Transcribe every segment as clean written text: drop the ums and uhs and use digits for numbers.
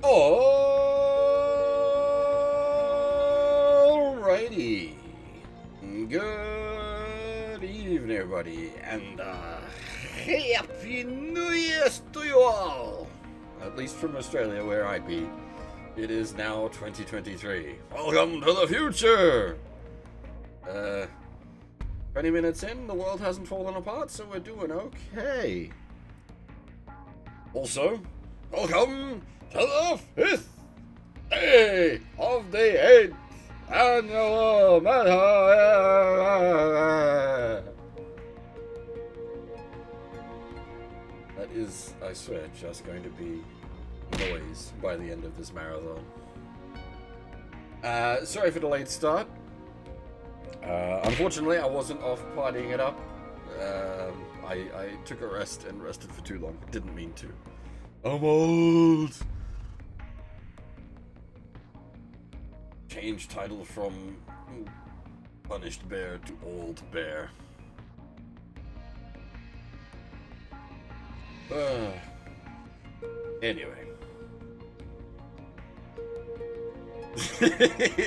Alrighty. Good evening, everybody, and Happy New Year's to you all! At least from Australia, where I be. It is now 2023. Welcome to the future! 20 minutes in, the world hasn't fallen apart, so we're doing okay. Also, welcome to the 5th day of the 8th annual meta. That is, I swear, just going to be noise by the end of this marathon. Sorry for the late start. Unfortunately, I wasn't off partying it up. I took a rest and rested for too long. Didn't mean to. I'm old. Change title from Punished Bear to Old Bear. Anyway.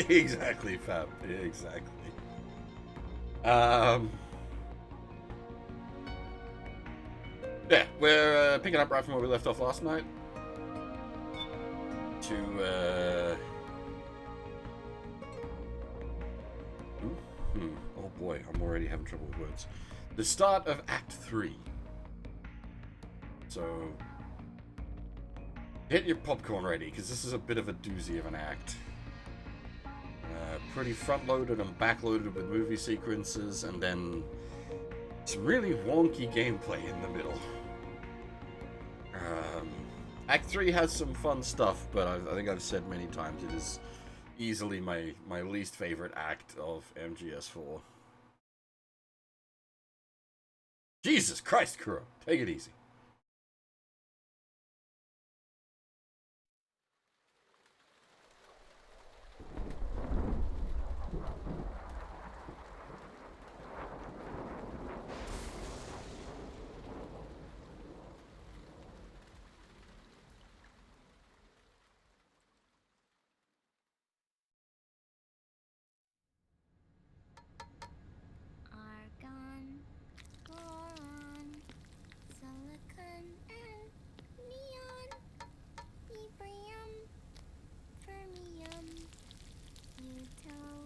Exactly, Fab. Exactly. Yeah, we're picking up right from where we left off last night. Oh boy, I'm already having trouble with words. The start of Act 3. So, get your popcorn ready, because this is a bit of a doozy of an act. Pretty front-loaded and back-loaded with movie sequences, and then some really wonky gameplay in the middle. Act 3 has some fun stuff, but I think I've said many times it is easily my least favorite act of MGS4. Jesus Christ, Kuro, take it easy. Argon, boron, silicon, and neon, yttrium, fermium, plutonium,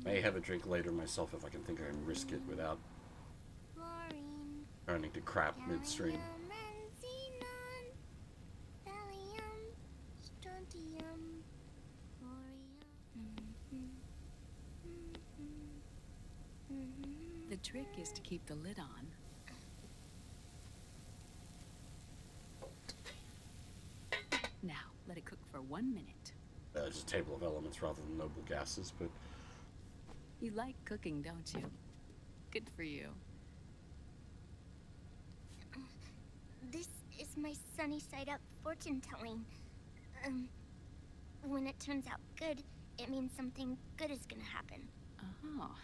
May have a drink later myself if I can think I can risk it without fluorine, turning to crap midstream. gallium, and xenon, thallium, strontium, thorium. The trick is to keep the lid on. Now, let it cook for 1 minute. It's a table of elements rather than noble gases, but... You like cooking, don't you? Good for you. This is my sunny side up fortune telling. When it turns out good, it means something good is gonna happen. Oh.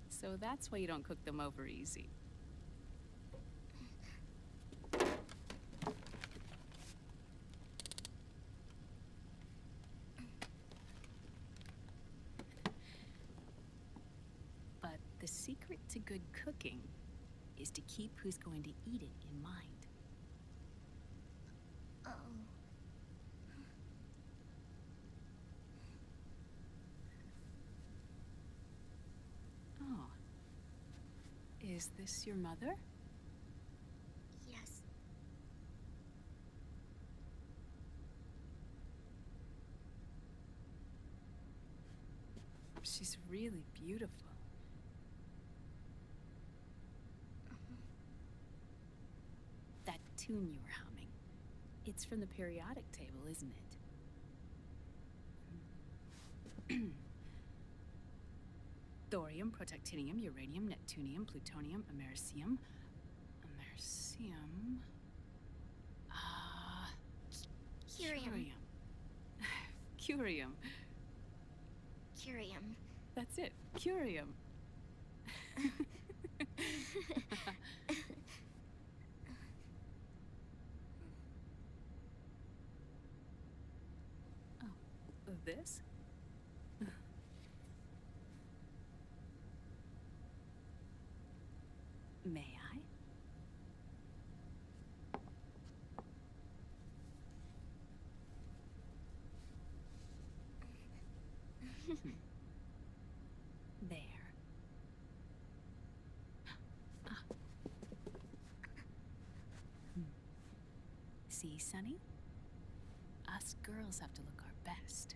So that's why you don't cook them over easy. But the secret to good cooking is to keep who's going to eat it in mind. Oh. Oh. Is this your mother? Yes. She's really beautiful. That tune you were humming, it's from the periodic table, isn't it? Thorium, protactinium, uranium, neptunium, plutonium, americium. Curium. Curium. Curium. That's it. Curium. this? May I? There. See, Sonny? Us girls have to look our best.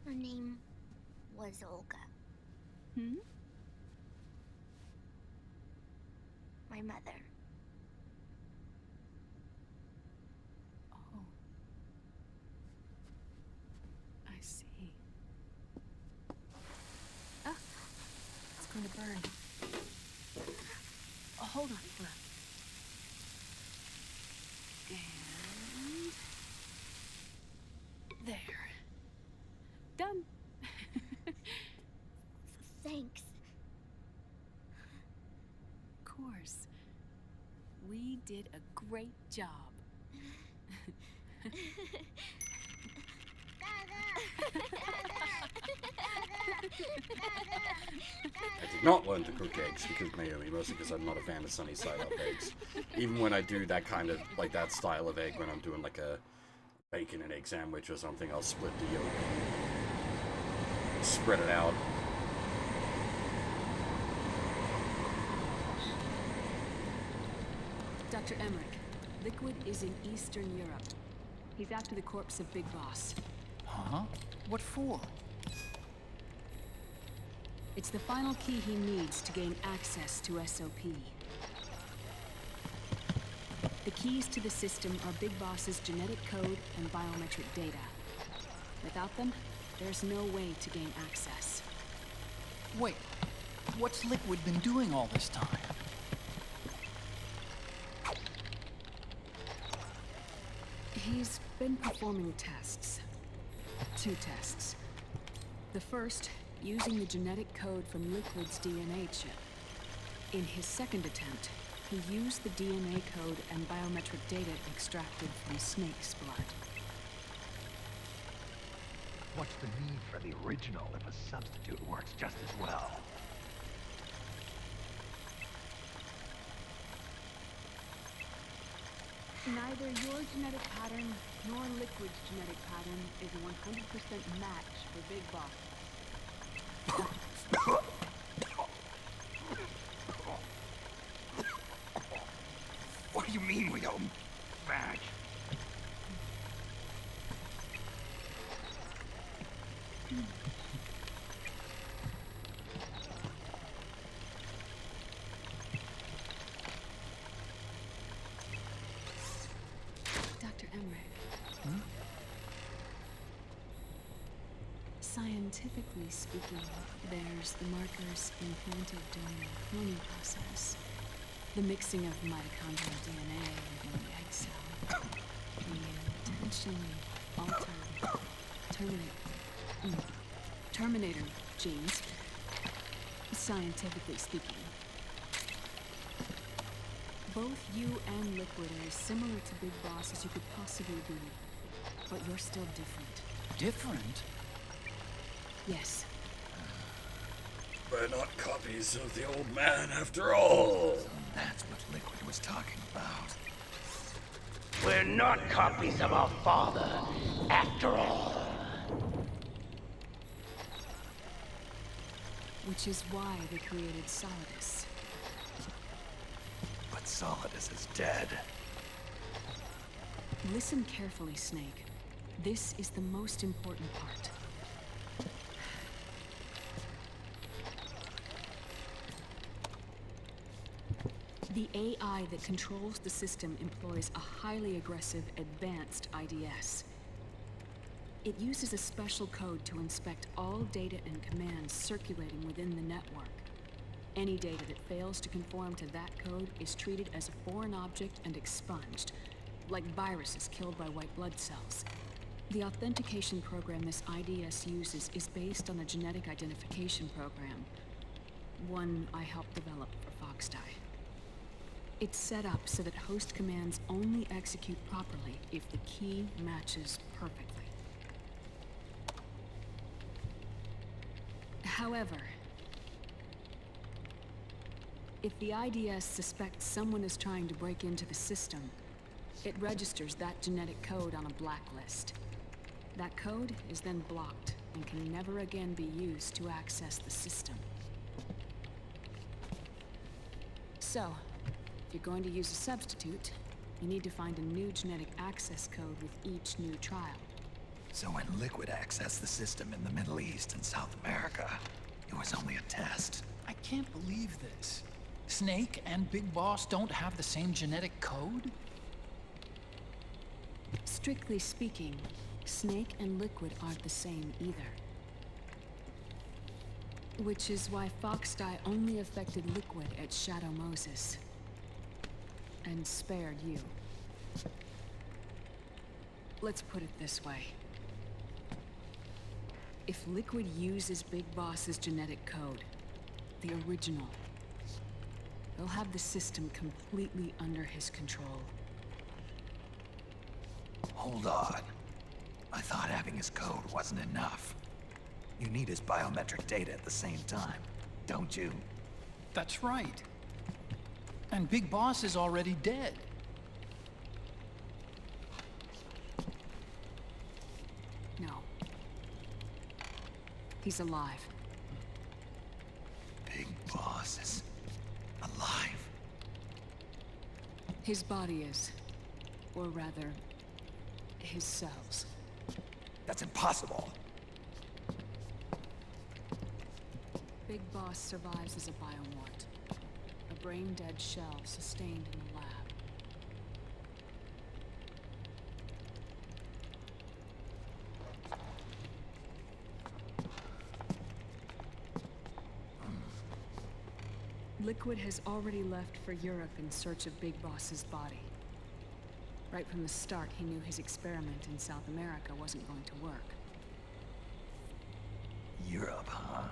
Her name was Olga. Hmm? My mother. Oh. I see. Ah! It's going to burn. Oh, hold on. And... there. Done. Thanks. Of course. We did a great job. I did not learn to cook eggs because Naomi, mostly because I'm not a fan of sunny side up eggs. Even when I do that kind of, like that style of egg, when I'm doing like a bacon and egg sandwich or something, I'll split the yolk and spread it out. Dr. Emmerich, Liquid is in Eastern Europe. He's after the corpse of Big Boss. Huh? What for? It's the final key he needs to gain access to SOP. The keys to the system are Big Boss's genetic code and biometric data. Without them, there's no way to gain access. Wait, what's Liquid been doing all this time? He's been performing tests. 2 tests. The first, using the genetic code from Liquid's DNA chip. In his second attempt, he used the DNA code and biometric data extracted from Snake's blood. What's the need for the original if a substitute works just as well? Neither your genetic pattern nor Liquid's genetic pattern is a 100% match for Big Boss. What do you mean we don't match? Dr. Emmerich. Scientifically speaking, there's the markers implanted during the cloning process. The mixing of mitochondrial DNA within the egg cell. The intentionally altered Terminator genes. Scientifically speaking. Both you and Liquid are as similar to Big Boss as you could possibly be. But you're still different. Different? Yes. We're not copies of the old man after all. That's what Liquid was talking about. We're not copies of our father, after all. Which is why they created Solidus. But Solidus is dead. Listen carefully, Snake. This is the most important part. The AI that controls the system employs a highly aggressive, advanced IDS. It uses a special code to inspect all data and commands circulating within the network. Any data that fails to conform to that code is treated as a foreign object and expunged, like viruses killed by white blood cells. The authentication program this IDS uses is based on a genetic identification program, one I helped develop for Foxdie. It's set up so that host commands only execute properly if the key matches perfectly. However, if the IDS suspects someone is trying to break into the system, it registers that genetic code on a blacklist. That code is then blocked and can never again be used to access the system. So, if you're going to use a substitute, you need to find a new genetic access code with each new trial. So when Liquid accessed the system in the Middle East and South America, it was only a test. I can't believe this. Snake and Big Boss don't have the same genetic code? Strictly speaking, Snake and Liquid aren't the same either. Which is why Foxdie only affected Liquid at Shadow Moses. And spared you. Let's put it this way. If Liquid uses Big Boss's genetic code, the original, he'll have the system completely under his control. Hold on. I thought having his code wasn't enough. You need his biometric data at the same time, don't you? That's right. And Big Boss is already dead. No. He's alive. Big Boss is alive. His body is. Or rather, his cells. That's impossible. Big Boss survives as a biomort. A brain-dead shell sustained in the lab. Liquid has already left for Europe in search of Big Boss's body. Right from the start, he knew his experiment in South America wasn't going to work. Europe, huh?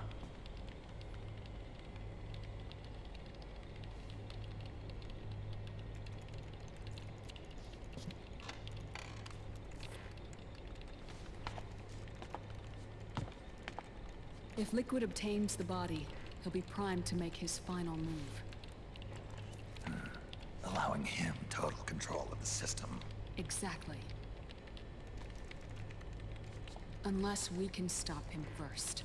If Liquid obtains the body, he'll be primed to make his final move. Allowing him total control of the system. Exactly. Unless we can stop him first.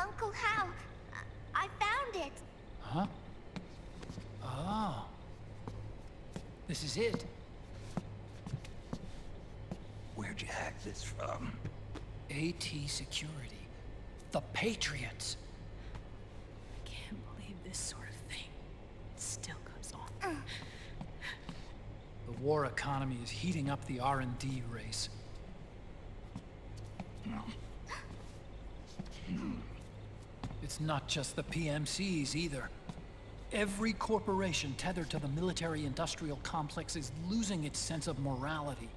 Uncle Hal, I found it. Huh? Ah. This is it. Where'd you hack this from? AT Security. The Patriots. Can't believe this sort of thing still goes on. The war economy is heating up the R&D race. It's not just the PMCs either. Every corporation tethered to the military-industrial complex is losing its sense of morality.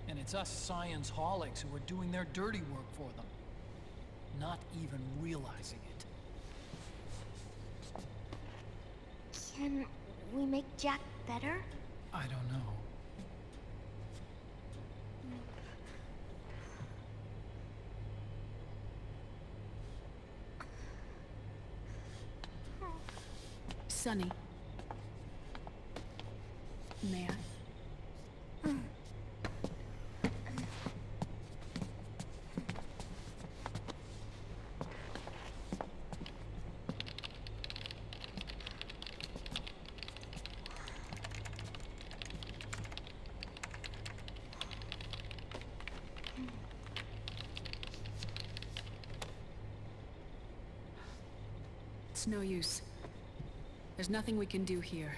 And it's us science-holics who are doing their dirty work for them, not even realizing it. Can we make Jack better? I don't know. Sonny. May I? It's no use. There's nothing we can do here.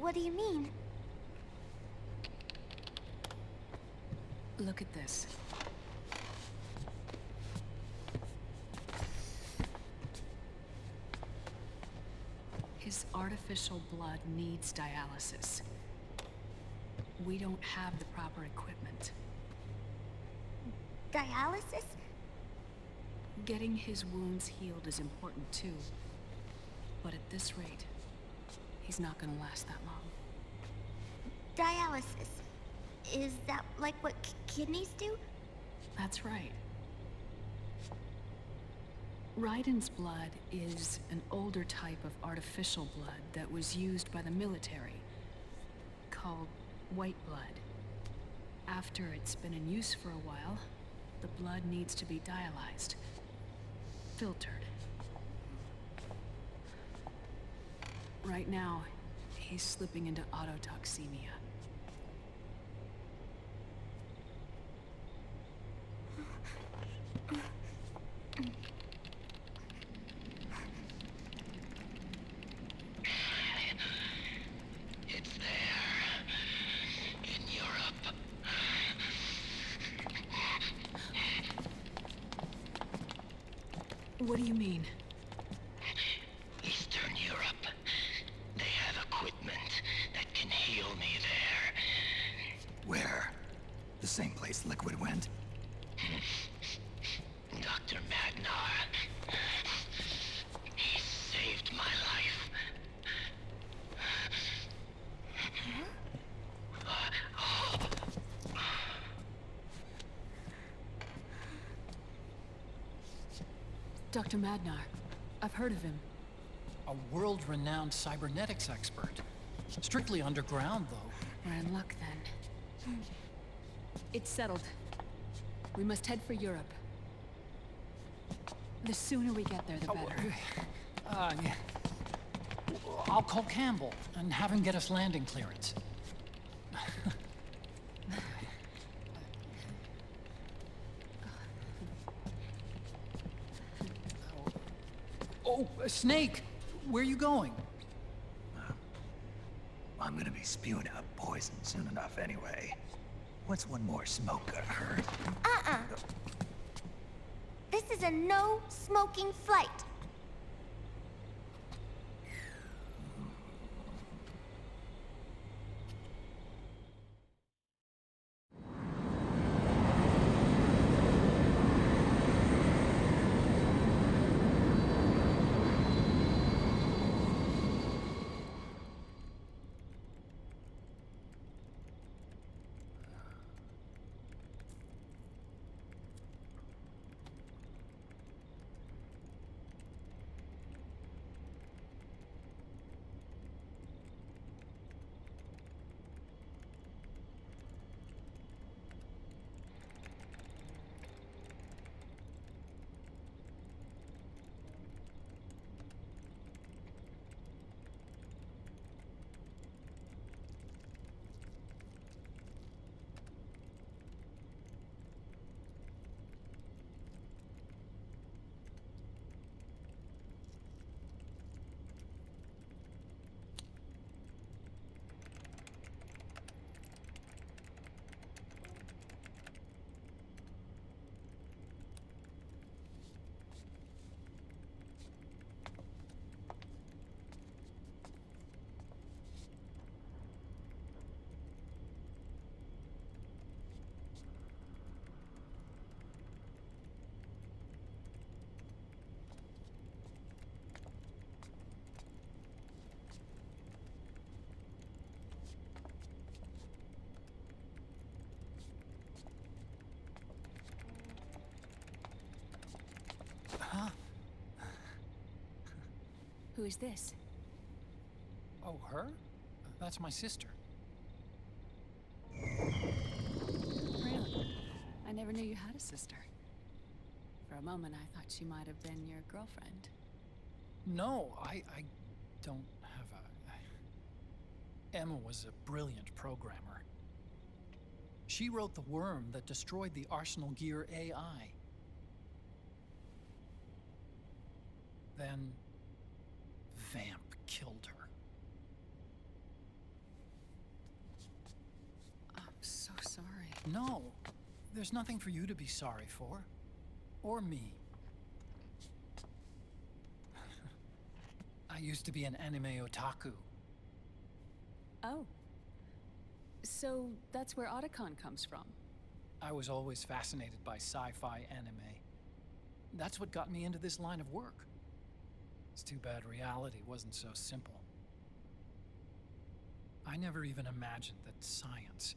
What do you mean? Look at this. His artificial blood needs dialysis. We don't have the proper equipment. Dialysis? Getting his wounds healed is important too. But at this rate, he's not gonna last that long. Dialysis. Is that like what kidneys do? That's right. Raiden's blood is an older type of artificial blood that was used by the military, called white blood. After it's been in use for a while, the blood needs to be dialyzed, filtered. Right now, he's slipping into autotoxemia. It's there. In Europe. What do you mean? Eastern Europe. They have equipment that can heal me there. Where? The same place Liquid went? Dr. Magnar. He saved my life. Dr. Madnar. I've heard of him. A world-renowned cybernetics expert. Strictly underground, though. We're in luck then. It's settled. We must head for Europe. The sooner we get there, the better. Yeah. I'll call Campbell and have him get us landing clearance. Oh, Snake! Where are you going? I'm gonna be spewing out poison soon enough anyway. What's one more smoke gonna hurt? This is a no-smoking flight. Who is this? Oh, her? That's my sister. Really? I never knew you had a sister. For a moment, I thought she might have been your girlfriend. No, I don't have a... Emma was a brilliant programmer. She wrote the worm that destroyed the Arsenal Gear AI. Then... Vamp killed her. No, there's nothing for you to be sorry for. Or me. I used to be an anime otaku. Oh. So that's where Otacon comes from. I was always fascinated by sci-fi anime. That's what got me into this line of work. It's too bad reality wasn't so simple. I never even imagined that science,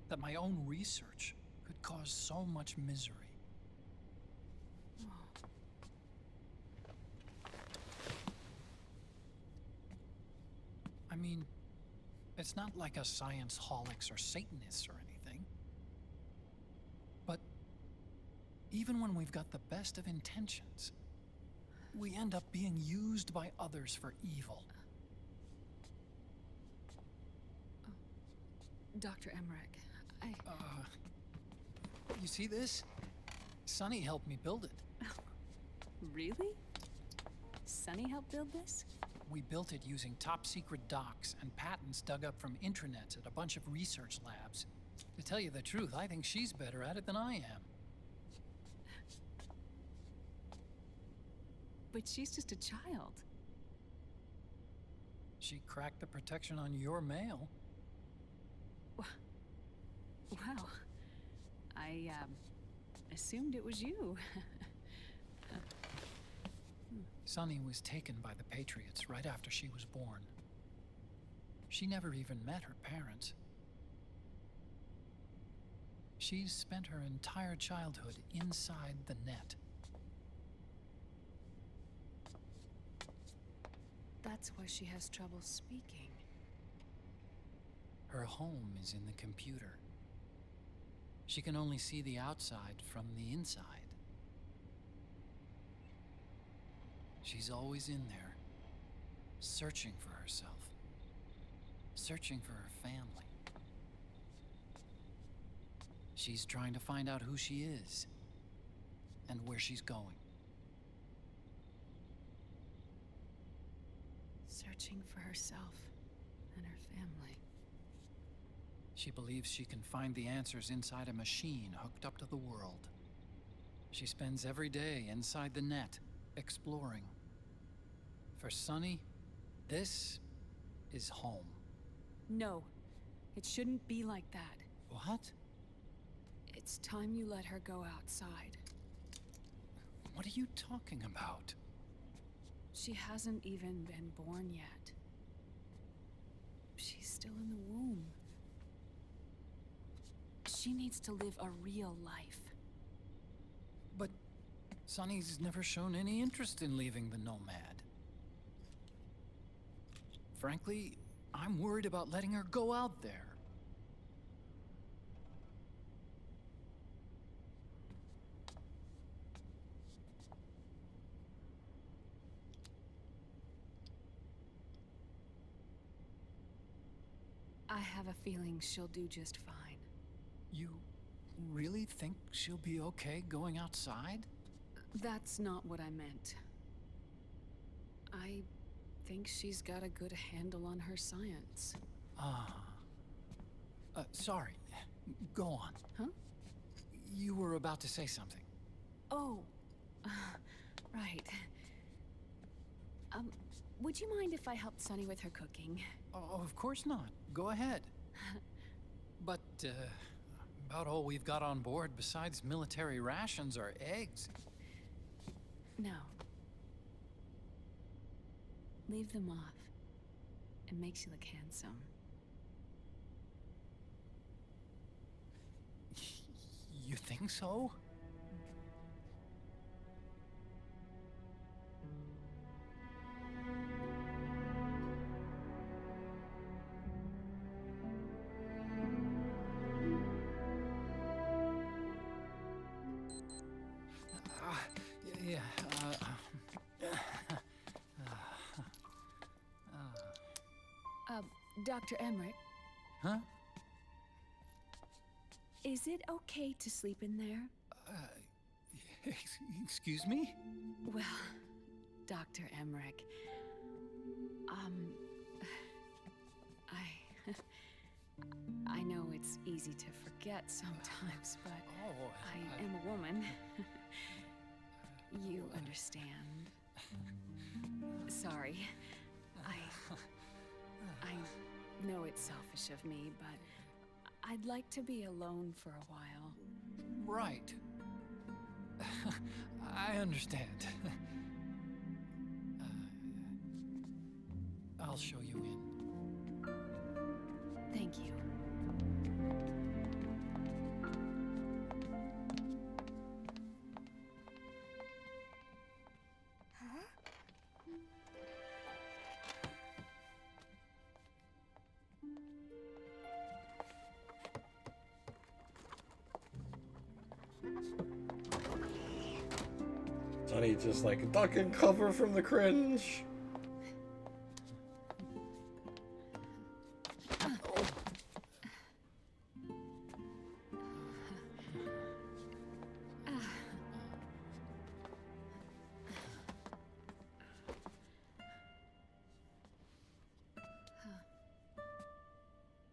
that my own research, could cause so much misery. I mean, it's not like us science-holics or Satanists or anything. But even when we've got the best of intentions, we end up being used by others for evil. Dr. Emmerich, You see this? Sonny helped me build it. Really? Sunny helped build this? We built it using top-secret docs and patents dug up from intranets at a bunch of research labs. To tell you the truth, I think she's better at it than I am. But she's just a child. She cracked the protection on your mail. Wow. I, assumed it was you. Sunny was taken by the Patriots right after she was born. She never even met her parents. She's spent her entire childhood inside the net. That's why she has trouble speaking. Her home is in the computer. She can only see the outside from the inside. She's always in there, searching for herself, searching for her family. She's trying to find out who she is and where she's going. Searching for herself and her family. She believes she can find the answers inside a machine hooked up to the world. She spends every day inside the net, exploring. For Sunny, this is home. No, it shouldn't be like that. What? It's time you let her go outside. What are you talking about? She hasn't even been born yet. She's still in the womb. She needs to live a real life. But Sunny's never shown any interest in leaving the Nomad. Frankly, I'm worried about letting her go out there. I have a feeling she'll do just fine. You really think she'll be okay going outside? That's not what I meant. I think she's got a good handle on her science. Sorry. Go on. Huh? You were about to say something. Oh, right. Would you mind if I helped Sunny with her cooking? Oh, of course not. Go ahead. But, about all we've got on board besides military rations are eggs. No. Leave them off. It makes you look handsome. You think so? Yeah, Dr. Emmerich, Huh? is it okay to sleep in there? Excuse me? Well, Dr. Emmerich, I know it's easy to forget sometimes, but Oh, I am a woman. You understand. Sorry. I know it's selfish of me, but I'd like to be alone for a while. right. I understand. I'll show you in. Thank you. Sonny just like duck and cover from the cringe.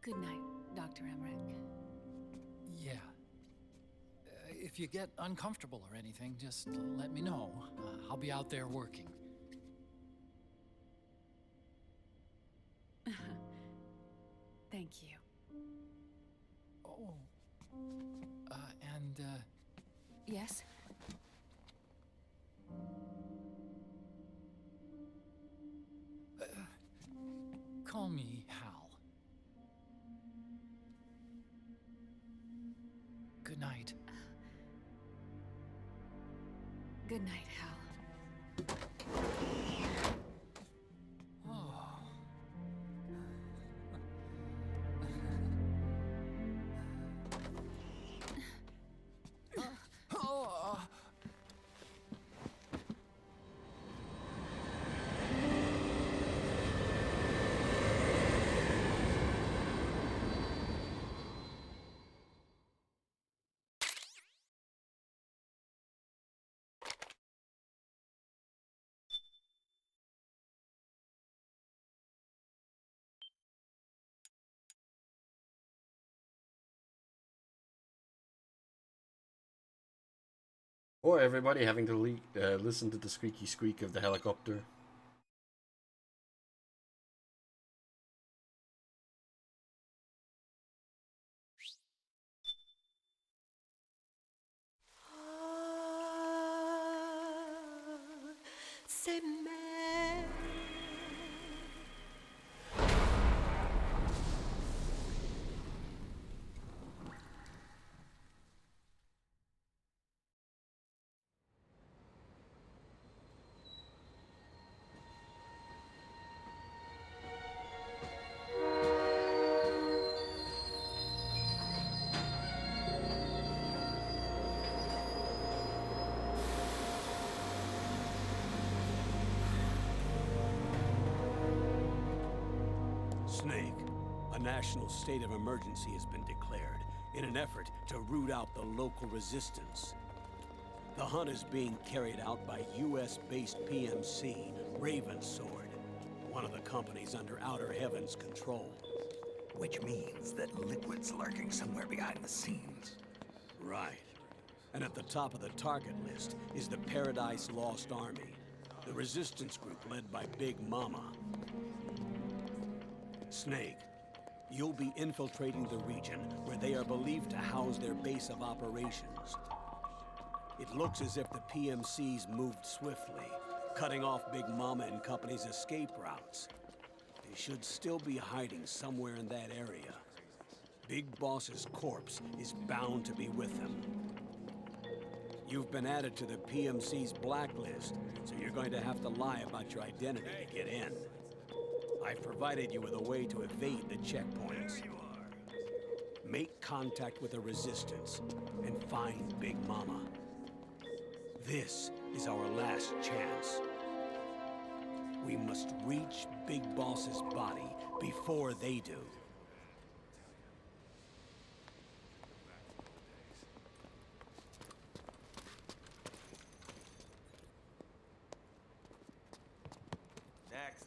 Good night, Dr. Emmerich. Yeah. If you get uncomfortable or anything, just let me know. I'll be out there working. Thank you. Oh. And, Yes? call me Hal. Good night. Good night, Hal. Oh. Oh. Or everybody having to listen to the squeaky squeak of the helicopter. C'est mer. Snake, a national state of emergency has been declared in an effort to root out the local resistance. The hunt is being carried out by US-based PMC, Ravensword, one of the companies under Outer Heaven's control. Which means that Liquid's lurking somewhere behind the scenes. Right. And at the top of the target list is the Paradise Lost Army, the resistance group led by Big Mama. Snake, you'll be infiltrating the region where they are believed to house their base of operations. It looks as if the PMCs moved swiftly, cutting off Big Mama and company's escape routes. They should still be hiding somewhere in that area. Big Boss's corpse is bound to be with them. You've been added to the PMC's blacklist, so you're going to have to lie about your identity to get in. I've provided you with a way to evade the checkpoints. Make contact with the Resistance and find Big Mama. This is our last chance. We must reach Big Boss's body before they do. Next.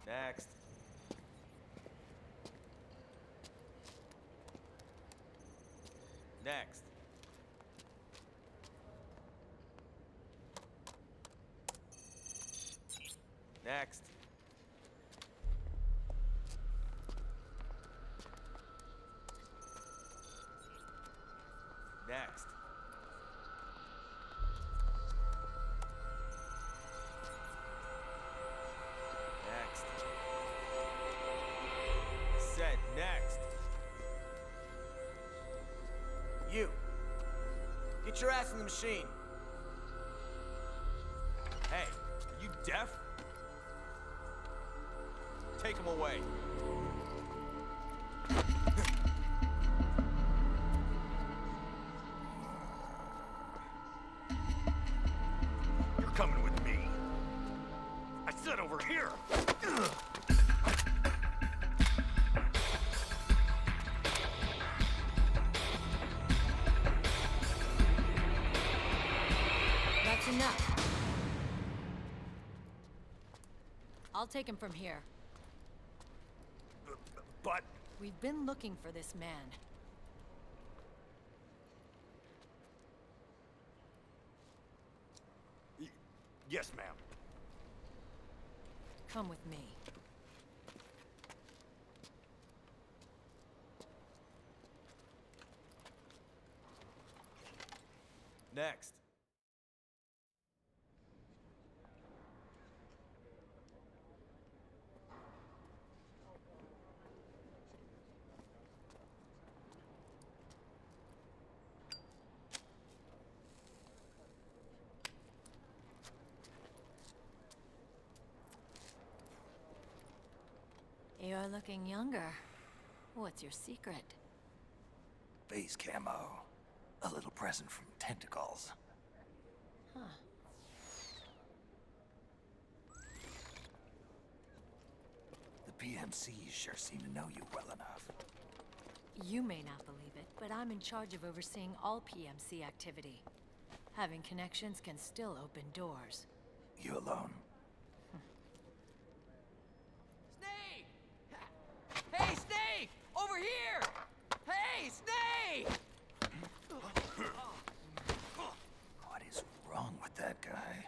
Next. Next. Next. Next. Next. I said next. You. Get your ass in the machine. Hey, are you deaf? Take him away. You're coming with me. I said over here. That's enough. I'll take him from here. But... We've been looking for this man. Yes, ma'am. Come with me. Next. You're looking younger. What's your secret? Base camo. A little present from tentacles. Huh. The PMCs sure seem to know you well enough. You may not believe it, but I'm in charge of overseeing all PMC activity. Having connections can still open doors. You alone? Snake! Hey, Snake! Over here! Hey, Snake! What is wrong with that guy?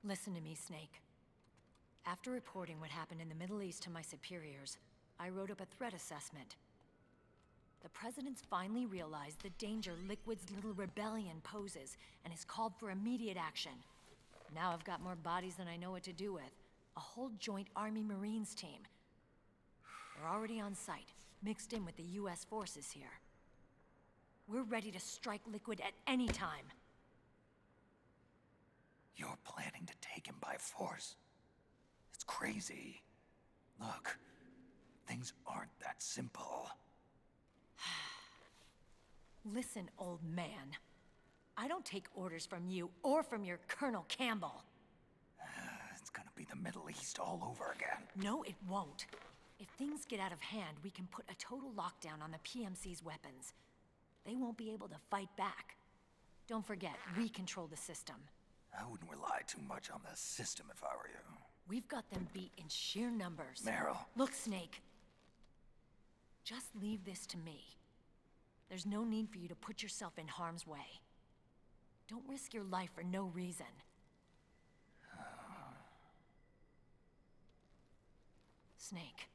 Listen to me, Snake. After reporting what happened in the Middle East to my superiors, I wrote up a threat assessment. The President's finally realized the danger Liquid's little rebellion poses and has called for immediate action. Now I've got more bodies than I know what to do with. A whole joint Army-Marines team. They're already on site, mixed in with the US forces here. We're ready to strike Liquid at any time. You're planning to take him by force? It's crazy. Look, things aren't that simple. Listen, old man. I don't take orders from you or from your Colonel Campbell. It's gonna be the Middle East all over again. No, it won't. If things get out of hand, we can put a total lockdown on the PMC's weapons. They won't be able to fight back. Don't forget, we control the system. I wouldn't rely too much on the system if I were you. We've got them beat in sheer numbers. Meryl. Look, Snake. Just leave this to me. There's no need for you to put yourself in harm's way. Don't risk your life for no reason. Snake.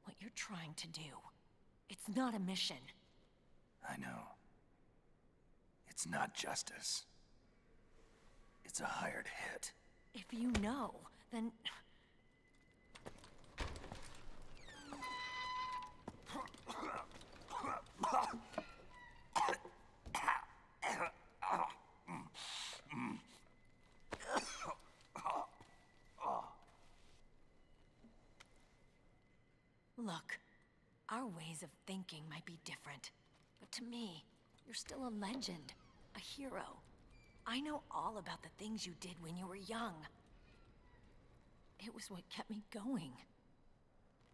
What you're trying to do, it's not a mission. I know. It's not justice. It's a hired hit. If you know, then... Look, our ways of thinking might be different, but to me, you're still a legend, a hero. I know all about the things you did when you were young. It was what kept me going.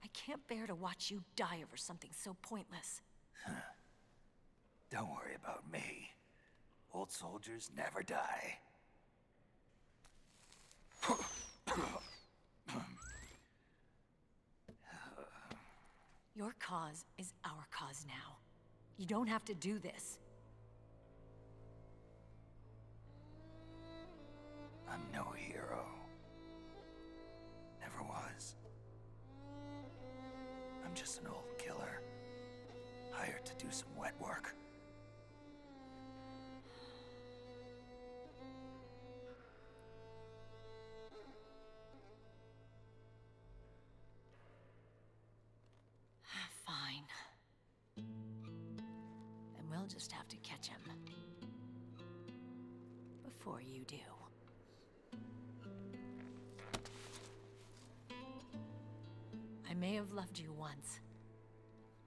I can't bear to watch you die over something so pointless. Don't worry about me. Old soldiers never die. Your cause is our cause now. You don't have to do this. I'm no hero. Never was. I'm just an old killer, hired to do some wet work. Fine. Then we'll just have to catch him. Before you do. I may have loved you once.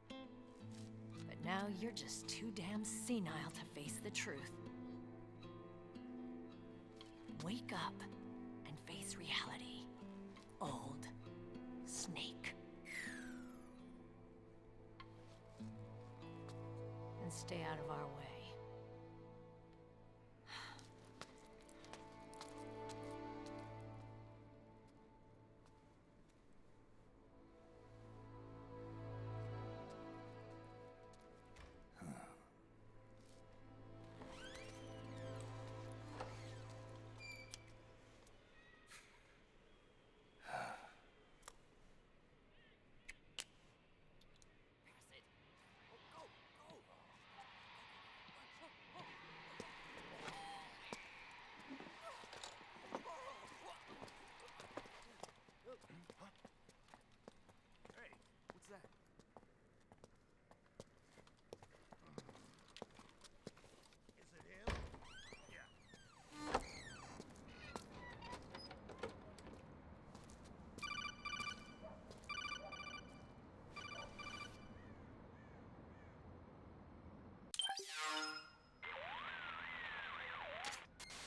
But now you're just too damn senile to face the truth. Wake up and face reality. Old Snake. And stay out of our way.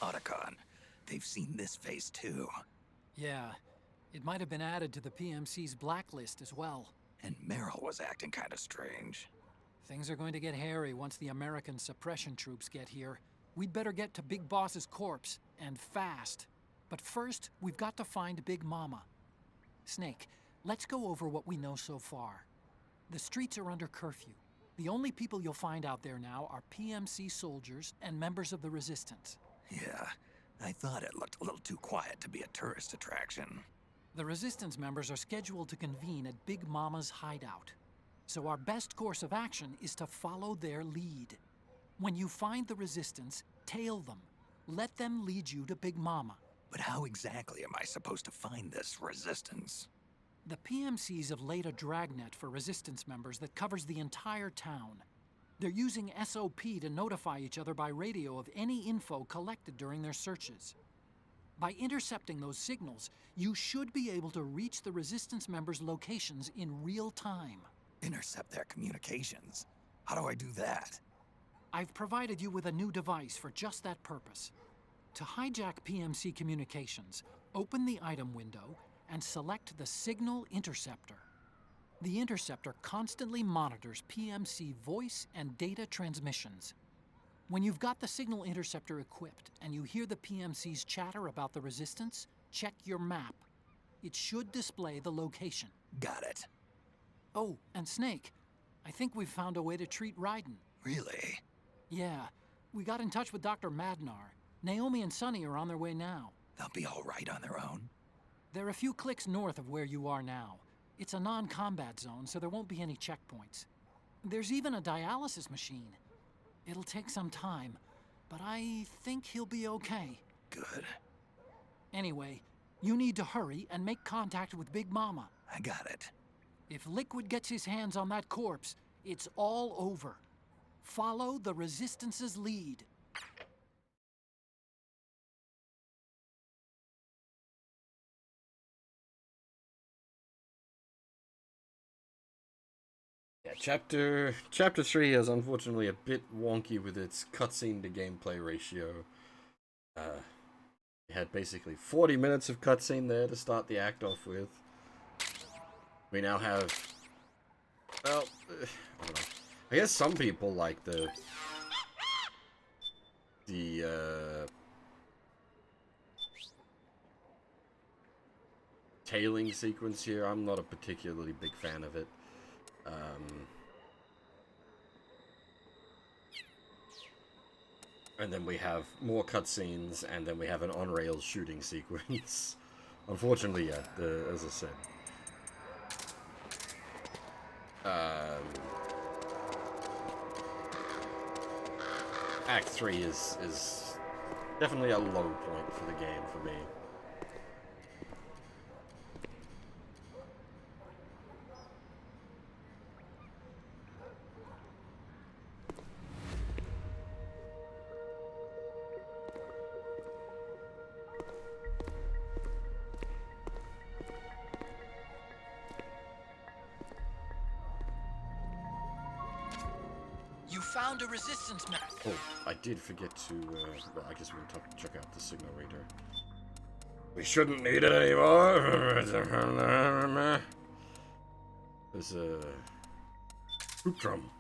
Otacon, they've seen this face too. Yeah, it might have been added to the PMC's blacklist as well. And Meryl was acting kinda strange. Things are going to get hairy once the American suppression troops get here. We'd better get to Big Boss's corpse, and fast. But first, we've got to find Big Mama. Snake, let's go over what we know so far. The streets are under curfew. The only people you'll find out there now are PMC soldiers and members of the Resistance. Yeah, I thought it looked a little too quiet to be a tourist attraction. The Resistance members are scheduled to convene at Big Mama's hideout. So our best course of action is to follow their lead. When you find the Resistance, tail them. Let them lead you to Big Mama. But how exactly am I supposed to find this Resistance? The PMCs have laid a dragnet for Resistance members that covers the entire town. They're using SOP to notify each other by radio of any info collected during their searches. By intercepting those signals, you should be able to reach the Resistance members' locations in real time. Intercept their communications? How do I do that? I've provided you with a new device for just that purpose. To hijack PMC communications, open the item window and select the Signal Interceptor. The interceptor constantly monitors PMC voice and data transmissions. When you've got the Signal Interceptor equipped and you hear the PMC's chatter about the Resistance, check your map. It should display the location. Got it. Oh, and Snake, I think we've found a way to treat Raiden. Really? Yeah, we got in touch with Dr. Madnar. Naomi and Sonny are on their way now. They'll be all right on their own? They're a few clicks north of where you are now. It's a non-combat zone, so there won't be any checkpoints. There's even a dialysis machine. It'll take some time, but I think he'll be okay. Good. Anyway, you need to hurry and make contact with Big Mama. I got it. If Liquid gets his hands on that corpse, it's all over. Follow the Resistance's lead. Yeah, chapter 3 is unfortunately a bit wonky with its cutscene to gameplay ratio. We had basically 40 minutes of cutscene there to start the act off with. We now have, well, I don't know. I guess some people like the tailing sequence here. I'm not a particularly big fan of it. And then we have more cutscenes, and then we have an on-rails shooting sequence. Unfortunately, yeah, as I said. Act 3 is definitely a low point for the game for me. You found a resistance map. Oh, I did forget to, well, I guess we can check out the signal reader. We shouldn't need it anymore. There's a hoop drum.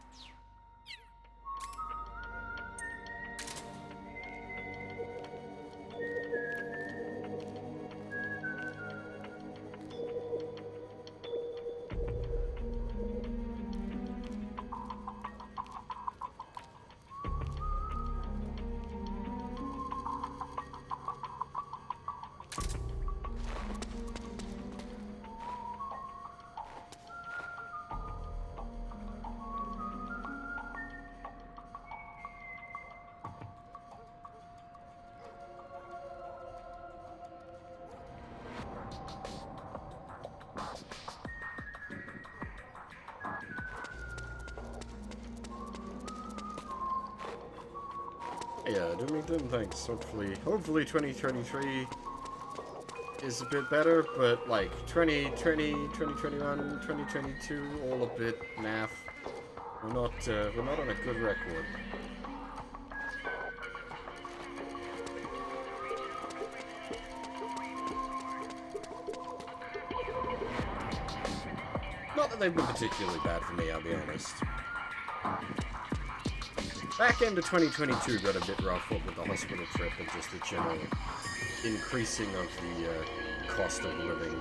Yeah, Doomington, thanks. Hopefully 2023 is a bit better, but like 2020, 2021, 2022, all a bit naff. We're not on a good record. Not that they've been particularly bad for me, I'll be honest. Back end of 2022 got a bit rough, what with the hospital trip and just the general increasing of the cost of living.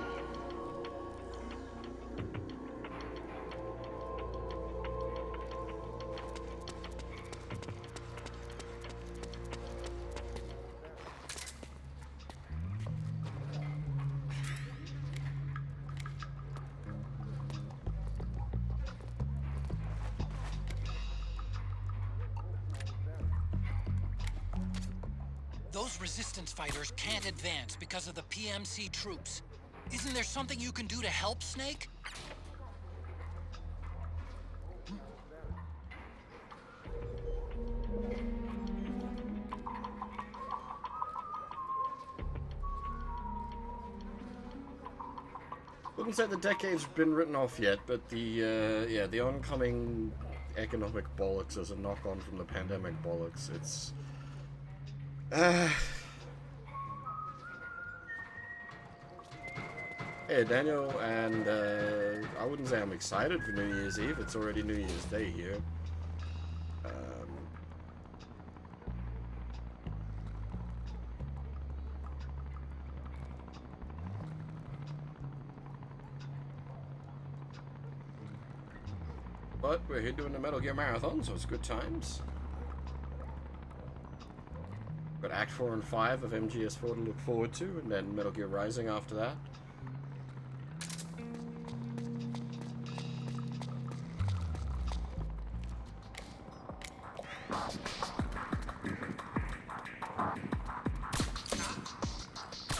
Those resistance fighters can't advance because of the PMC troops. Isn't there something you can do to help, Snake? Wouldn't say the decade's been written off yet, but the oncoming economic bollocks as a knock-on from the pandemic bollocks, it's... Hey Daniel, and I wouldn't say I'm excited for New Year's Eve, it's already New Year's Day here. But we're here doing the Metal Gear Marathon, so it's good times. Got Act 4 and 5 of MGS4 to look forward to, and then Metal Gear Rising after that.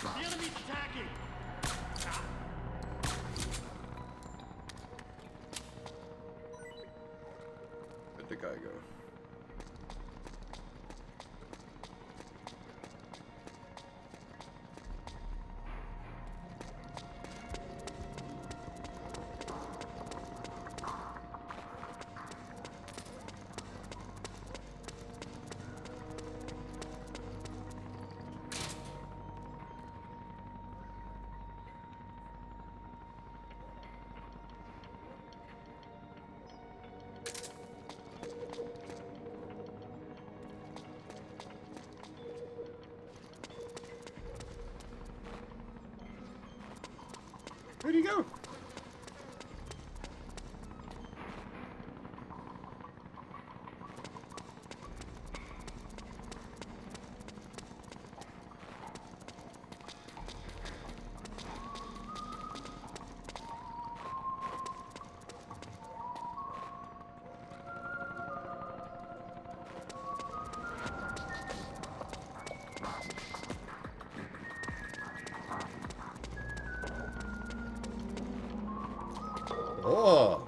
The enemy's attacking! Where'd the guy go? Where'd he go? Oh.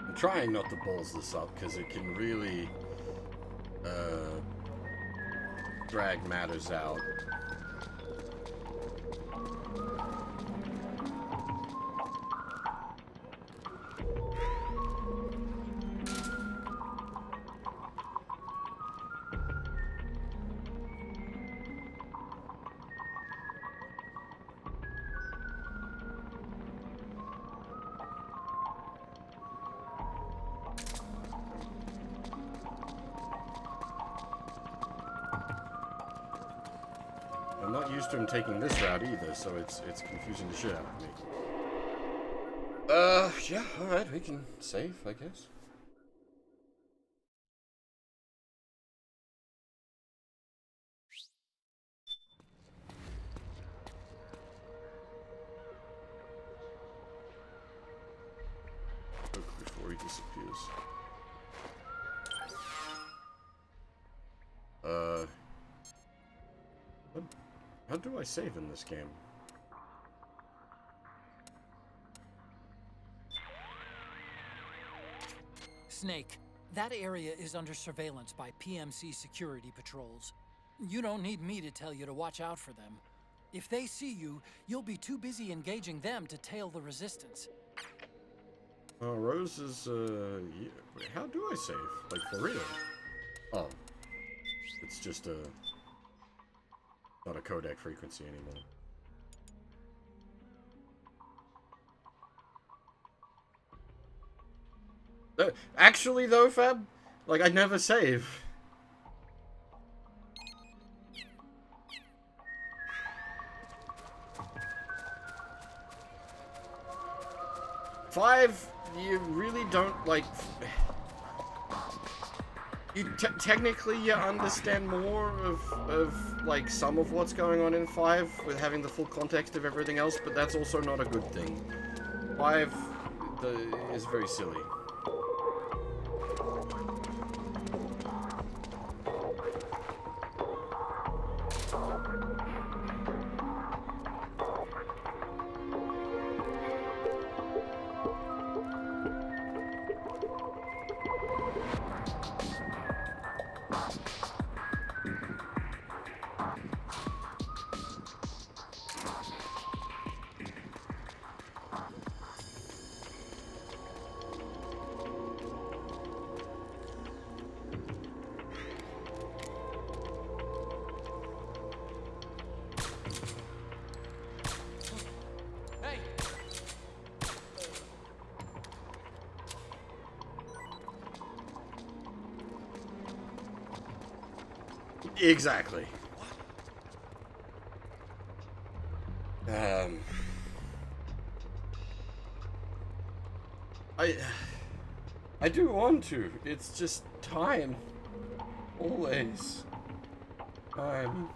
I'm trying not to balls this up because it can really drag matters out. I'm not used to him taking this route either, so it's confusing the shit out of me. Yeah, alright, we can save, I guess. Look before he disappears. How do I save in this game? Snake, that area is under surveillance by PMC security patrols. You don't need me to tell you to watch out for them. If they see you, you'll be too busy engaging them to tail the resistance. Rose is, yeah. Wait, how do I save? Like, for real? Oh. It's just not a codec frequency anymore. Actually, though, Fab, like, I never save. Five, you really don't, like... You technically you understand more of like some of what's going on in 5 with having the full context of everything else, but that's also not a good thing. 5 is very silly. Exactly. I do want to. It's just time. Always. Time.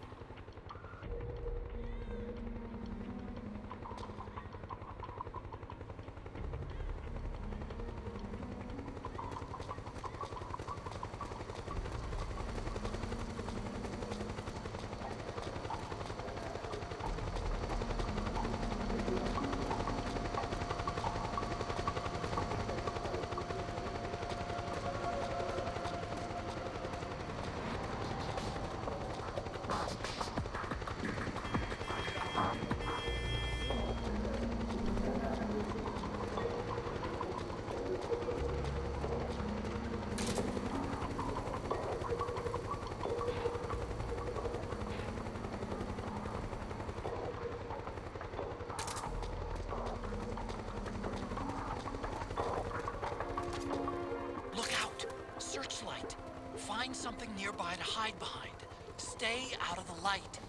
something nearby to hide behind. Stay out of the light.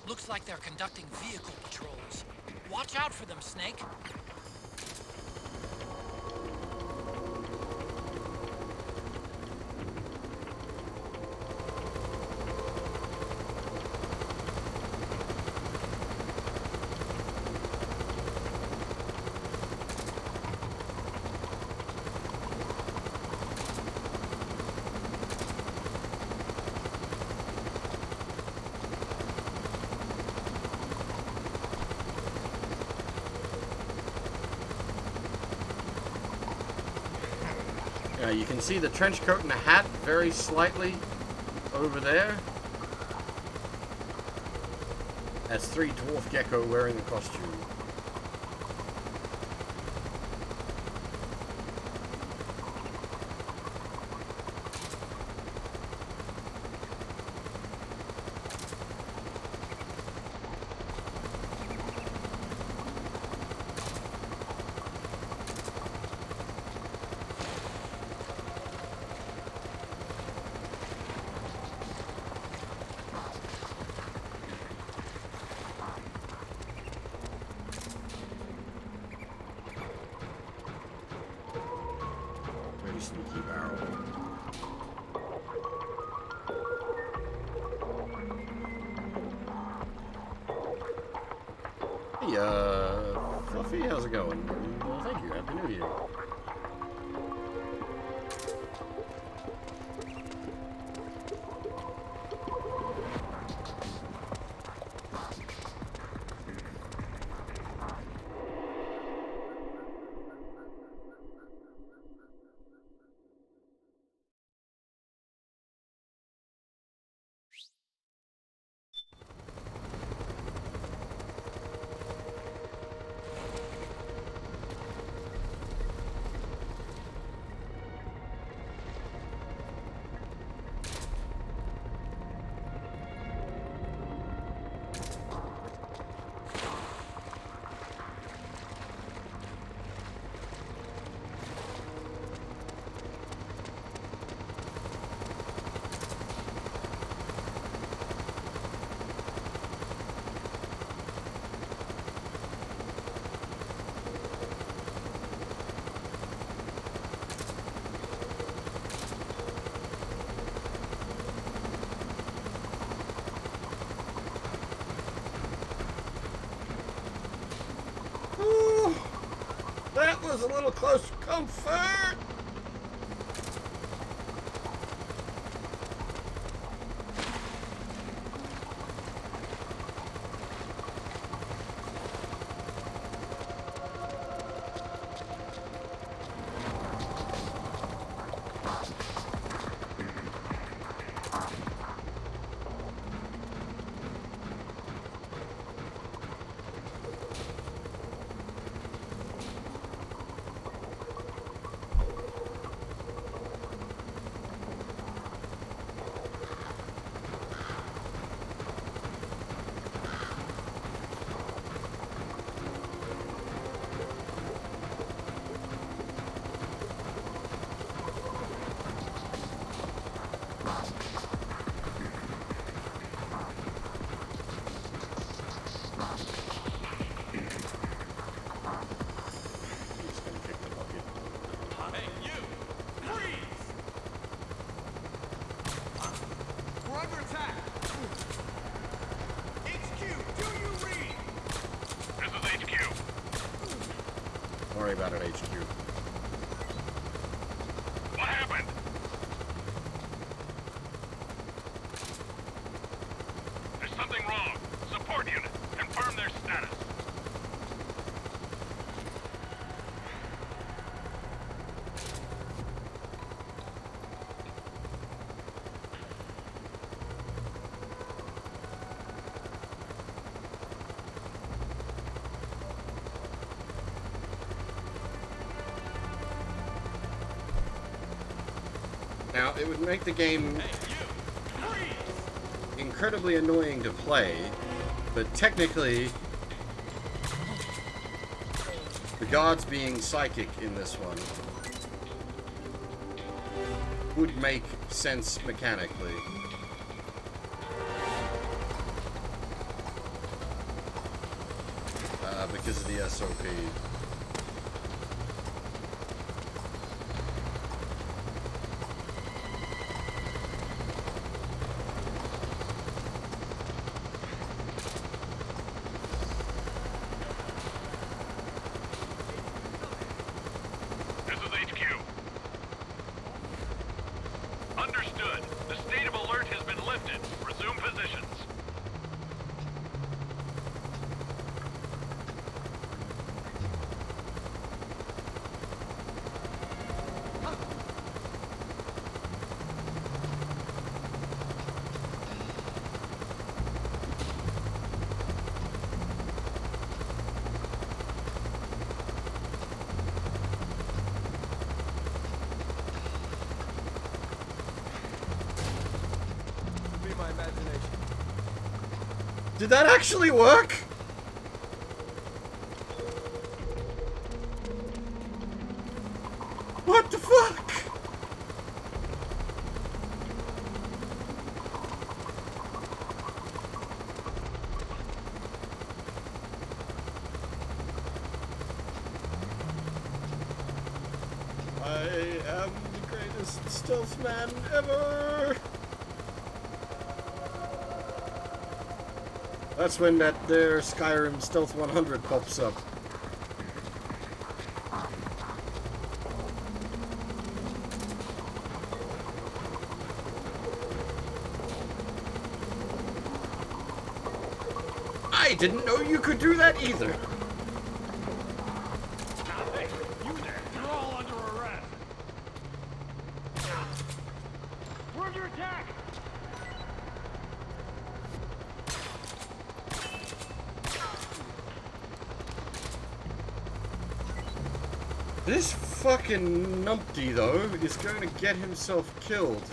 Looks like they're conducting vehicle patrols. Watch out for them, Snake. You can see the trench coat and the hat very slightly over there. That's 3 dwarf gecko wearing the costume. Sneaky barrel. Hey, Fluffy, how's it going? Well, thank you. Happy New Year. That was a little close for comfort. Worry about it, HQ. What happened? There's something wrong. Support unit, confirm their status. Now, it would make the game incredibly annoying to play, but technically, The guards being psychic in this one would make sense mechanically. Because of the SOP. This is HQ. Understood. The state of alert has been lifted. Resume positions. Did that actually work? What the fuck? I am the greatest stealth man ever! That's when that there Skyrim Stealth 100 pops up. I didn't know you could do that either. Hey, you there. You're all under arrest. We're under attack. This fucking numpty, though, is going to get himself killed.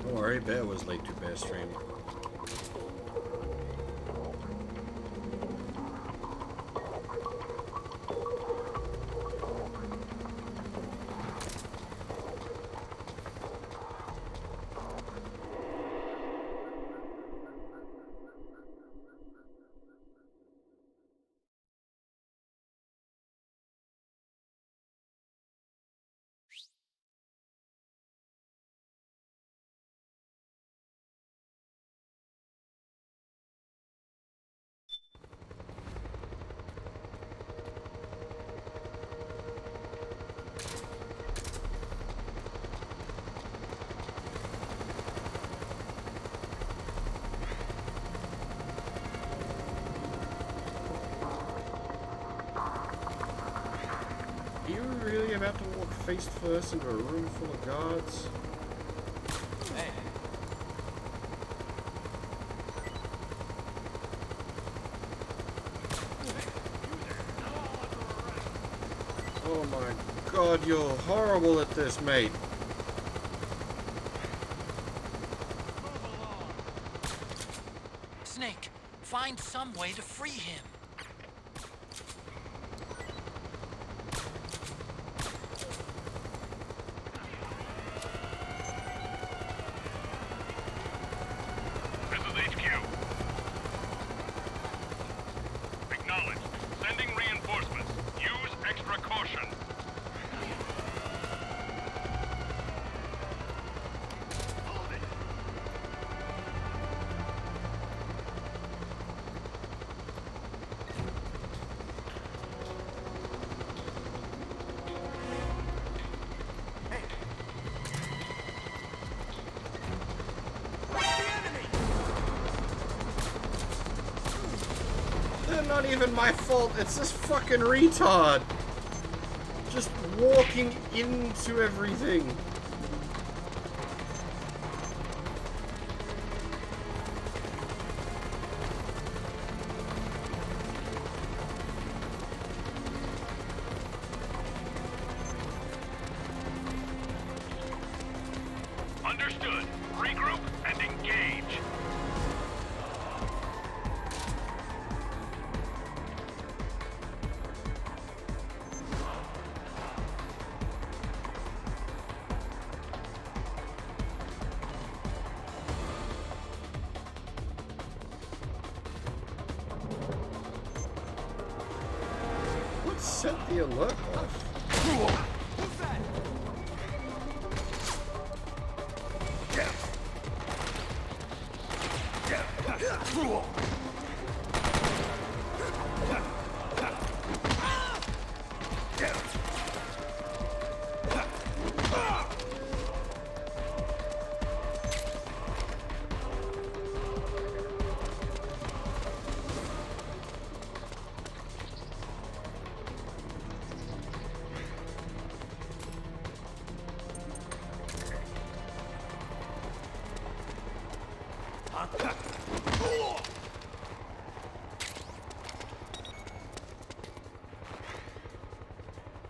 Don't worry, Bear was late to Bear stream. Are you really about to walk face first into a room full of guards? Hey. Oh my god, you're horrible at this, mate. Snake, find some way to free him. This is HQ. Acknowledged. Sending reinforcements. Use extra caution. They're not even my fault, it's this fucking retard. Just walking into everything. Understood. Regroup and engage. What set the alert off?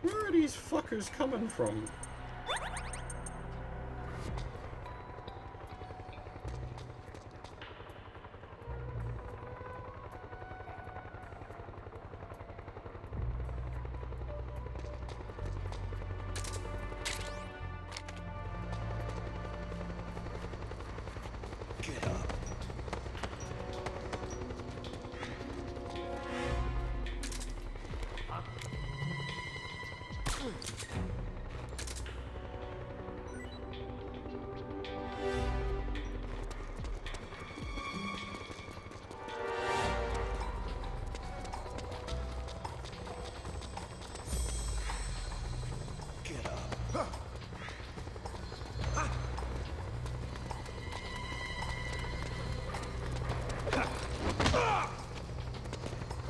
Where are these fuckers coming from? Get up. Get up.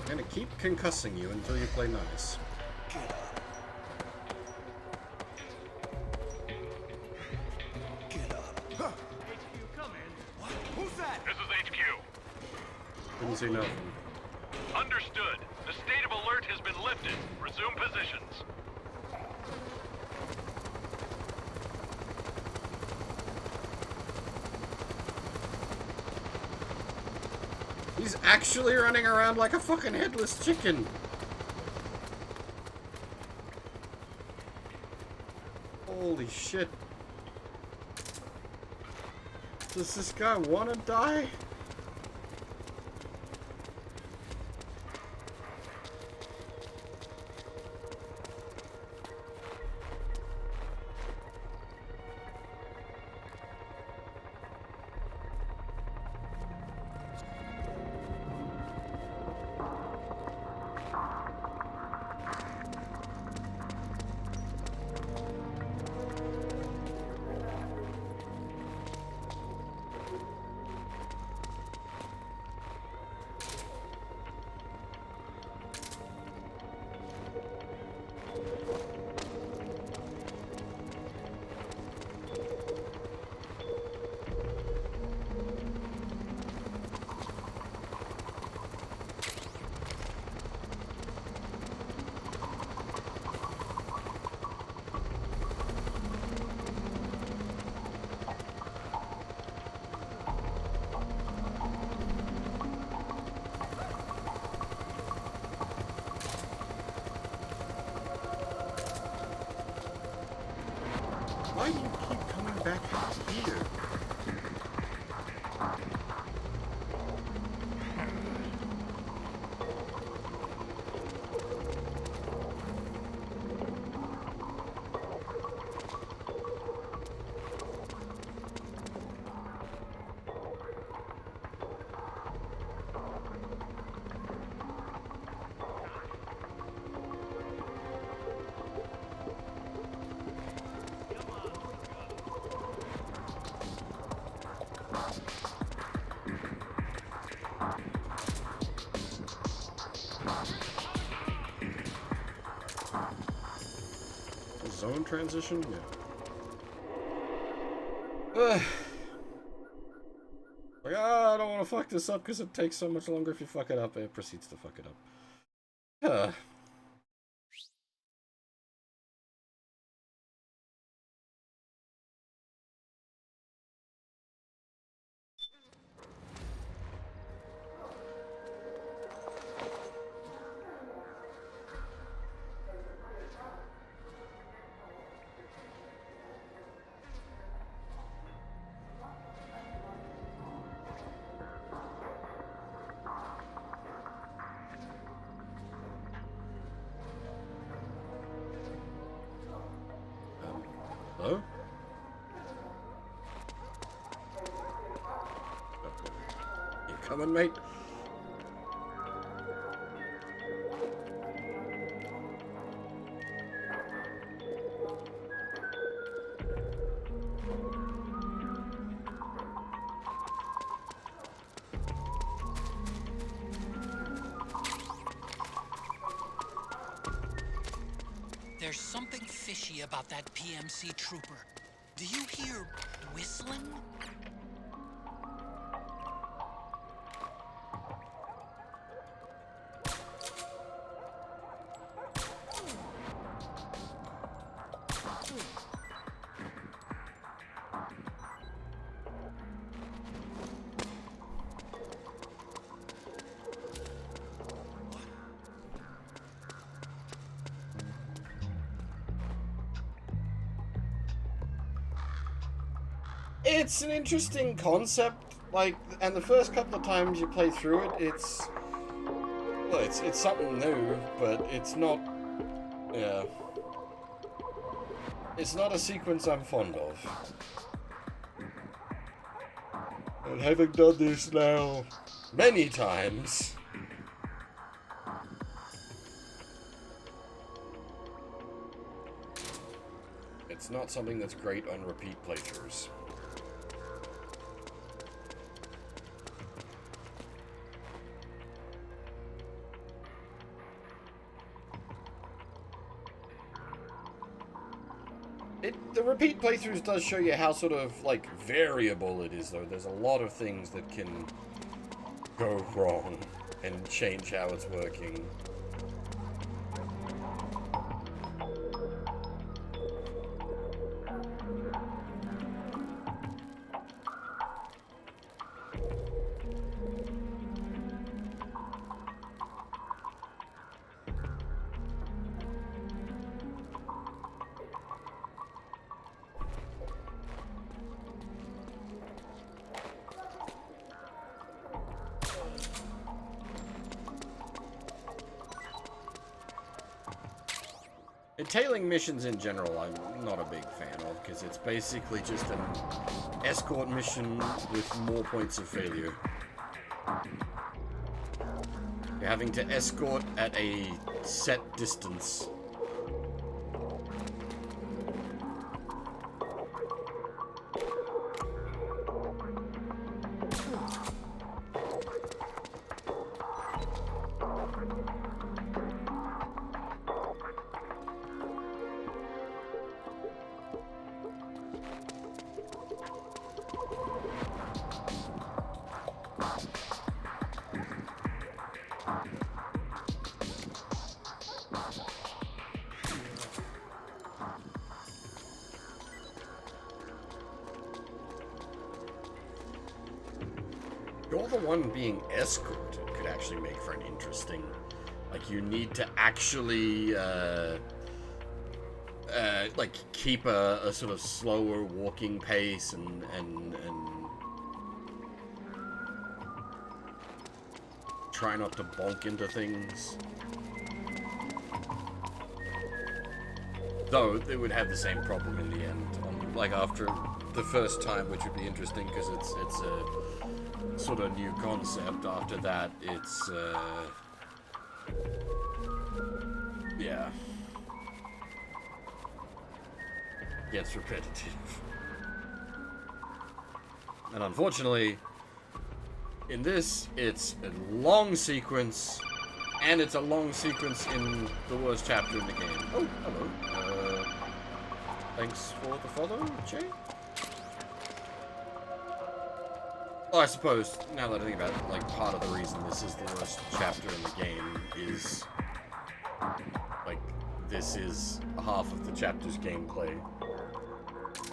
I'm gonna keep concussing you until you play nice. Get up. Get up. HQ, come in. What? Who's that? This is HQ. Didn't see nothing. Understood. The state of alert has been lifted. Resume positions. He's actually running around like a fucking headless chicken. Holy shit. Does this guy want to die? zone transition? Yeah. Like, I don't want to fuck this up because it takes so much longer if you fuck it up. It proceeds to fuck it up. Hello? You coming, mate? There's something fishy about that PMC trooper. Do you hear whistling? It's an interesting concept, like, and the first couple of times you play through it, it's something new, but it's not, yeah, it's not a sequence I'm fond of. And having done this now many times, it's not something that's great on repeat playthroughs. The repeat playthroughs does show you how sort of, like, variable it is, though. There's a lot of things that can go wrong and change how it's working. Tailing missions in general, I'm not a big fan of, because it's basically just an escort mission with more points of failure. You're having to escort at a set distance. You're the one being escorted could actually make for an interesting... Like, you need to actually, like, keep a sort of slower walking pace and try not to bonk into things. Though, they would have the same problem in the end, like, after the first time, which would be interesting, because it's a sort of new concept. After that, it's, yeah. Gets repetitive. And unfortunately, in this, it's a long sequence, and it's a long sequence in the worst chapter in the game. Oh, hello. Thanks for the follow, Jay. Well, I suppose, now that I think about it, like, part of the reason this is the worst chapter in the game is, like, this is half of the chapter's gameplay,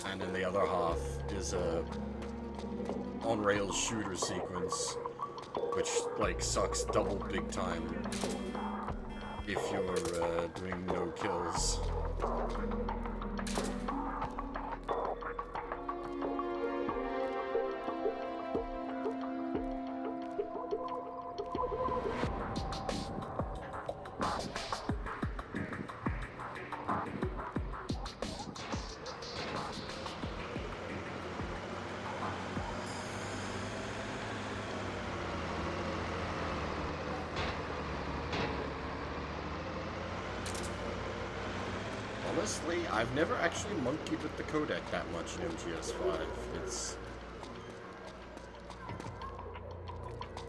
and then the other half is a on-rails shooter sequence, which, like, sucks double big time if you're doing no kills. Honestly, I've never actually monkeyed with the codec that much in MGS5. It's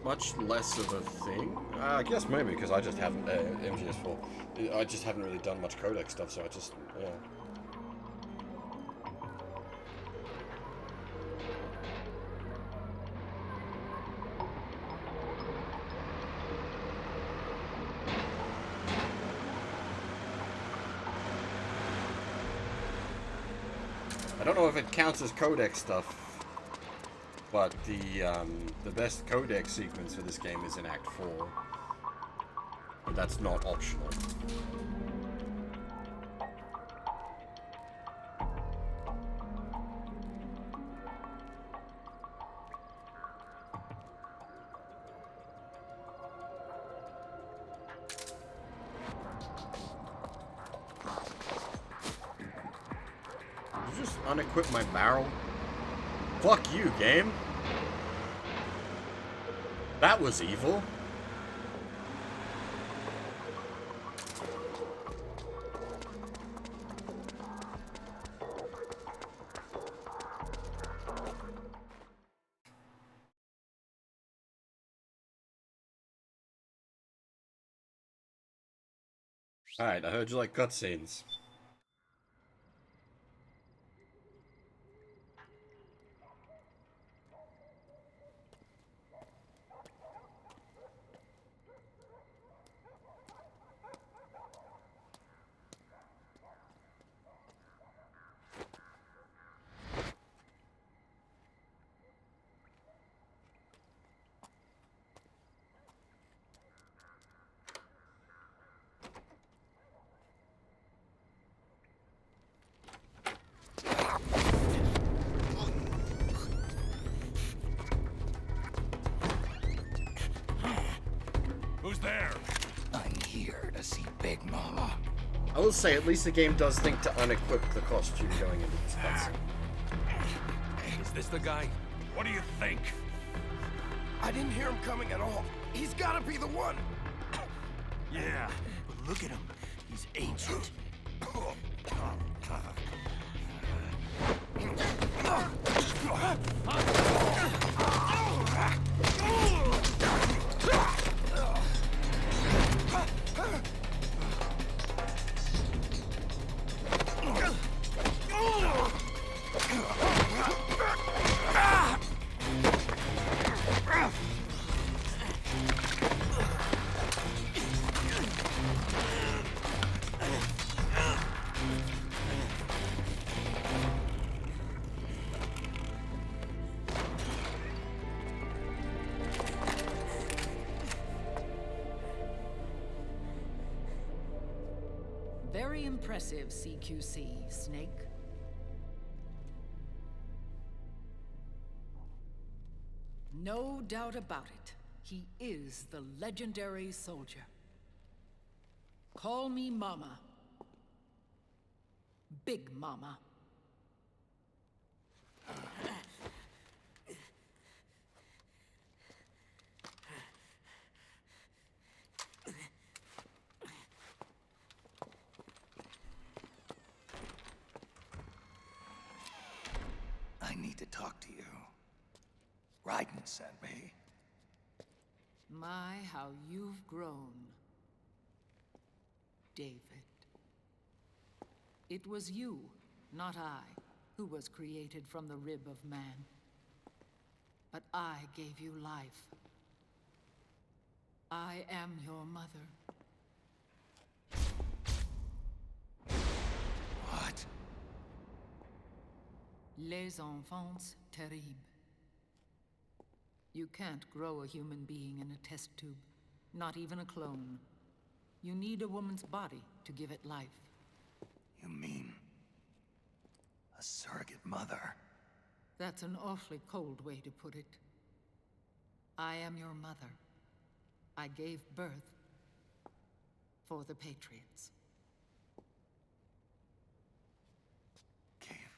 much less of a thing. I guess maybe because I just haven't, MGS4, I just haven't really done much codec stuff, so I just, yeah. I don't know if it counts as codec stuff, but the best codec sequence for this game is in Act 4. But that's not optional. Just unequip my barrel? Fuck you, game. That was evil. Alright, I heard you like cutscenes. Who's there? I'm here to see Big Mama. I will say, at least the game does think to unequip the costume going into this cutscene. Is this the guy? What do you think? I didn't hear him coming at all. He's gotta be the one. Yeah. But look at him. He's ancient. Very impressive, CQC, Snake. No doubt about it. He is the legendary soldier. Call me Mama. Big Mama. I need to talk to you. Raiden sent me. My, how you've grown, David. It was you Not I, who was created from the rib of man. But I gave you life. I am your mother. What? Les enfants terribles. You can't grow a human being in a test tube, not even a clone. You need a woman's body to give it life. You mean... a surrogate mother? That's an awfully cold way to put it. I am your mother. I gave birth for the Patriots. Gave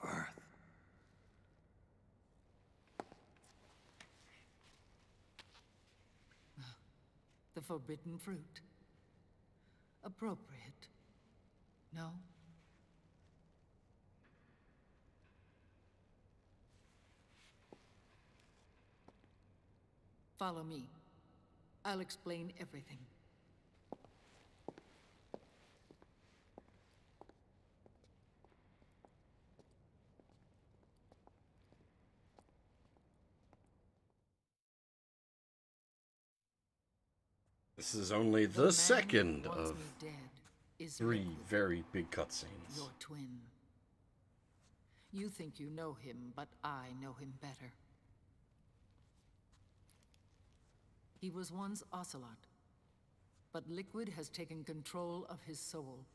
birth? The forbidden fruit. Appropriate. No? Follow me. I'll explain everything. This is only the second of 3 very big cutscenes. Your twin. You think you know him, but I know him better. He was once Ocelot, but Liquid has taken control of his soul.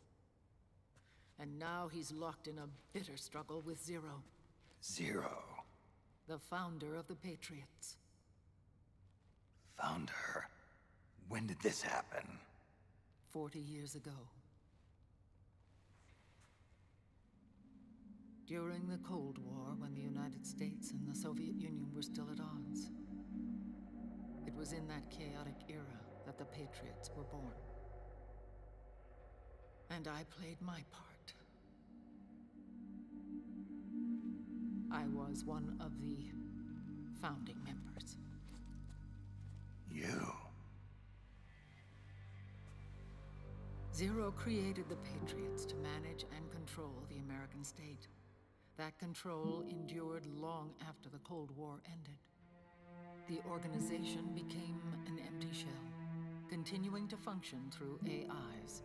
And now he's locked in a bitter struggle with Zero. Zero? The founder of the Patriots. Founder? When did this happen? 40 years ago. During the Cold War, when the United States and the Soviet Union were still at odds. It was in that chaotic era that the Patriots were born. And I played my part. I was one of the founding members. You? Zero created the Patriots to manage and control the American state. That control endured long after the Cold War ended. The organization became an empty shell, continuing to function through AIs.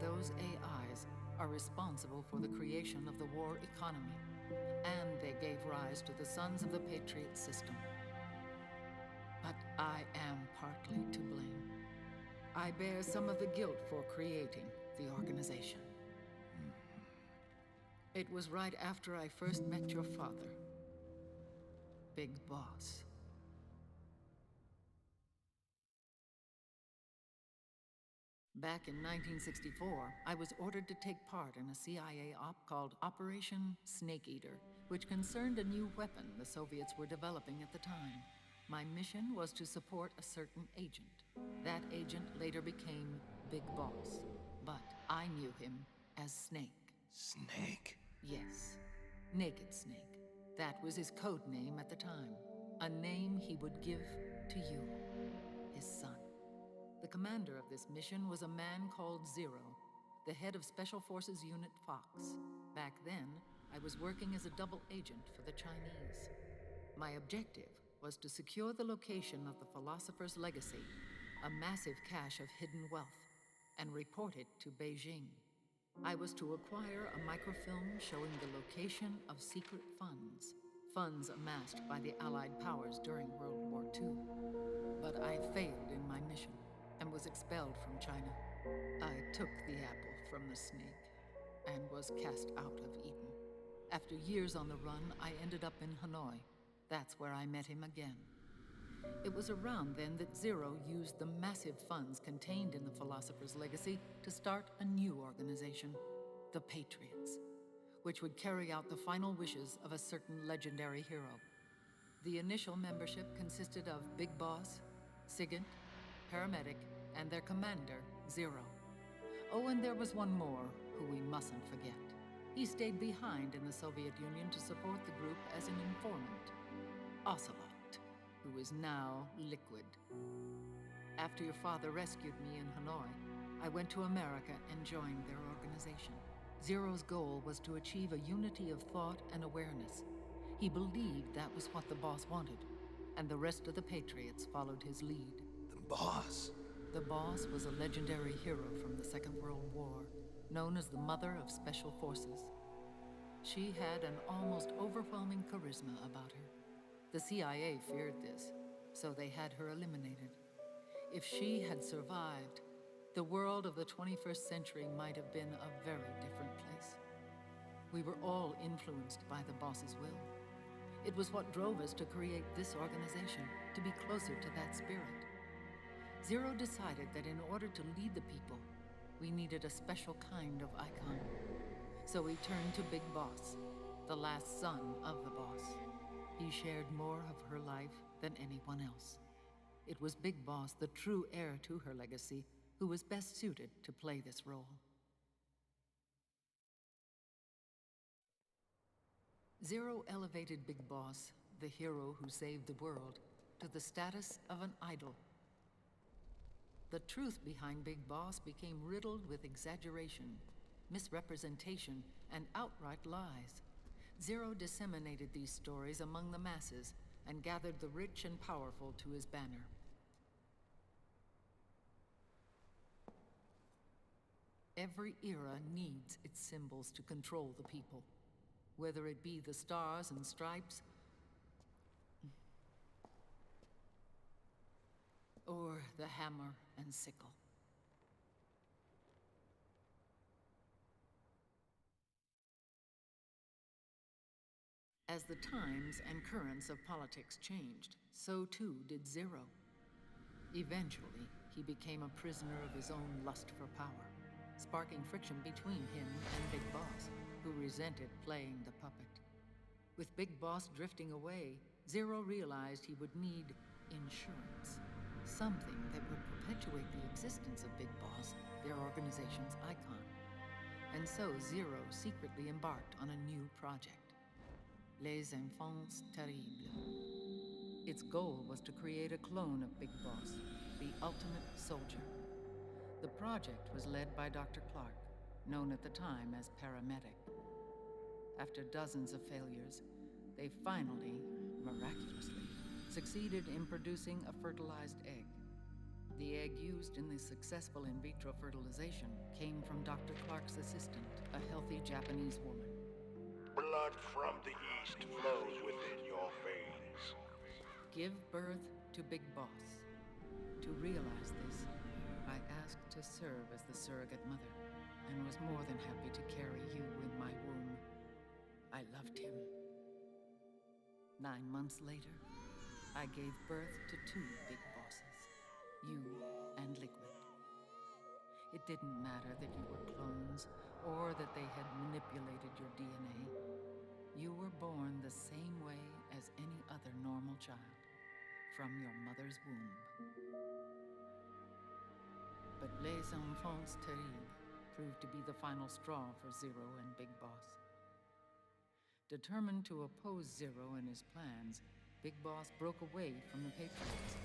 Those AIs are responsible for the creation of the war economy, and they gave rise to the Sons of the Patriot system. But I am partly to blame. I bear some of the guilt for creating the organization. It was right after I first met your father, Big Boss. Back in 1964, I was ordered to take part in a CIA op called Operation Snake Eater, which concerned a new weapon the Soviets were developing at the time. My mission was to support a certain agent. That agent later became Big Boss, but I knew him as Snake. Snake? Yes, Naked Snake. That was his code name at the time. A name he would give to you, his son. The commander of this mission was a man called Zero, the head of Special Forces Unit Fox. Back then, I was working as a double agent for the Chinese. My objective was to secure the location of the Philosopher's Legacy, a massive cache of hidden wealth, and report it to Beijing. I was to acquire a microfilm showing the location of secret funds amassed by the Allied powers during World War II. But I failed in my mission and was expelled from China. I took the apple from the snake and was cast out of Eden. After years on the run, I ended up in Hanoi. That's where I met him again. It was around then that Zero used the massive funds contained in the Philosopher's Legacy to start a new organization, the Patriots, which would carry out the final wishes of a certain legendary hero. The initial membership consisted of Big Boss, Sigint, Paramedic, and their commander, Zero. Oh, and there was one more who we mustn't forget. He stayed behind in the Soviet Union to support the group as an informant, Ocelot, who is now Liquid. After your father rescued me in Hanoi, I went to America and joined their organization. Zero's goal was to achieve a unity of thought and awareness. He believed that was what the boss wanted, and the rest of the Patriots followed his lead. The boss? The boss was a legendary hero from the Second World War, known as the Mother of Special Forces. She had an almost overwhelming charisma about her. The CIA feared this, so they had her eliminated. If she had survived, the world of the 21st century might have been a very different place. We were all influenced by the boss's will. It was what drove us to create this organization, to be closer to that spirit. Zero decided that in order to lead the people, we needed a special kind of icon. So he turned to Big Boss, the last son of the boss. He shared more of her life than anyone else. It was Big Boss, the true heir to her legacy, who was best suited to play this role. Zero elevated Big Boss, the hero who saved the world, to the status of an idol. The truth behind Big Boss became riddled with exaggeration, misrepresentation, and outright lies. Zero disseminated these stories among the masses and gathered the rich and powerful to his banner. Every era needs its symbols to control the people, whether it be the stars and stripes, or the hammer and sickle. As the times and currents of politics changed, so too did Zero. Eventually, he became a prisoner of his own lust for power, sparking friction between him and Big Boss, who resented playing the puppet. With Big Boss drifting away, Zero realized he would need insurance. Something that would perpetuate the existence of Big Boss, their organization's icon. And so Zero secretly embarked on a new project. Les Enfants Terribles. Its goal was to create a clone of Big Boss, the ultimate soldier. The project was led by Dr. Clark, known at the time as Paramedic. After dozens of failures, they finally, miraculously, succeeded in producing a fertilized egg. The egg used in the successful in vitro fertilization came from Dr. Clark's assistant, a healthy Japanese woman. Blood from the east flows within your veins. Give birth to Big Boss. To realize this, I asked to serve as the surrogate mother, and was more than happy to carry you in my womb. I loved him. 9 months later, I gave birth to 2 Big Bosses, you and Liquid. It didn't matter that you were clones, or that they had manipulated your DNA. You were born the same way as any other normal child, from your mother's womb. But Les Enfants Terribles proved to be the final straw for Zero and Big Boss. Determined to oppose Zero and his plans, Big Boss broke away from the Patriots.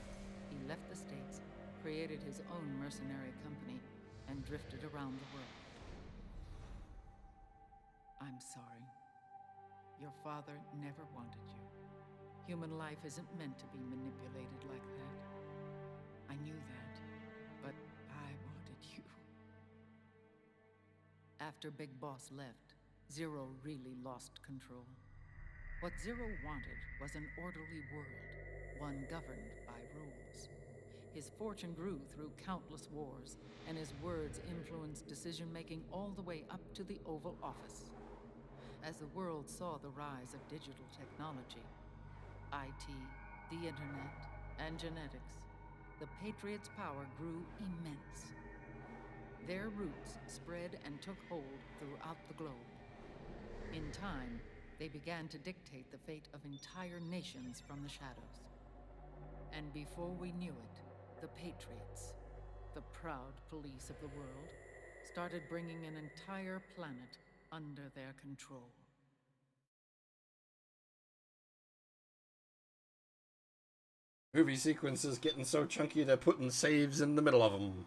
He left the States, created his own mercenary company, and drifted around the world. I'm sorry. Your father never wanted you. Human life isn't meant to be manipulated like that. I knew that, but I wanted you. After Big Boss left, Zero really lost control. What Zero wanted was an orderly world, one governed by rules. His fortune grew through countless wars, and his words influenced decision-making all the way up to the Oval Office. As the world saw the rise of digital technology, IT, the internet, and genetics, the Patriots' power grew immense. Their roots spread and took hold throughout the globe. In time, they began to dictate the fate of entire nations from the shadows. And before we knew it, the Patriots, the proud police of the world, started bringing an entire planet under their control. Movie sequences getting so chunky they're putting saves in the middle of them.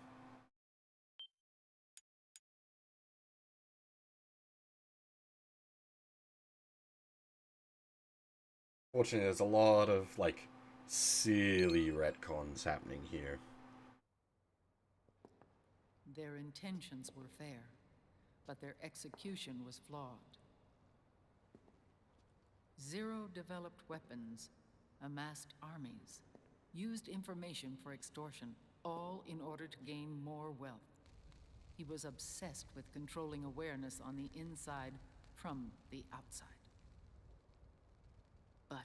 Fortunately, there's a lot of, like, silly retcons happening here. Their intentions were fair, but their execution was flawed. Zero developed weapons, amassed armies, used information for extortion, all in order to gain more wealth. He was obsessed with controlling awareness on the inside from the outside. But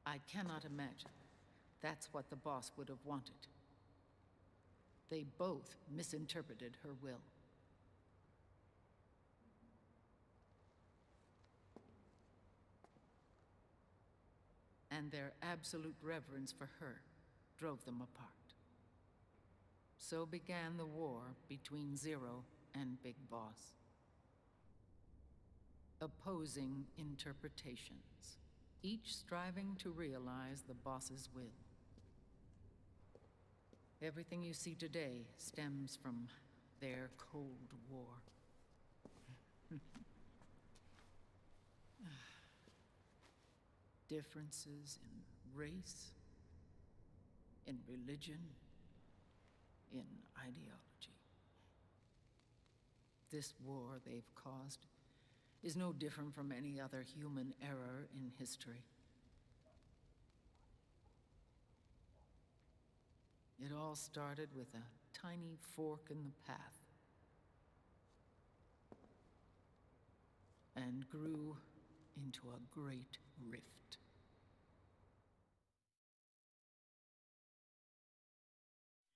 I cannot imagine that's what the boss would have wanted. They both misinterpreted her will. And their absolute reverence for her drove them apart. So began the war between Zero and Big Boss. Opposing interpretations, each striving to realize the boss's will. Everything you see today stems from their Cold War. Differences in race, in religion, in ideology. This war they've caused is no different from any other human error in history. It all started with a tiny fork in the path and grew into a great rift.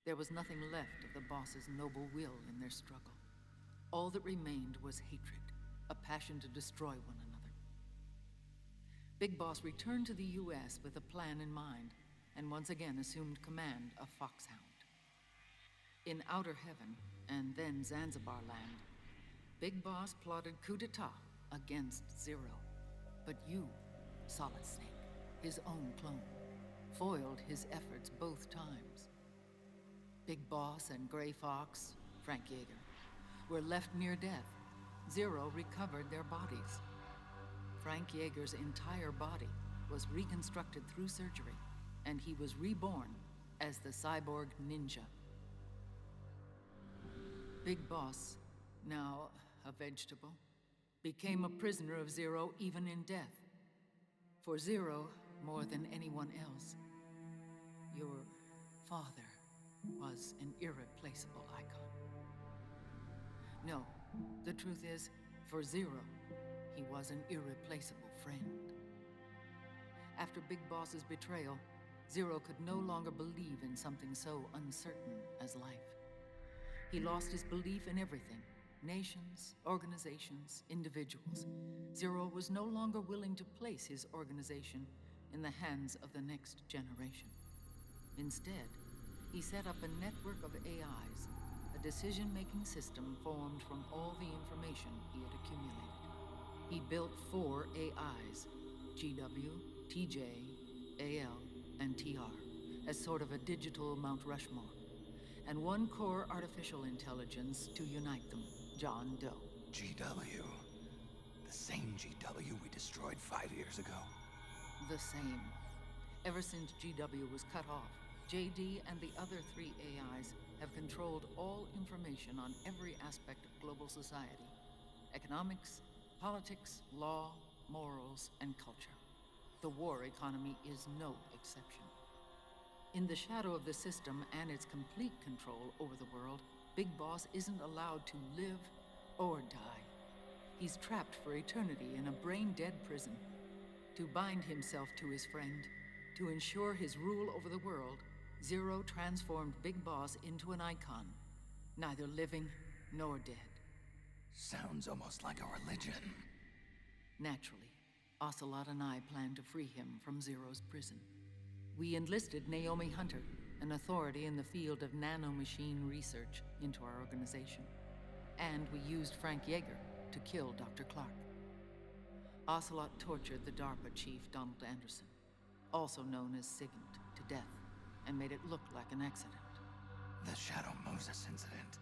There was nothing left of the boss's noble will in their struggle. All that remained was hatred, a passion to destroy one another. Big Boss returned to the U.S. with a plan in mind, and once again assumed command of Foxhound. In Outer Heaven, and then Zanzibar Land, Big Boss plotted coup d'etat against Zero. But you, Solid Snake, his own clone, foiled his efforts both times. Big Boss and Gray Fox, Frank Yeager, were left near death. Zero recovered their bodies. Frank Yeager's entire body was reconstructed through surgery, and he was reborn as the cyborg ninja. Big Boss, now a vegetable, became a prisoner of Zero even in death. For Zero, more than anyone else, your father was an irreplaceable icon. No, the truth is, for Zero, he was an irreplaceable friend. After Big Boss's betrayal, Zero could no longer believe in something so uncertain as life. He lost his belief in everything. Nations, organizations, individuals. Zero was no longer willing to place his organization in the hands of the next generation. Instead, he set up a network of AIs, a decision-making system formed from all the information he had accumulated. He built 4 AIs, GW, TJ, AL, and TR, as sort of a digital Mount Rushmore, and 1 core artificial intelligence to unite them, John Doe. GW. The same GW we destroyed 5 years ago. The same. Ever since GW was cut off, JD and the other 3 AIs have controlled all information on every aspect of global society. Economics, politics, law, morals, and culture. The war economy is no exception. In the shadow of the system and its complete control over the world, Big Boss isn't allowed to live or die. He's trapped for eternity in a brain-dead prison. To bind himself to his friend, to ensure his rule over the world, Zero transformed Big Boss into an icon, neither living nor dead. Sounds almost like a religion. Naturally, Ocelot and I plan to free him from Zero's prison. We enlisted Naomi Hunter, an authority in the field of nanomachine research, into our organization. And we used Frank Yeager to kill Dr. Clark. Ocelot tortured the DARPA chief, Donald Anderson, also known as Sigint, to death, and made it look like an accident. The Shadow Moses incident.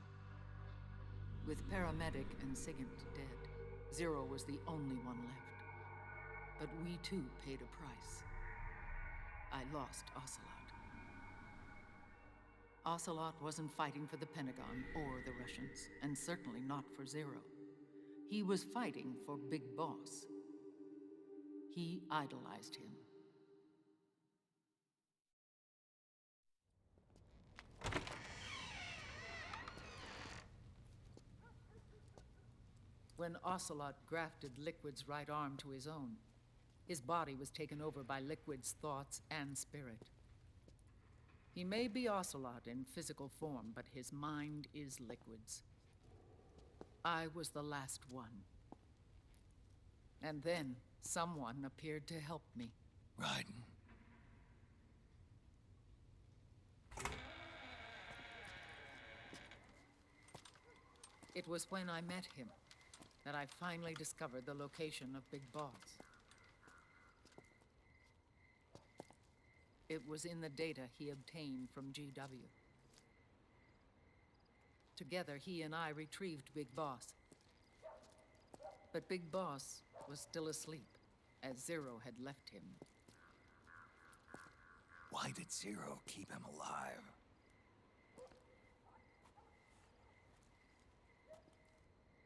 With Paramedic and Sigint dead, Zero was the only one left. But we too paid a price. I lost Ocelot. Ocelot wasn't fighting for the Pentagon or the Russians, and certainly not for Zero. He was fighting for Big Boss. He idolized him. When Ocelot grafted Liquid's right arm to his own, his body was taken over by Liquid's thoughts and spirit. He may be Ocelot in physical form, but his mind is Liquid's. I was the last one. And then someone appeared to help me. Raiden. It was when I met him that I finally discovered the location of Big Boss. It was in the data he obtained from GW. Together, he and I retrieved Big Boss. But Big Boss was still asleep, as Zero had left him. Why did Zero keep him alive?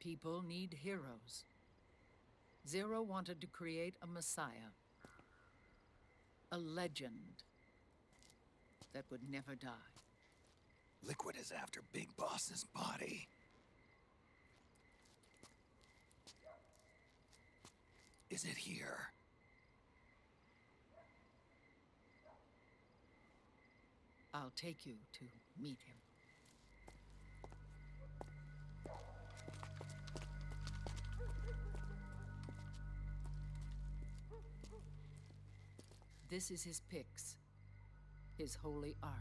People need heroes. Zero wanted to create a messiah. A legend that would never die. Liquid is after Big Boss's body. Is it here? I'll take you to meet him. This is his pyx, his holy ark.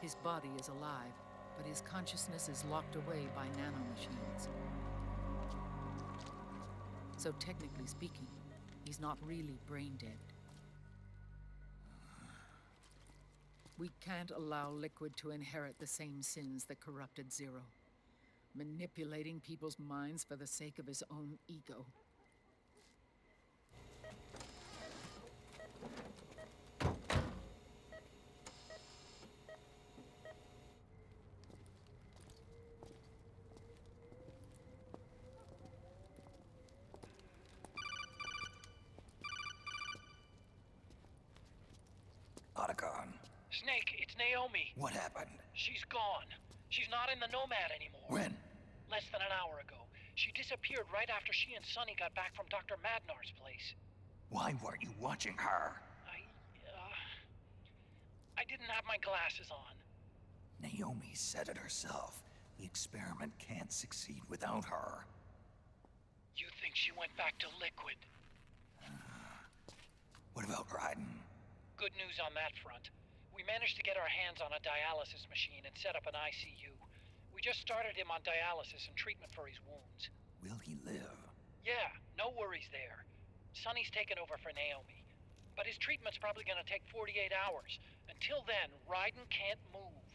His body is alive, but his consciousness is locked away by nanomachines. So technically speaking, he's not really brain dead. We can't allow Liquid to inherit the same sins that corrupted Zero, manipulating people's minds for the sake of his own ego. Otacon. Snake, it's Naomi. What happened? She's gone. She's not in the Nomad anymore. When? Less than an hour ago. She disappeared right after she and Sonny got back from Dr. Madnar's place. Why weren't you watching her? I didn't have my glasses on. Naomi said it herself. The experiment can't succeed without her. You think she went back to Liquid? What about Raiden? Good news on that front. We managed to get our hands on a dialysis machine and set up an ICU. We just started him on dialysis and treatment for his wounds. Will he live? Yeah, no worries there. Sonny's taken over for Naomi. But his treatment's probably gonna take 48 hours. Until then, Raiden can't move.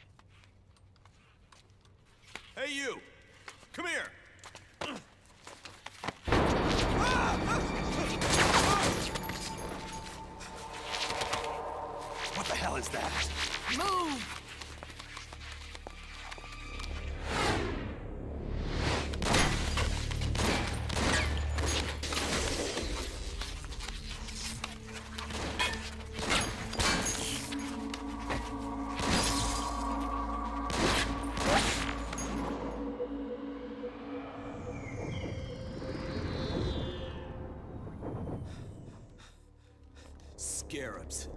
Hey, you! Come here! What the hell is that? Move! Scarabs.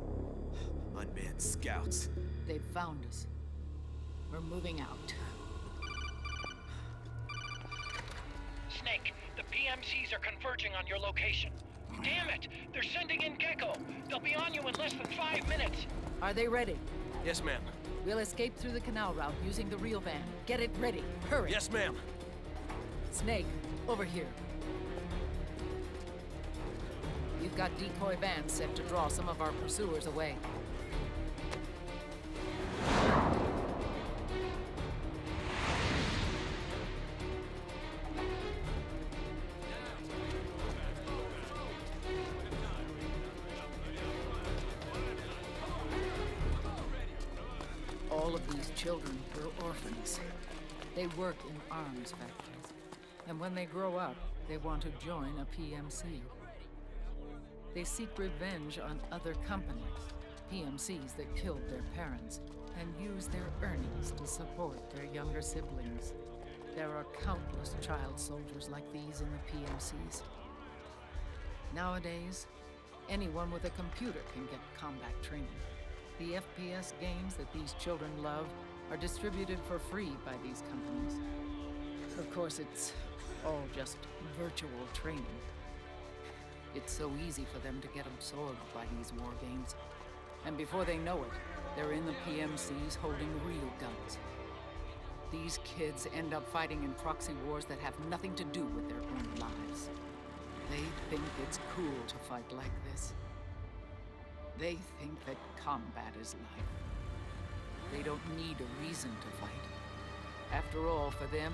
Unmanned scouts. They've found us. We're moving out. Snake, the PMCs are converging on your location. Damn it! They're sending in Gecko. They'll be on you in less than 5 minutes. Are they ready? Yes, ma'am. We'll escape through the canal route using the real van. Get it ready. Hurry. Yes, ma'am. Snake, over here. You've got decoy vans set to draw some of our pursuers away. All of these children were orphans. They work in arms factories. And when they grow up, they want to join a PMC. They seek revenge on other companies, PMCs that killed their parents, and use their earnings to support their younger siblings. There are countless child soldiers like these in the PMCs. Nowadays, anyone with a computer can get combat training. The FPS games that these children love are distributed for free by these companies. Of course, it's all just virtual training. It's so easy for them to get absorbed by these war games. And before they know it, they're in the PMCs holding real guns. These kids end up fighting in proxy wars that have nothing to do with their own lives. They think it's cool to fight like this. They think that combat is life. They don't need a reason to fight. After all, for them,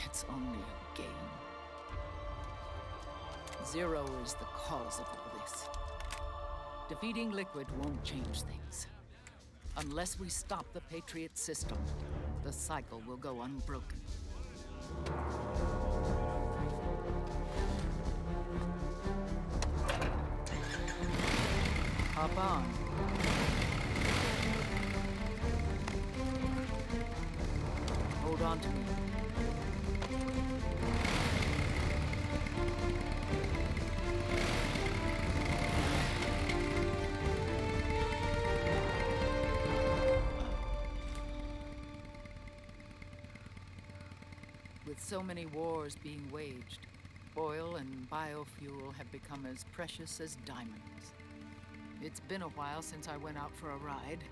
it's only a game. Zero is the cause of all this. Defeating Liquid won't change things. Unless we stop the Patriot system, the cycle will go unbroken. Hop on. Hold on to me. With so many wars being waged, oil and biofuel have become as precious as diamonds. It's been a while since I went out for a ride.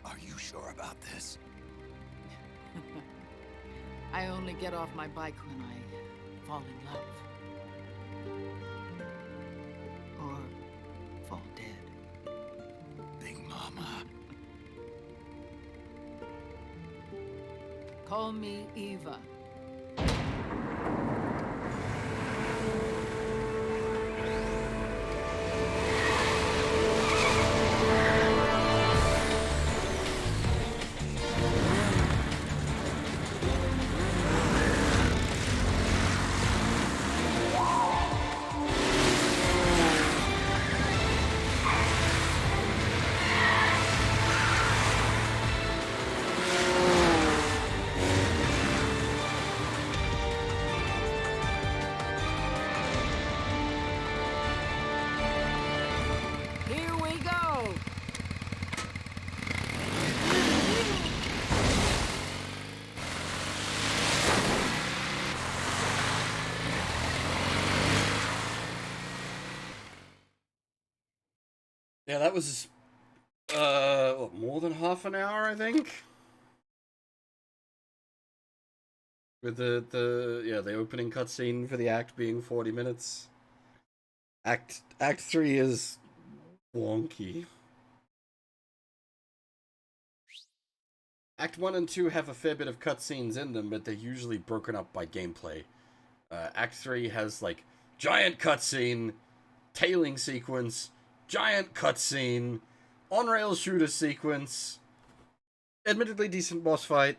Are you sure about this? I only get off my bike when I fall in love. Or fall dead. Big Mama. Call me Eva. Yeah, that was, what, more than half an hour, I think? With the opening cutscene for the act being 40 minutes. Act 3 is wonky. Act 1 and 2 have a fair bit of cutscenes in them, but they're usually broken up by gameplay. Act 3 has, like, giant cutscene, tailing sequence, giant cutscene, on-rail shooter sequence, admittedly decent boss fight,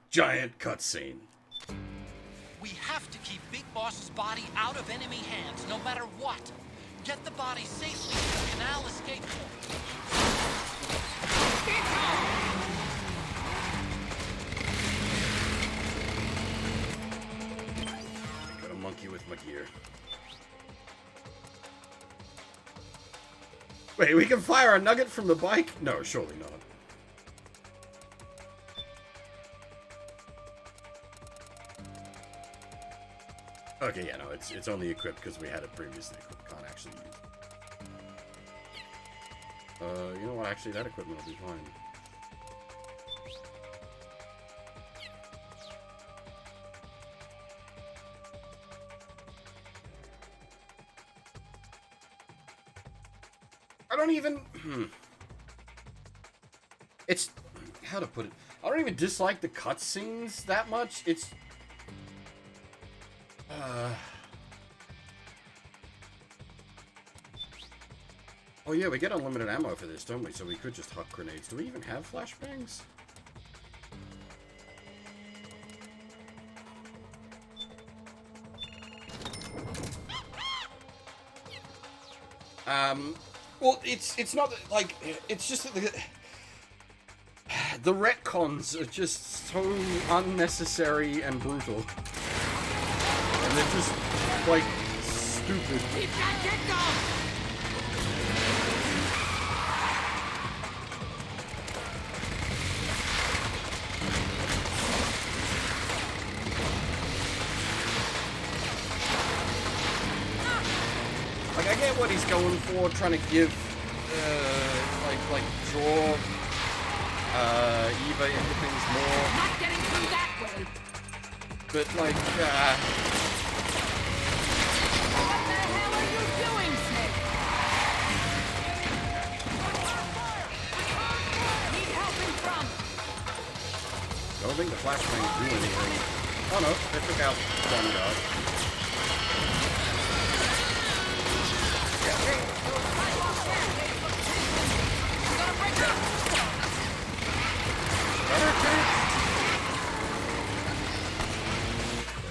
giant cutscene. We have to keep Big Boss's body out of enemy hands, no matter what. Get the body safely to the canal escape point. I got a monkey with my gear. Wait, we can fire a nugget from the bike? No, surely not. Okay, yeah, no, it's only equipped because we had it previously equipped. Can't actually use. You know what? Actually, that equipment will be fine. I don't even... It's... How to put it? I don't even dislike the cutscenes that much. It's... Oh yeah, we get unlimited ammo for this, don't we? So we could just huck grenades. Do we even have flashbangs? Well, it's not like it's just that the retcons are just so unnecessary and brutal, and they're just like stupid. Keep that kick going! Like, I get what he's going for, trying to give, like draw, Eva into things more. Not getting through that way! But, like, What the hell are you doing, Snake? Need help in front! I don't think the flashbangs do anything. Oh no, they took out one guy.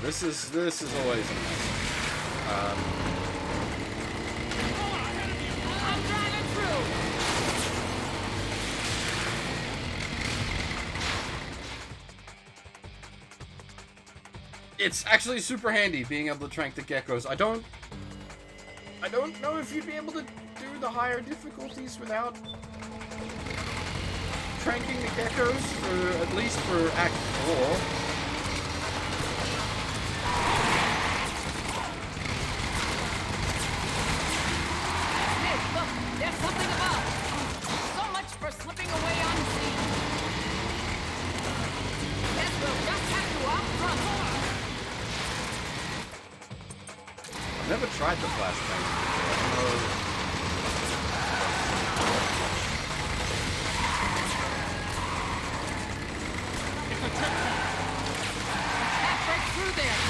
This is always a mess. I'm driving through! It's actually super handy being able to trank the geckos. I don't know if you'd be able to do the higher difficulties without tranking the geckos, for at least for Act 4. Look, there's something above. So much for slipping away unseen. Guess we'll just have to outrun them. I've never tried the flashbang before. Can't break through there.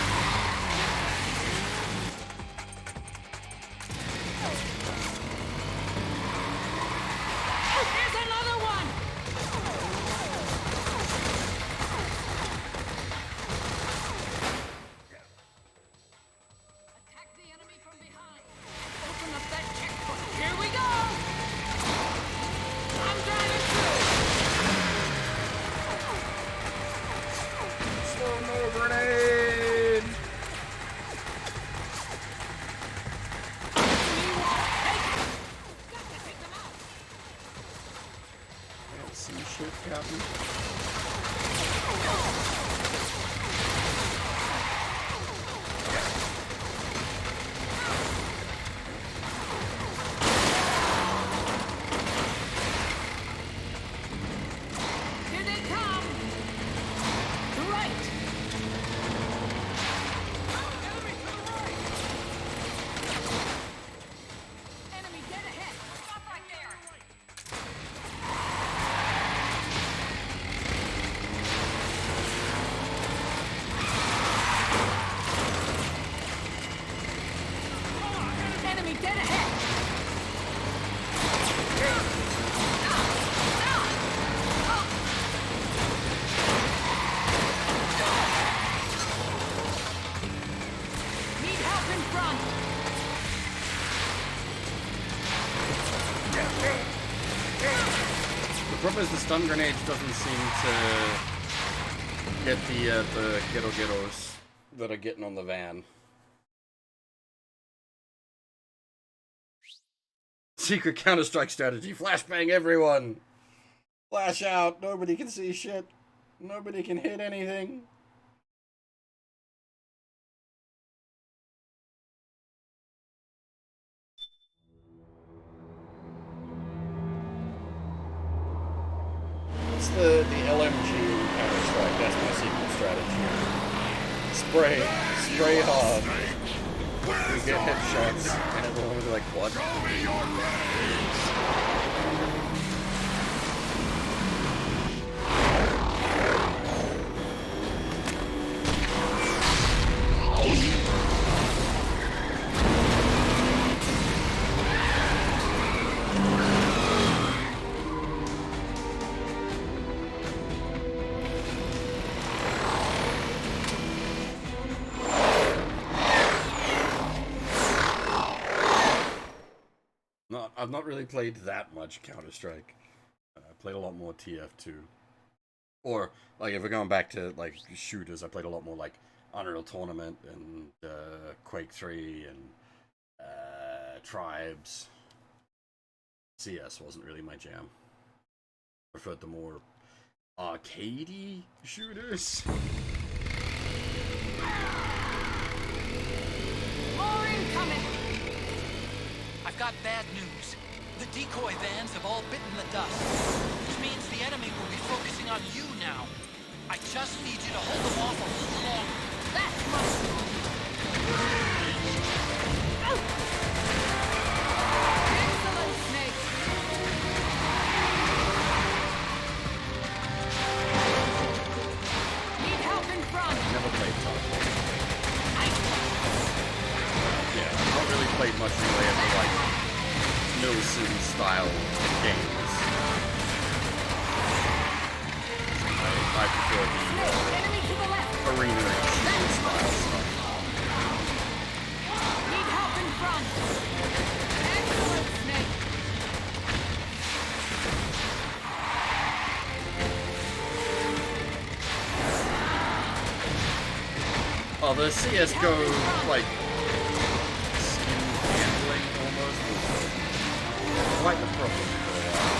Here's another one! Attack the enemy from behind. Open up that checkpoint. Here we go! I'm driving through! Slow-mo grenade! Can't see shit, Captain. Here they come! To right! Enemy dead ahead! Stop right there! Enemy dead ahead! Need help in front! The problem is the stun grenades doesn't seem to get the ghettos that are getting on the van. Secret Counter-Strike strategy. Flashbang everyone! Flash out. Nobody can see shit. Nobody can hit anything. It's the LMG Counter-Strike. That's my secret strategy. Spray hard. You get headshots, and everyone will be like, what? I've not really played that much Counter-Strike. I played a lot more TF2. Or, like, if we're going back to, like, shooters, I played a lot more, like, Unreal Tournament and Quake 3 and Tribes. CS wasn't really my jam. Preferred the more arcadey shooters. More incoming! I've got bad news. The decoy vans have all bitten the dust, which means the enemy will be focusing on you now. I just need you to hold them off a little longer. That's my... Excellent, Snake! Need help in front! Never played top. Yeah, I've not really played much in the way of the, like, Milsim style games. I prefer the arena and shooting style stuff. Need help in front! Excellent, Snake! Oh, the CSGO, like, skin handling almost was quite the problem for a while.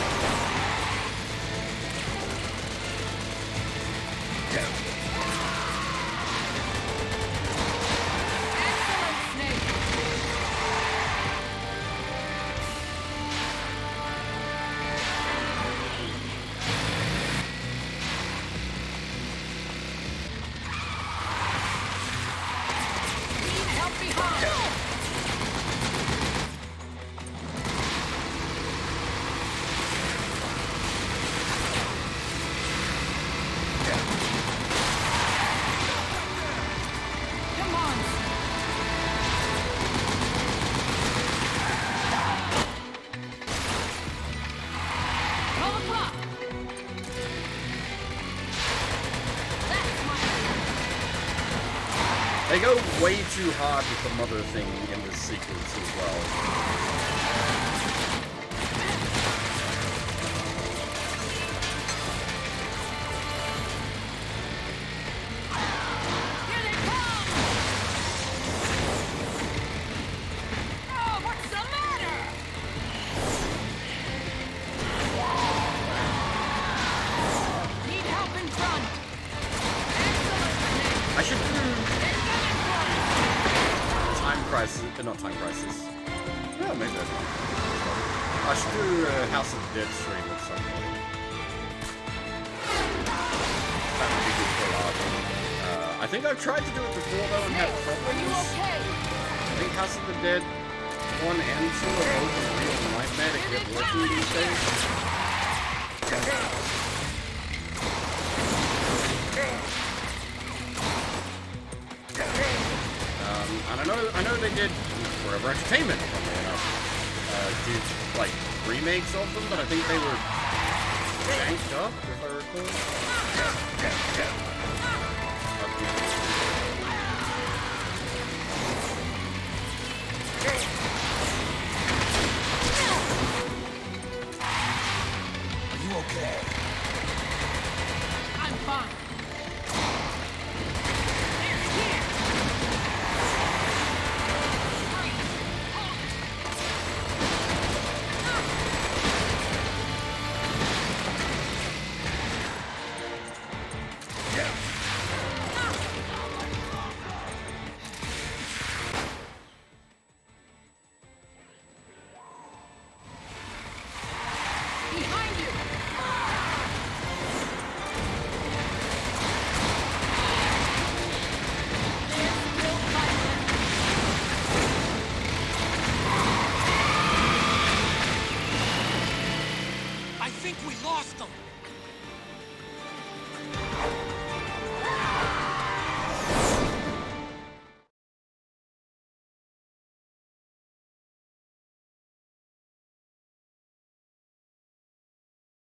They go way too hard with the mother thing in this sequence as well. Not time crisis. Yeah, maybe that's not. I should do a House of the Dead stream at some point. That would be good for a lot. I think I've tried to do it before though and had problems. I think House of the Dead 1 and 2 are both a real nightmare to get working these days. And I know they did Forever Entertainment, funnily enough, did like remakes of them, but I think they were janked up, if I recall. Are you okay? I'm fine.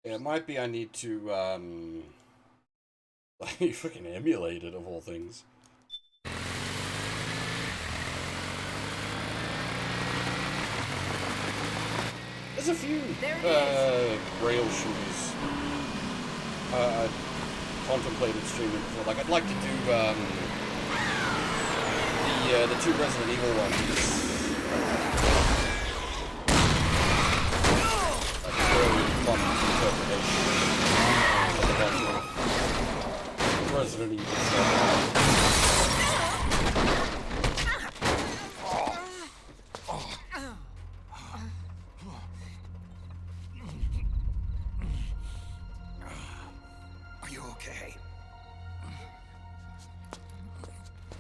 Yeah, it might be I need to, like, fucking emulate it, of all things. There's a few rail shooters I contemplated streaming before. Like, I'd like to do the two Resident Evil ones. Like a really fun interpretation of a bunch of Resident Evil stuff. Are you okay?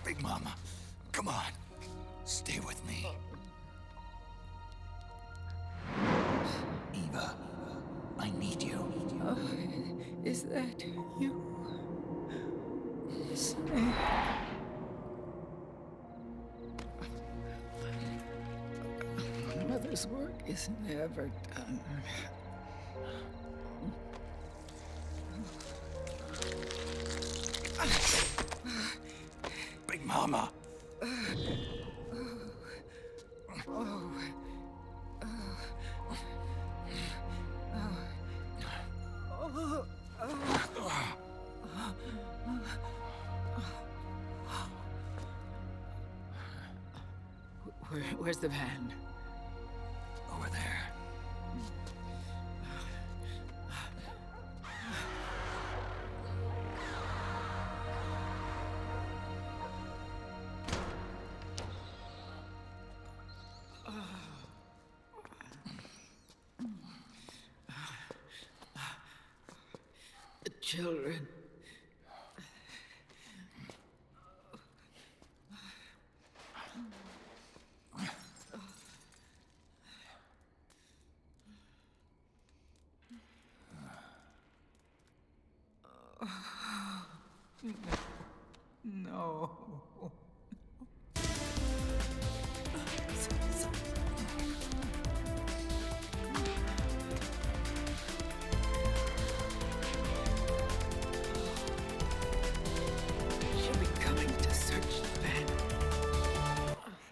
Big Mama, come on. Stay with me. Eva, I need you. Oh, is that you? Snake. Mother's work is never done. Big Mama. Where's the van? Over there. The children. No. She'll be coming to search the van.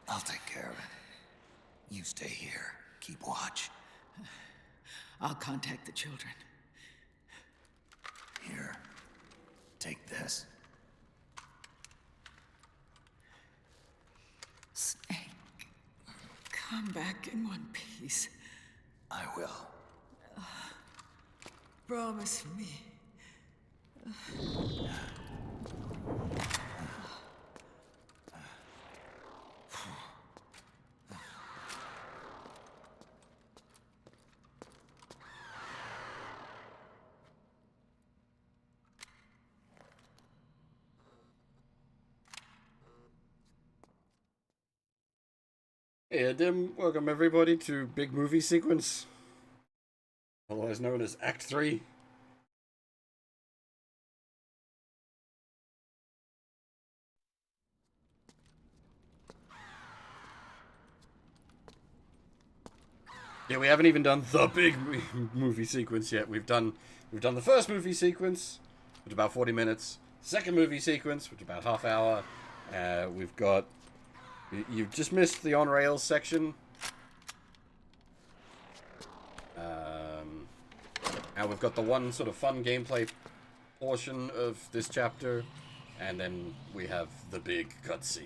I'll take care of it. You stay here. Keep watch. I'll contact the children. Here. Take this. Snake, come back in one piece. I will. Promise me. Hey, Dim, welcome everybody to Big Movie Sequence, otherwise known as Act 3. Yeah, we haven't even done the big movie sequence yet. We've done the first movie sequence, which is about 40 minutes. Second movie sequence, which is about half hour. We've got... You've just missed the on-rails section. Now we've got the one sort of fun gameplay portion of this chapter, and then we have the big cutscene.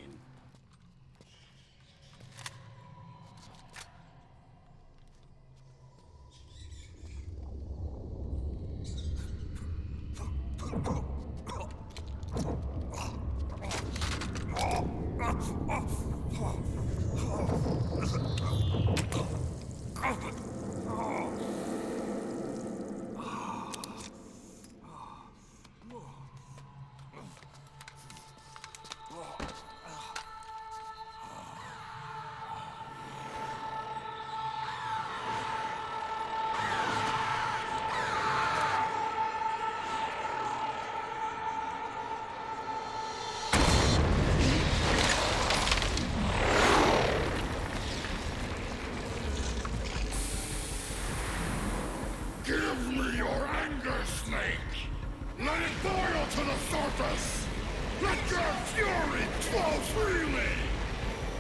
to the surface! Let your fury flow freely!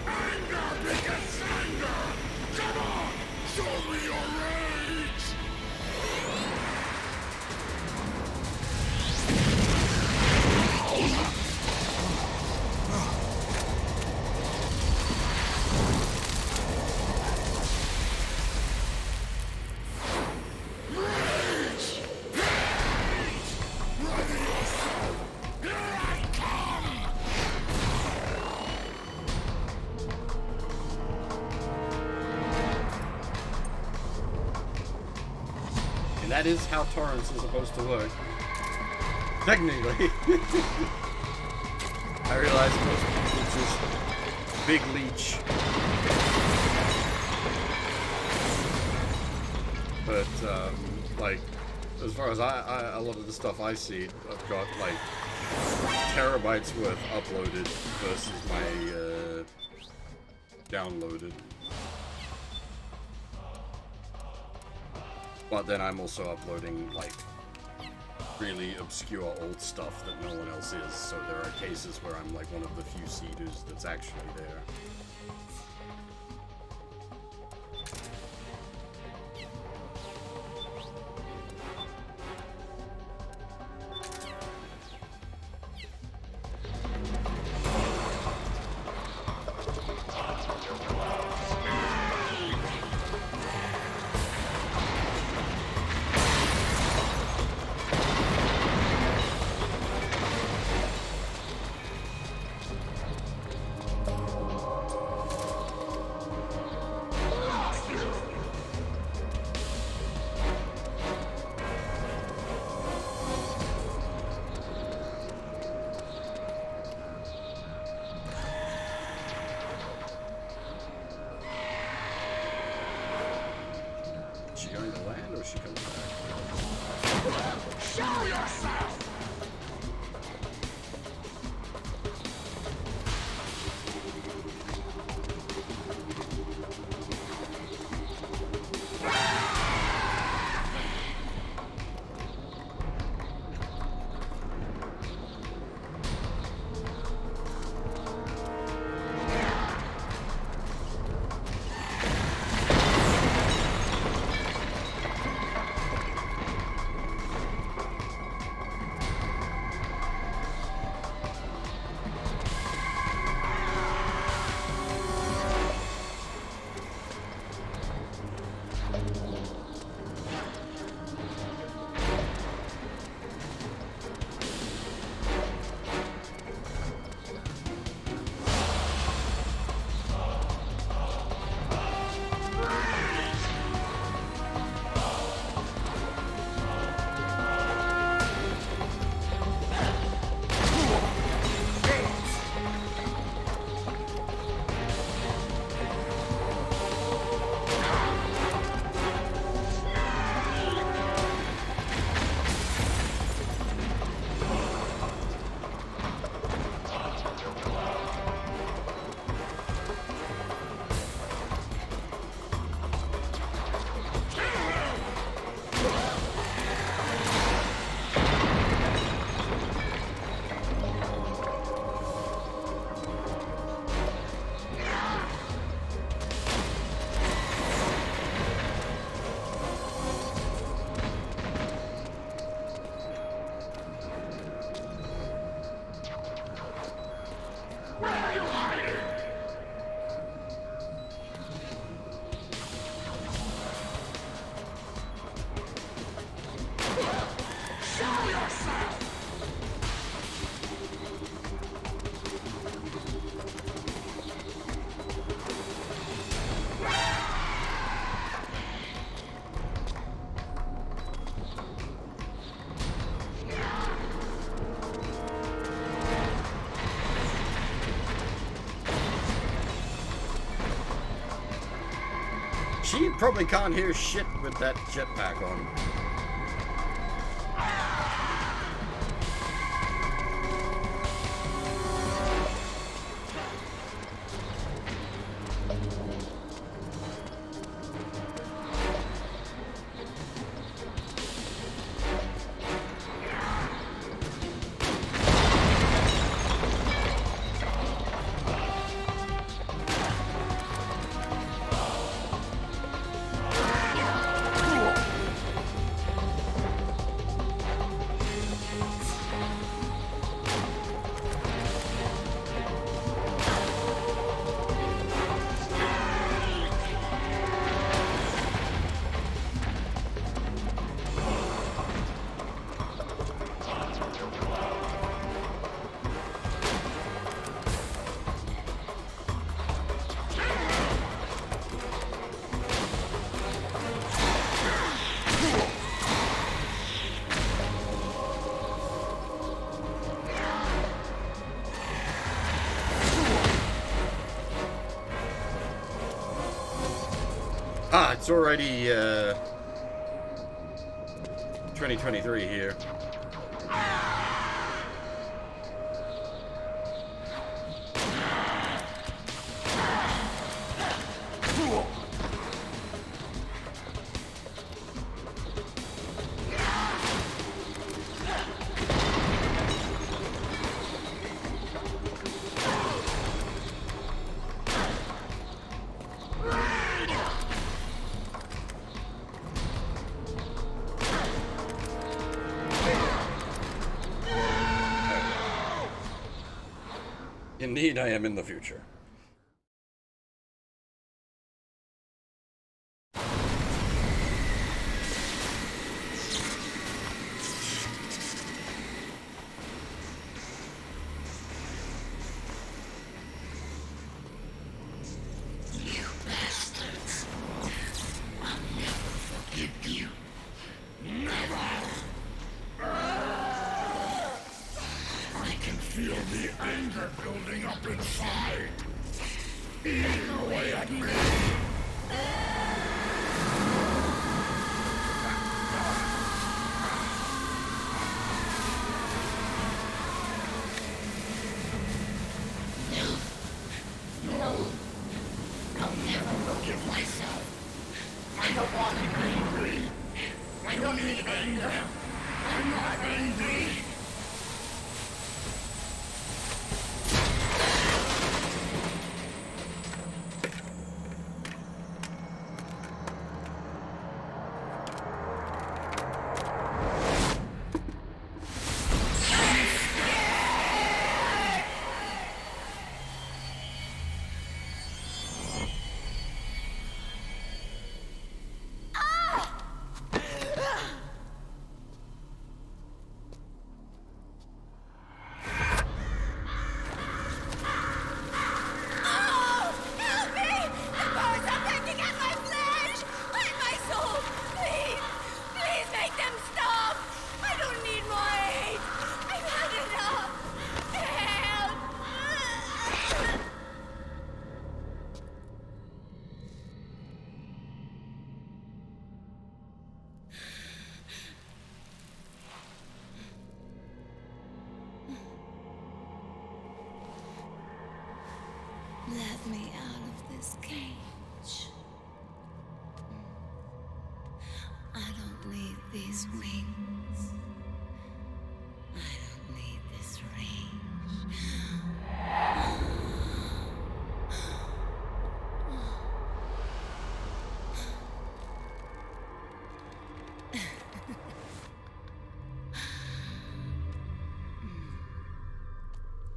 Anger begets anger! Come on! Show me your rage! That is how torrents are supposed to work. Technically. I realize most people it's just big leech. But, like, as far as a lot of the stuff I see, I've got, like, terabytes worth uploaded versus my, downloaded. But then I'm also uploading, like, really obscure old stuff that no one else is, so there are cases where I'm, like, one of the few seeders that's actually there. She probably can't hear shit with that jetpack on. It's already 2023 here. Indeed, I am in the future. You bastards. I'll never forgive you. Never. I can feel the anger building up inside. Eating away at me. No. I'll never forgive myself. I don't want to be angry. I don't need anger. I'm not angry. Let me out of this cage. I don't need these wings. I don't need this range.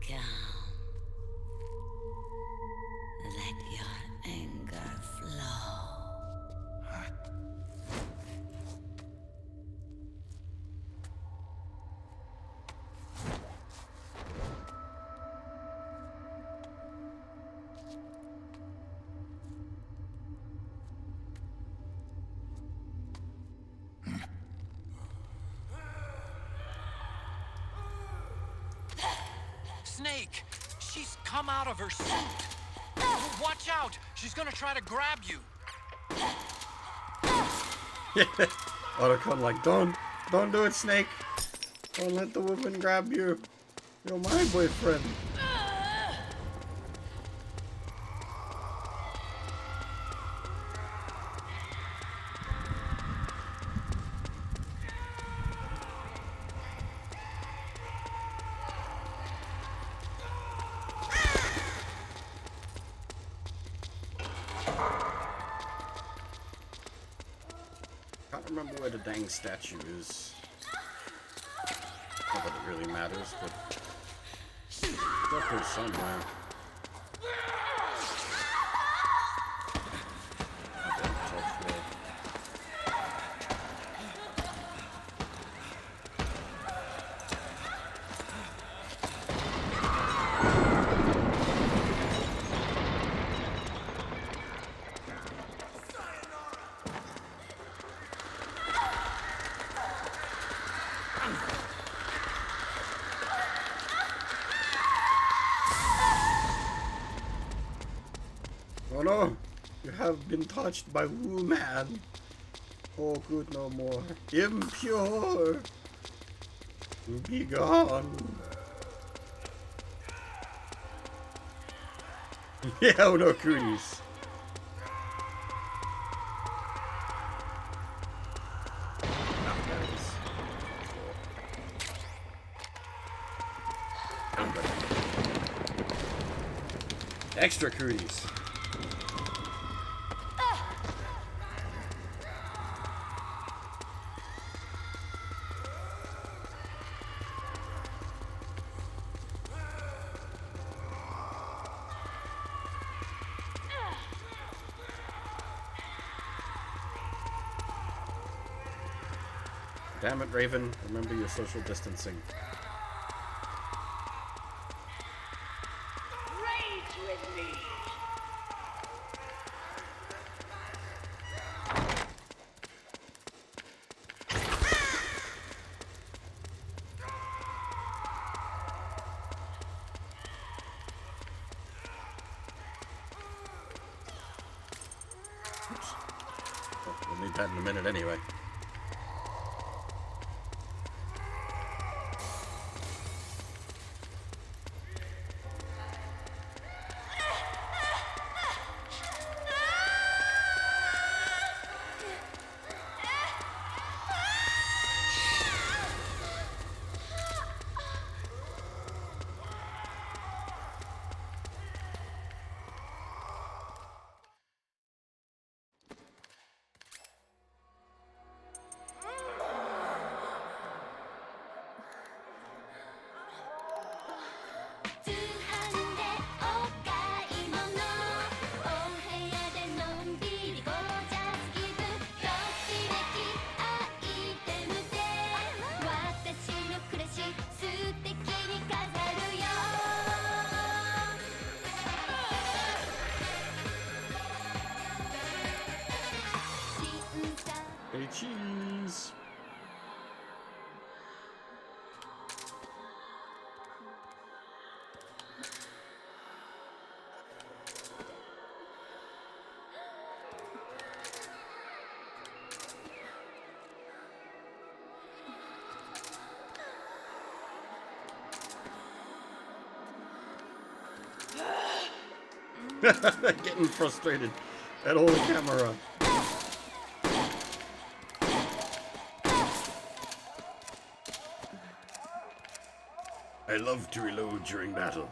Calm. Let your anger flow. Snake! She's come out of her suit! Watch out! She's gonna try to grab you! Otacon like, don't do it, Snake. Don't let the woman grab you. You're my boyfriend. I don't remember where the dang statue is. Not that it really matters, but it's up there somewhere. Oh no! You have been touched by woman. Oh, good no more. Impure. Be gone. Yeah, oh no, cooties. Extra cooties. Damn it, Raven. Remember your social distancing. Rage with me! Oops. Oh, we'll need that in a minute anyway. Hey, cheese. Getting frustrated at all the camera. I love to reload during battle.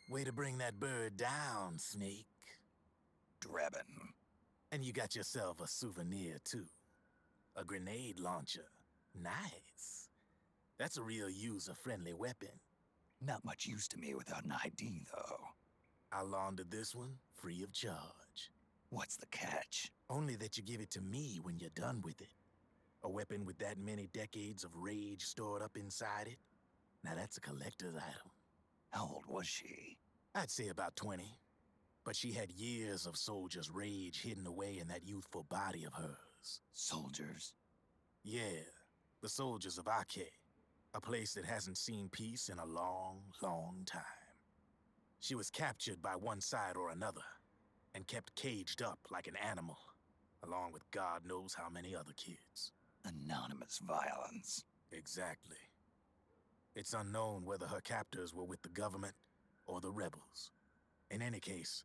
Way to bring that bird down, Snake. Drebin. And you got yourself a souvenir, too. A grenade launcher. Nice. That's a real user-friendly weapon. Not much use to me without an ID, though. I'll launder this one free of charge. What's the catch? Only that you give it to me when you're done with it. A weapon with that many decades of rage stored up inside it? Now that's a collector's item. How old was she? I'd say about 20. But she had years of soldiers' rage hidden away in that youthful body of hers. Soldiers? Yeah, the soldiers of Ake, a place that hasn't seen peace in a long, long time. She was captured by one side or another, and kept caged up like an animal, along with God knows how many other kids. Anonymous violence. Exactly. It's unknown whether her captors were with the government or the rebels. In any case,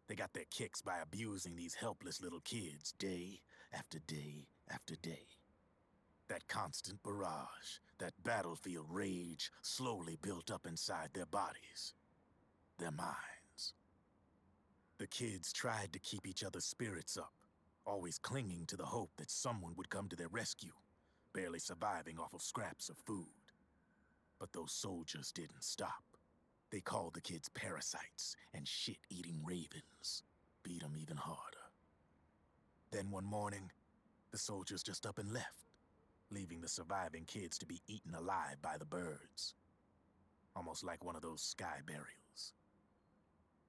they got their kicks by abusing these helpless little kids day after day after day. That constant barrage, that battlefield rage slowly built up inside their bodies, their minds. The kids tried to keep each other's spirits up, always clinging to the hope that someone would come to their rescue, barely surviving off of scraps of food. But those soldiers didn't stop. They called the kids parasites and shit-eating ravens, beat them even harder. Then one morning, the soldiers just up and left, leaving the surviving kids to be eaten alive by the birds. Almost like one of those sky burials.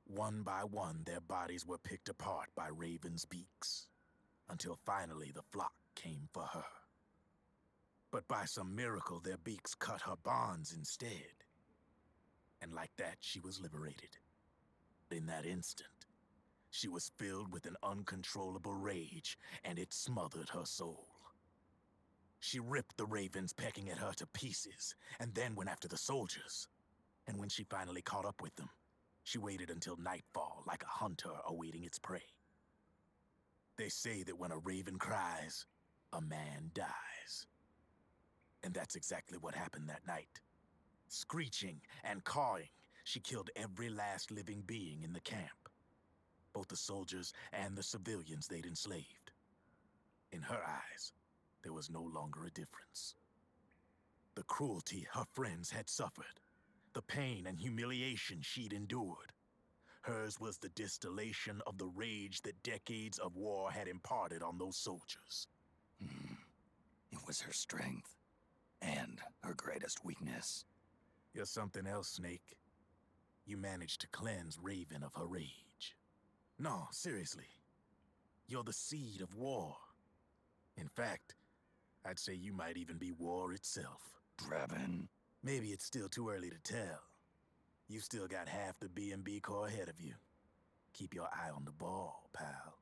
One by one, their bodies were picked apart by ravens' beaks, until finally the flock came for her. But by some miracle, their beaks cut her bonds instead. And like that, she was liberated. In that instant, she was filled with an uncontrollable rage, and it smothered her soul. She ripped the ravens pecking at her to pieces, and then went after the soldiers. And when she finally caught up with them, she waited until nightfall like a hunter awaiting its prey. They say that when a raven cries, a man dies. And that's exactly what happened that night. Screeching and cawing, she killed every last living being in the camp. Both the soldiers and the civilians they'd enslaved. In her eyes, there was no longer a difference. The cruelty her friends had suffered, the pain and humiliation she'd endured. Hers was the distillation of the rage that decades of war had imparted on those soldiers. It was her strength, and her greatest weakness. You're something else, Snake. You managed to cleanse Raven of her rage. No, seriously. You're the seed of war. In fact, I'd say you might even be war itself. Drebin? Maybe it's still too early to tell. You still got half the B&B Corps ahead of you. Keep your eye on the ball, pal.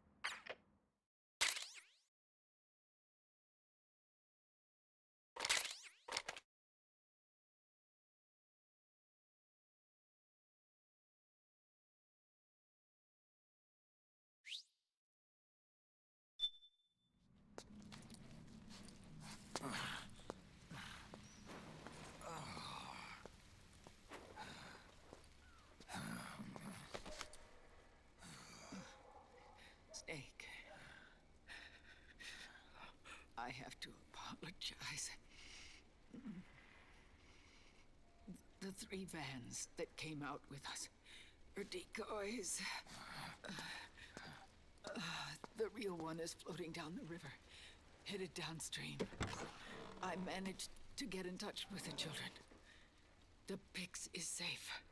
Snake. I have to apologize. The 3 vans that came out with us are decoys. The real one is floating down the river, headed downstream. I managed to get in touch with the children. The Pix is safe.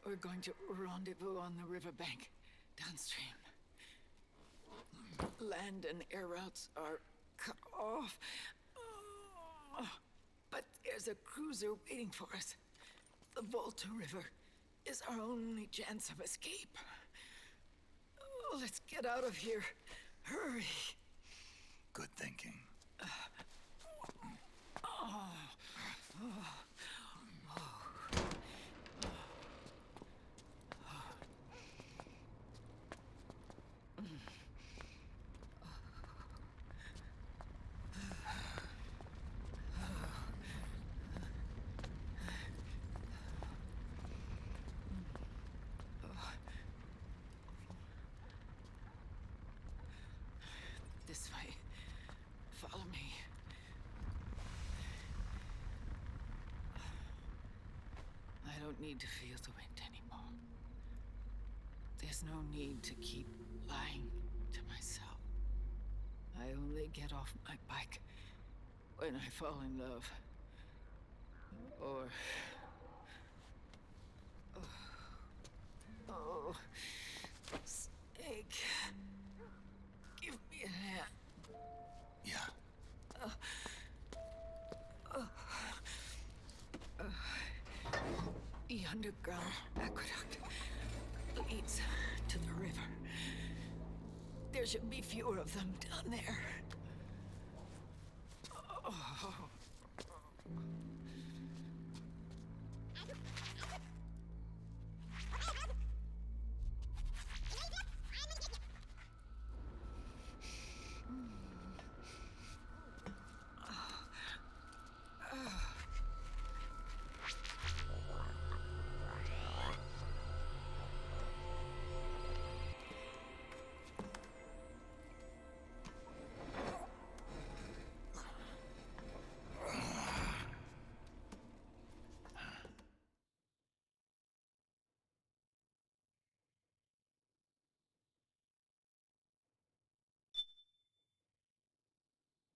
We're going to rendezvous on the riverbank, downstream. Land and air routes are cut off. But there's a cruiser waiting for us. The Volta River is our only chance of escape. Let's get out of here. Hurry. Good thinking. This way. Follow me. I don't need to feel the wind anymore. There's no need to keep lying to myself. I only get off my bike when I fall in love. Or... Oh... underground aqueduct leads to the river. There should be fewer of them down there. Oh.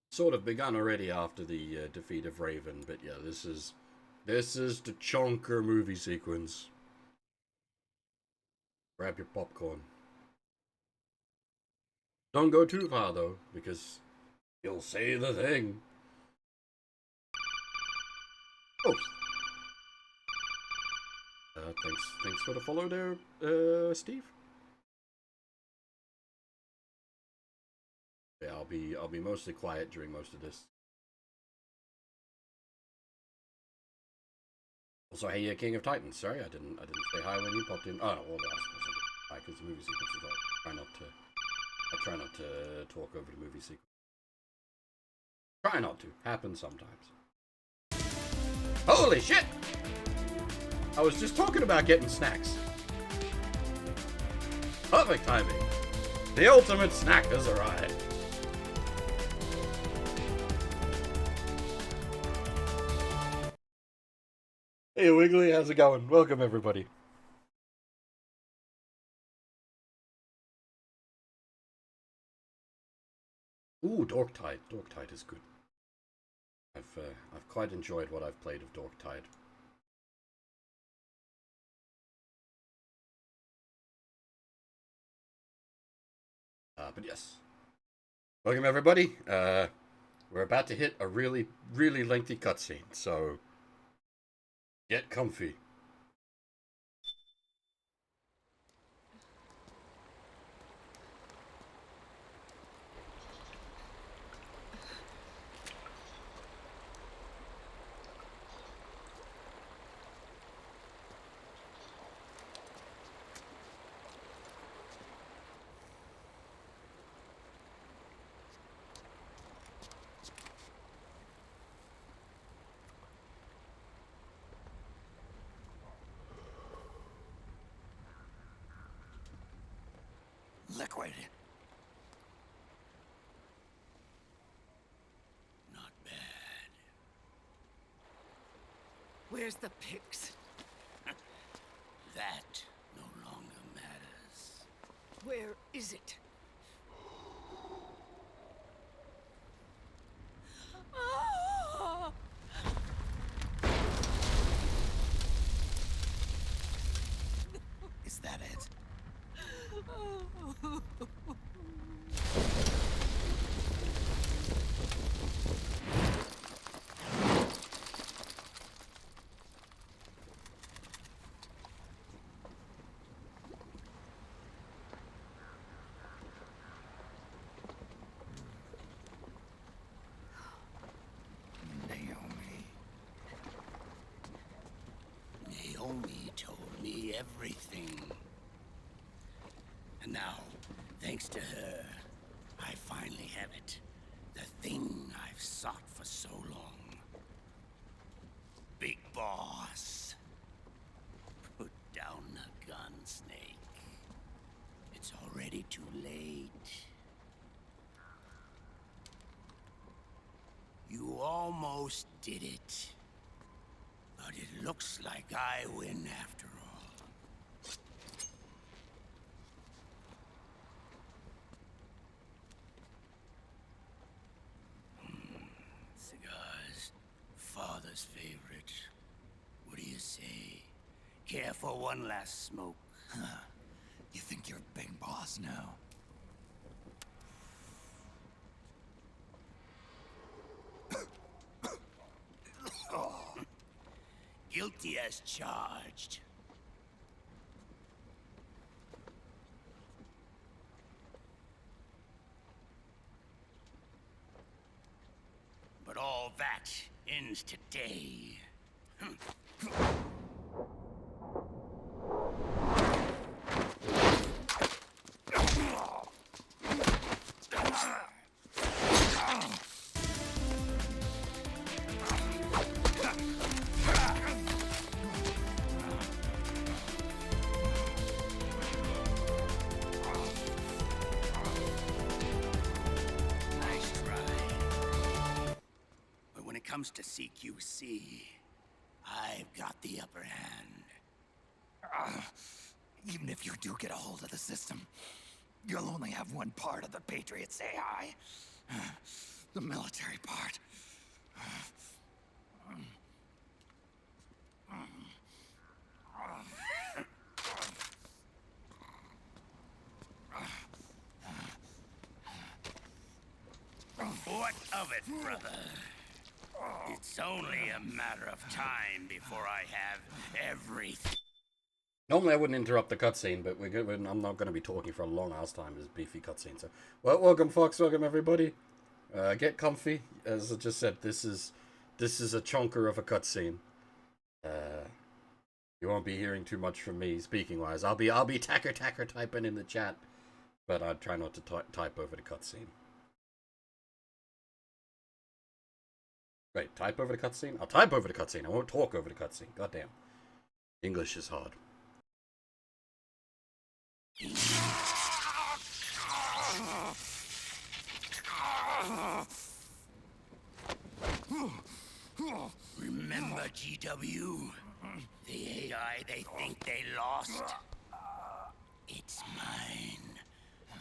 Sort of begun already after the defeat of Raven, but yeah, this is the chonker movie sequence. Grab your popcorn. Don't go too far though, because you'll say the thing. Oh. Thanks for the follow there, Steve. Yeah, I'll be mostly quiet during most of this. Also, hey, King of Titans. Sorry, I didn't say hi when you popped in. Oh no, well, I suppose I did. Hi, because the movie sequence is all. I try not to talk over the movie sequence. Try not to. Happens sometimes. Holy shit! I was just talking about getting snacks. Perfect timing. The ultimate snack has arrived. Hey Wiggly, how's it going? Welcome everybody. Ooh, Dorktide. Dorktide is good. I've quite enjoyed what I've played of Dorktide. But yes. Welcome everybody. We're about to hit a really, really lengthy cutscene, so get comfy. Liquid. Not bad. Where's the pigs? That no longer matters. Where is it? Ah! Is that it? Naomi told me everything. And now, thanks to her, I finally have it. The thing I've sought for so long. Big Boss. Put down the gun, Snake. It's already too late. You almost did it. But it looks like I win after all. Cigars. Father's favorite. What do you say? Care for one last smoke? Huh. You think you're Big Boss now? Guilty as charged. ends today. Comes to CQC, I've got the upper hand. Even if you do get a hold of the system, you'll only have one part of the Patriots AI. The military part. What of it, brother? It's only a matter of time before I have everything. Normally I wouldn't interrupt the cutscene, but I'm not going to be talking for a long ass time. This beefy cutscene. So, well, welcome, Fox. Welcome, everybody. Get comfy. As I just said, this is a chonker of a cutscene. You won't be hearing too much from me speaking wise. I'll be tacker typing in the chat, but I'll try not to type over the cutscene. Wait, type over the cutscene? I'll type over the cutscene. I won't talk over the cutscene. Goddamn. English is hard. Remember GW? The AI they think they lost? It's mine.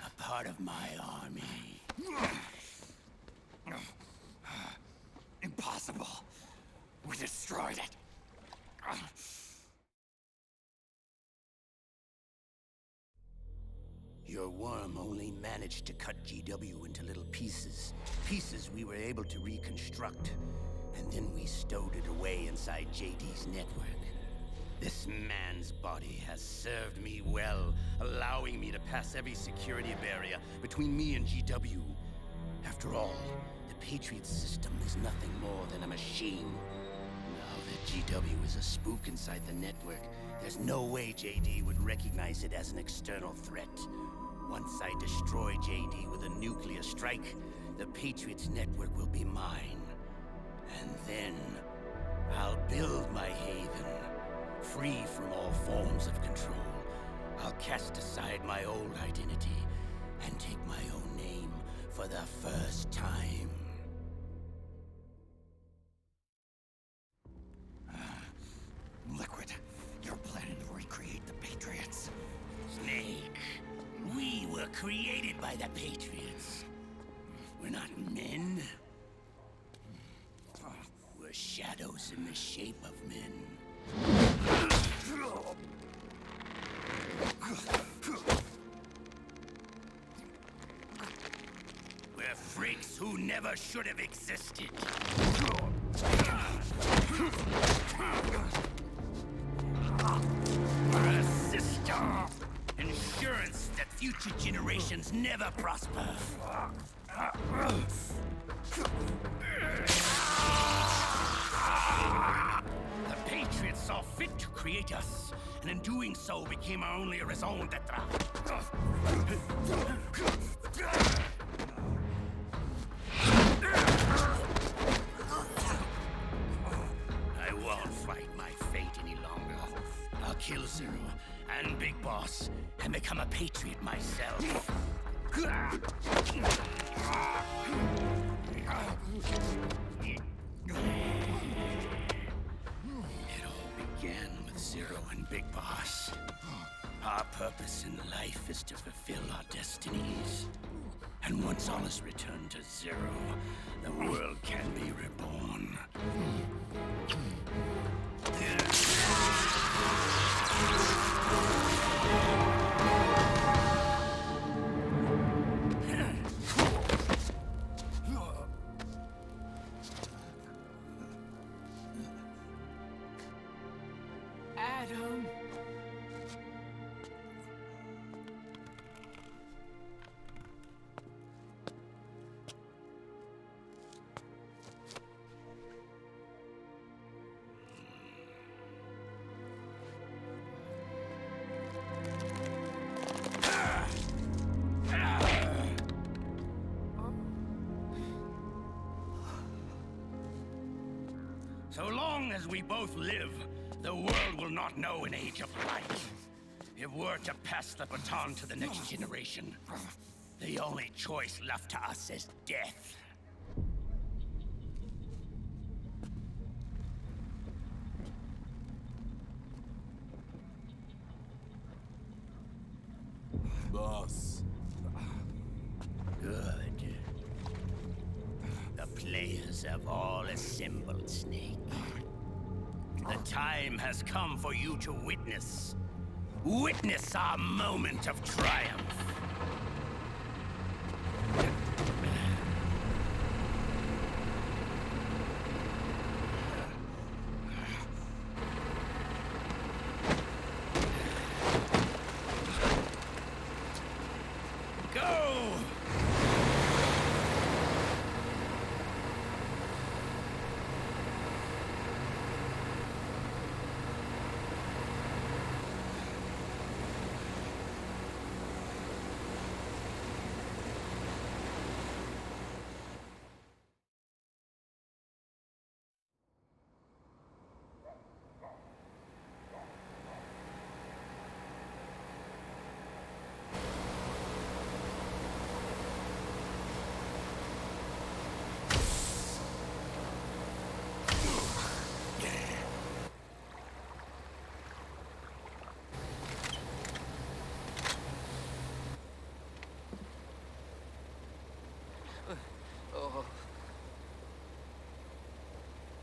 A part of my army. Impossible. We destroyed it. Your worm only managed to cut GW into little pieces. Pieces we were able to reconstruct. And then we stowed it away inside JD's network. This man's body has served me well, allowing me to pass every security barrier between me and GW. After all, the Patriots system is nothing more than a machine. Now that GW is a spook inside the network, there's no way JD would recognize it as an external threat. Once I destroy JD with a nuclear strike, the Patriots network will be mine. And then, I'll build my haven, free from all forms of control. I'll cast aside my old identity and take my own name for the first time. Liquid, you're planning to recreate the Patriots. Snake, we were created by the Patriots. We're not men. We're shadows in the shape of men. We're freaks who never should have existed. We're a system. Insurance that future generations never prosper. The Patriots saw fit to create us, and in doing so became our only raison d'etre. I won't fight my fate any longer. I'll kill Zero and Big Boss and become a Patriot myself. It all began with Zero and Big Boss. Our purpose in life is to fulfill our destinies. And once all is returned to Zero, the world can be reborn. Adam. as we both live, the world will not know an age of light. If we're to pass the baton to the next generation, the only choice left to us is death. Boss. Good. The players have all assembled, Snake. The time has come for you to witness our moment of triumph.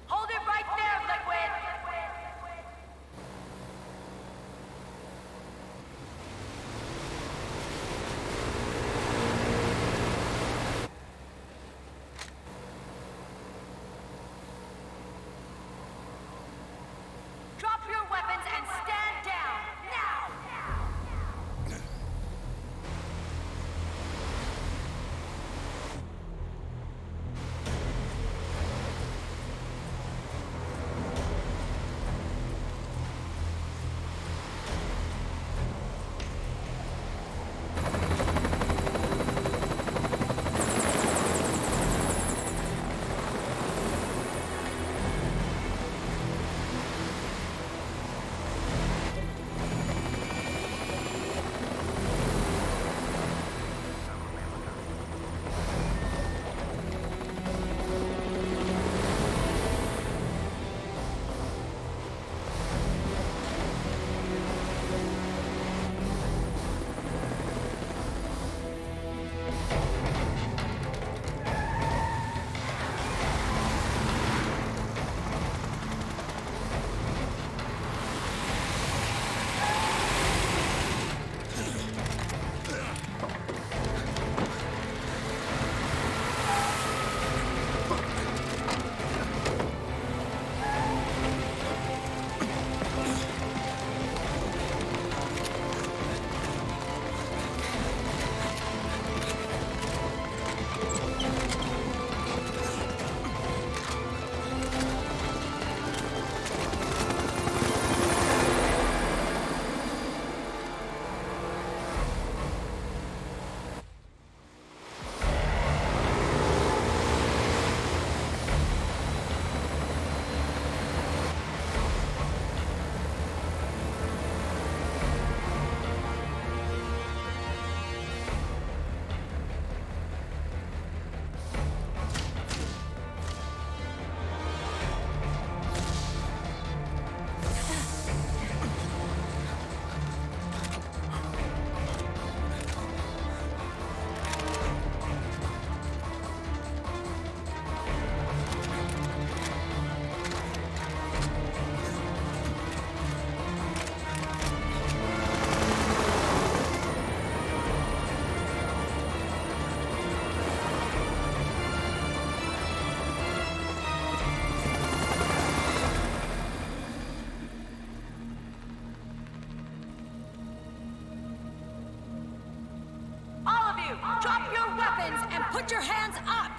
Hold it right there, Liquid! Drop your weapons and stand down, now! Drop your weapons and put your hands up!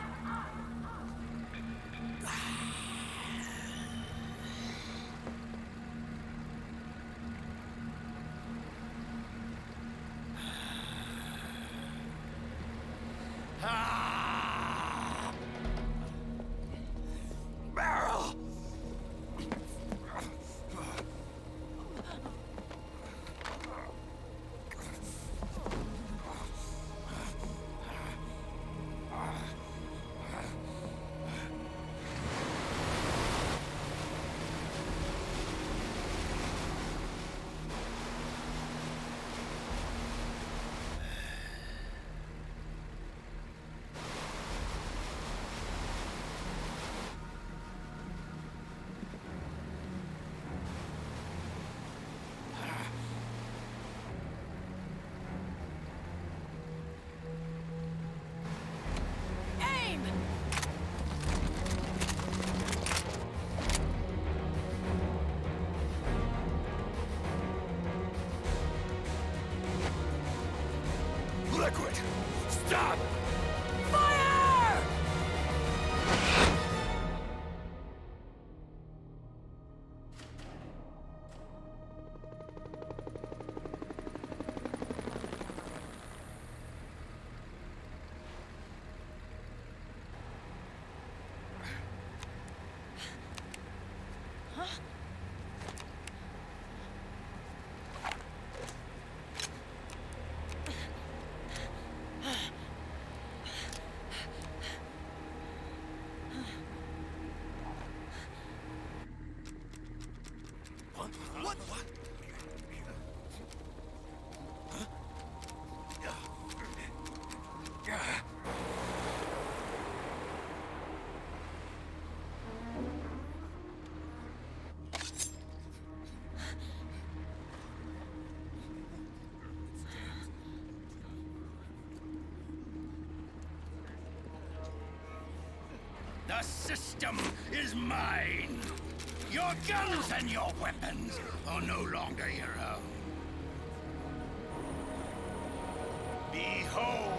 inadequate! Stop! Fire! What? The system is mine. Your guns and your weapons are no longer your own. Behold,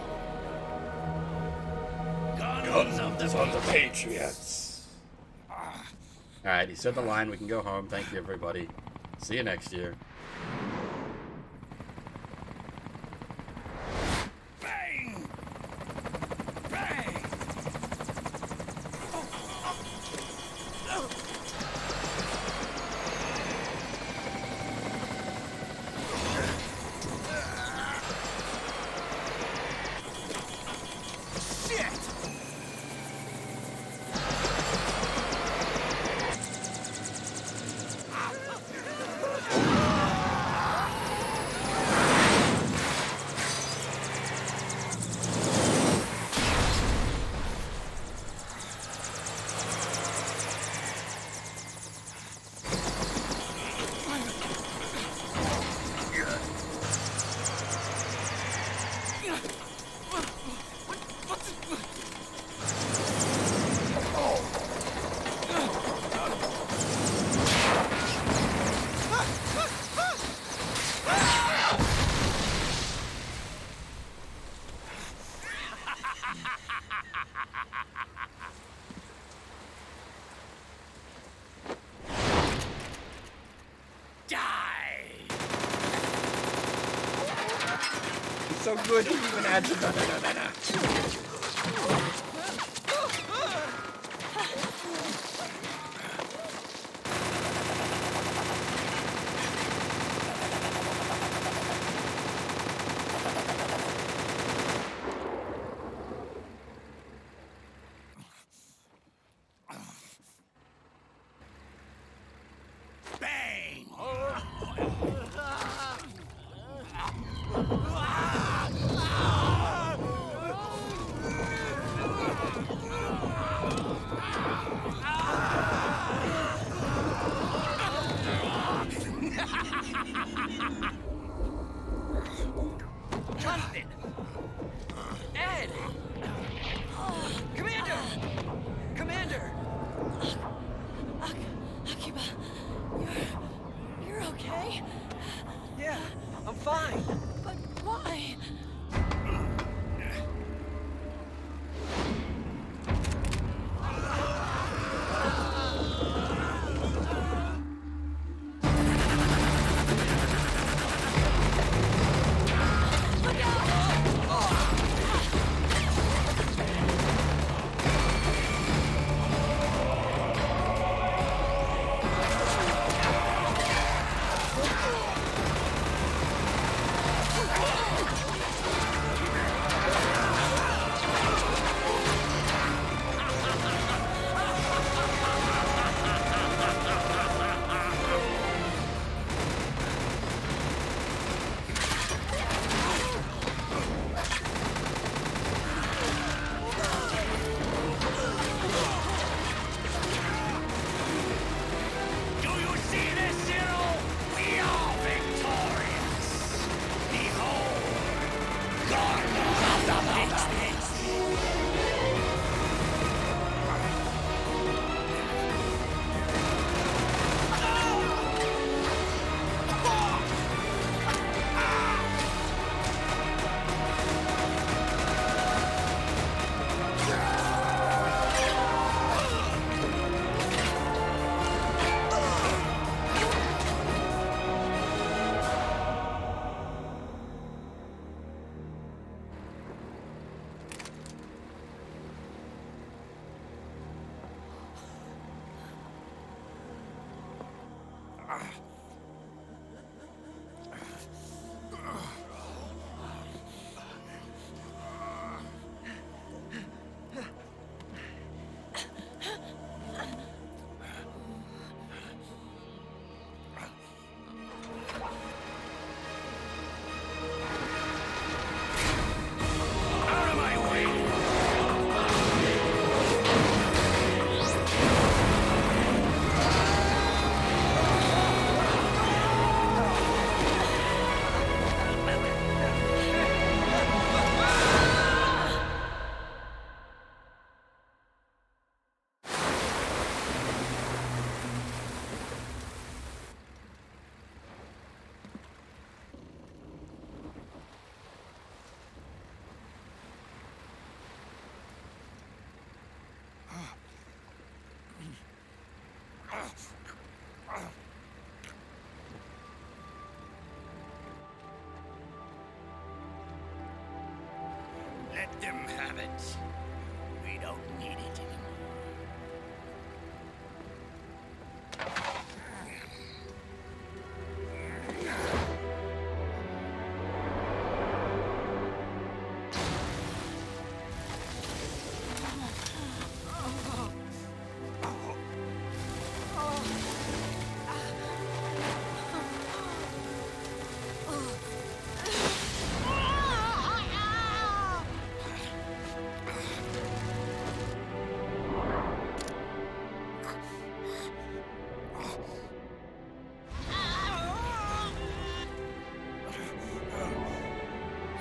guns of the Patriots. Alright, he said the line. We can go home. Thank you, everybody. See you next year. Bang! Bang! So good, he even adds a da-da-da-da-da. Jonathan! Ed! Commander! Commander! Akiba, you're okay? Yeah, I'm fine. But why? Let them have it. We don't need it anymore.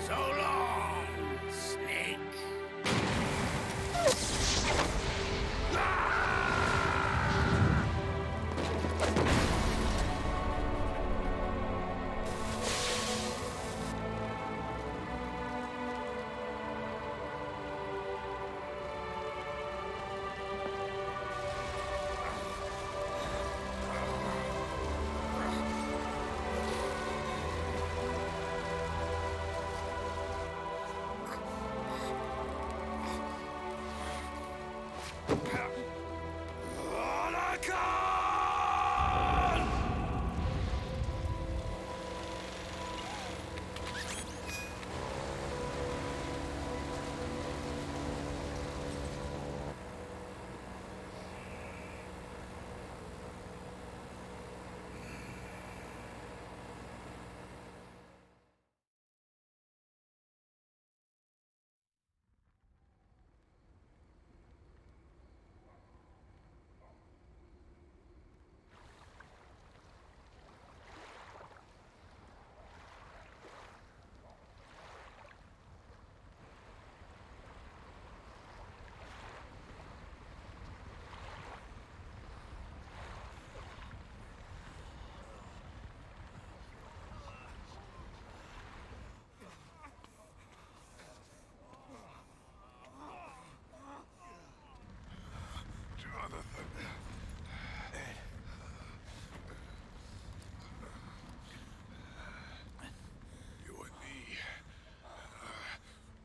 So long, Snake. You and me,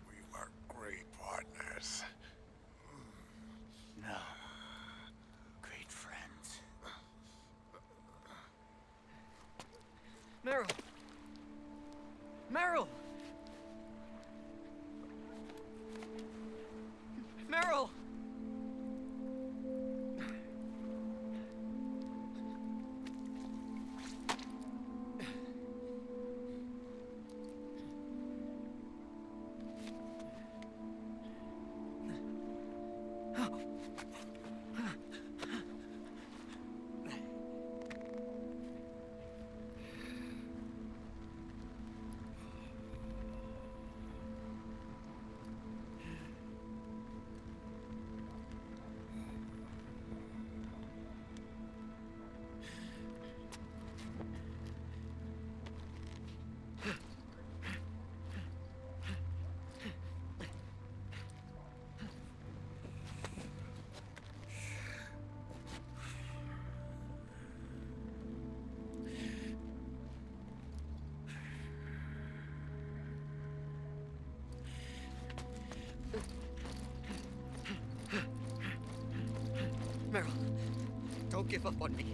we were great partners. No. Great friends. Meryl! Meryl! Meryl! Meryl, don't give up on me.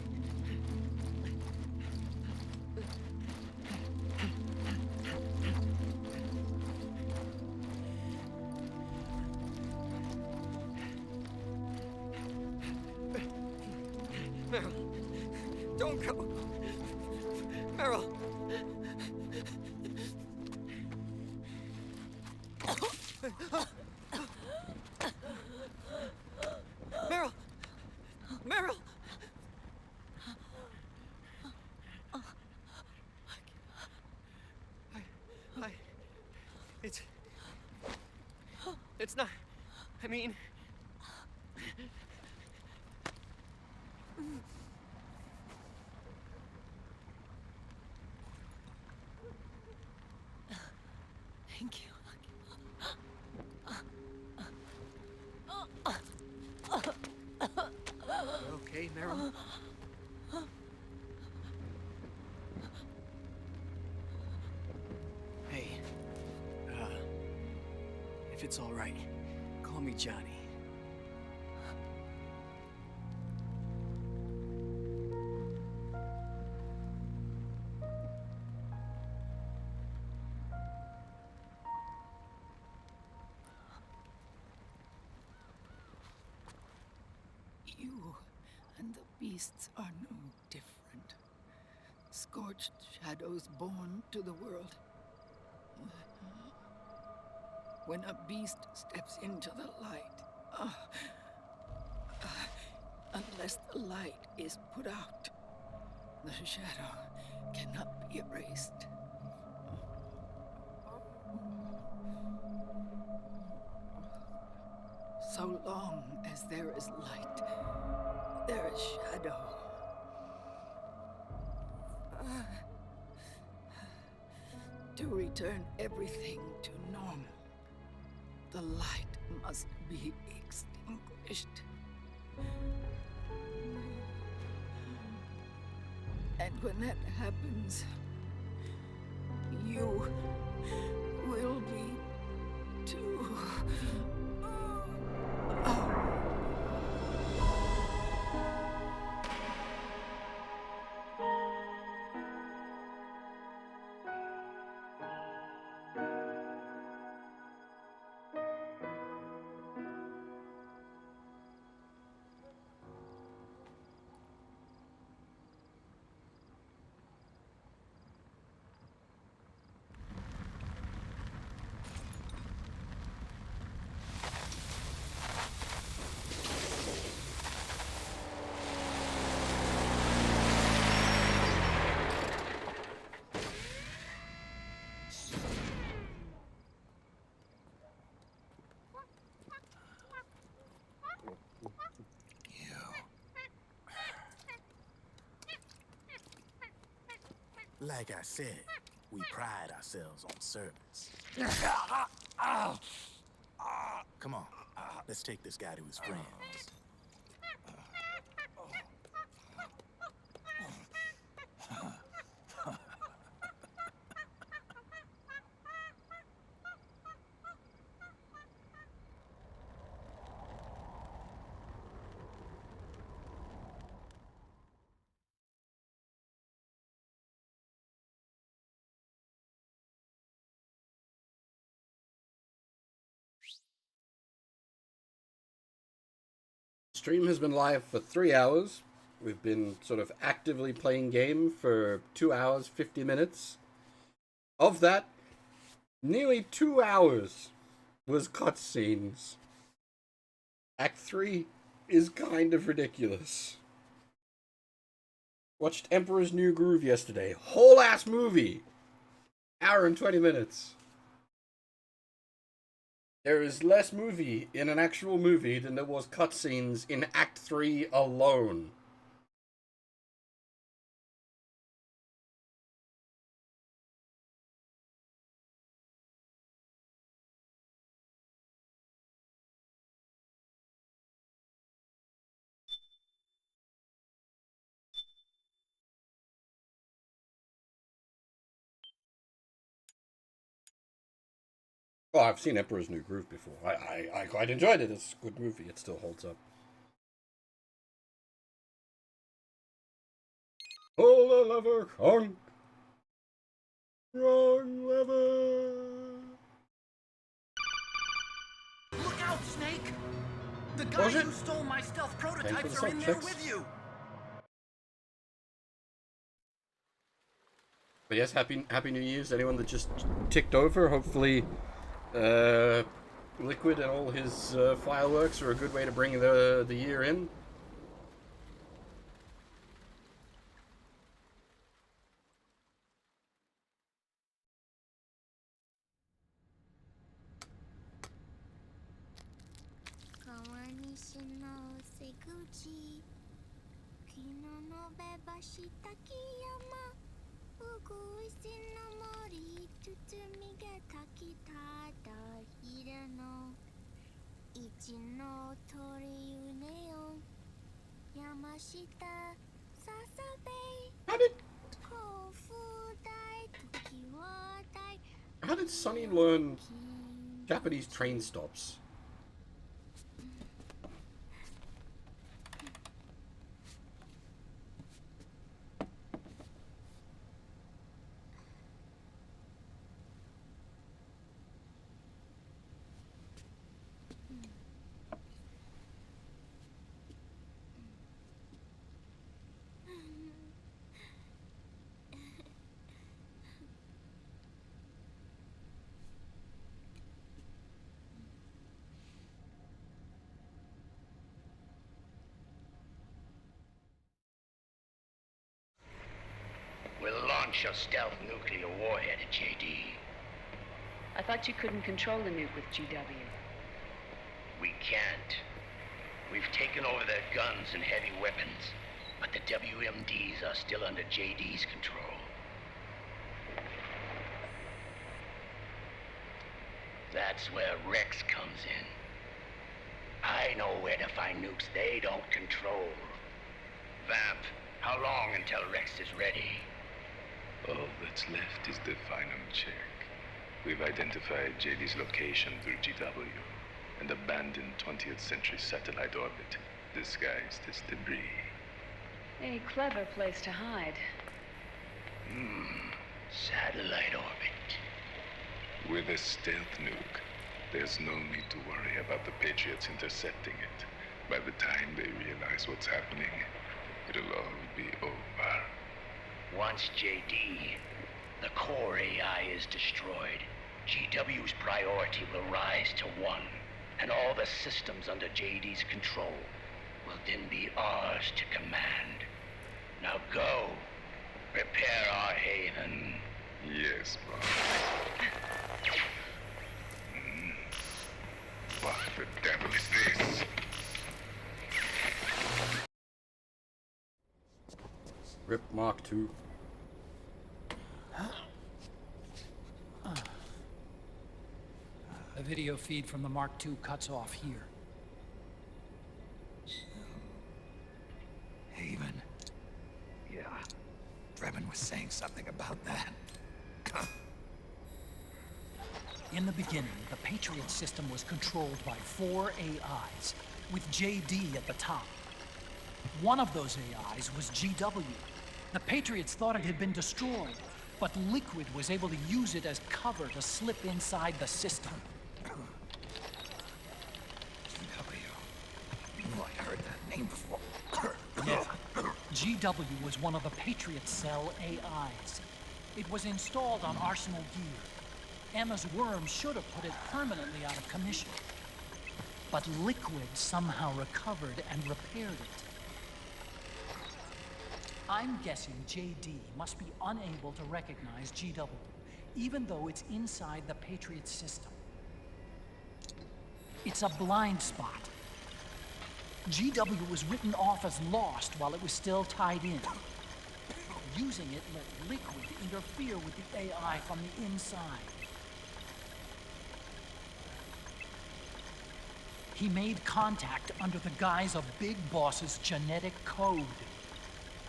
Meryl, don't go. Meryl. Meryl! Meryl! It's not... I mean... Thank you. You're okay, Meryl? Hey, If it's all right, call me Johnny. You and the beasts are no different. Scorched shadows born to the world. When a beast steps into the light, unless the light is put out, the shadow cannot be erased. So long as there is light, there is shadow. To return everything to normal, the light must be extinguished. And when that happens, you will be too. Like I said, we pride ourselves on service. Come on, let's take this guy to his friends. Stream has been live for 3 hours. We've been sort of actively playing game for 2 hours, 50 minutes. Of that, nearly 2 hours was cutscenes. Act 3 is kind of ridiculous. Watched Emperor's New Groove yesterday. Whole ass movie. Hour and 20 minutes. There is less movie in an actual movie than there was cutscenes in Act 3 alone. Oh, I've seen Emperor's New Groove before. I quite enjoyed it. It's a good movie. It still holds up. Pull the lever, Kronk. Wrong lever. Look out, Snake! The guys who stole my stealth prototypes are in there with you! But yes, happy New Year's. Anyone that just ticked over, hopefully Liquid and all his fireworks are a good way to bring the year in. How did Sonny learn Japanese train stops. We'll launch a stealth nuclear warhead at JD. I thought you couldn't control the nuke with GW. We can't. We've taken over their guns and heavy weapons, but the WMDs are still under JD's control. That's where Rex comes in. I know where to find nukes they don't control. Vamp, how long until Rex is ready? All that's left is the final check. We've identified JD's location through GW, an abandoned 20th century satellite orbit disguised as debris. A clever place to hide. Satellite orbit. With a stealth nuke, there's no need to worry about the Patriots intercepting it. By the time they realize what's happening, it'll all be over. Once JD, the core AI is destroyed, GW's priority will rise to 1, and all the systems under JD's control will then be ours to command. Now go, prepare our haven. Yes, boss. What the devil is this? RIP Mark II. The video feed from the Mark II cuts off here. Haven. Yeah. Drebin was saying something about that. In the beginning, the Patriot system was controlled by 4 AIs, with JD at the top. One of those AIs was GW. The Patriots thought it had been destroyed, but Liquid was able to use it as cover to slip inside the system. Oh, I heard that name before. Yeah. GW was one of the Patriot Cell AIs. It was installed on Arsenal gear. Emma's worm should have put it permanently out of commission. But Liquid somehow recovered and repaired it. I'm guessing JD must be unable to recognize GW, even though it's inside the Patriot system. It's a blind spot. GW was written off as lost while it was still tied in. Using it let Liquid interfere with the AI from the inside. He made contact under the guise of Big Boss's genetic code.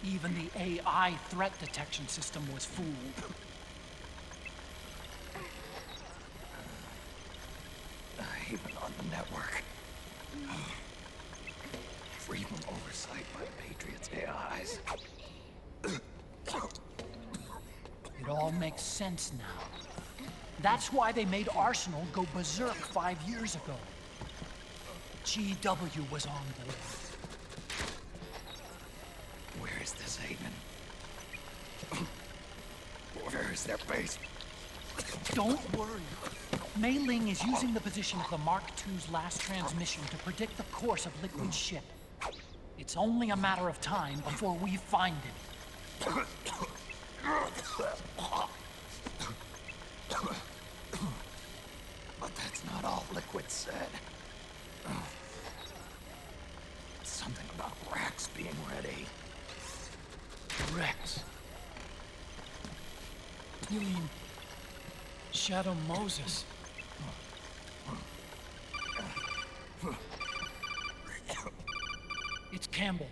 Even the AI threat detection system was fooled. Even on the network. Free from oversight by Patriots AIs. It all makes sense now. That's why they made Arsenal go berserk 5 years ago. GW was on board. Where is this haven? Where is their base? Don't worry. Mei Ling is using the position of the Mark II's last transmission to predict the course of Liquid's ship. It's only a matter of time before we find it. But that's not all Liquid said. Something about Rex being ready. Rex? You mean Shadow Moses? It's Campbell.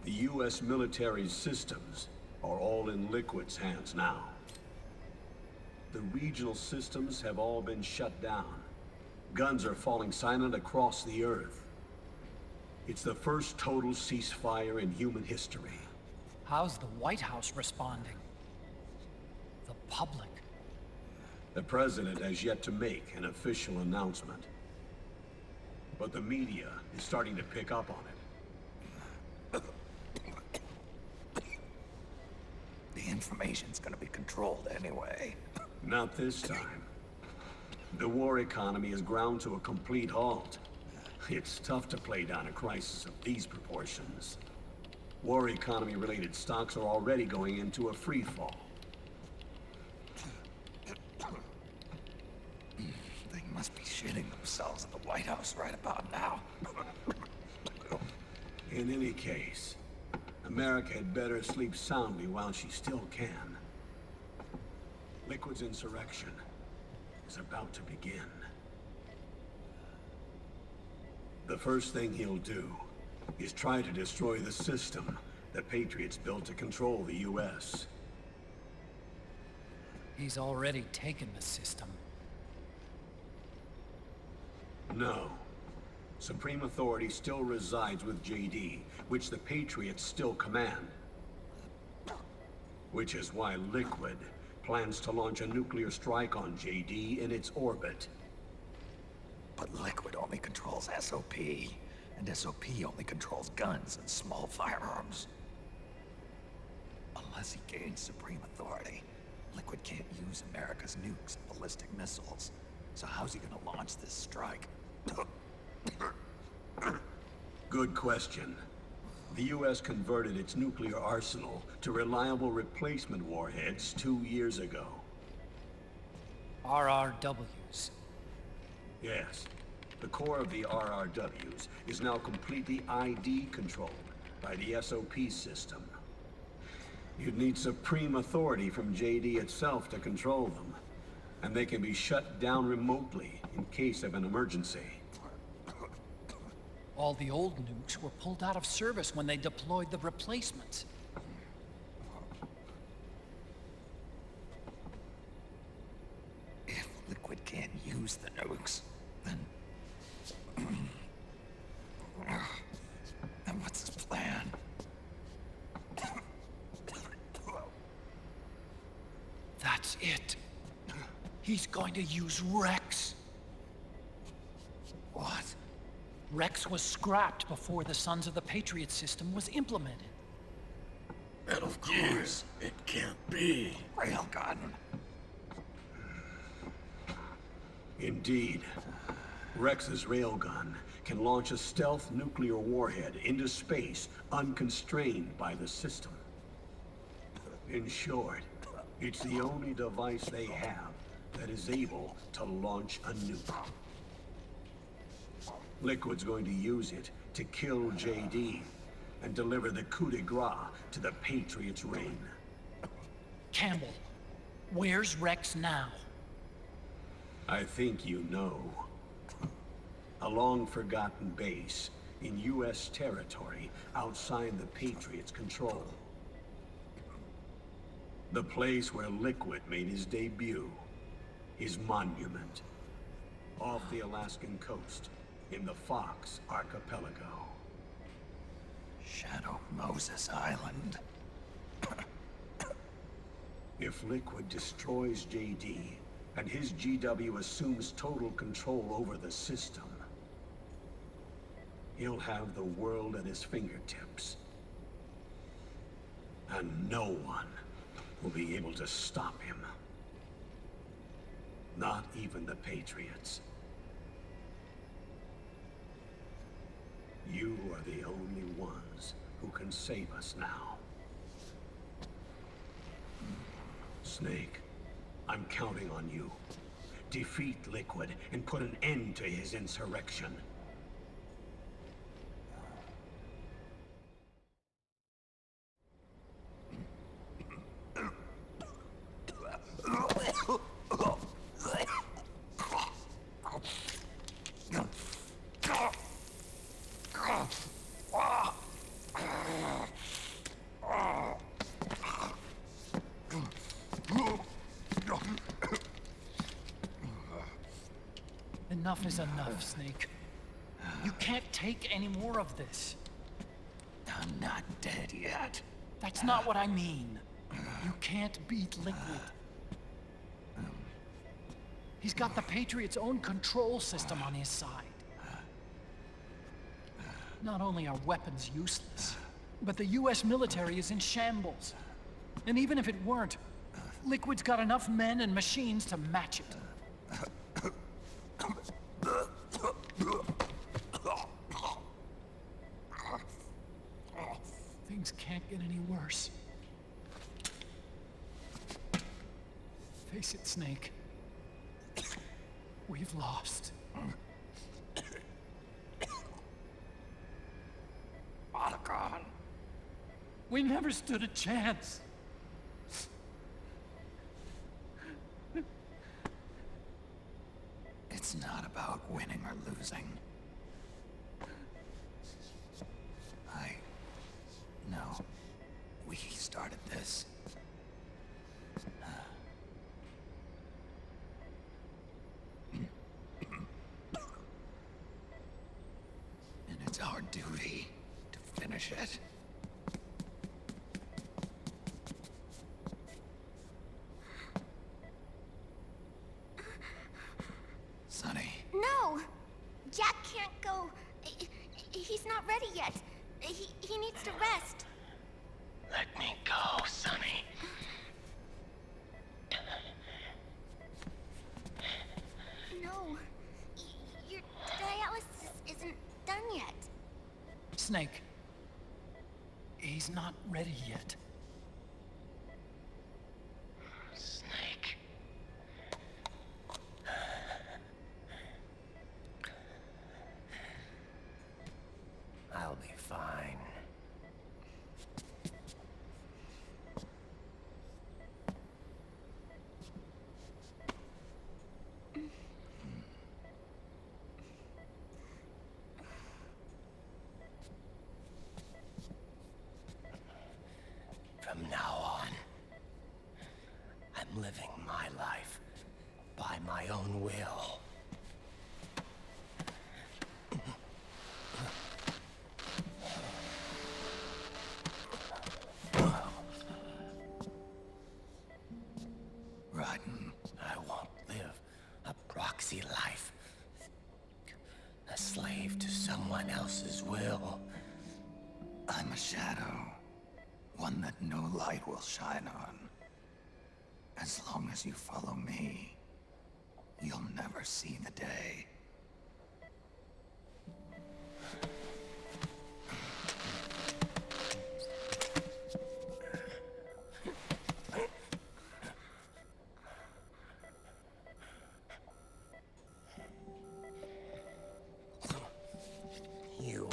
The U.S. military systems are all in Liquid's hands now. The regional systems have all been shut down. Guns are falling silent across the Earth. It's the first total ceasefire in human history. How's the White House responding? The public? The president has yet to make an official announcement. But the media is starting to pick up on it. The information's gonna be controlled anyway. Not this time. The war economy is ground to a complete halt. It's tough to play down a crisis of these proportions. War economy-related stocks are already going into a free fall. They must be shitting themselves at the White House right about now. In any case, America had better sleep soundly while she still can. Liquid's insurrection is about to begin. The first thing he'll do is try to destroy the system the Patriots built to control the U.S. He's already taken the system. No. Supreme authority still resides with JD, which the Patriots still command. Which is why Liquid plans to launch a nuclear strike on JD in its orbit. But Liquid only controls SOP, and SOP only controls guns and small firearms. Unless he gains supreme authority, Liquid can't use America's nukes and ballistic missiles. So how's he gonna launch this strike? Good question. The U.S. converted its nuclear arsenal to reliable replacement warheads 2 years ago. RRWs. Yes. The core of the RRWs is now completely ID controlled by the SOP system. You'd need supreme authority from JD itself to control them, and they can be shut down remotely in case of an emergency. All the old nukes were pulled out of service when they deployed the replacements. If Liquid can't use the nukes, then what's his plan? That's it. He's going to use Rex. What? Rex was scrapped before the Sons of the Patriot system was implemented. Of course, it can't be. Railgun. Indeed. Rex's railgun can launch a stealth nuclear warhead into space unconstrained by the system. In short, it's the only device they have that is able to launch a nuke. Liquid's going to use it to kill JD and deliver the coup de grace to the Patriots' reign. Campbell, where's Rex now? I think you know. A long-forgotten base in U.S. territory outside the Patriots' control. The place where Liquid made his debut, his monument, off the Alaskan coast in the Fox Archipelago. Shadow Moses Island. If Liquid destroys JD, and his GW assumes total control over the system, he'll have the world at his fingertips. And no one will be able to stop him. Not even the Patriots. You are the only ones who can save us now. Snake, I'm counting on you. Defeat Liquid and put an end to his insurrection. Enough is enough, Snake. You can't take any more of this. I'm not dead yet. That's not what I mean. You can't beat Liquid. He's got the Patriots' own control system on his side. Not only are weapons useless, but the US military is in shambles. And even if it weren't, Liquid's got enough men and machines to match it. Things can't get any worse. Face it, Snake. We've lost. Otacon. We never stood a chance. It's not about winning or losing. I know we started this. And it's our duty to finish it. Sonny. No! Jack can't go. He's not ready yet. He needs to rest. Let me go, Sonny. No. Your dialysis isn't done yet. Snake. He's not ready yet. Snake. I'll be fine. From now on, I'm living my life by my own will. Rodden. I won't live a proxy life. A slave to someone else's will. I'm a shadow. One that no light will shine on. As long as you follow me, you'll never see the day. You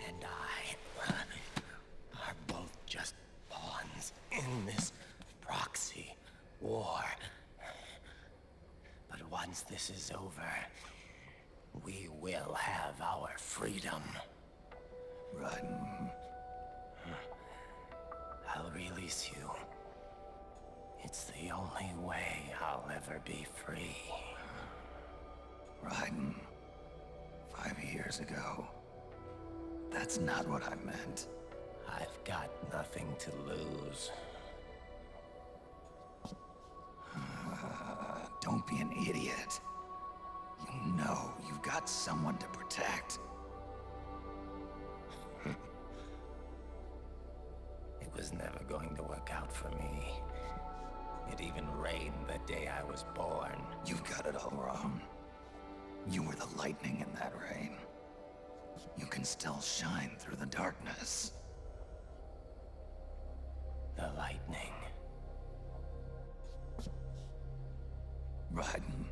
and I are both just pawns in this proxy war. But once this is over, we will have our freedom. Rodden. I'll release you. It's the only way I'll ever be free. Rodden. 5 years ago. That's not what I meant. I've got nothing to lose. Don't be an idiot. You know you've got someone to protect. It was never going to work out for me. It even rained the day I was born. You've got it all wrong. You were the lightning in that rain. You can still shine through the darkness. The lightning. Rodden.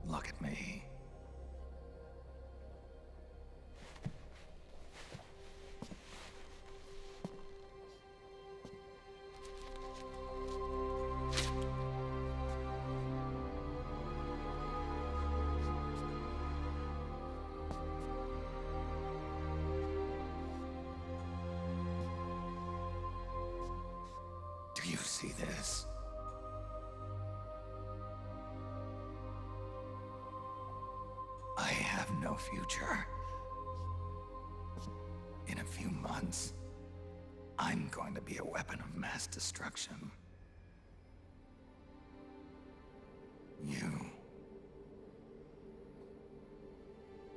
Look at me. Do you see this? no future. In a few months, I'm going to be a weapon of mass destruction.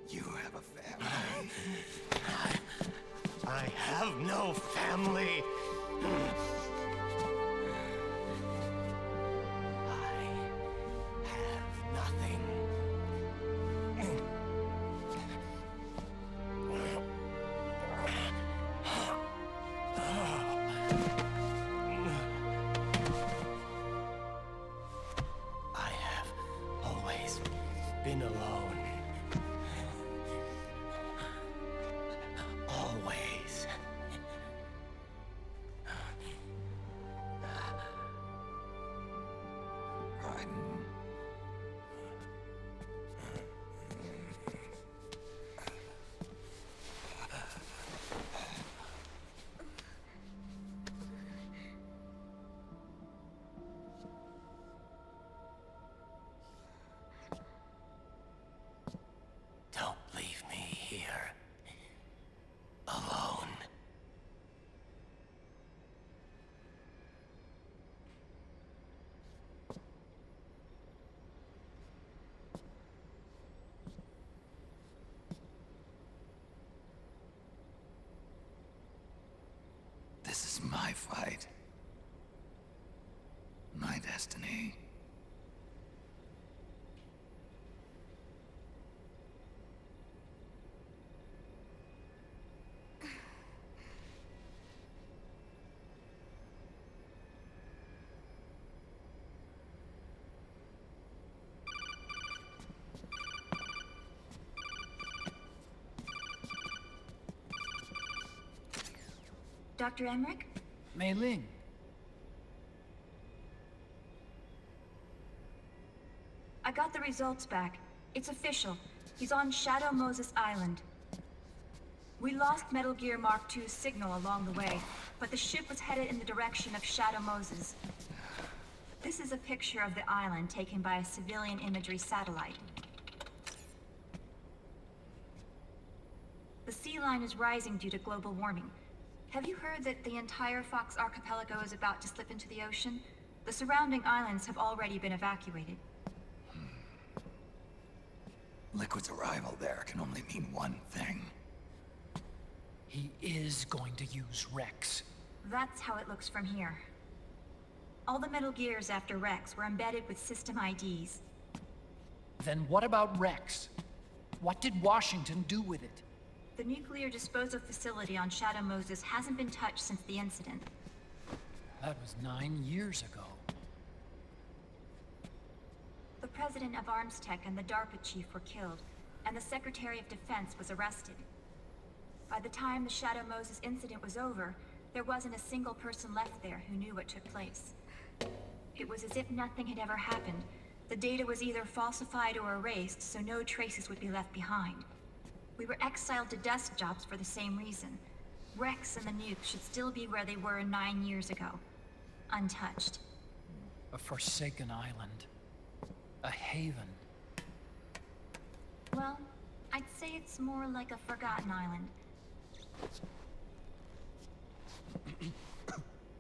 You have a family. I have no family. Nothing. I have always been alone. Always. Don't leave me here. Alone. This is my fight. My destiny. Dr. Emmerich? Mei Ling. I got the results back. It's official. He's on Shadow Moses Island. We lost Metal Gear Mark II's signal along the way, but the ship was headed in the direction of Shadow Moses. This is a picture of the island taken by a civilian imagery satellite. The sea line is rising due to global warming. Have you heard that the entire Fox archipelago is about to slip into the ocean? The surrounding islands have already been evacuated. Liquid's arrival there can only mean one thing. He is going to use Rex. That's how it looks from here. All the Metal Gears after Rex were embedded with system IDs. Then what about Rex? What did Washington do with it? The nuclear disposal facility on Shadow Moses hasn't been touched since the incident. That was 9 years ago. The president of ArmsTech and the DARPA chief were killed, and the Secretary of Defense was arrested. By the time the Shadow Moses incident was over, there wasn't a single person left there who knew what took place. It was as if nothing had ever happened. The data was either falsified or erased, so no traces would be left behind. We were exiled to desk jobs for the same reason. Rex and the nuke should still be where they were 9 years ago. Untouched. A forsaken island. A haven. Well, I'd say it's more like a forgotten island.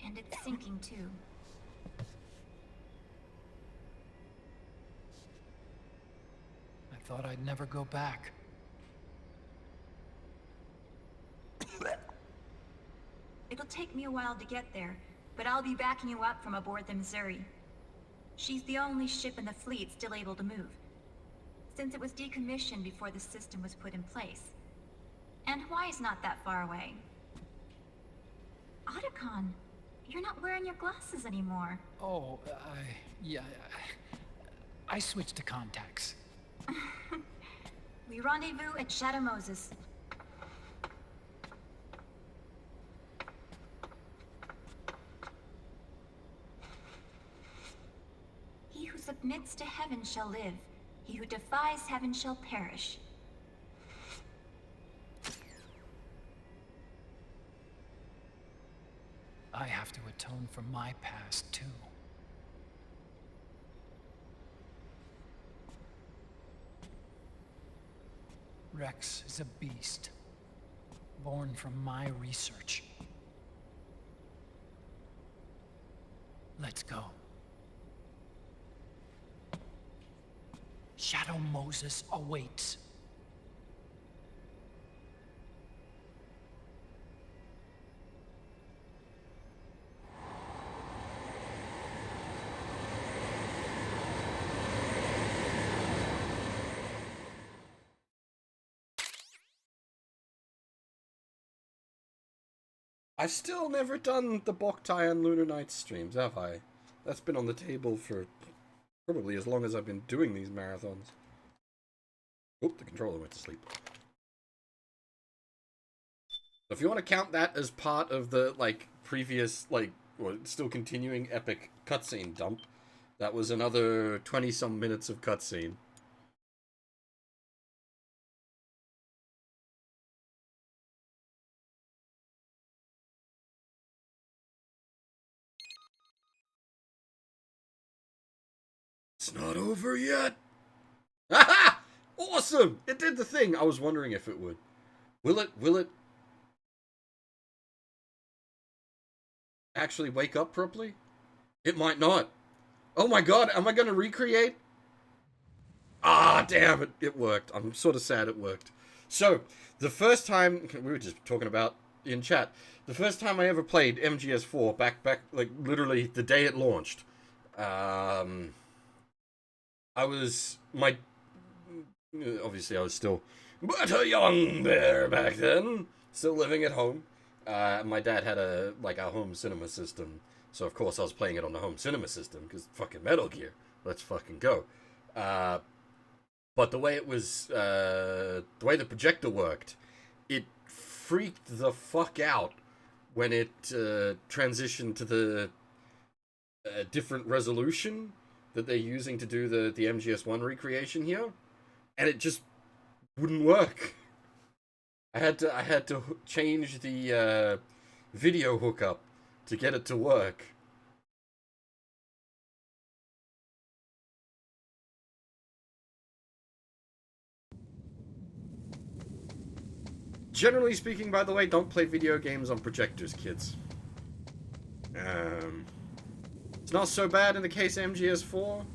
And it's sinking too. I thought I'd never go back. It'll take me a while to get there, but I'll be backing you up from aboard the Missouri. She's the only ship in the fleet still able to move, since it was decommissioned before the system was put in place. And Hawaii's not that far away. Otacon, you're not wearing your glasses anymore. Oh, yeah, I switched to contacts. We rendezvous at Shadow Moses. He who submits to heaven shall live. He who defies heaven shall perish. I have to atone for my past, too. Rex is a beast, born from my research. Let's go. Shadow Moses awaits. I've still never done the Boktai and Lunar Nights streams, have I? That's been on the table for probably as long as I've been doing these marathons. Oop, the controller went to sleep. So if you want to count that as part of the, like, previous, like, well, still continuing epic cutscene dump, that was another 20-some minutes of cutscene. It's not over yet. Haha! Awesome! It did the thing. I was wondering if it would. Will it actually wake up properly? It might not. Oh my god, am I going to recreate? Ah, damn it. It worked. I'm sort of sad it worked. So, the first time, we were just talking about in chat, the first time I ever played MGS4, back, like, literally the day it launched, obviously I was still but a young bear back then, still living at home. My dad had a home cinema system, so of course I was playing it on the home cinema system, because fucking Metal Gear, let's fucking go. But the way it was, the way the projector worked, it freaked the fuck out when it transitioned to the different resolution that they're using to do the MGS1 recreation here, and it just wouldn't work. I had to change the video hookup to get it to work. Generally speaking, by the way, don't play video games on projectors, kids. It's not so bad in the case of MGS4.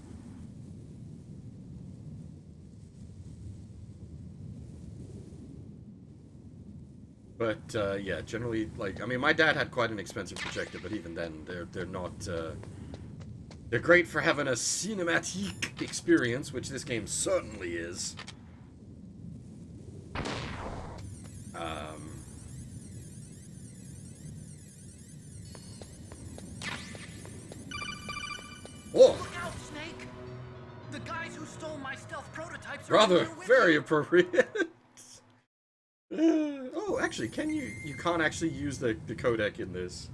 But, yeah, generally, like, I mean, my dad had quite an expensive projector, but even then, they're not, they're great for having a cinematic experience, which this game certainly is. Look out, Snake! The guys who stole my stealth prototypes are Rather, with very you. appropriate. Oh, actually, you can't actually use the codec in this.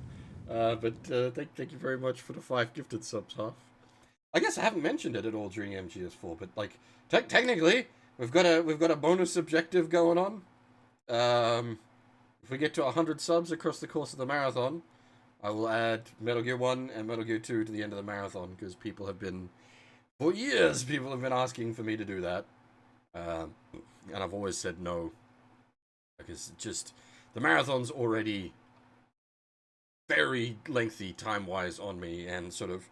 But thank you very much for the 5 gifted subs, Huff. I guess I haven't mentioned it at all during MGS4, but like technically, we've got a bonus objective going on. If we get to 100 subs across the course of the marathon, I will add Metal Gear 1 and Metal Gear 2 to the end of the marathon, because for years, people have been asking for me to do that. And I've always said no. Because just, the marathon's already very lengthy time-wise on me, and sort of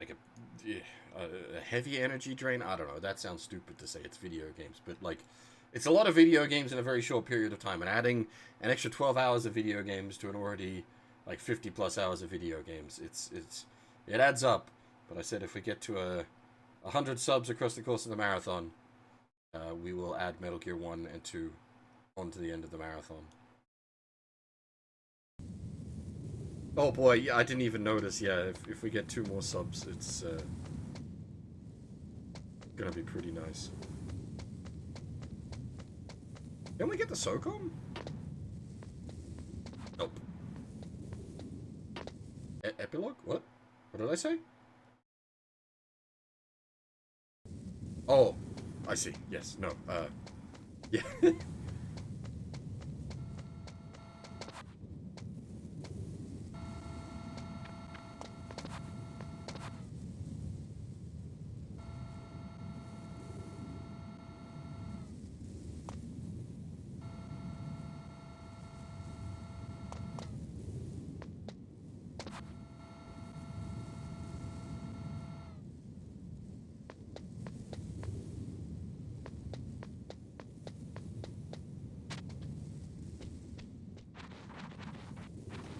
like a heavy energy drain. I don't know, that sounds stupid to say, it's video games, but like, it's a lot of video games in a very short period of time, and adding an extra 12 hours of video games to an already like 50 plus hours of video games, it adds up. But I said if we get to 100 subs across the course of the marathon, we will add Metal Gear 1 and 2 onto the end of the marathon. Oh boy, yeah, I didn't even notice. Yeah, if we get 2 more subs, it's gonna be pretty nice. Can we get the SOCOM? Nope. Epilogue? What? What did I say? Oh, I see. Yes. No. Yeah.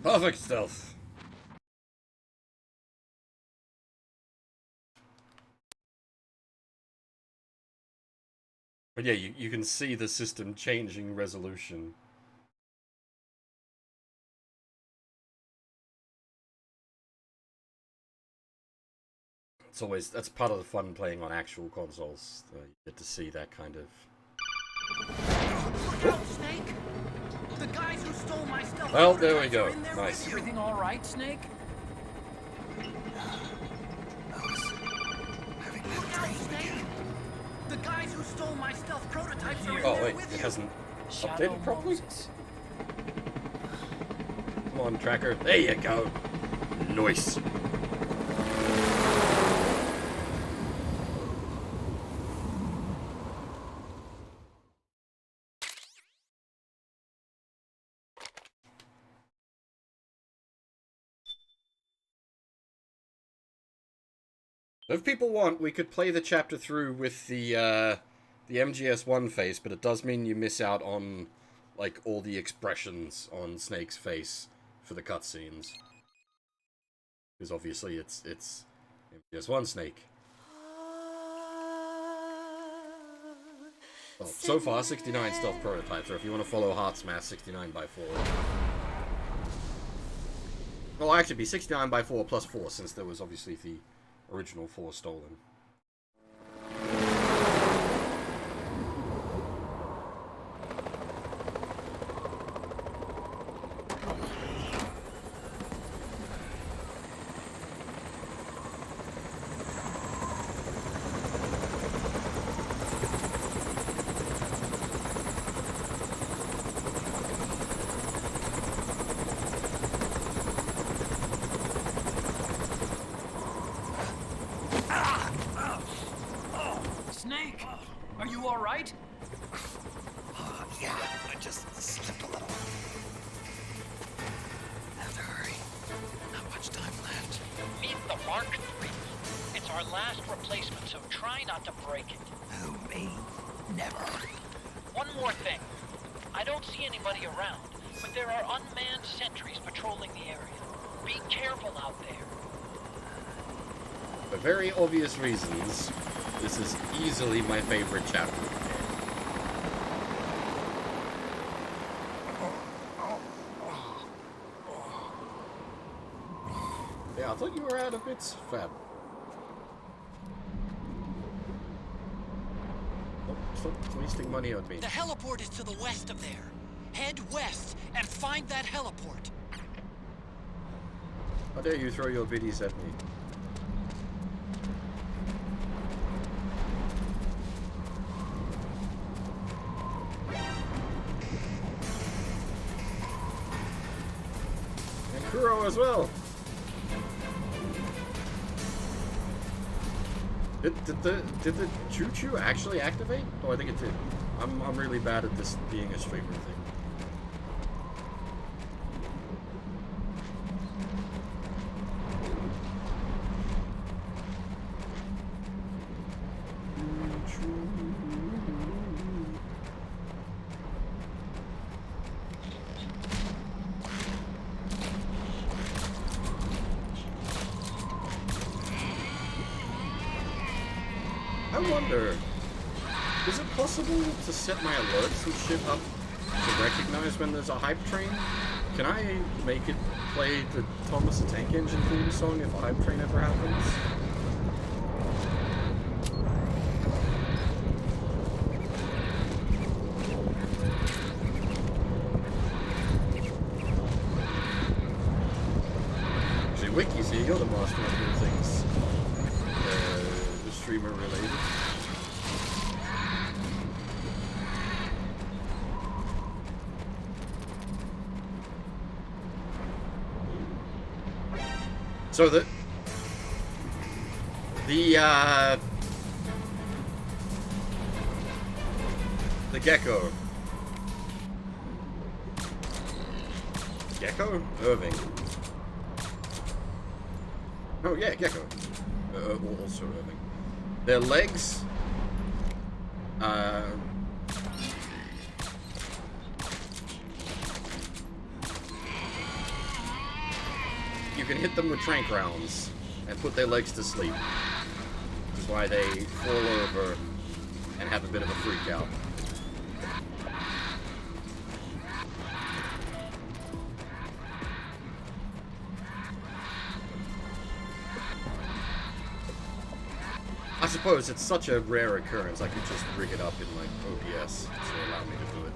Perfect stealth. But yeah, you can see the system changing resolution. It's always, that's part of the fun playing on actual consoles. You get to see that kind of... Look out, Snake! The guys who stole my stuff. Well, there we go. Nice. Everything all right, Snake? Look out, Snake! The guys who stole my stealth prototypes are in Oh there wait, with it you. hasn't Shadow updated properly? Moses. Come on, tracker. There you go. Nice. If people want, we could play the chapter through with the MGS1 face, but it does mean you miss out on, like, all the expressions on Snake's face for the cutscenes. Because obviously it's MGS1 Snake. Well, so far, 69 stealth prototypes, or if you want to follow Heart's Math, 69 by 4. Well, actually, it'd be 69 by 4 plus 4, since there was obviously the original 4 stolen. Snake, are you all right? Yeah, I just slipped a little. Have to hurry. Not much time left. Meet the Mark III. It's our last replacement, so try not to break it. Who, me? Never. One more thing. I don't see anybody around, but there are unmanned sentries patrolling the area. Be careful out there. For very obvious reasons, this is easily my favorite chapter. Yeah, I thought you were out of bits, Fab. Oh, stop wasting money on me. The heliport is to the west of there. Head west and find that heliport. How dare you throw your biddies at me? And Kuro as well. Did the choo-choo actually activate? Oh, I think it did. I'm really bad at this being a streamer thing. I wonder, is it possible to set my alerts and shit up to recognize when there's a hype train? Can I make it play the Thomas the Tank Engine theme song if a hype train ever happens? Actually, Wiki's here, you're the master of all things streamer related. So the gecko. Gecko? Irving. Oh yeah, gecko. Also Irving. Their legs, you can hit them with tranq rounds and put their legs to sleep. Which is why they fall over and have a bit of a freak out. I suppose it's such a rare occurrence, I could just rig it up in like OBS to allow me to do it.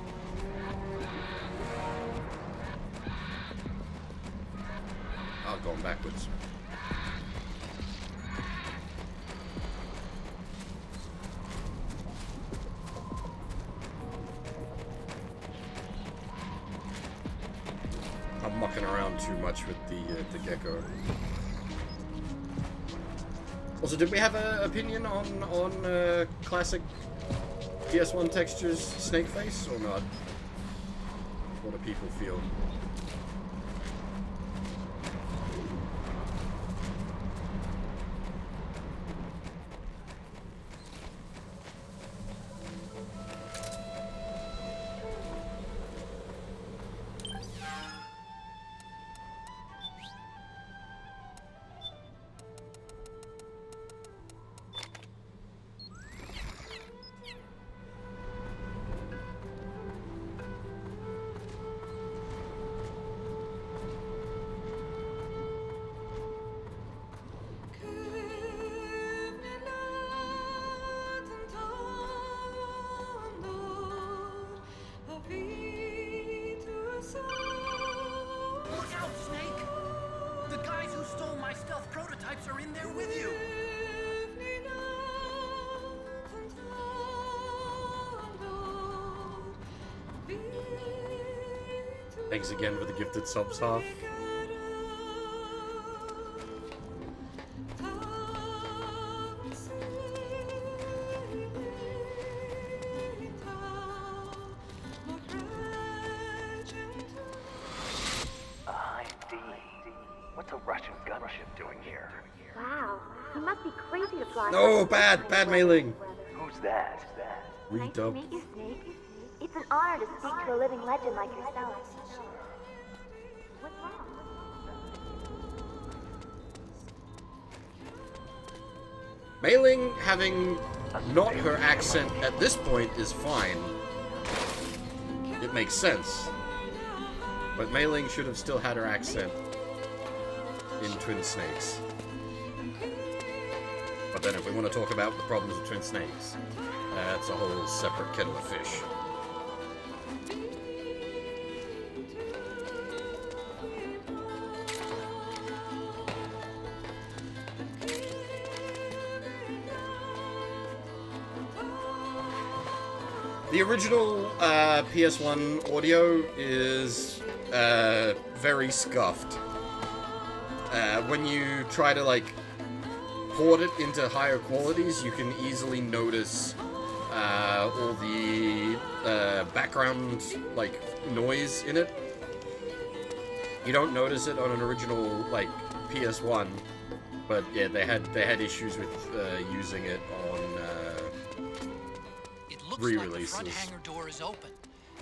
Oh, going backwards. I'm mucking around too much with the gecko. Also, did we have an opinion on classic PS1 textures snake face or not? What do people feel? Thanks again for the gifted subs, half. Hi, D. What's a Russian gunship doing here? Wow, you must be crazy to fly. No, bad mailing. Who's that? Nice to meet you, Snake. It's an honor to speak to a living legend like yourself. What's wrong? Mailing having not her accent at this point is fine. It makes sense. But Mailing should have still had her accent in Twin Snakes. But then if we want to talk about the problems of Twin Snakes, that's a whole separate kettle of fish. The original PS1 audio is very scuffed. When you try to like port it into higher qualities, you can easily notice all the background like noise in it. You don't notice it on an original like PS1, but yeah, they had issues with using it on re-releases. Like the front hangar door is open.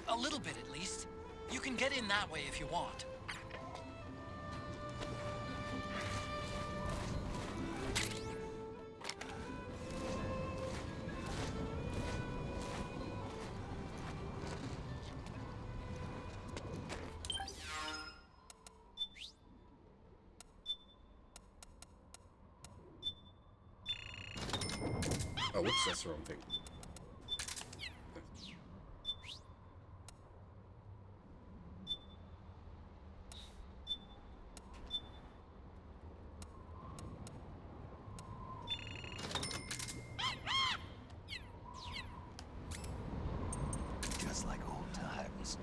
A little bit at least. You can get in that way if you want. Oh, whoops, that's the wrong thing. Just like old times.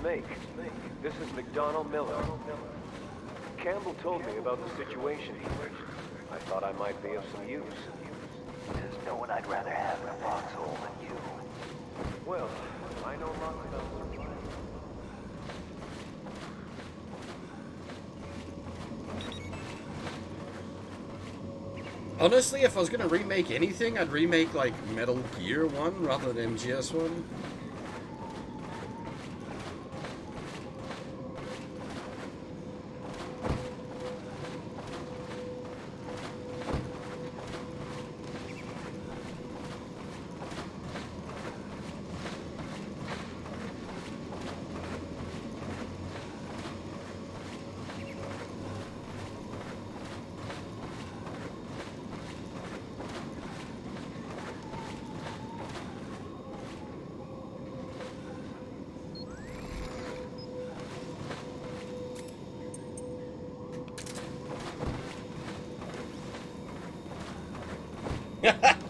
Snake. This is McDonnell Miller. Campbell told me about the situation here. I thought I might be of some use. There's no one I'd rather have in a foxhole than you. Well, I know lots about survival. Honestly, if I was gonna remake anything, I'd remake like Metal Gear 1 rather than MGS 1.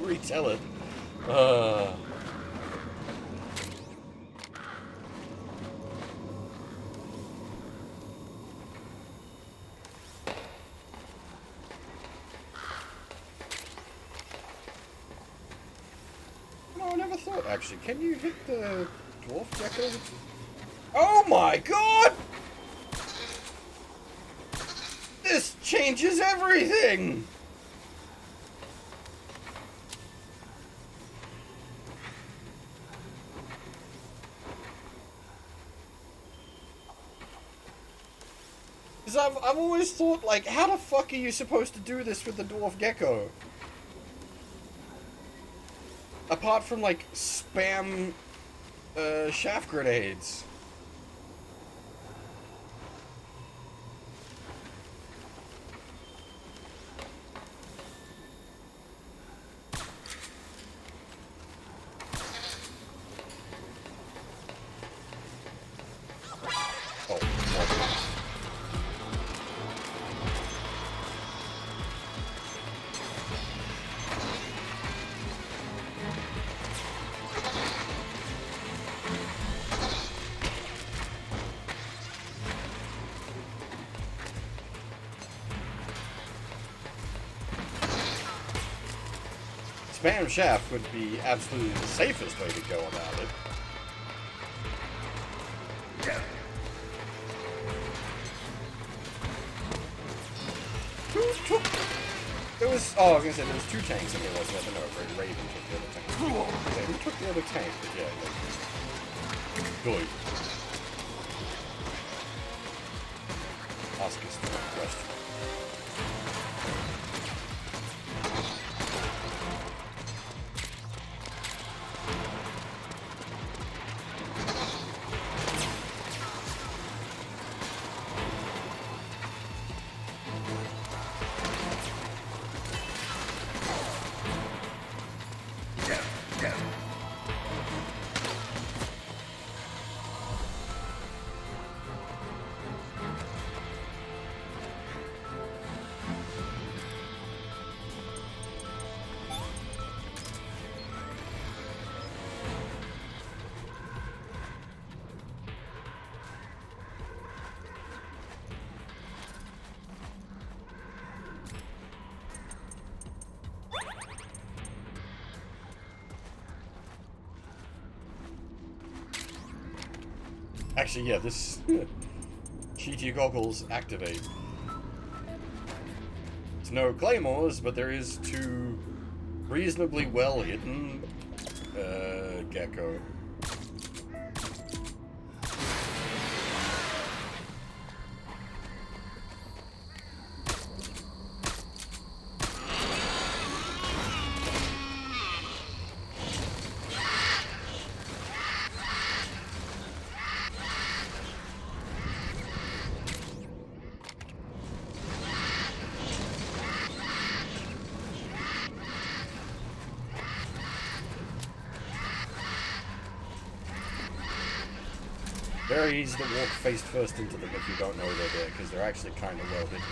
Retell it. No, I never thought, actually. Can you hit the dwarf gecko? Oh my god! This changes everything! I've always thought, like, how the fuck are you supposed to do this with the dwarf gecko? Apart from, like, spam, shaft grenades. Spam shaft would be absolutely the safest way to go about it. There was, oh, I was gonna say there was two tanks in there, wasn't there? But no, Raven took the other tank. Yeah, who took the other tank? But yeah, good. Ask us the question. Actually, yeah, this cheaty goggles activate. It's no claymores, but there is two reasonably well hidden gecko. Very easy to walk face first into them if you don't know they're there, because they're actually kind of well hidden.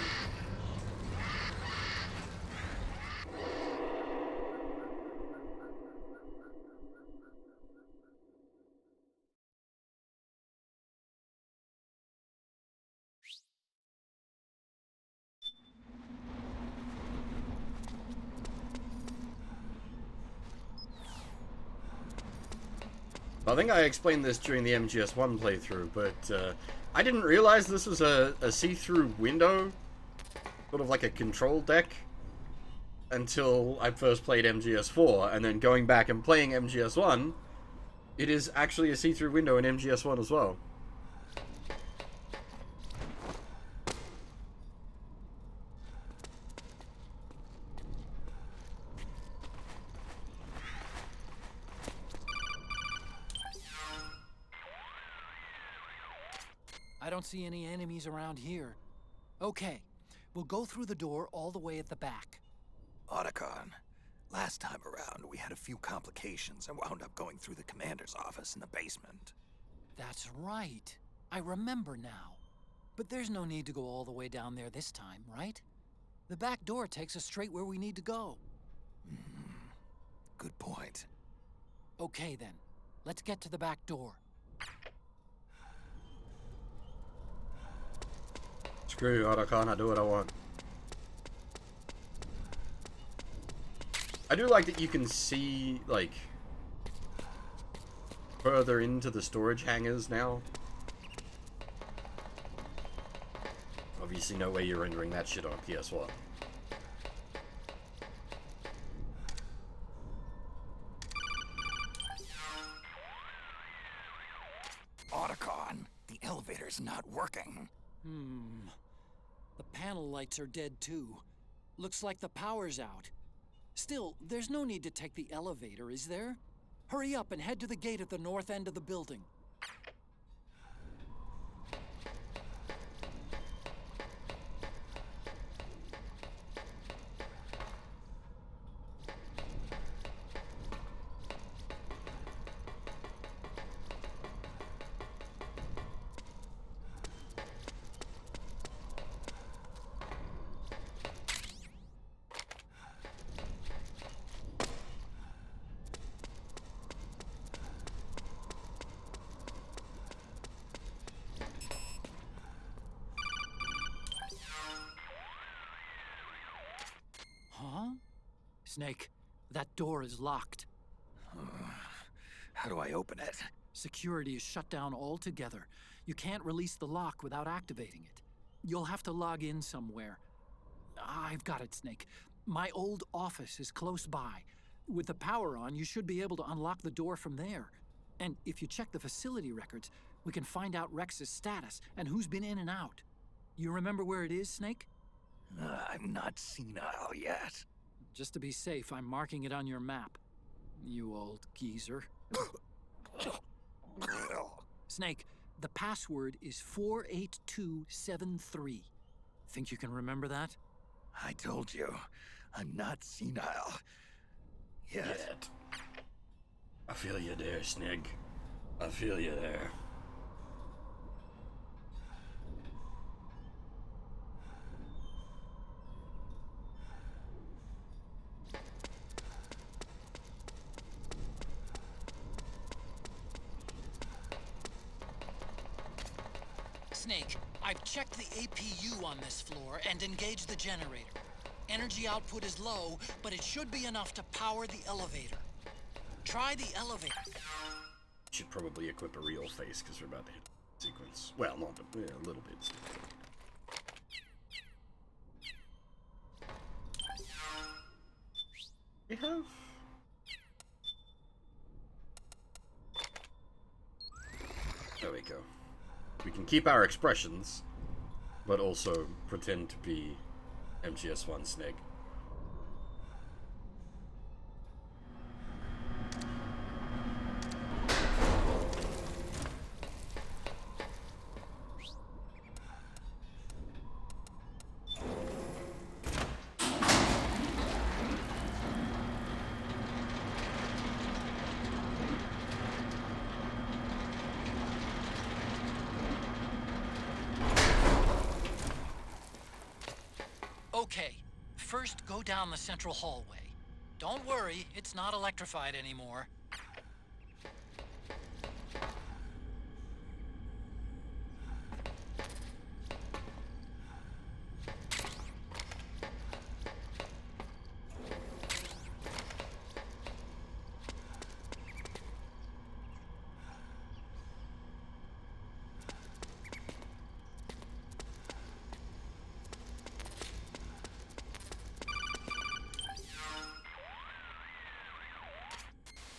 I think I explained this during the MGS1 playthrough, but I didn't realize this was a see-through window, sort of like a control deck, until I first played MGS4, and then going back and playing MGS1, it is actually a see-through window in MGS1 as well. I don't see any enemies around here. Okay, we'll go through the door all the way at the back. Otacon, last time around we had a few complications and wound up going through the commander's office in the basement. That's right. I remember now. But there's no need to go all the way down there this time, right? The back door takes us straight where we need to go. Good point. Okay then, let's get to the back door. Screw you, Otacon, I do what I want. I do like that you can see, like, further into the storage hangars now. Obviously no way you're rendering that shit on PS1. Otacon, the elevator's not working. The panel lights are dead too. Looks like the power's out. Still, there's no need to take the elevator, is there? Hurry up and head to the gate at the north end of the building. Snake, that door is locked. How do I open it? Security is shut down altogether. You can't release the lock without activating it. You'll have to log in somewhere. I've got it, Snake. My old office is close by. With the power on, you should be able to unlock the door from there. And if you check the facility records, we can find out Rex's status and who's been in and out. You remember where it is, Snake? I'm not senile yet. Just to be safe, I'm marking it on your map. You old geezer. Snake, the password is 48273. Think you can remember that? I told you, I'm not senile. Yet. I feel you there, Snake. I feel you there. Snake, I've checked the APU on this floor and engaged the generator. Energy output is low, but it should be enough to power the elevator. Try the elevator. Should probably equip a real face because we're about to hit the sequence. Well, not a little bit. We have. There we go. We can keep our expressions, but also pretend to be MGS1 Snake. Okay, first go down the central hallway. Don't worry, it's not electrified anymore.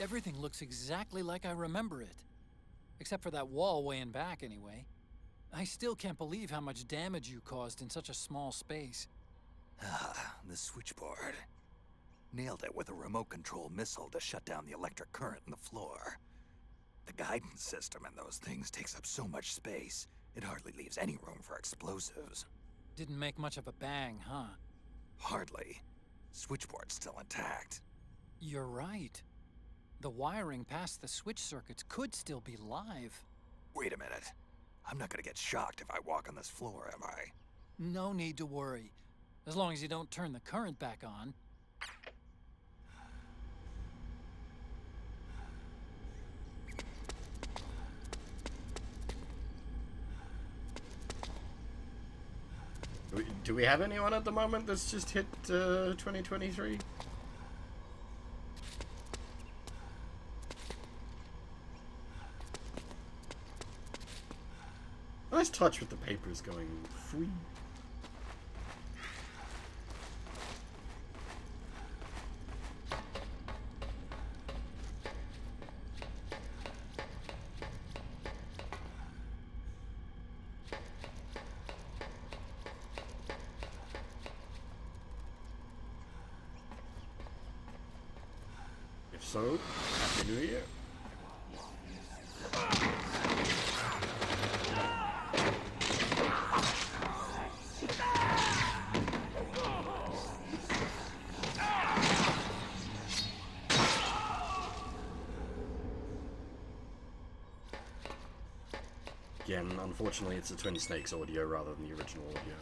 Everything looks exactly like I remember it. Except for that wall way in back, anyway. I still can't believe how much damage you caused in such a small space. Ah, the switchboard. Nailed it with a remote control missile to shut down the electric current in the floor. The guidance system in those things takes up so much space, it hardly leaves any room for explosives. Didn't make much of a bang, huh? Hardly. Switchboard's still intact. You're right. The wiring past the switch circuits could still be live. Wait a minute. I'm not gonna get shocked if I walk on this floor, am I? No need to worry. As long as you don't turn the current back on. Do we have anyone at the moment that's just hit 2023? Nice touch with the papers going free. If so, Happy New Year. Again, unfortunately, it's a Twin Snakes audio rather than the original audio.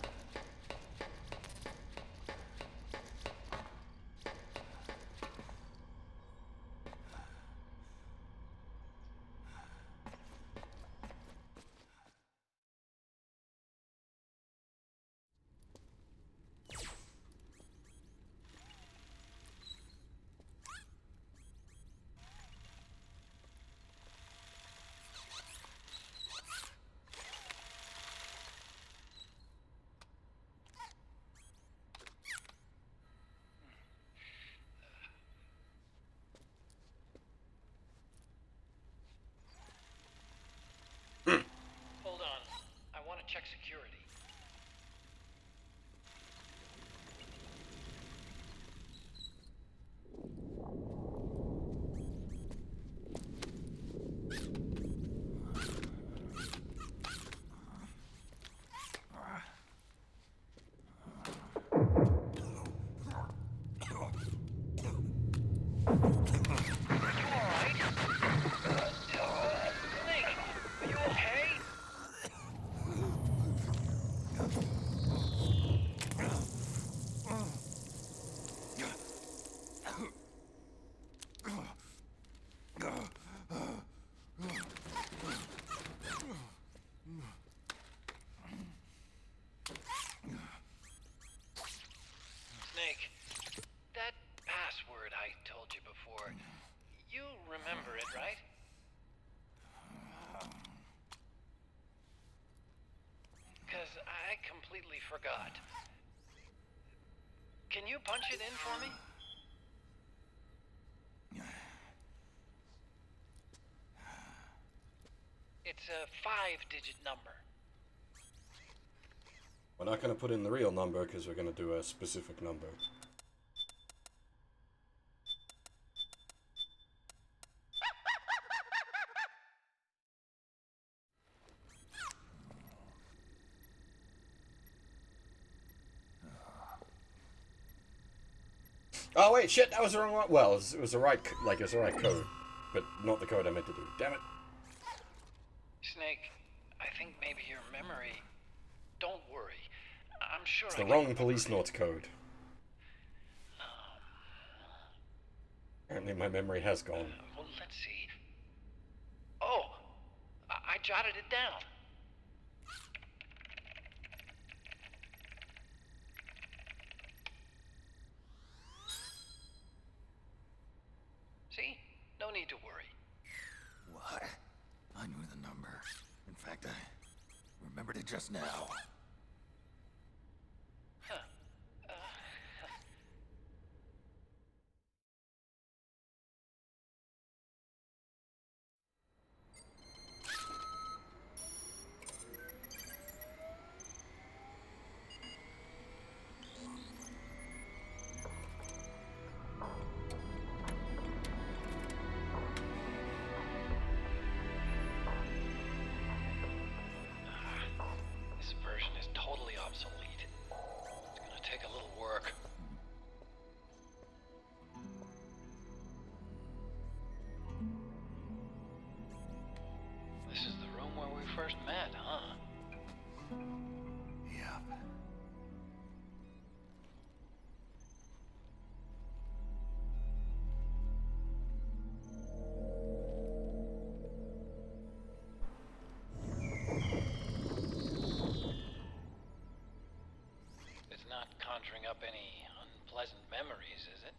Hold on. I want to check security. Snake, that password I told you before, you remember it, right? Because I completely forgot. Can you punch it in for me? It's a 5-digit number. We're not going to put in the real number because we're going to do a specific number. Oh wait, shit, that was the wrong one. Well, it was the right, like, it was the right code, but not the code I meant to do. Damn it. Snake, I think maybe your memory... Don't worry. I'm sure It's the wrong police note code. Apparently my memory has gone. Well, let's see. Oh! I jotted it down. See? No need to worry. What? I knew the number. In fact, I remembered it just now. up any unpleasant memories, is it?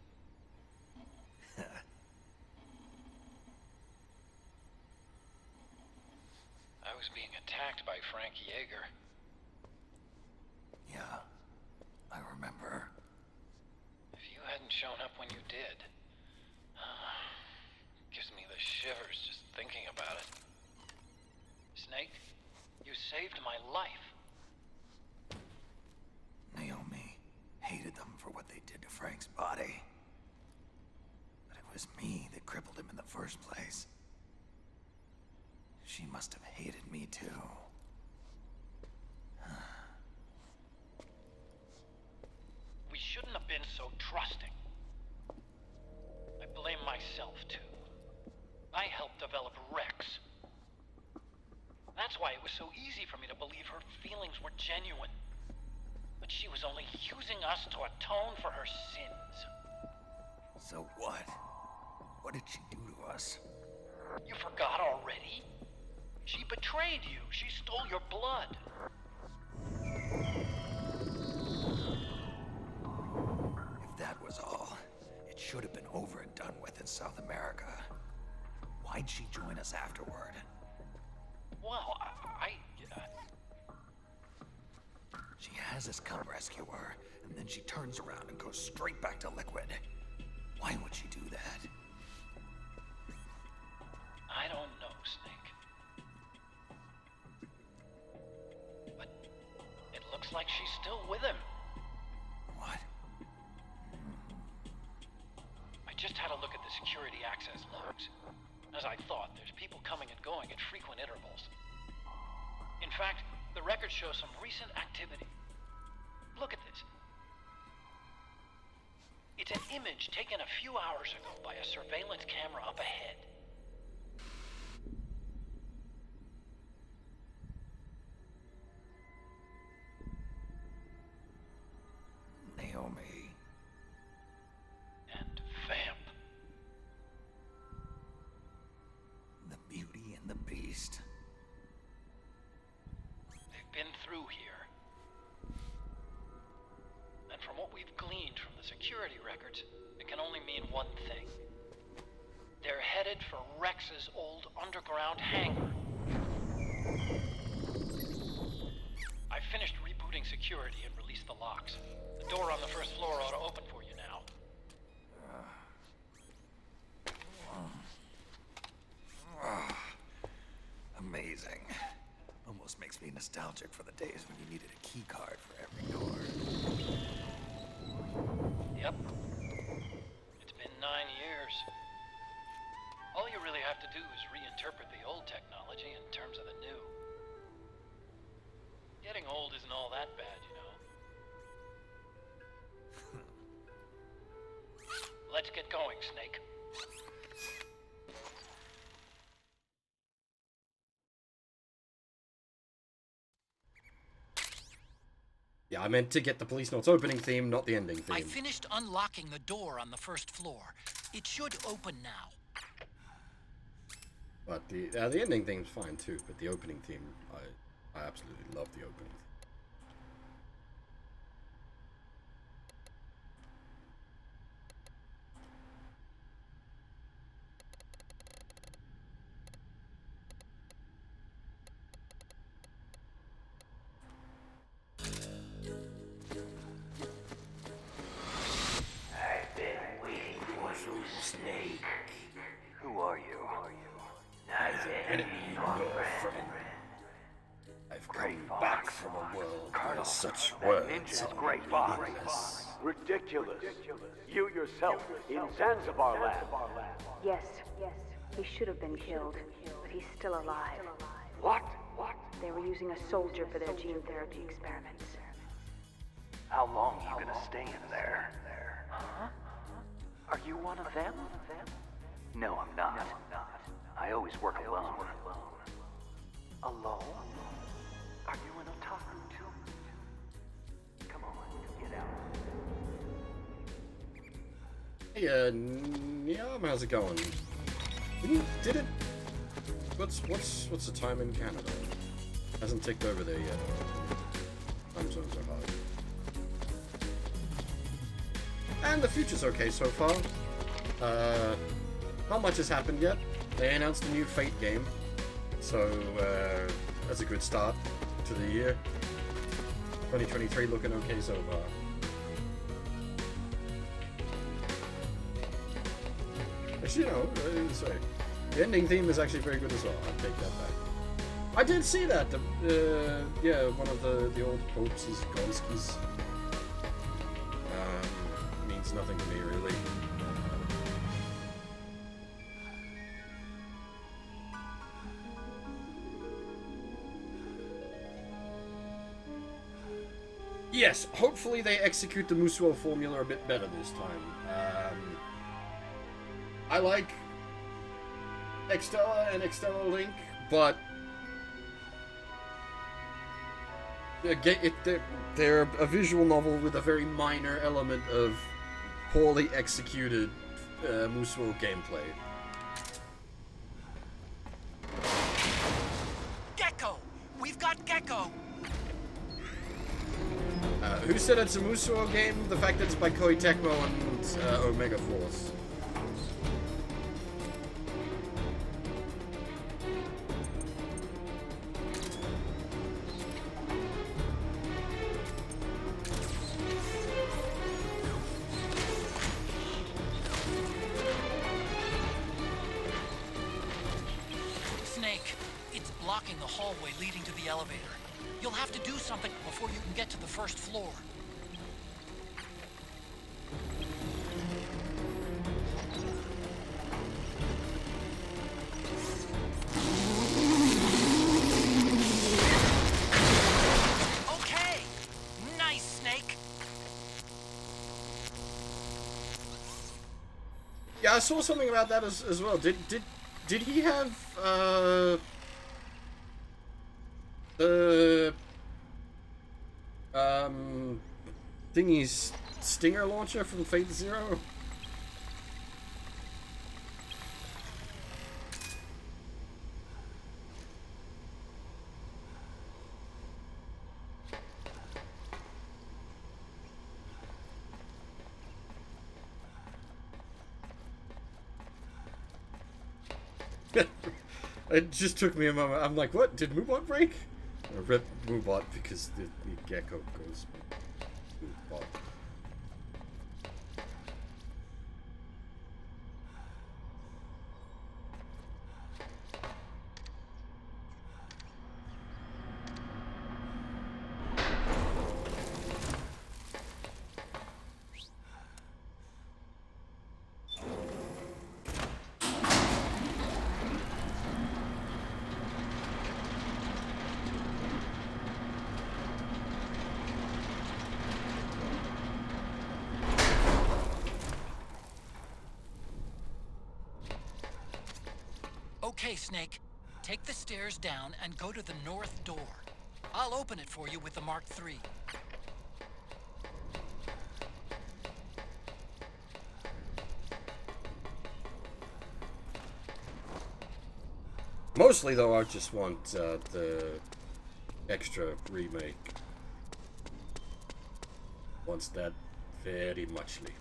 I was being attacked by Frank Yeager. Yeah, I remember. If you hadn't shown up when you did, gives me the shivers just thinking about it. Snake, you saved my life. Naomi hated them for what they did to Frank's body. But it was me that crippled him in the first place. She must have hated me too. We shouldn't have been so trusting. I blame myself too. I helped develop Rex. That's why it was so easy for me to believe her feelings were genuine. But she was only using us to atone for her sins. So what? What did she do to us? You forgot already? She betrayed you. She stole your blood. If that was all, it should have been over and done with in South America. Why'd she join us afterward? Well, She has us come rescue her, and then she turns around and goes straight back to Liquid. Why would she do that? I don't know, Snake. But it looks like she's still with him. What? I just had a look at the security access logs. As I thought, there's people coming and going at frequent intervals. In fact, the record shows some recent activity. Look at this. It's an image taken a few hours ago by a surveillance camera up ahead. Naomi. And Vamp. The Beauty and the Beast. They've been through here. And from what we've gleaned from the security records, it can only mean one thing. They're headed for Rex's old underground hangar. I finished rebooting security and released the locks. The door on the first floor ought to open for you now. Amazing. Almost makes me nostalgic for the days when you needed a key card for every door. Yep. It's been 9 years. All you really have to do is reinterpret the old technology in terms of the new. Getting old isn't all that bad, you know. Let's get going, Snake. Yeah, I meant to get the Police Notes opening theme, not the ending theme. I finished unlocking the door on the first floor. It should open now. But the ending theme's fine too, but the opening theme, I absolutely love the opening theme. I've been waiting for you, Snake. Who are you? Not an enemy, nor friend. I've come back from a world where such words are meaningless. Ridiculous. You yourself in Zanzibar land. Yes, he should have been killed, but he's still alive. What? They were using a soldier for their gene therapy experiments. How long are you gonna stay in there? Huh? Are you one of them? No, I'm not. I always work alone. Alone? Are you an otaku too? Come on, get out. Hey, Niam, how's it going? Did it? What's the time in Canada? Hasn't ticked over there yet. Time zones are hard. and the future's okay so far. Not much has happened yet. They announced a new Fate game, so that's a good start to the year. 2023 looking okay so far. Actually, sorry. The ending theme is actually very good as well. I'll take that back. I did see that. Yeah, one of the old popes is Gonski's. Means nothing to me, really. Yes, hopefully they execute the Musuo formula a bit better this time. I like Extella and Extella Link, but they're a visual novel with a very minor element of poorly executed Musuo gameplay. Gecko! We've got Gecko! Who said it's a Musuo game? The fact that it's by Koei Tecmo and Omega Force. Snake, it's blocking the hallway leading to the elevator. You'll have to do something before you can get to the first floor. Okay! Nice, Snake! Yeah, I saw something about that as well. Did he have thingy's Stinger launcher from Fate Zero? It just took me a moment. I'm like, what? Did Moobot break? I read Moobot because the gecko goes Moobot. Okay, Snake. Take the stairs down and go to the north door. I'll open it for you with the Mark III. Mostly, though, I just want the extra remake. Wants that very muchly.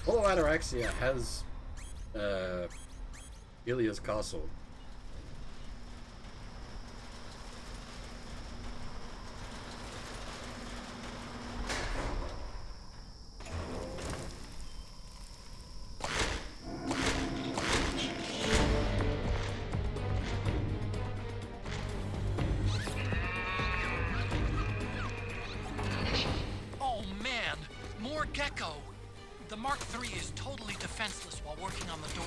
Although Ataraxia has Ilia's castle. Oh man, more gecko! The Mark III is totally defenseless while working on the door.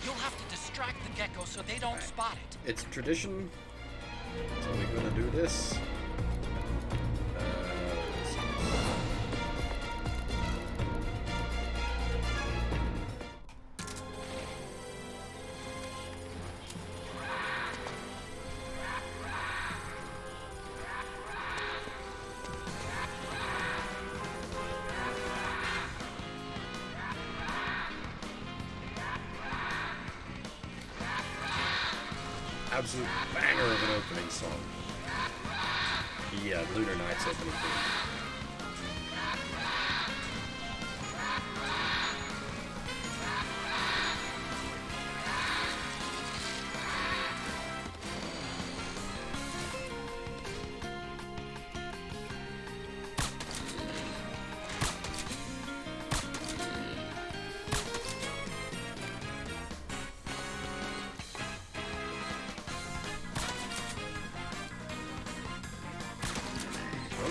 You'll have to distract the gecko so they don't spot it. It's tradition. So we're gonna do this. absolute banger of an opening song. The Lunar Nights opening theme.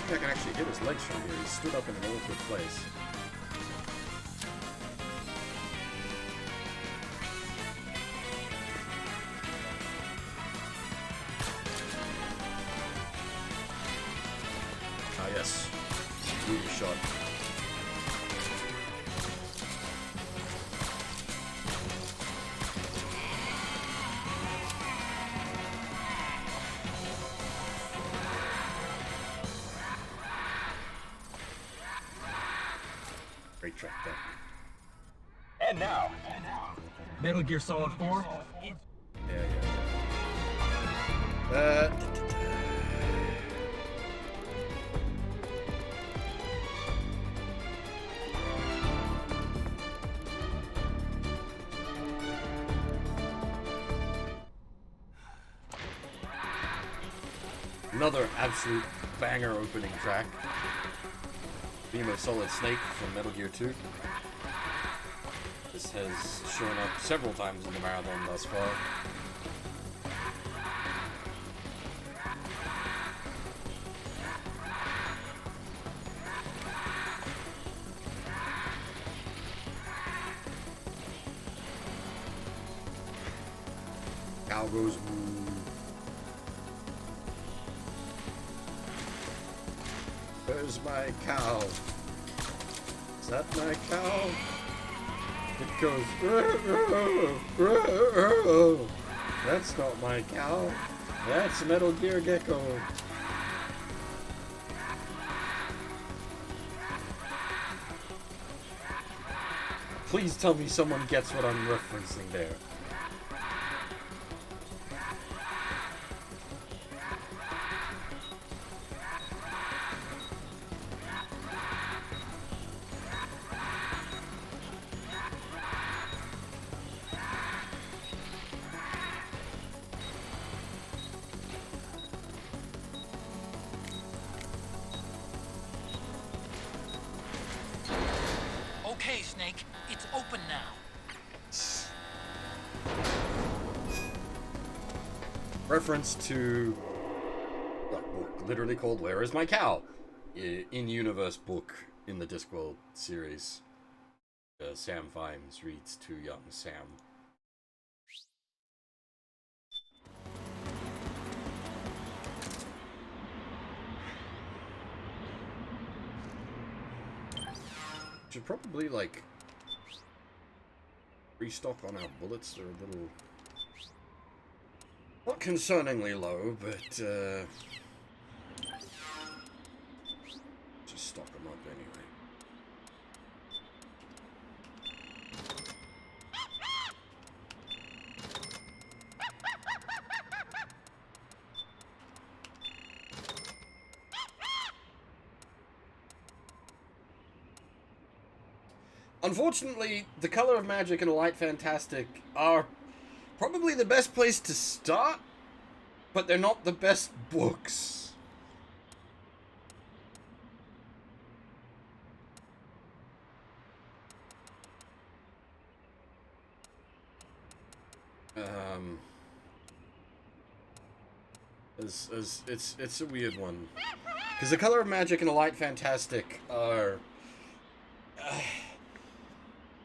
I can actually hit his legs from here. He stood up in an awkward place. Ah, yes. Movie shot. Great track there. And now, Metal Gear Solid 4. Yeah. Another absolute banger opening track. Beam of Solid Snake from Metal Gear 2. This has shown up several times in the marathon thus far. Cow goes moo. Where's my cow? Is that my cow? It goes. That's not my cow. That's Metal Gear Gecko. Please tell me someone gets what I'm referencing there. Okay, Snake, it's open now. Reference to a book literally called Where Is My Cow? In-universe book in the Discworld series. Sam Vimes reads to young Sam. Should probably, like, restock on our bullets. They're a little, not concerningly low, but just stock them up anyway. Unfortunately, The Color of Magic and Light Fantastic are probably the best place to start, but they're not the best books. It's a weird one, because The Color of Magic and The Light Fantastic are.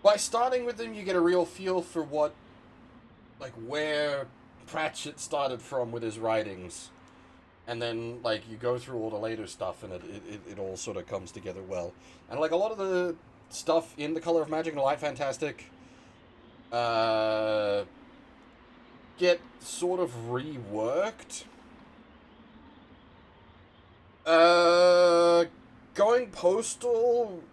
By starting with them, you get a real feel for what, like, where Pratchett started from with his writings. And then, like, you go through all the later stuff, and it all sort of comes together well. And, like, a lot of the stuff in The Color of Magic and The Light Fantastic get sort of reworked. Going Postal,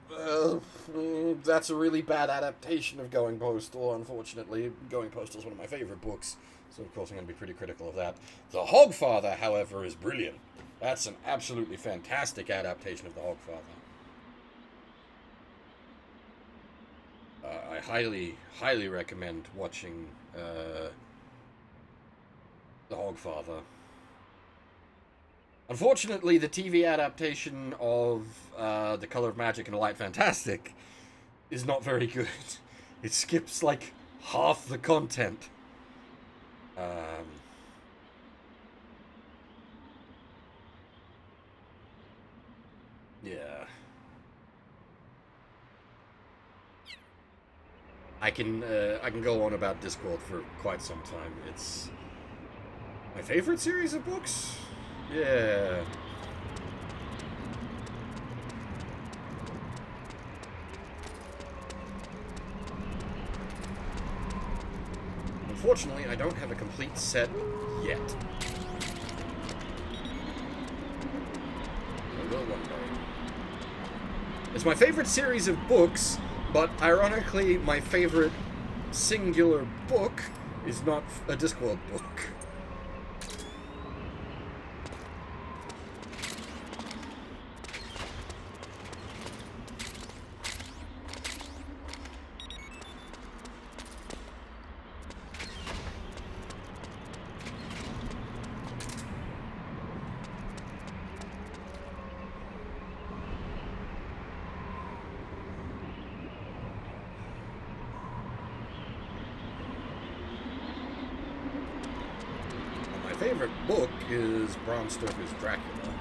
that's a really bad adaptation of Going Postal, unfortunately. Going Postal is one of my favorite books So of course I'm going to be pretty critical of that. The Hogfather, however, is brilliant. That's an absolutely fantastic adaptation of The Hogfather. I highly recommend watching The Hogfather. Unfortunately, the TV adaptation of The Color of Magic and Light Fantastic is not very good. It skips like half the content. Yeah. I can go on about Discworld for quite some time. It's my favorite series of books. Yeah. Unfortunately, I don't have a complete set yet. I will one day. It's my favorite series of books, but ironically, my favorite singular book is not a Discworld book. Favorite book is Bram Stoker's Dracula.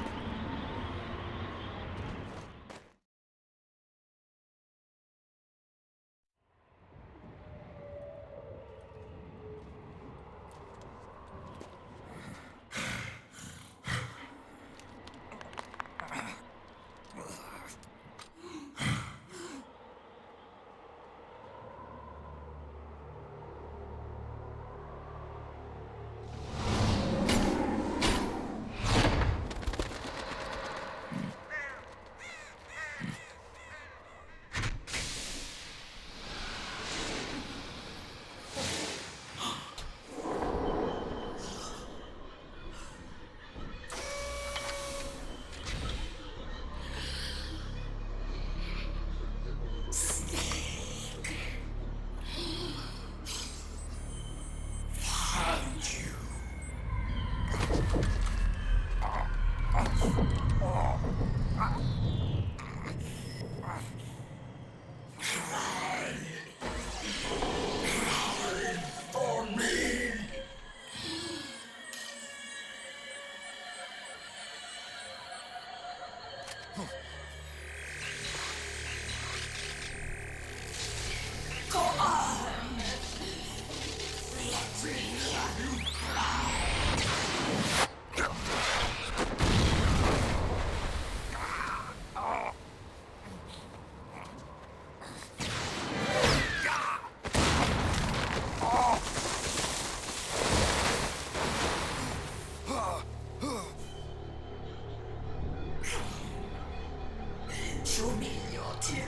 Show me your tears.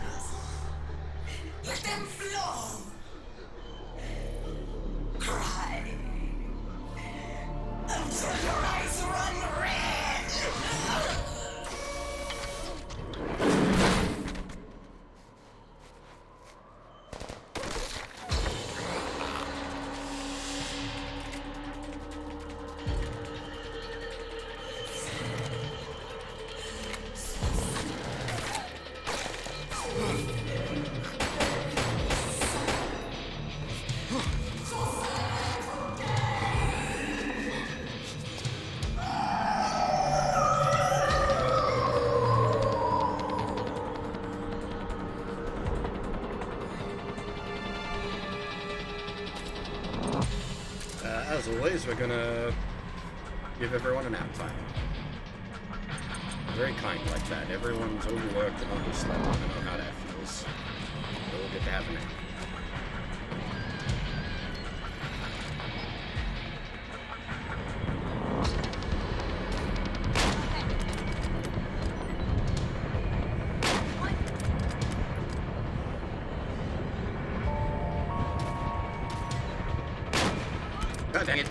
Let them flow. Cry until your eyes run red. As always, we're gonna give everyone a nap time. Very kind like that. Everyone's overworked and underslept. I know how that feels. They all get to have a nap. dang it.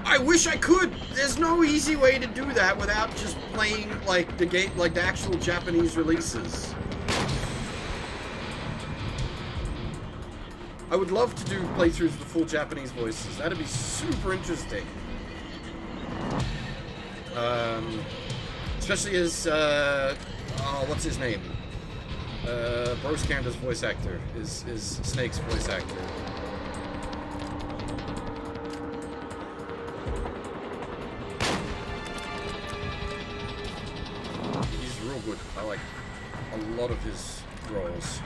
I wish I could. There's no easy way to do that without just playing like the game, like the actual Japanese releases. I would love to do playthroughs with the full Japanese voices. That'd be super interesting. Especially as oh, what's his name? Bruce Canda's voice actor is Snake's voice actor. Good. I like a lot of his roles.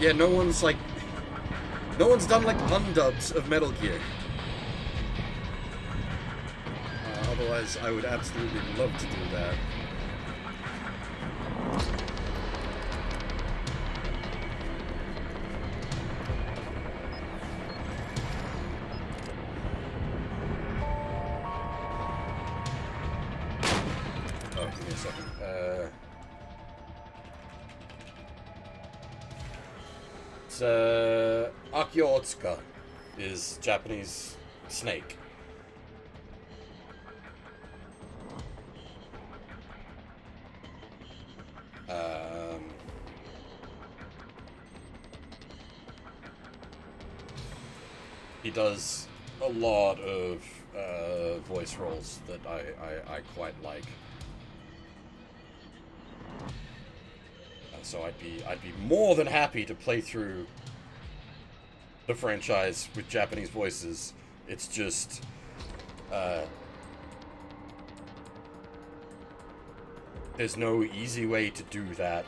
Yeah, no one's done like undubs of Metal Gear. Otherwise, I would absolutely love to do that. Akio Otsuka is Japanese Snake. He does a lot of voice roles that I quite like. So I'd be more than happy to play through the franchise with Japanese voices. It's just there's no easy way to do that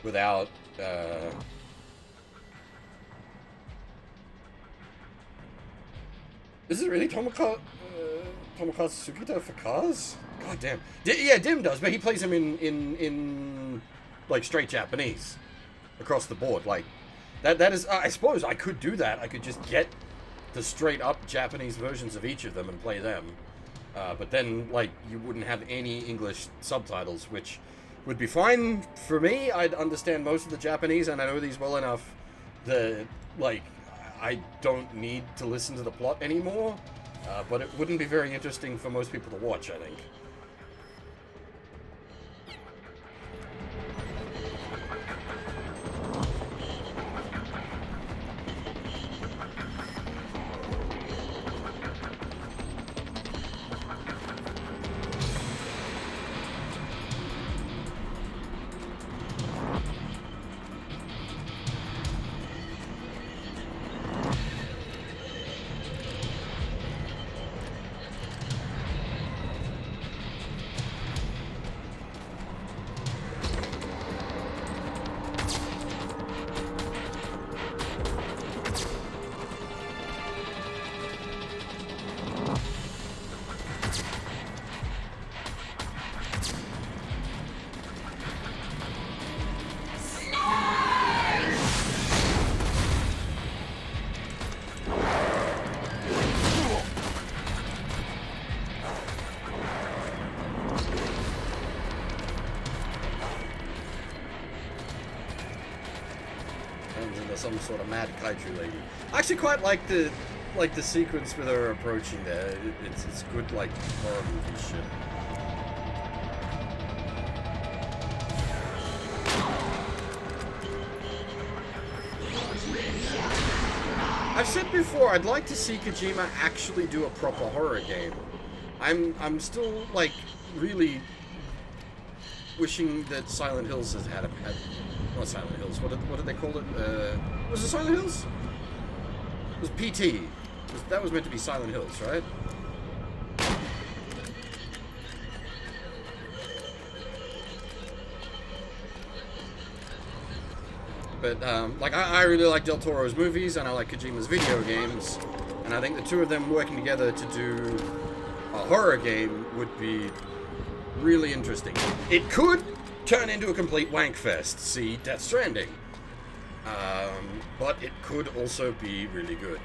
without is it really Tomokazu Sugita for Cars? God damn. Yeah, Dim does, but he plays him in like straight Japanese across the board. Like that is I suppose I could do that. I could just get the straight up Japanese versions of each of them and play them. But then like you wouldn't have any English subtitles, which would be fine for me. I'd understand most of the Japanese and I know these well enough that like I don't need to listen to the plot anymore. But it wouldn't be very interesting for most people to watch, I think. Some sort of mad kaiju lady. I actually quite like the sequence with her approaching there. It's good like horror movie shit. I've said before I'd like to see Kojima actually do a proper horror game. I'm still like really wishing that Silent Hills had not Silent Hills. What did they call it? Was it Silent Hills? It was PT. That was meant to be Silent Hills, right? But like I really like Del Toro's movies and I like Kojima's video games, and I think the two of them working together to do a horror game would be really interesting. It could turn into a complete wankfest. See Death Stranding. But it could also be really good.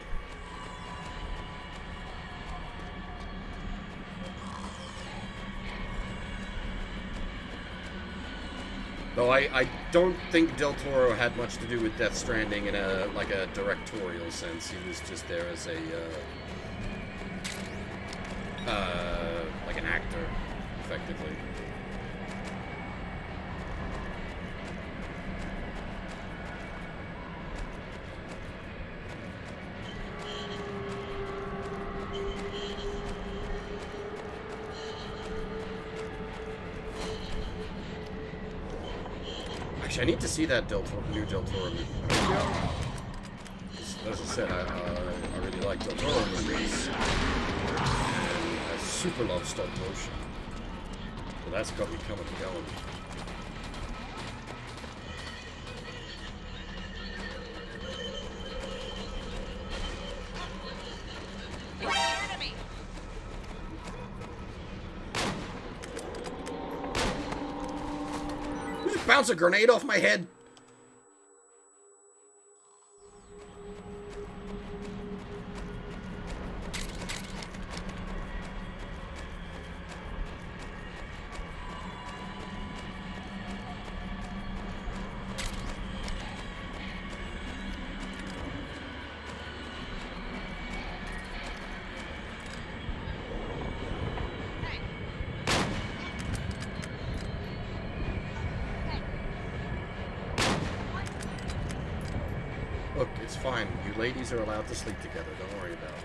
Though I don't think Del Toro had much to do with Death Stranding in a directorial sense. He was just there as a like an actor, effectively. I need to see that new Del Toro movie. As I said, I really like Del Toro movies, and I super love stop motion. So that's got me coming and going. Bounce a grenade off my head. Look, it's fine. You ladies are allowed to sleep together. Don't worry about it.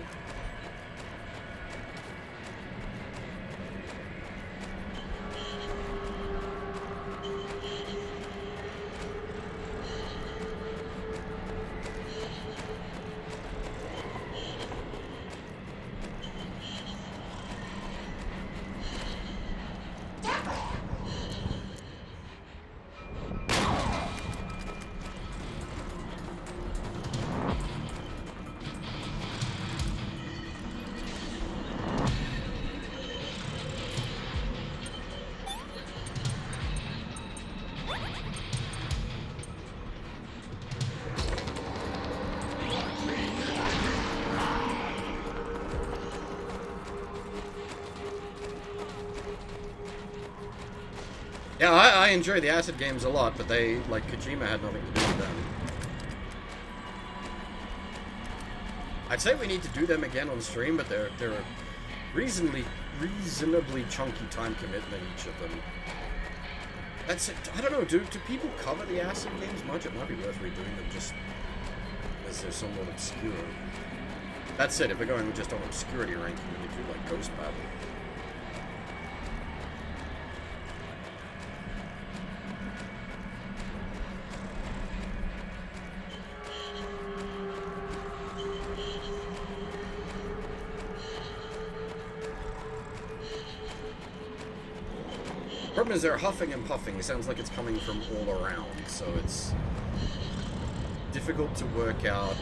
Yeah, I enjoy the acid games a lot, but they, like, Kojima had nothing to do with them. I'd say we need to do them again on stream, but they're a reasonably chunky time commitment, each of them. That's it. I don't know, do people cover the acid games much? It might be worth redoing them just as they're somewhat obscure. That said, if we're going just on obscurity ranking, we could do, like, Ghost Battle. Problem is they're huffing and puffing. It sounds like it's coming from all around, so it's difficult to work out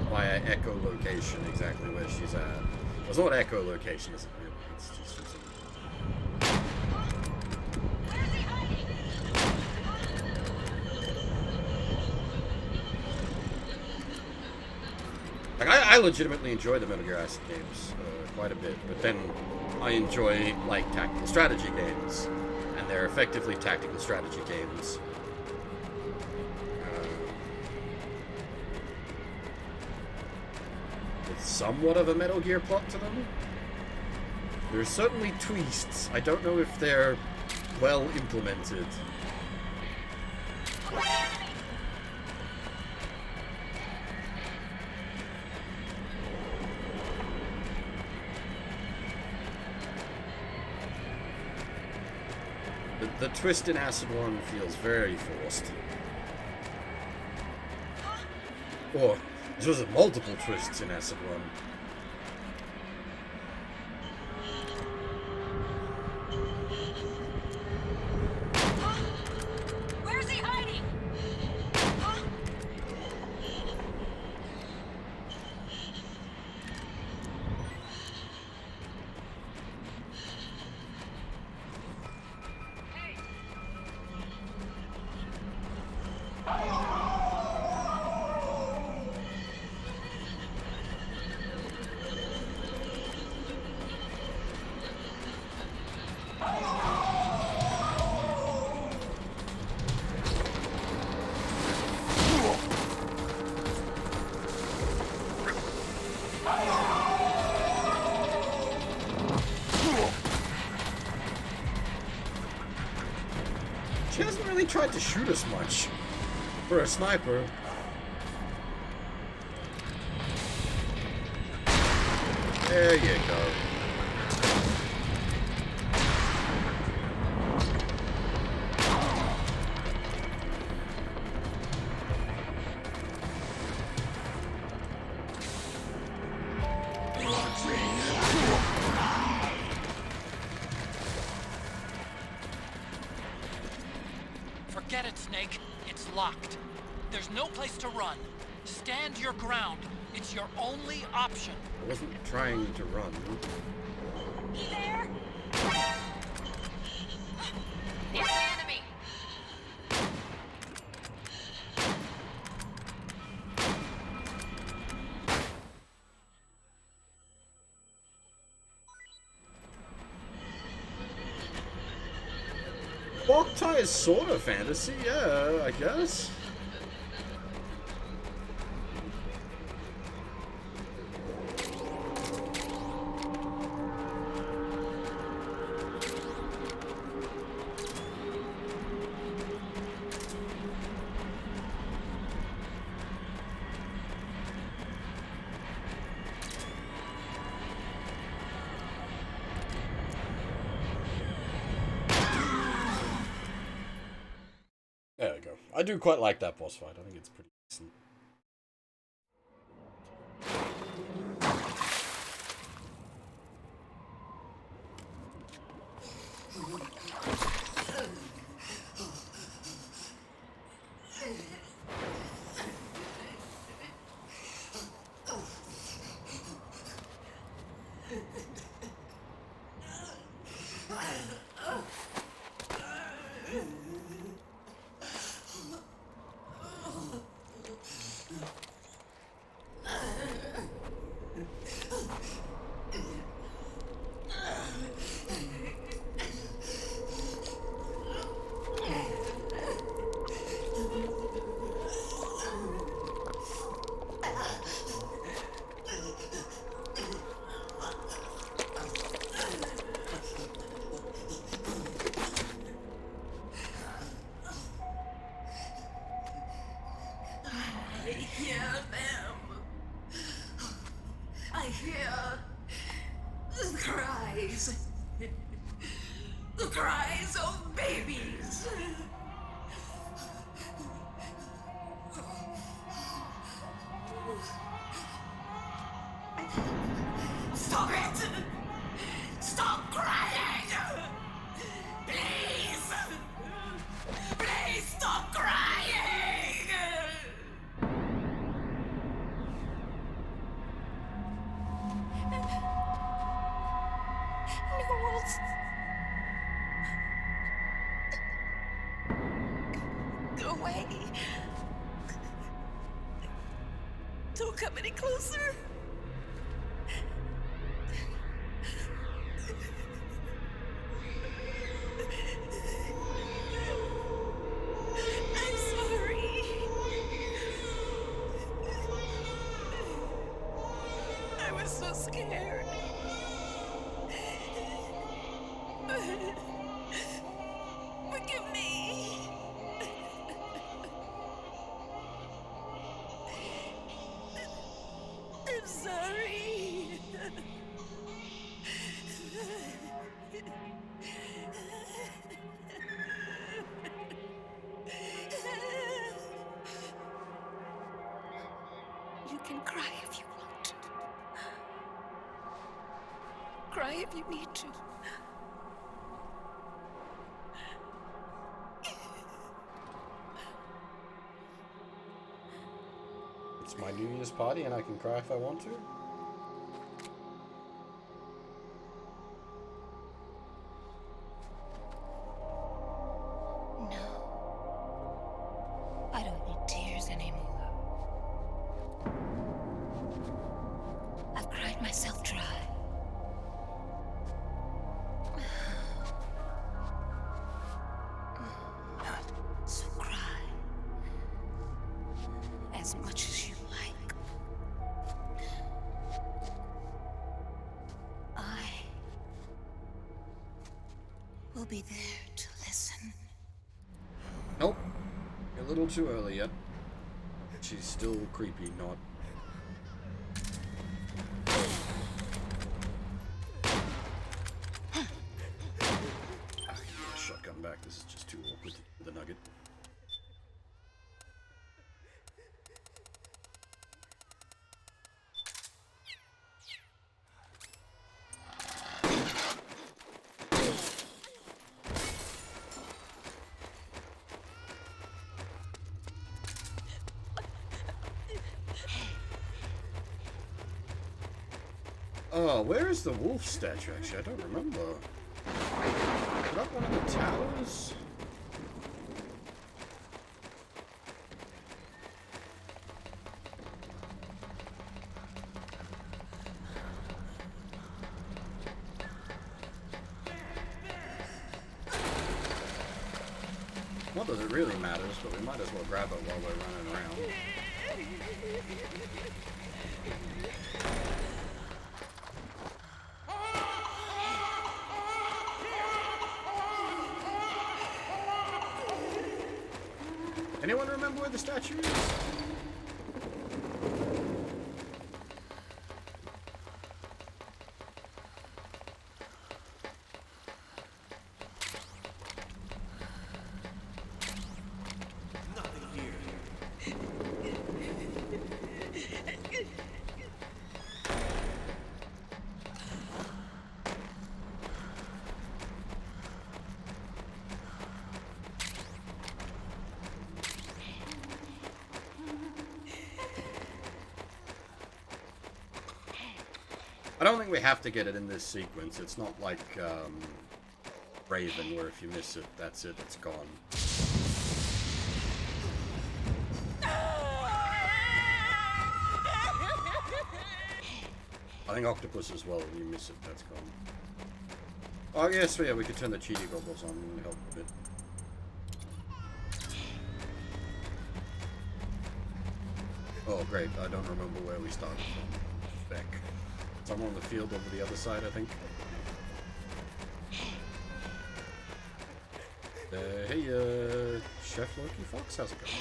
via echolocation exactly where she's at. Well, it's not echolocation, is it? It's just like I legitimately enjoy the Metal Gear Acid games quite a bit, but then I enjoy like tactical strategy games. And they're effectively tactical strategy games. With somewhat of a Metal Gear plot to them. There's certainly twists. I don't know if they're well implemented. The twist in Acid 1 feels very forced. Or, there was multiple twists in Acid 1. Where's he hiding? hasn't really tried to shoot us much for a sniper. There you go. Forget it, Snake. It's locked. There's no place to run. Stand your ground. It's your only option. I wasn't trying to run. There! It's the enemy! Boktai is sort of fantasy, yeah, I guess. There we go. I do quite like that boss fight. I think it's pretty decent. The cries of babies. Stop it! Stop crying! Please! Please stop crying! Knowles. Go away. Don't come any closer. I'm sorry. I was so scared. Forgive me. I'm sorry. You can cry if you want. Cry if you need to. It's my New Year's party and I can cry if I want to. I don't need tears anymore. I've cried myself dry. So cry as much as you like. I will be there to listen. little too early yet. She's still creepy, not... Shotgun back. This is just too awkward with the nugget. Oh, where is the wolf statue, actually? I don't remember. Is that one of the towers? Not that it really matters, but we might as well grab it while we're running around. Anyone remember where the statue is? Nothing here. I don't think we have to get it in this sequence. It's not like Raven, where if you miss it, that's it, it's gone. I think Octopus as well, when you miss it, that's gone. Oh yes, yeah, we could turn the cheaty goggles on and help a bit. Oh great, I don't remember where we started from. Back. Somewhere on the field over the other side, I think. Hey, Chef Loki Fox, how's it going?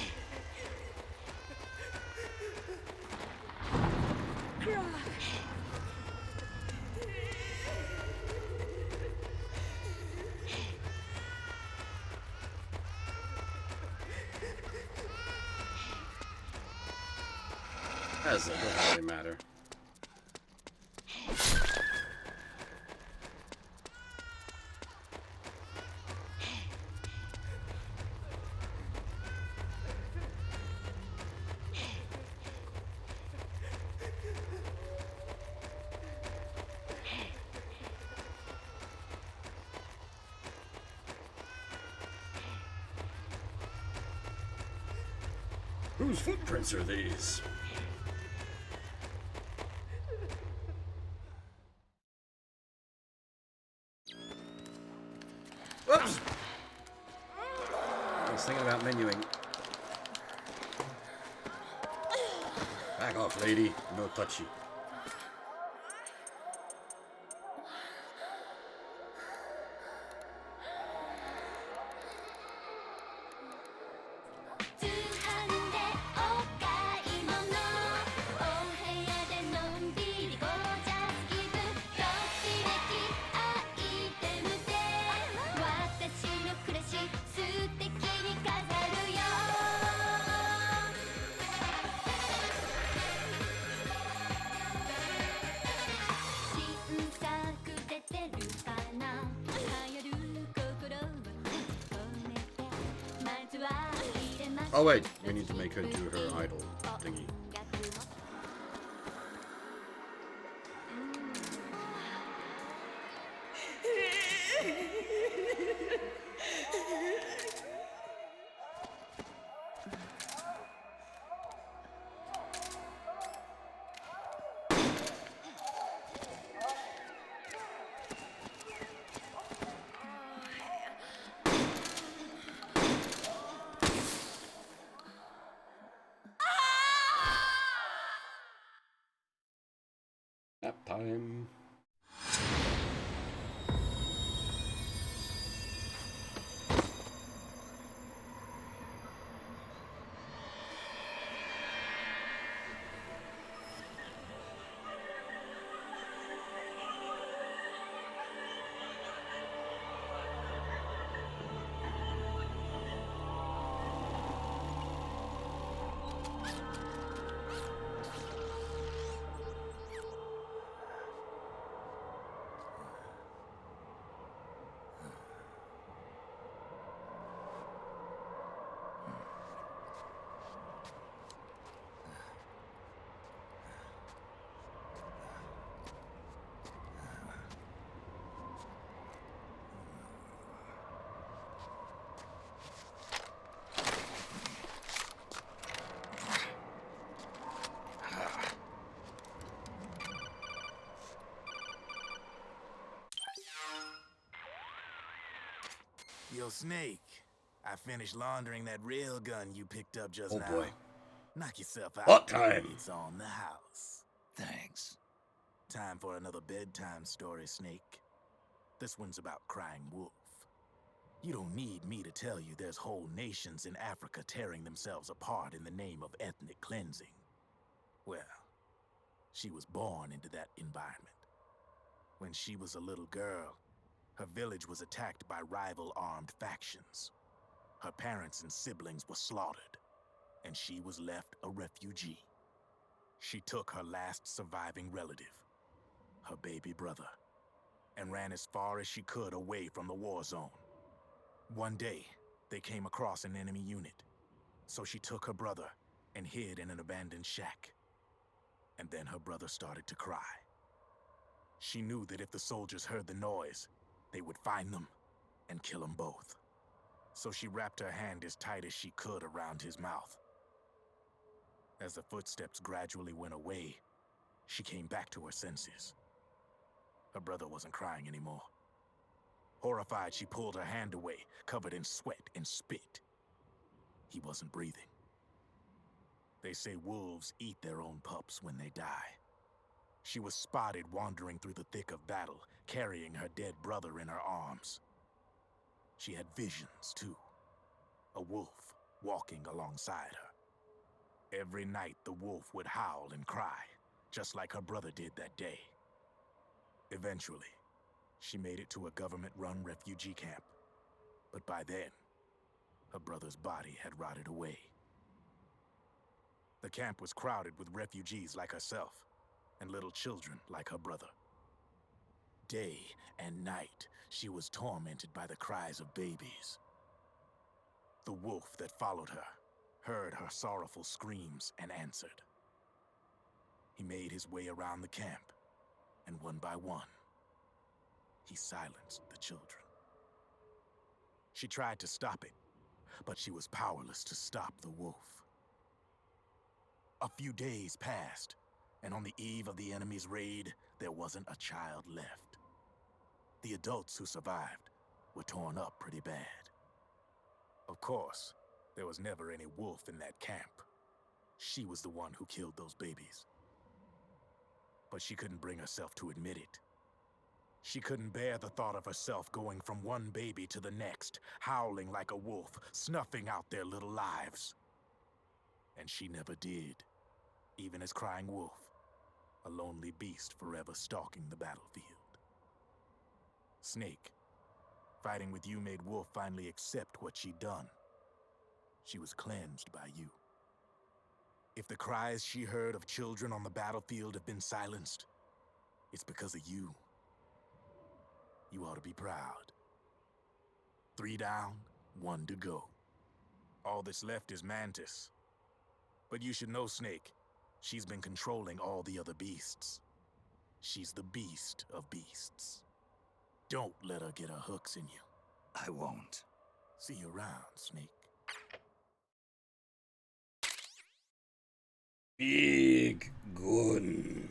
It doesn't really matter. Whose footprints are these? Whoops! I was thinking about menuing. Back off, lady. No touchy. Oh wait, we need to make her do her idol thingy. Nap time. Yo, Snake. I finished laundering that rail gun you picked up just now. Oh boy. Knock yourself out. What time? It's on the house. Thanks. Time for another bedtime story, Snake. This one's about Crying Wolf. You don't need me to tell you there's whole nations in Africa tearing themselves apart in the name of ethnic cleansing. Well, she was born into that environment. When she was a little girl, her village was attacked by rival armed factions. Her parents and siblings were slaughtered, and she was left a refugee. She took her last surviving relative, her baby brother, and ran as far as she could away from the war zone. One day, they came across an enemy unit, so she took her brother and hid in an abandoned shack. And then her brother started to cry. She knew that if the soldiers heard the noise, they would find them and kill them both. So she wrapped her hand as tight as she could around his mouth. As the footsteps gradually went away, she came back to her senses. Her brother wasn't crying anymore. Horrified, she pulled her hand away, covered in sweat and spit. He wasn't breathing. They say wolves eat their own pups when they die. She was spotted wandering through the thick of battle, carrying her dead brother in her arms. She had visions, too. A wolf walking alongside her. Every night, the wolf would howl and cry, just like her brother did that day. Eventually, she made it to a government-run refugee camp. But by then, her brother's body had rotted away. The camp was crowded with refugees like herself, and little children like her brother. Day and night, she was tormented by the cries of babies. The wolf that followed her heard her sorrowful screams and answered. He made his way around the camp, and one by one, he silenced the children. She tried to stop it, but she was powerless to stop the wolf. A few days passed, and on the eve of the enemy's raid, there wasn't a child left. The adults who survived were torn up pretty bad. Of course, there was never any wolf in that camp. She was the one who killed those babies. But she couldn't bring herself to admit it. She couldn't bear the thought of herself going from one baby to the next, howling like a wolf, snuffing out their little lives. And she never did, even as Crying Wolf, a lonely beast forever stalking the battlefield. Snake, fighting with you made Wolf finally accept what she'd done. She was cleansed by you. If the cries she heard of children on the battlefield have been silenced, it's because of you. You ought to be proud. 3 down, 1 to go. All that's left is Mantis. But you should know, Snake, she's been controlling all the other beasts. She's the beast of beasts. Don't let her get her hooks in you. I won't. See you around, Snake. Big gun.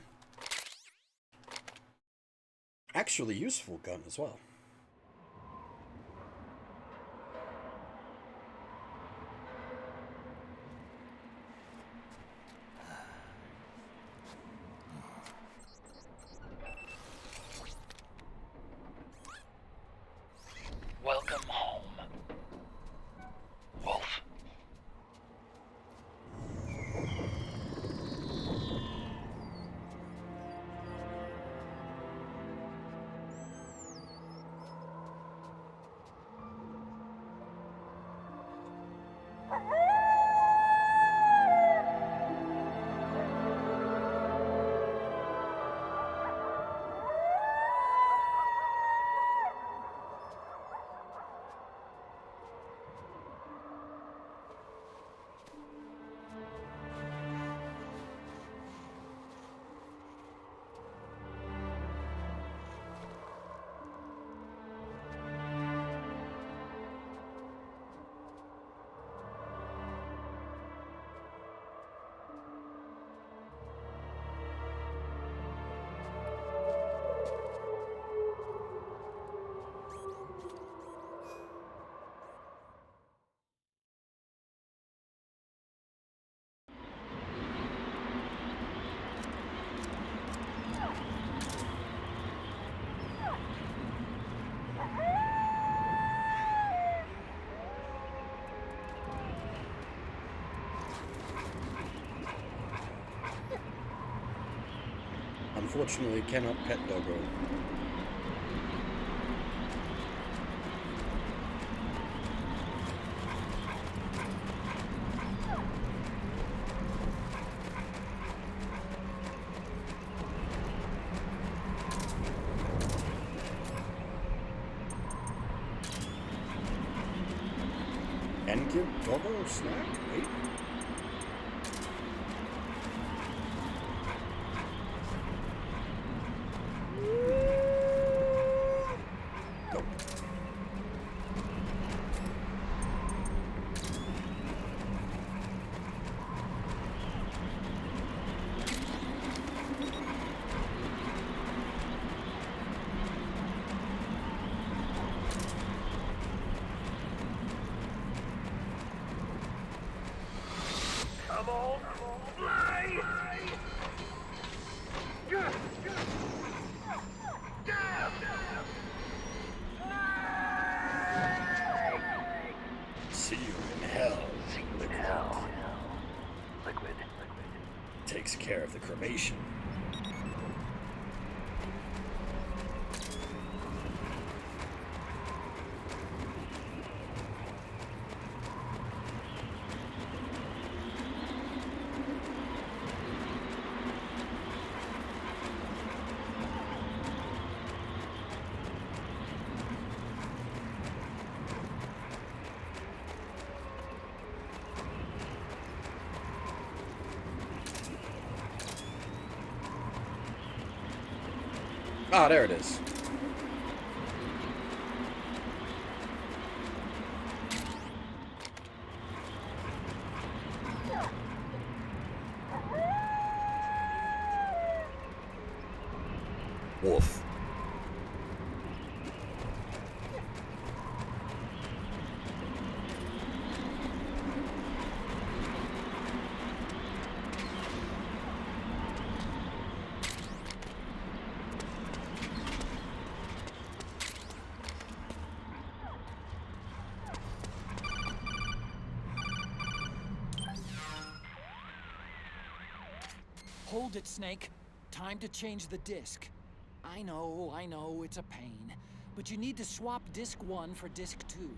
Actually useful gun as well. Welcome home, Wolf. unfortunately cannot pet Doggo. And give Doggo a snack? Wait. Come on, fly! See you in hell. Liquid. Takes care of the cremation. Ah, there it is. Wolf. Hold it, Snake. Time to change the disc. I know, it's a pain. But you need to swap disc 1 for disc 2.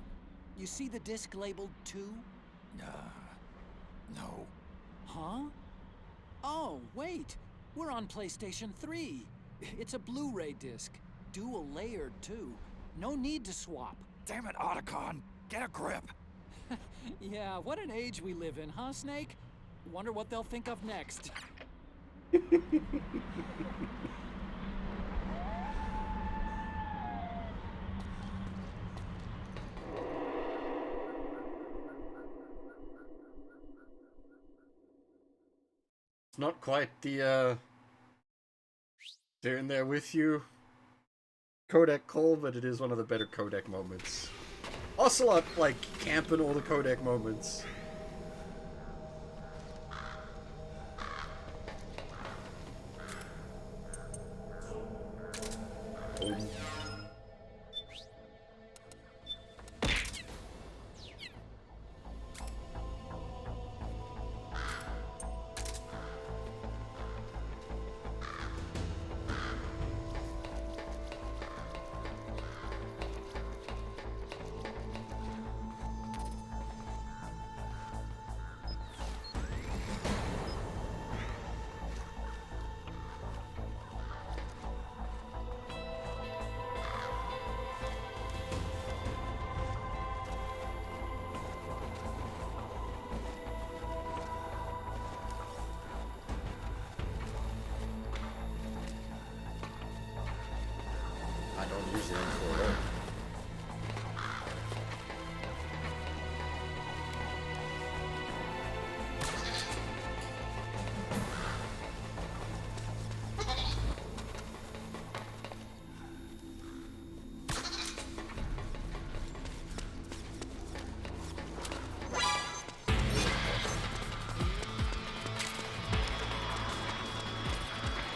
You see the disc labeled 2? No. Huh? Oh, wait. We're on PlayStation 3. It's a Blu-ray disc. Dual layered, too. No need to swap. Damn it, Otacon! Get a grip! Yeah, what an age we live in, huh, Snake? Wonder what they'll think of next. It's not quite the, they're in there with you codec call, but it is one of the better codec moments. Ocelot, like, camping all the codec moments.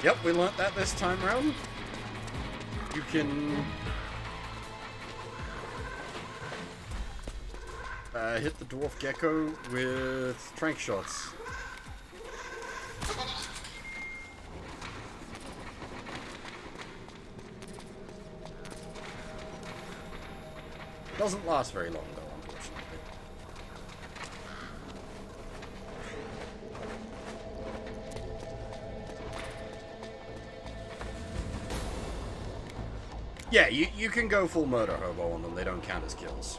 Yep, we learnt that this time around. You can hit the dwarf gecko with trank shots. Doesn't last very long, though, unfortunately. Yeah, you can go full murder hobo on them. They don't count as kills.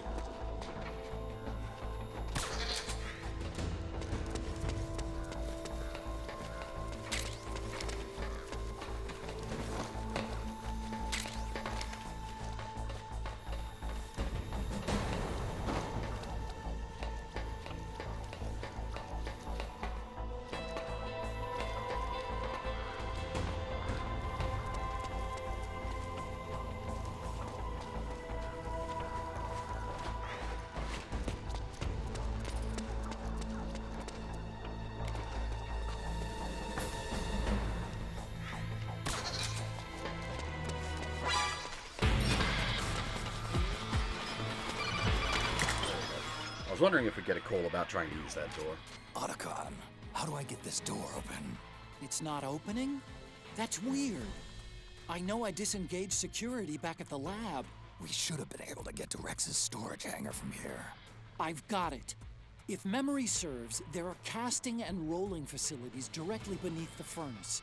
I was wondering if we'd get a call about trying to use that door. Otacon, how do I get this door open? It's not opening? That's weird. I know I disengaged security back at the lab. We should have been able to get to Rex's storage hangar from here. I've got it. If memory serves, there are casting and rolling facilities directly beneath the furnace.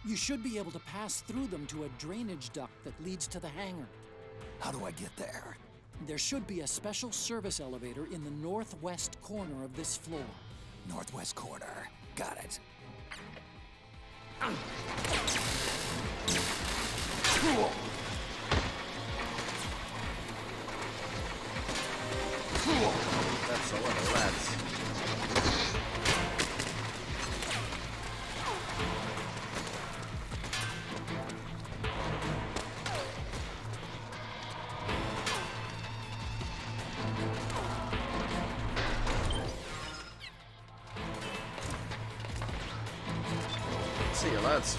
You should be able to pass through them to a drainage duct that leads to the hangar. How do I get there? There should be a special service elevator in the northwest corner of this floor. Northwest corner. Got it. That's a lot of lads. See you, lads.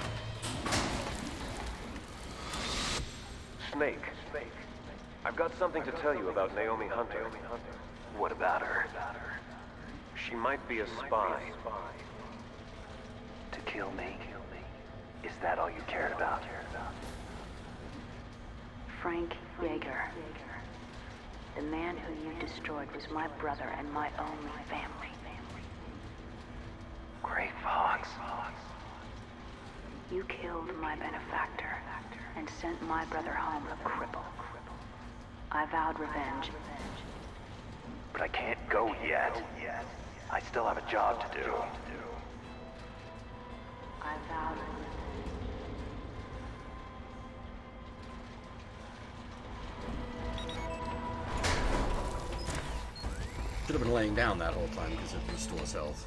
Snake. I've got something to tell you about Naomi Hunter. What about her? She might be a spy. To kill me? Is that all you cared about? Frank Yeager. The man who you destroyed was my brother and my only family. Gray Fox. You killed my benefactor and sent my brother home a cripple. I vowed revenge. But I can't go yet. I still have a job to do. I vowed revenge. Should have been laying down that whole time because it restores health.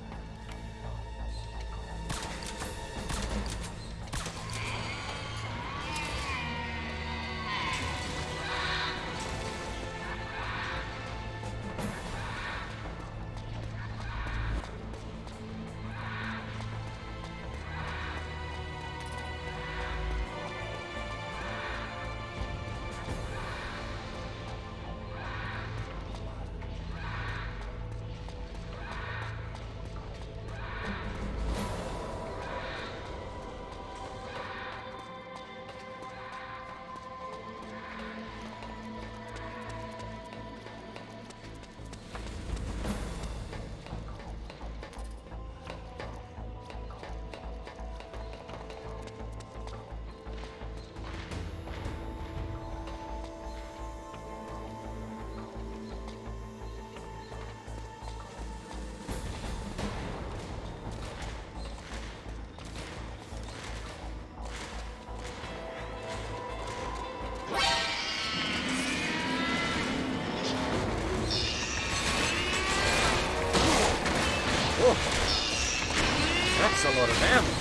That's a lot of damage.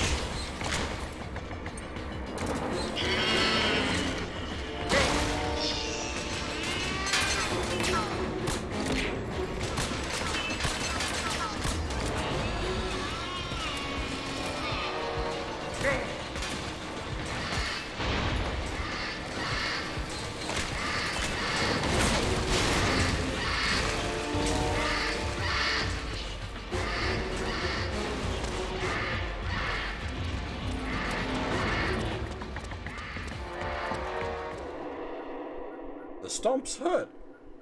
The stomps hurt.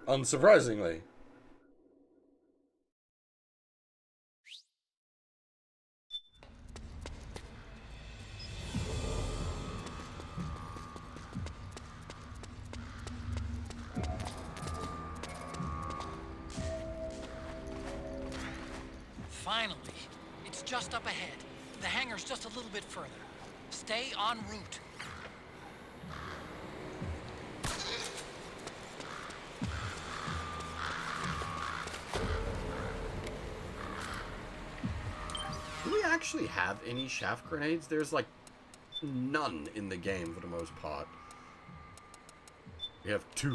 Unsurprisingly. Finally. It's just up ahead. The hangar's just a little bit further. Stay en route. Do we actually have any shaft grenades? There's like none in the game for the most part. We have 2.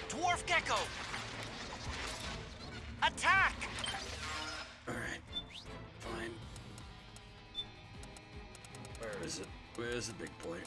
Dwarf Gecko! Attack! Alright. Fine. Where is it? Where's the big boy?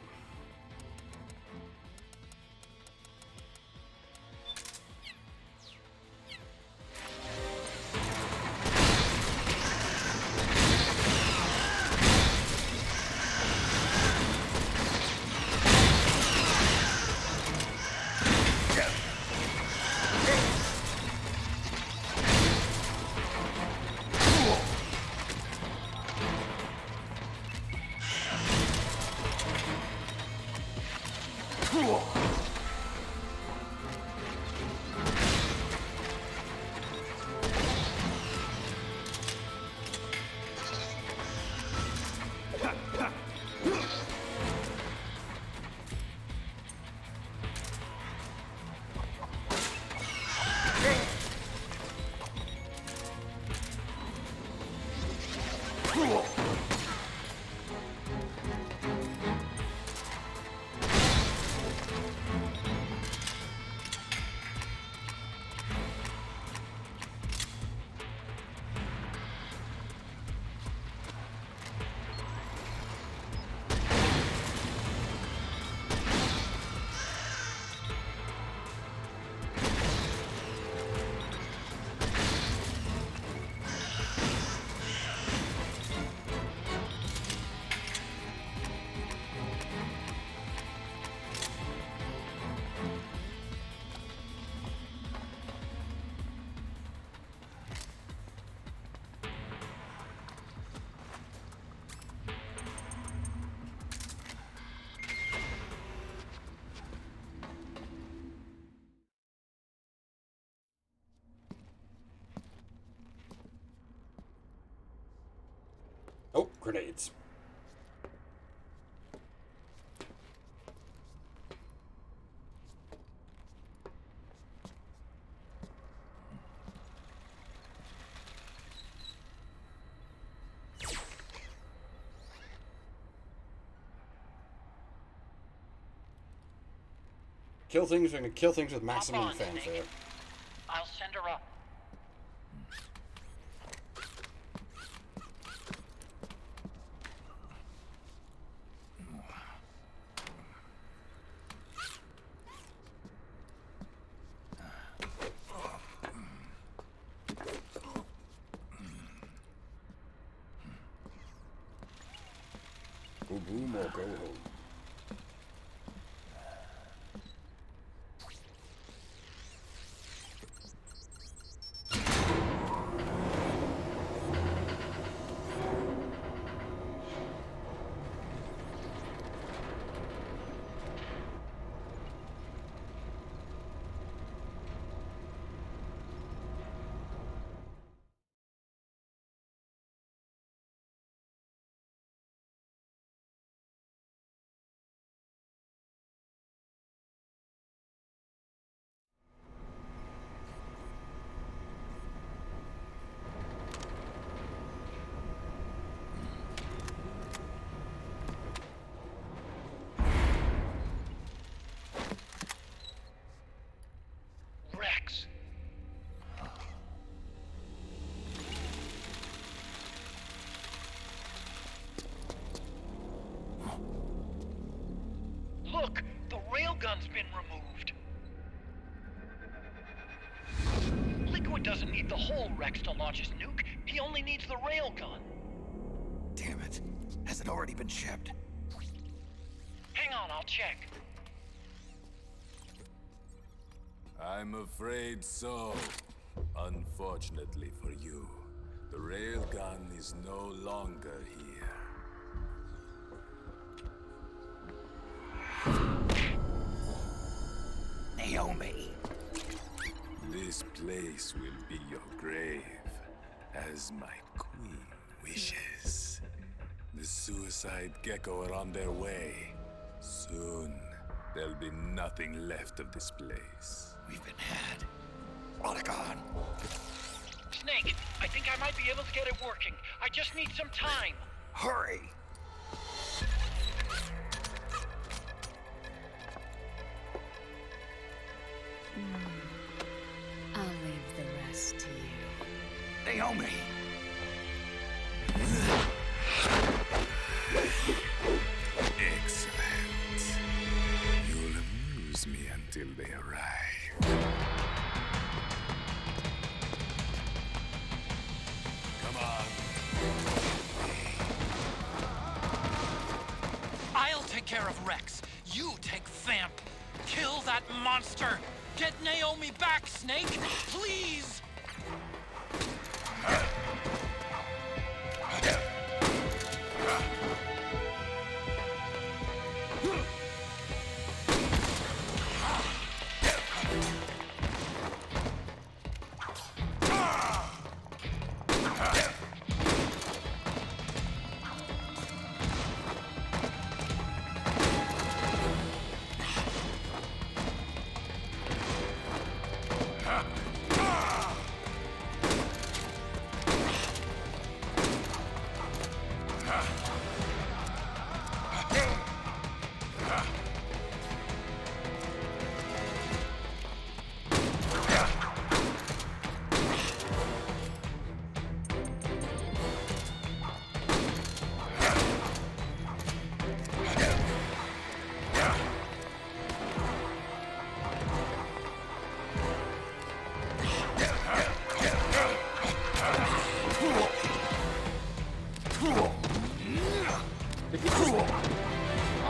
Oh, grenades. Kill things, we're gonna kill things with maximum fanfare. I'll send her up. Go boom or go home. Look, the railgun's been removed. Liquid doesn't need the whole Rex to launch his nuke. He only needs the railgun. Damn it. Has it already been shipped? Hang on, I'll check. I'm afraid so. Unfortunately for you, the railgun is no longer here. Naomi. This place will be your grave, as my queen wishes. The suicide gecko are on their way. Soon, there'll be nothing left of this place. We've been had. Oregon. Snake, I think I might be able to get it working. I just need some time. Hurry! I'll leave the rest to you. Naomi! Excellent. You'll amuse me until they arrive. Come on. I'll take care of Rex. You take Vamp. Kill that monster. Get Naomi back, Snake. Please.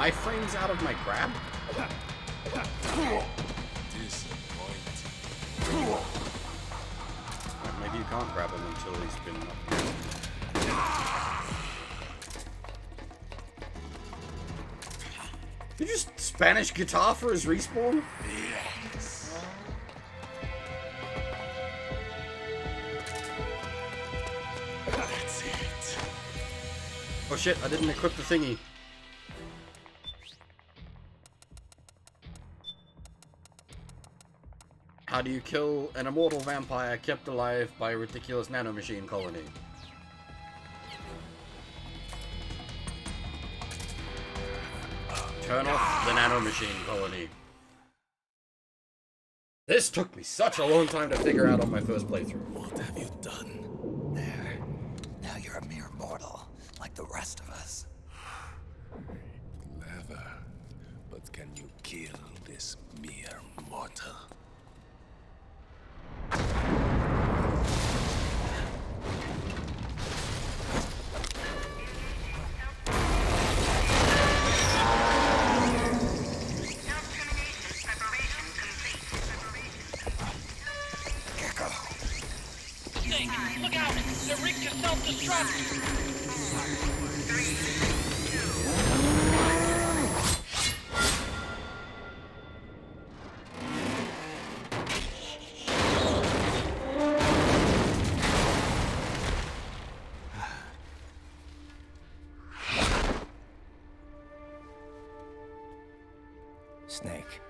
iframes out of my grab? Maybe you can't grab him until he's been up. You just Spanish guitar for his respawn? Yes. That's it. Oh shit, I didn't equip the thingy. How do you kill an immortal vampire kept alive by a ridiculous nanomachine colony? Turn off the nanomachine colony. This took me such a long time to figure out on my first playthrough. What have you done? There. Now you're a mere mortal, like the rest of us. Clever. But can you kill this mere mortal? Look out! They're rigged to self-destruct! Snake,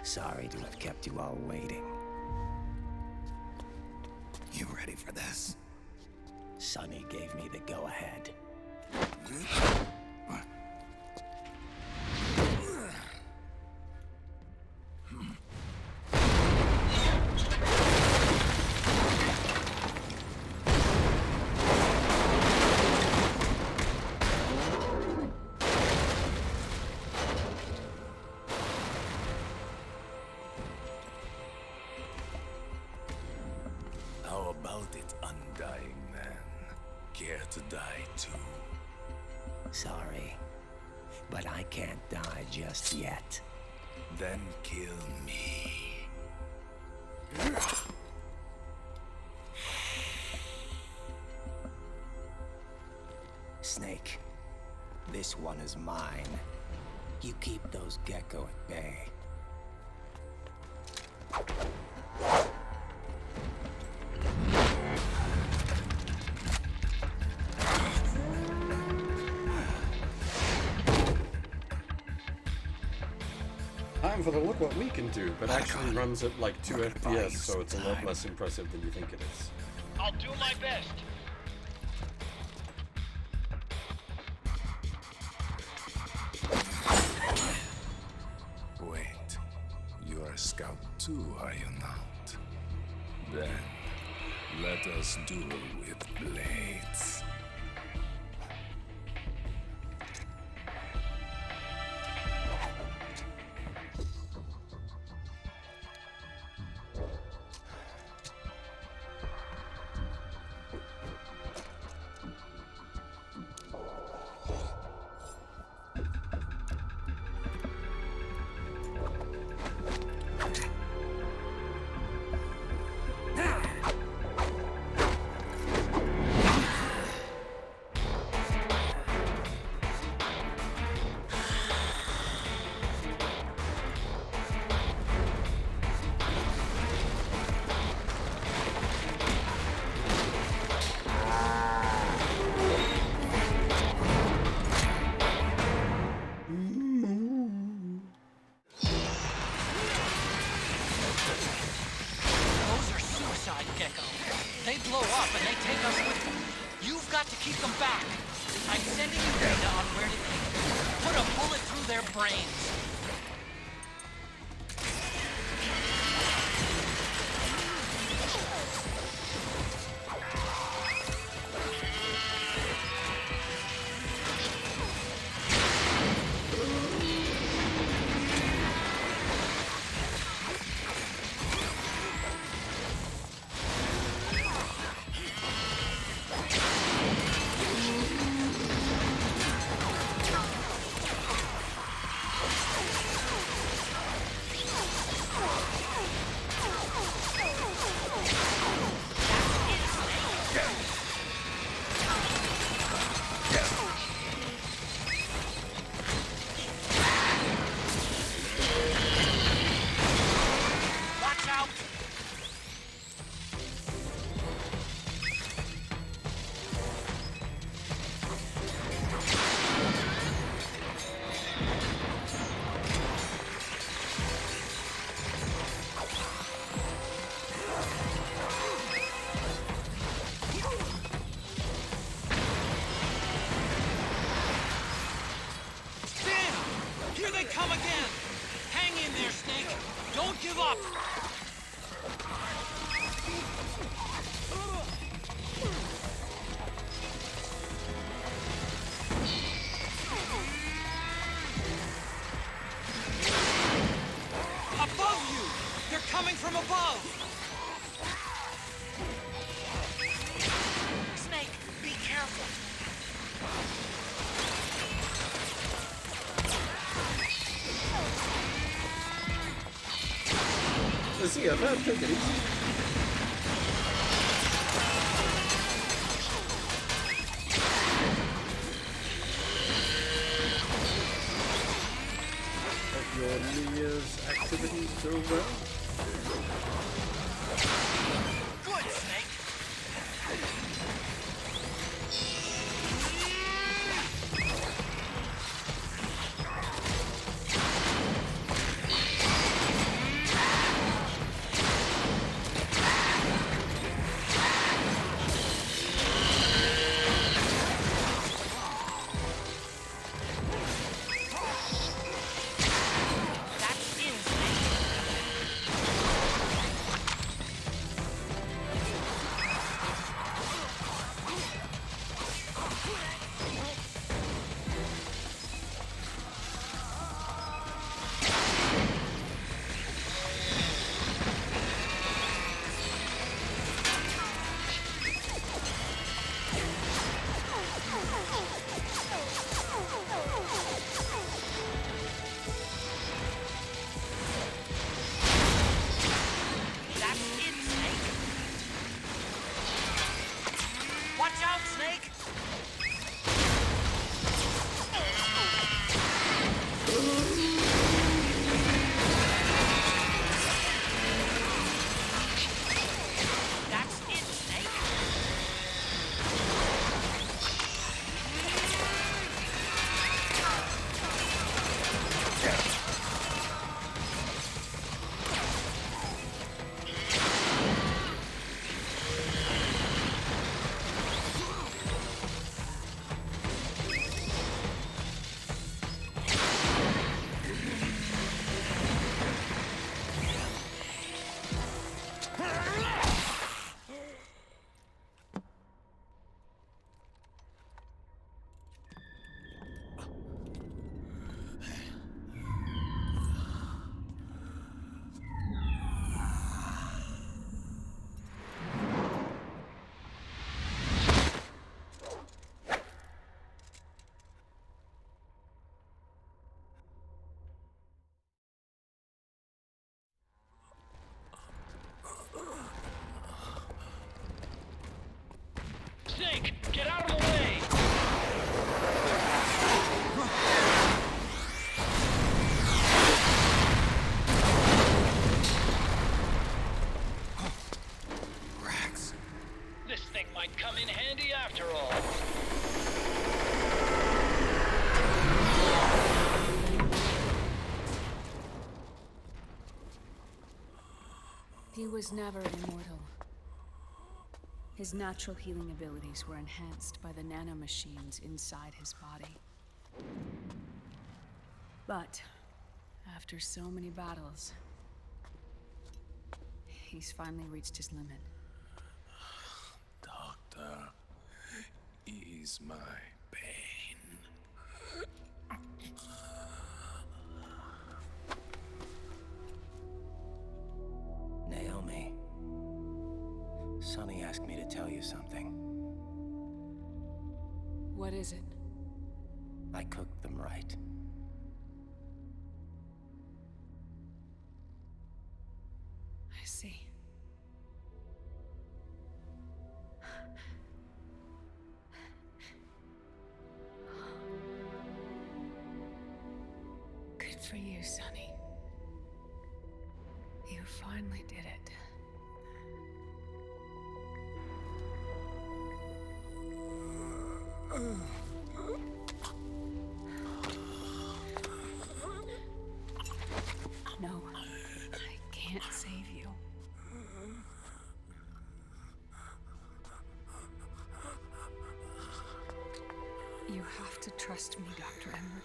sorry to have kept you all waiting. You ready for this? Sonny gave me the go-ahead. to die too? Sorry, but I can't die just yet. Then kill me. Snake, this one is mine. You keep those gecko at bay. Time for the look what we can do, but actually runs at like 2 FPS, so it's a lot less impressive than you think it is. I'll do my best. Wait, you're a scout too, are you not? Then, let us duel with blades. They blow up and they take us with them. You've got to keep them back. I'm sending you data on where to take them. Put a bullet through their brains. Come again! Hang in there, Snake! Don't give up! Above you! They're coming from above! Snake, be careful! Let's see, I've had take it easy. Hope your New Year's activities go well. Good, Snake! That's it, Snake. Snake, get out of the way! Rex. This thing might come in handy after all. He was never immortal. His natural healing abilities were enhanced by the nanomachines inside his body. But after so many battles, he's finally reached his limit. Doctor, ease my pain. Naomi. Sonny asked me to tell you something. What is it? I cooked them right. I see. Good for you, Sonny. You finally did it. No, I can't save you. You have to trust me, Dr. Emmer.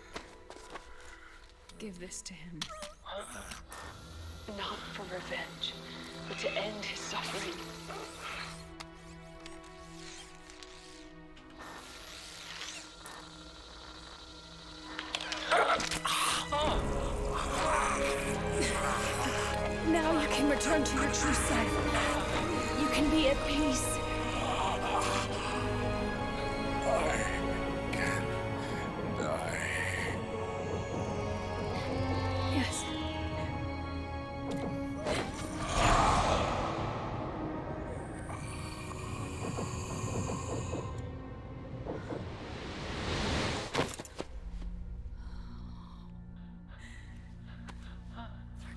Give this to him. Not for revenge, but to end his suffering. Now you can return to your true self. You can be at peace. I can die. Yes.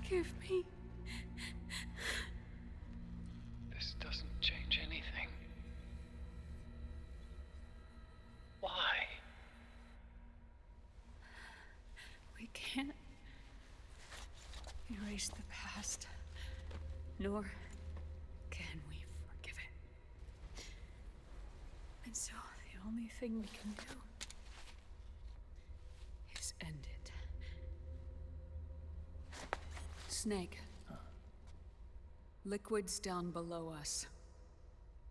Forgive me. This doesn't change anything. Why? We can't erase the past, nor can we forgive it. And so the only thing we can do is end it. Snake. Liquid's down below us.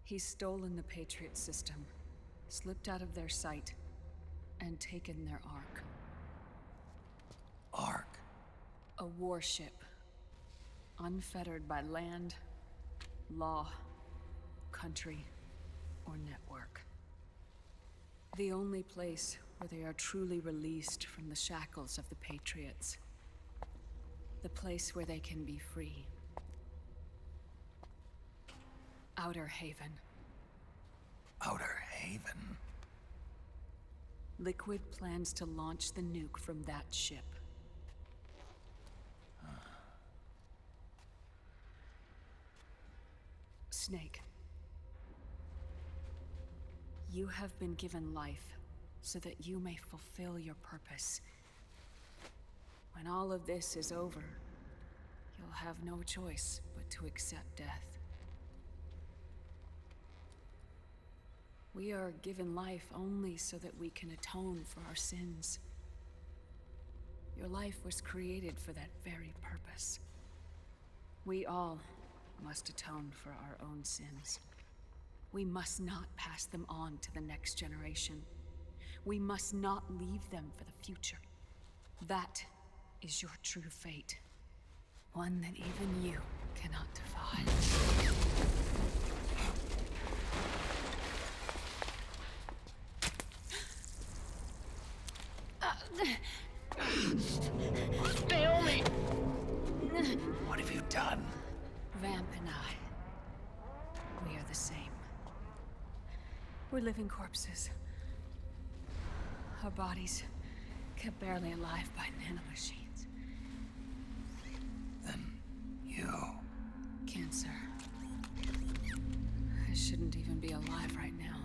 He's stolen the Patriot system, slipped out of their sight, and taken their Ark. Ark? A warship. Unfettered by land, law, country, or network. The only place where they are truly released from the shackles of the Patriots. The place where they can be free. Outer Haven. Outer Haven? Liquid plans to launch the nuke from that ship. Snake. You have been given life so that you may fulfill your purpose. When all of this is over, you'll have no choice but to accept death. We are given life only so that we can atone for our sins. Your life was created for that very purpose. We all must atone for our own sins. We must not pass them on to the next generation. We must not leave them for the future. That is your true fate. One that even you cannot defy. Naomi! What have you done? Vamp and I, we are the same. We're living corpses. Our bodies kept barely alive by nanomachines. Then you... Cancer. I shouldn't even be alive right now.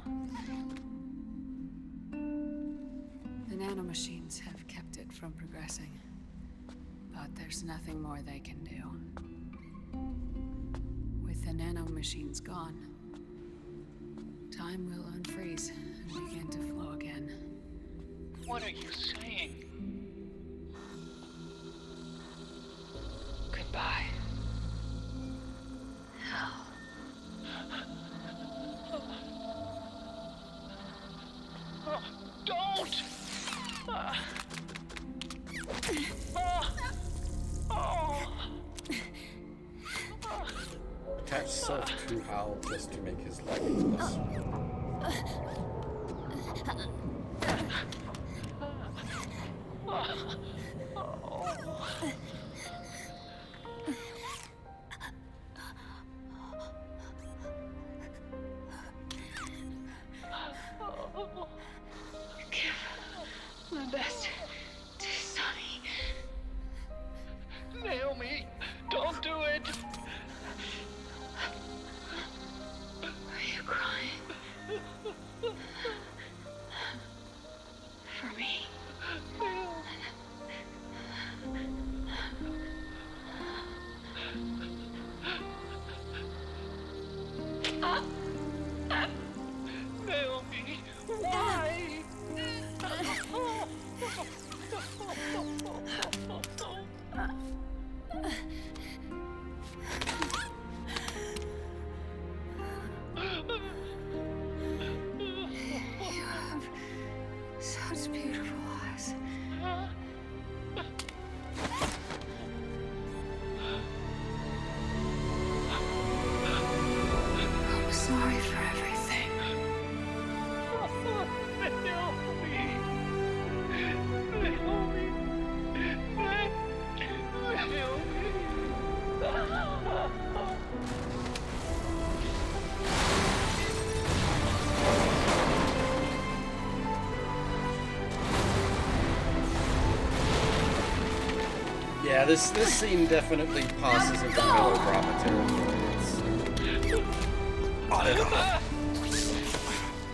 The nanomachines have kept it from progressing. But there's nothing more they can do. With the nanomachines gone, time will unfreeze and begin to flow again. What are you saying? Goodbye. Hell. Oh, don't! Attach self to Hal just to make his life easier. Give my best to Sonny. Naomi, don't do it! Are you crying? For me? Naomi, why? You have such beautiful eyes. I'm sorry for everything. Yeah, this scene definitely passes into melodrama territory. On and on.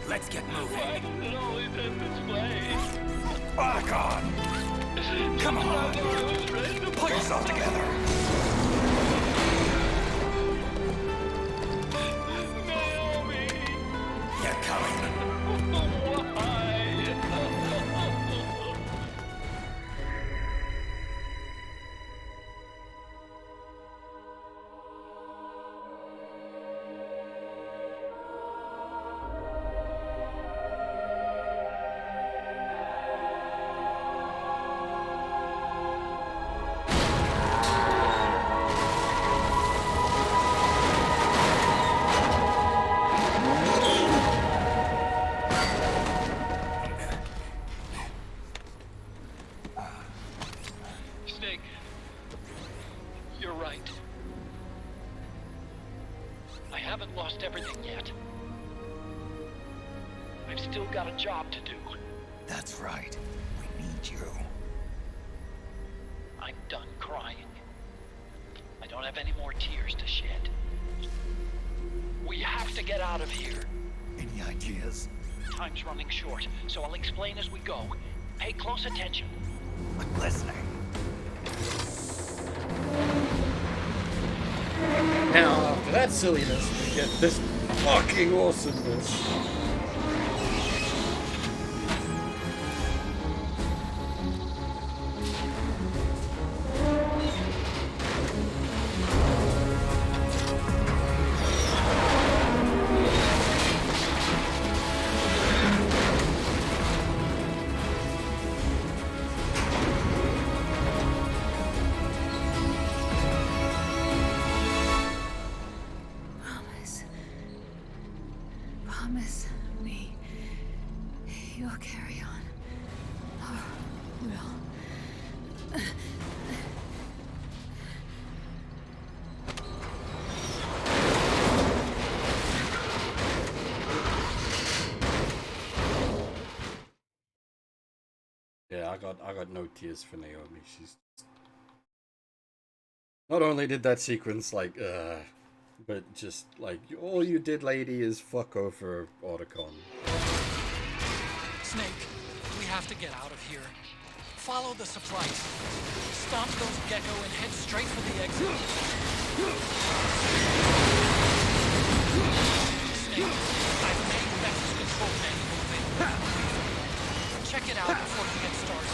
Let's get moving. Why does it always end this way? Argon! Come on! Pull yourself together! Naomi! Get coming! Why? Snake, you're right. I haven't lost everything yet. I've still got a job to do. That's right. We need you. I'm done crying. I don't have any more tears to shed. We have to get out of here. Any ideas? Time's running short, so I'll explain as we go. Pay close attention. I'm listening. Now, after that silliness, we get this fucking awesomeness. Promise me you'll carry on. Or will. Yeah, I got no tears for Naomi. She's not only did that sequence like but just like all you did, lady, is fuck over Otacon. Snake, we have to get out of here. Follow the supplies. Stomp those gecko and head straight for the exit. Snake, I've made Vex's control panel move in. Check it out before you get started.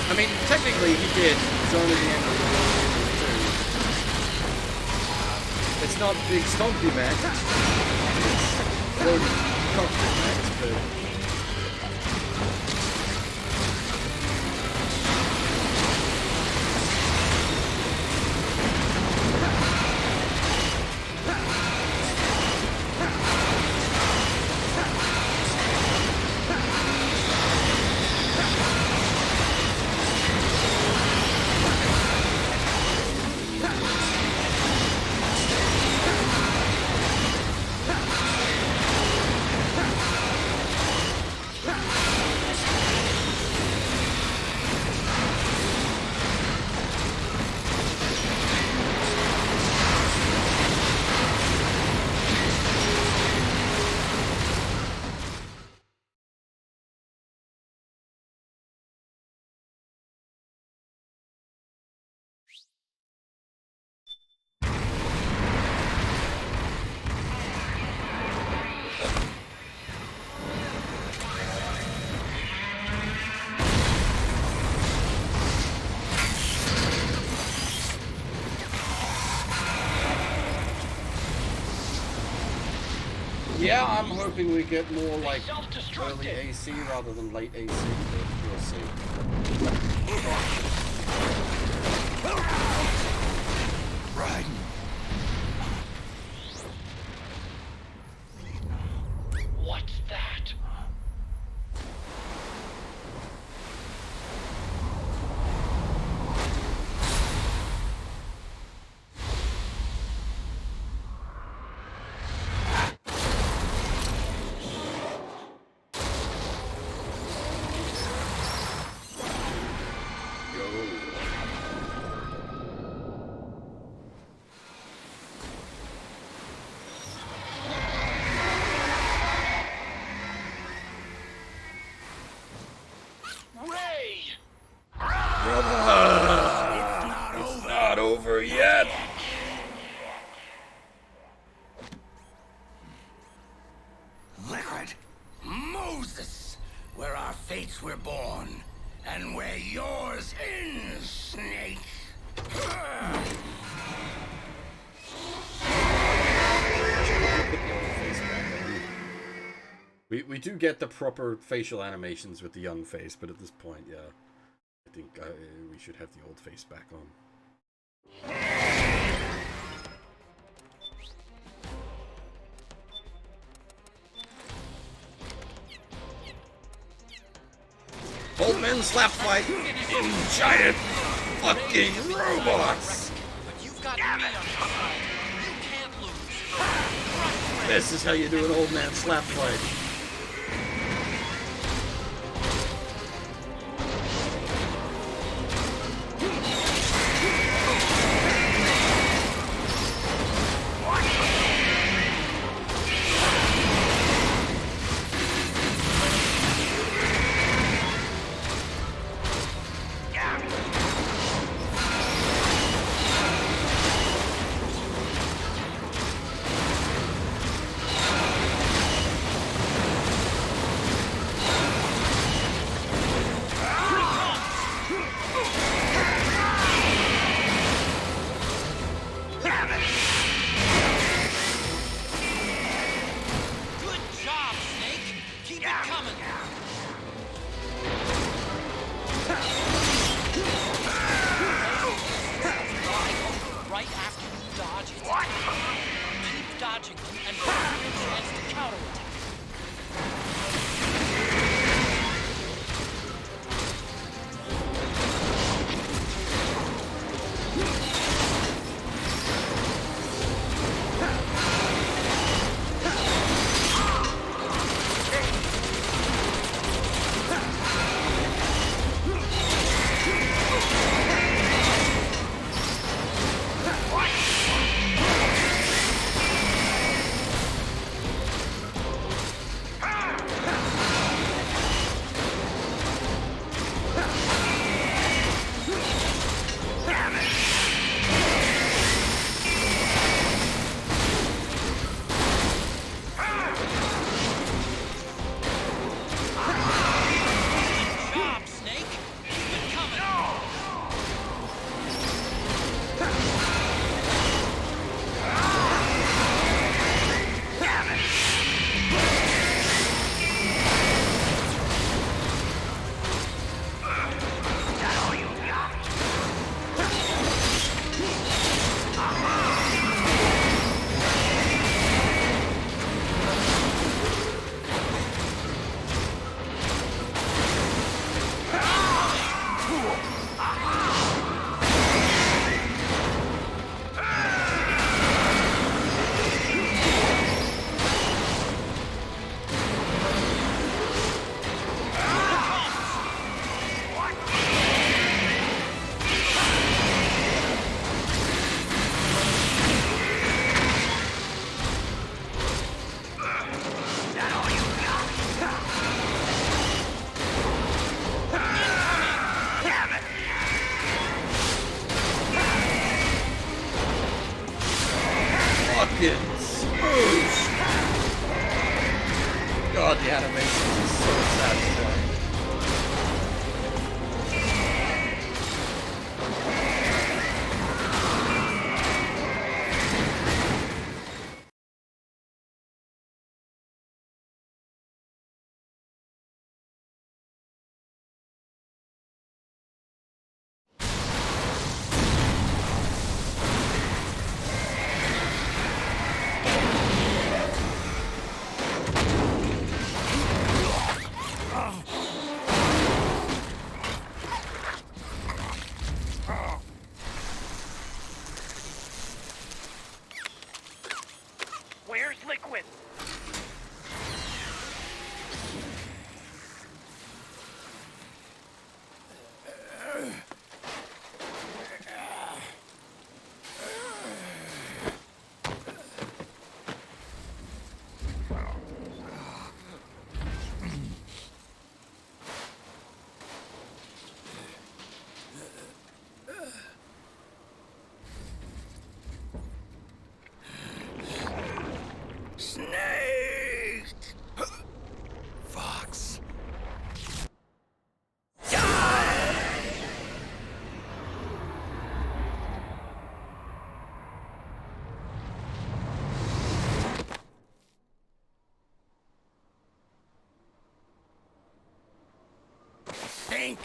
I mean, technically he did. It's only the end of the game. It's not big stompy man. It's floating cockpit Max, but... Yeah, I'm hoping we get more like early AC rather than late AC, but we'll see. Right. What's that? It's not over yet. Liquid Moses, where our fates were born, and where yours ends, Snake. we do get the proper facial animations with the young face, but at this point, yeah, I think we should have the old face back on. Old men slap fight in giant fucking robots! But you've got me on your side. You can't lose. This is how you do an old man slap fight. God, the animation is so satisfying.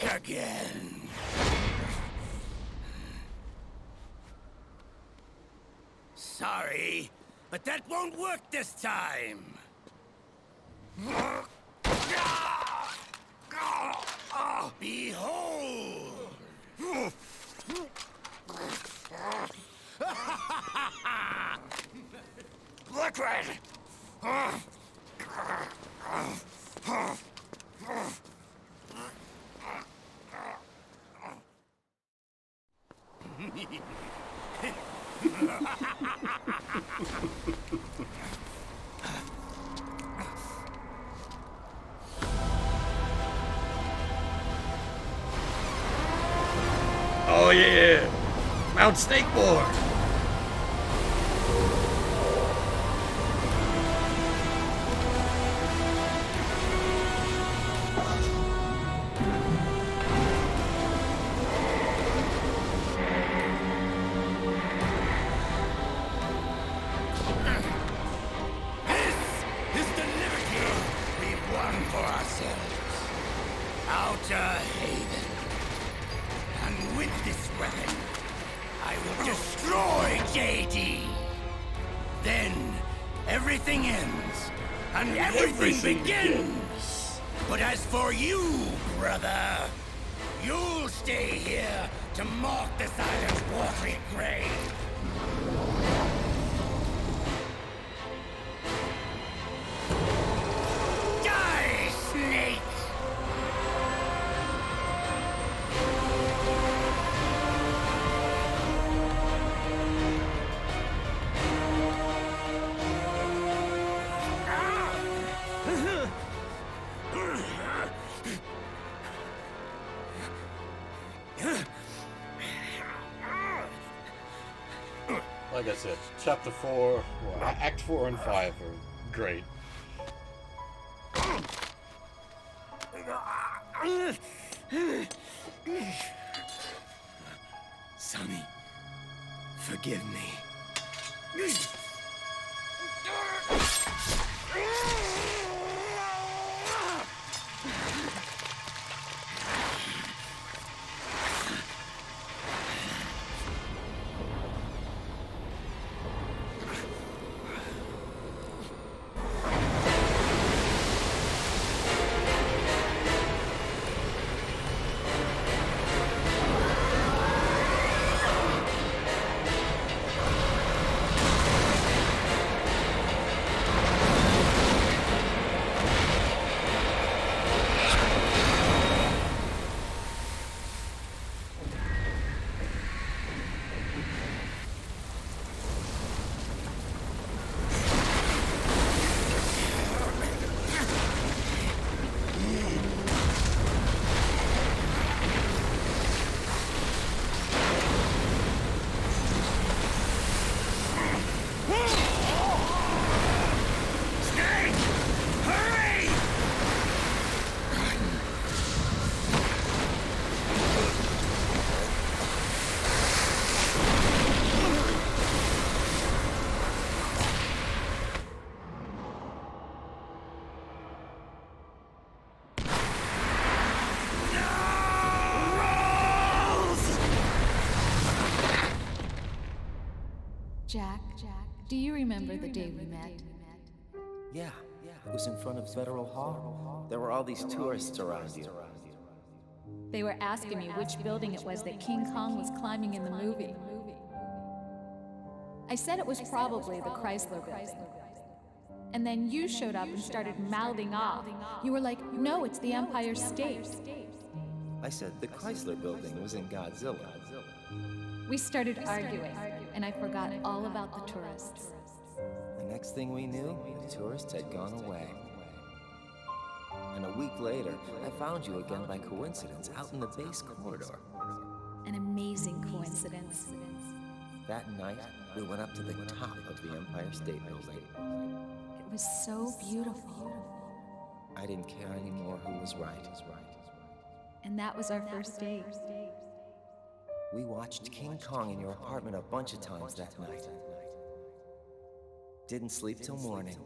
again. Sorry, but that won't work this time. Behold! Liquid! Oh yeah! Mount Snakeboard! This is the liberty we won for ourselves. Outer Haven. And with this weapon, I will destroy JD. Then, everything ends, and everything begins. But as for you, brother, you'll stay here to mark this island's watery grave. Die, Snake! Like I said, Chapter 4, well, Act 4 and 5 are great. Sonny, forgive me. Jack, do you remember the day we met? Yeah, it was in front of Federal Hall. There were all these tourists around you. They were asking me which building it was that King Kong was climbing in the movie. I said it was probably the Chrysler building. And then you showed up and started mouthing off. You were like, no, it's the Empire State. I said the Chrysler building was in Godzilla. We started arguing, and I forgot all about the tourists. The next thing we knew, the tourists had gone away. And a week later, I found you again by coincidence out in the base corridor. An amazing coincidence. That night, we went up to the top of the Empire State Building. It was so beautiful. I didn't care anymore who was right. And that was our first date. We watched King Kong in your apartment a bunch of times that night. Didn't sleep till morning.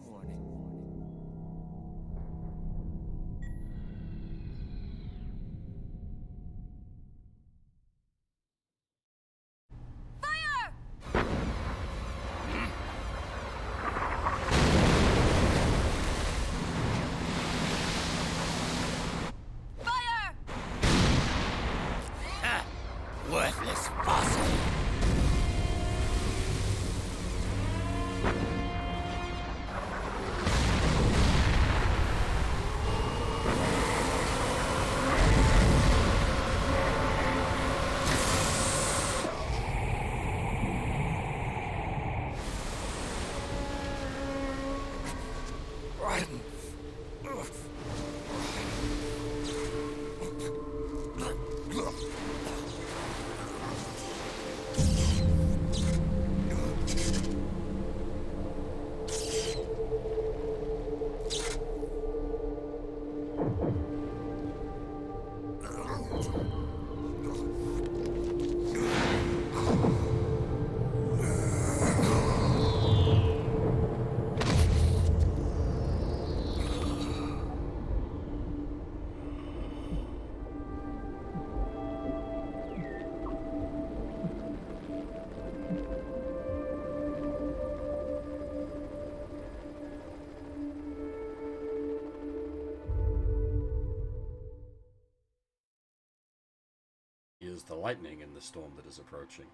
causes the lightning in the storm that is approaching.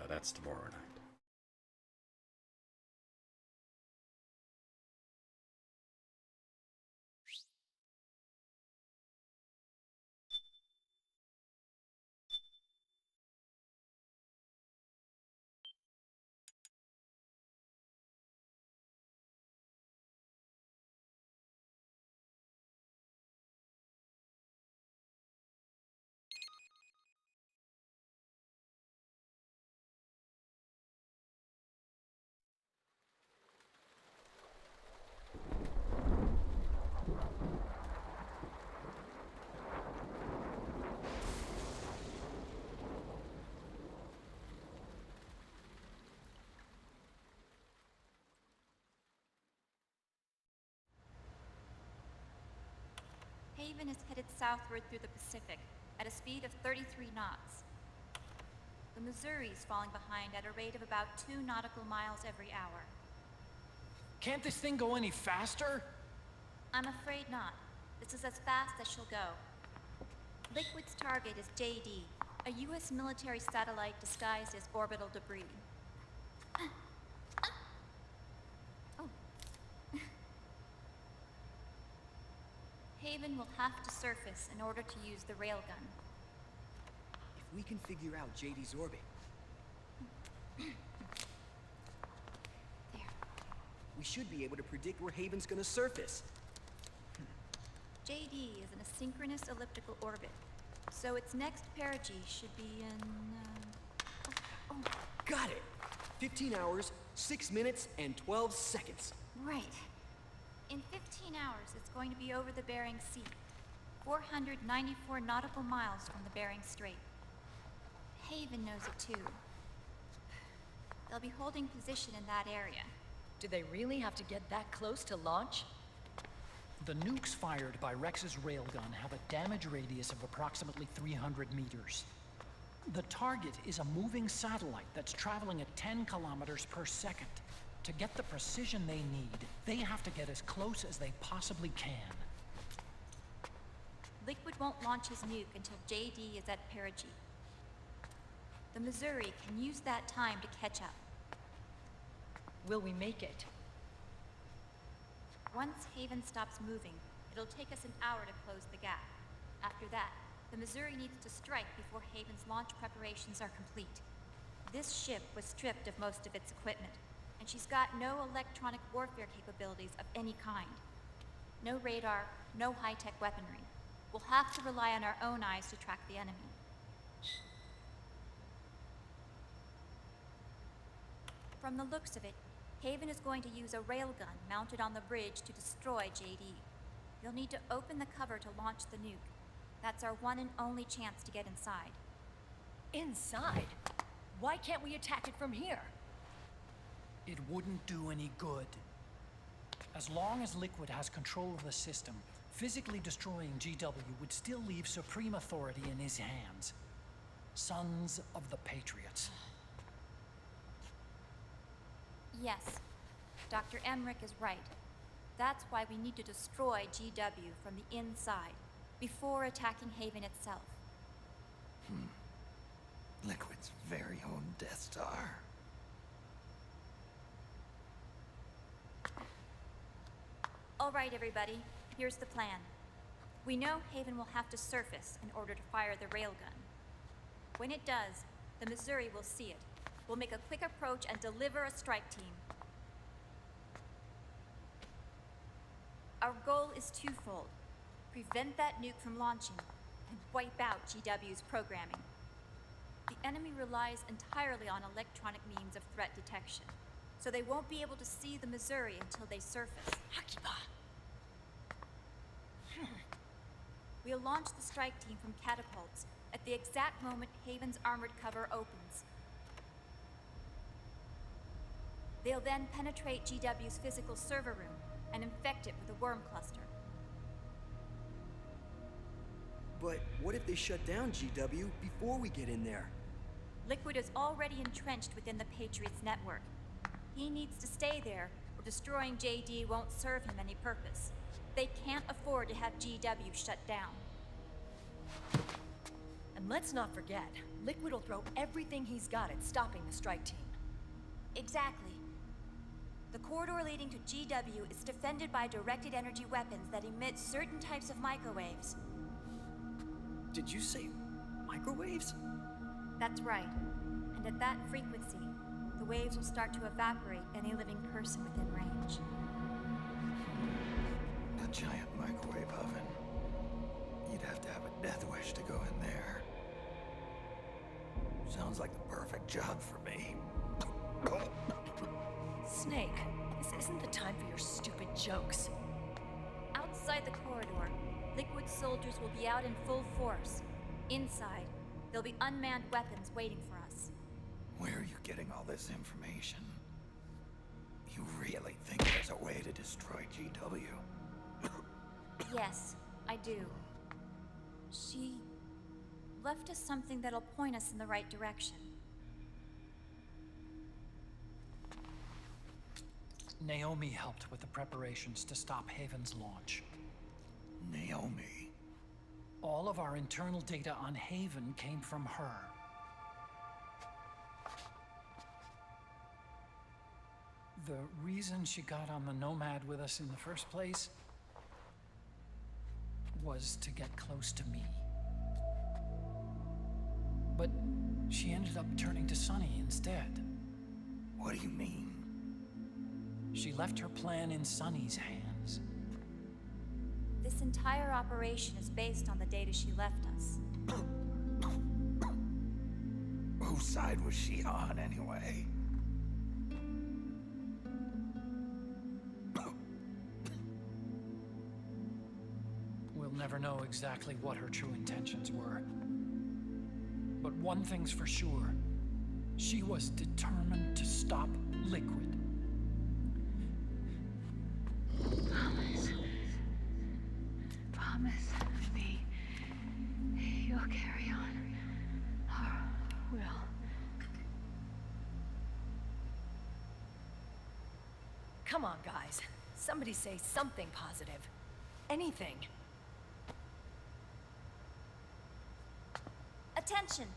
That's tomorrow night. Haven is headed southward through the Pacific at a speed of 33 knots. The Missouri is falling behind at a rate of about 2 nautical miles every hour. Can't this thing go any faster? I'm afraid not. This is as fast as she'll go. Liquid's target is JD, a U.S. military satellite disguised as orbital debris. Haven will have to surface in order to use the railgun. If we can figure out JD's orbit... we should be able to predict where Haven's gonna surface. JD is in a synchronous elliptical orbit, so its next perigee should be in, Got it! 15 hours, 6 minutes, and 12 seconds. Right. In 15 hours, it's going to be over the Bering Sea, 494 nautical miles from the Bering Strait. Haven knows it too. They'll be holding position in that area. Do they really have to get that close to launch? The nukes fired by Rex's railgun have a damage radius of approximately 300 meters. The target is a moving satellite that's traveling at 10 kilometers per second. To get the precision they need, they have to get as close as they possibly can. Liquid won't launch his nuke until JD is at perigee. The Missouri can use that time to catch up. Will we make it? Once Haven stops moving, it'll take us an hour to close the gap. After that, the Missouri needs to strike before Haven's launch preparations are complete. This ship was stripped of most of its equipment, and she's got no electronic warfare capabilities of any kind. No radar, no high-tech weaponry. We'll have to rely on our own eyes to track the enemy. From the looks of it, Haven is going to use a railgun mounted on the bridge to destroy JD. You'll need to open the cover to launch the nuke. That's our one and only chance to get inside. Inside? Why can't we attack it from here? It wouldn't do any good. As long as Liquid has control of the system, physically destroying GW would still leave supreme authority in his hands. Sons of the Patriots. Yes, Dr. Emmerich is right. That's why we need to destroy GW from the inside, before attacking Haven itself. Liquid's very own Death Star. All right, everybody, here's the plan. We know Haven will have to surface in order to fire the railgun. When it does, the Missouri will see it. We'll make a quick approach and deliver a strike team. Our goal is twofold. Prevent that nuke from launching, and wipe out GW's programming. The enemy relies entirely on electronic means of threat detection, so they won't be able to see the Missouri until they surface. We'll launch the strike team from catapults at the exact moment Haven's armored cover opens. They'll then penetrate GW's physical server room and infect it with a worm cluster. But what if they shut down GW before we get in there? Liquid is already entrenched within the Patriots network. He needs to stay there, or destroying JD won't serve him any purpose. They can't afford to have GW shut down. And let's not forget, Liquid will throw everything he's got at stopping the strike team. Exactly. The corridor leading to GW is defended by directed energy weapons that emit certain types of microwaves. Did you say microwaves? That's right. And at that frequency, the waves will start to evaporate any living person within range. A giant microwave oven. You'd have to have a death wish to go in there. Sounds like the perfect job for me. Snake, this isn't the time for your stupid jokes. Outside the corridor, Liquid soldiers will be out in full force. Inside, there'll be unmanned weapons waiting for us. Where are you getting all this information? You really think there's a way to destroy GW? Yes, I do. She left us something that'll point us in the right direction. Naomi helped with the preparations to stop Haven's launch. Naomi? All of our internal data on Haven came from her. The reason she got on the Nomad with us in the first place was to get close to me. But she ended up turning to Sunny instead. What do you mean? She left her plan in Sunny's hands. This entire operation is based on the data she left us. Whose side was she on, anyway? We'll never know exactly what her true intentions were. But one thing's for sure. She was determined to stop Liquid. Promise me you'll carry on. Or will. Come on, guys. Somebody say something positive. Anything. Attention!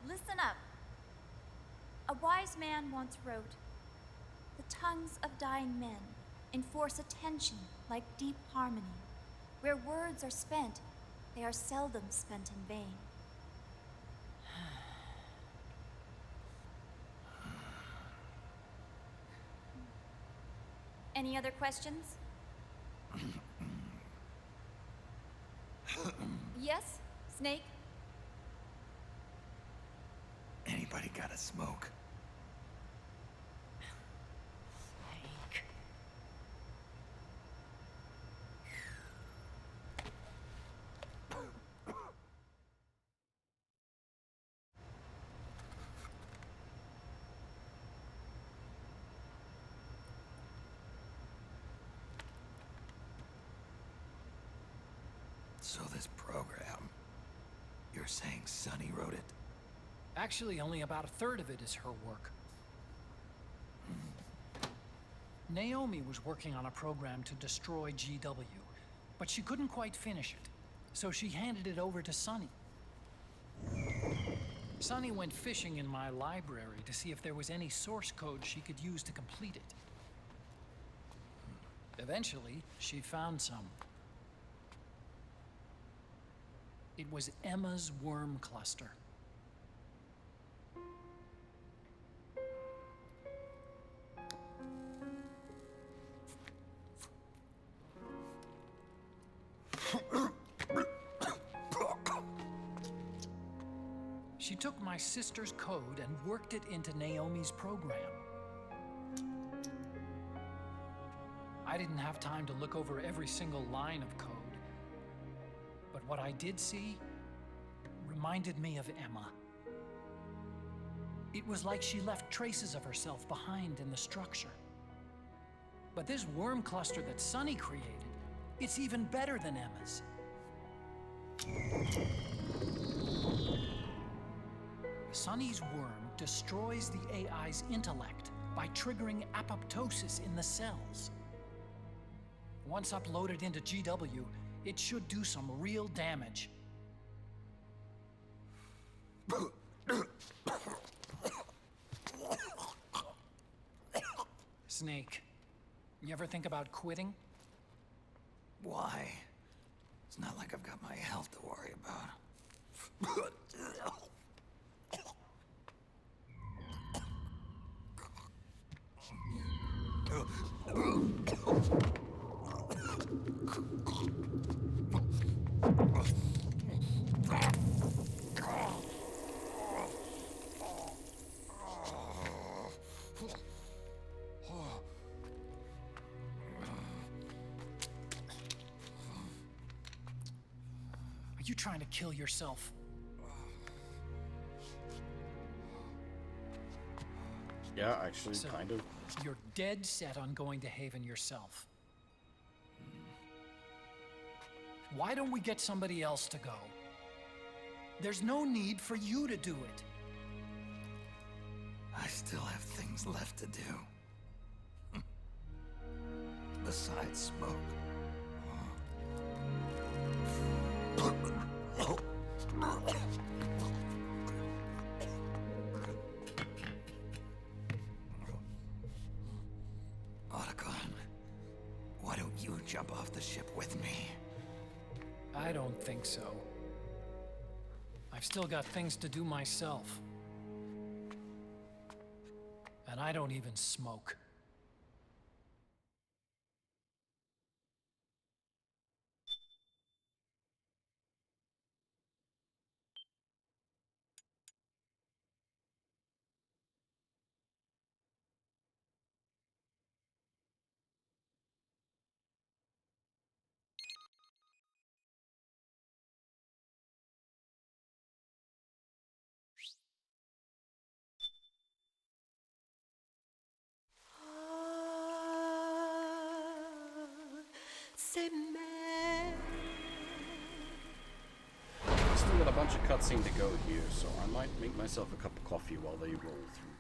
Listen up. A wise man once wrote, "The tongues of dying men enforce attention like deep harmony. Where words are spent, they are seldom spent in vain." Any other questions? Yes, Snake? Anybody got a smoke? Snake. So this program, you're saying Sunny wrote it? Actually, only about a third of it is her work. Naomi was working on a program to destroy GW, but she couldn't quite finish it, so she handed it over to Sunny. Sunny went fishing in my library to see if there was any source code she could use to complete it. Eventually, she found some. It was Emma's worm cluster. She took my sister's code and worked it into Naomi's program. I didn't have time to look over every single line of code, but what I did see reminded me of Emma. It was like she left traces of herself behind in the structure. But this worm cluster that Sunny created, it's even better than Emma's. Sunny's worm destroys the AI's intellect by triggering apoptosis in the cells. Once uploaded into GW, it should do some real damage. Snake. You ever think about quitting? Why? It's not like I've got my health to worry about. Are you trying to kill yourself? Yeah, actually, So, kind of. You're dead set on going to Haven yourself. Why don't we get somebody else to go? There's no need for you to do it. I still have things left to do. Besides smoke. Otacon, why don't you jump off the ship with me? I don't think so. I've still got things to do myself. And I don't even smoke. Still got a bunch of cutscene to go here, so I might make myself a cup of coffee while they roll through.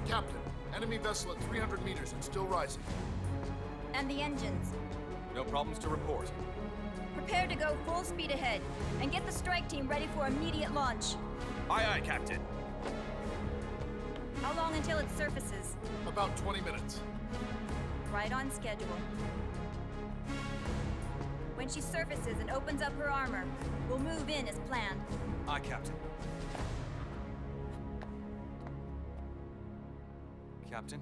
Captain, enemy vessel at 300 meters and still rising. And the engines. No problems to report. Prepare to go full speed ahead, and get the strike team ready for immediate launch. Aye, aye, Captain. How long until it surfaces? About 20 minutes. Right on schedule. When she surfaces and opens up her armor, we'll move in as planned. Aye, Captain. Captain,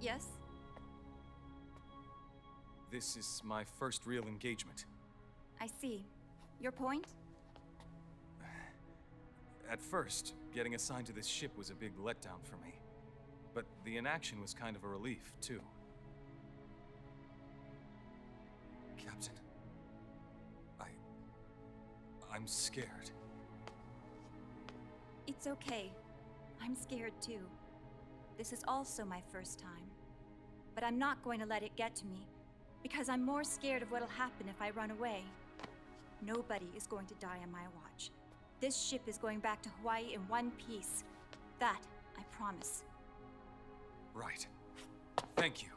Yes? this is my first real engagement. I see. Your point? At first, getting assigned to this ship was a big letdown for me. But the inaction was kind of a relief, too. Captain, I'm scared. It's okay. I'm scared too. This is also my first time. But I'm not going to let it get to me, because I'm more scared of what'll happen if I run away. Nobody is going to die on my watch. This ship is going back to Hawaii in one piece. That, I promise. Right. Thank you.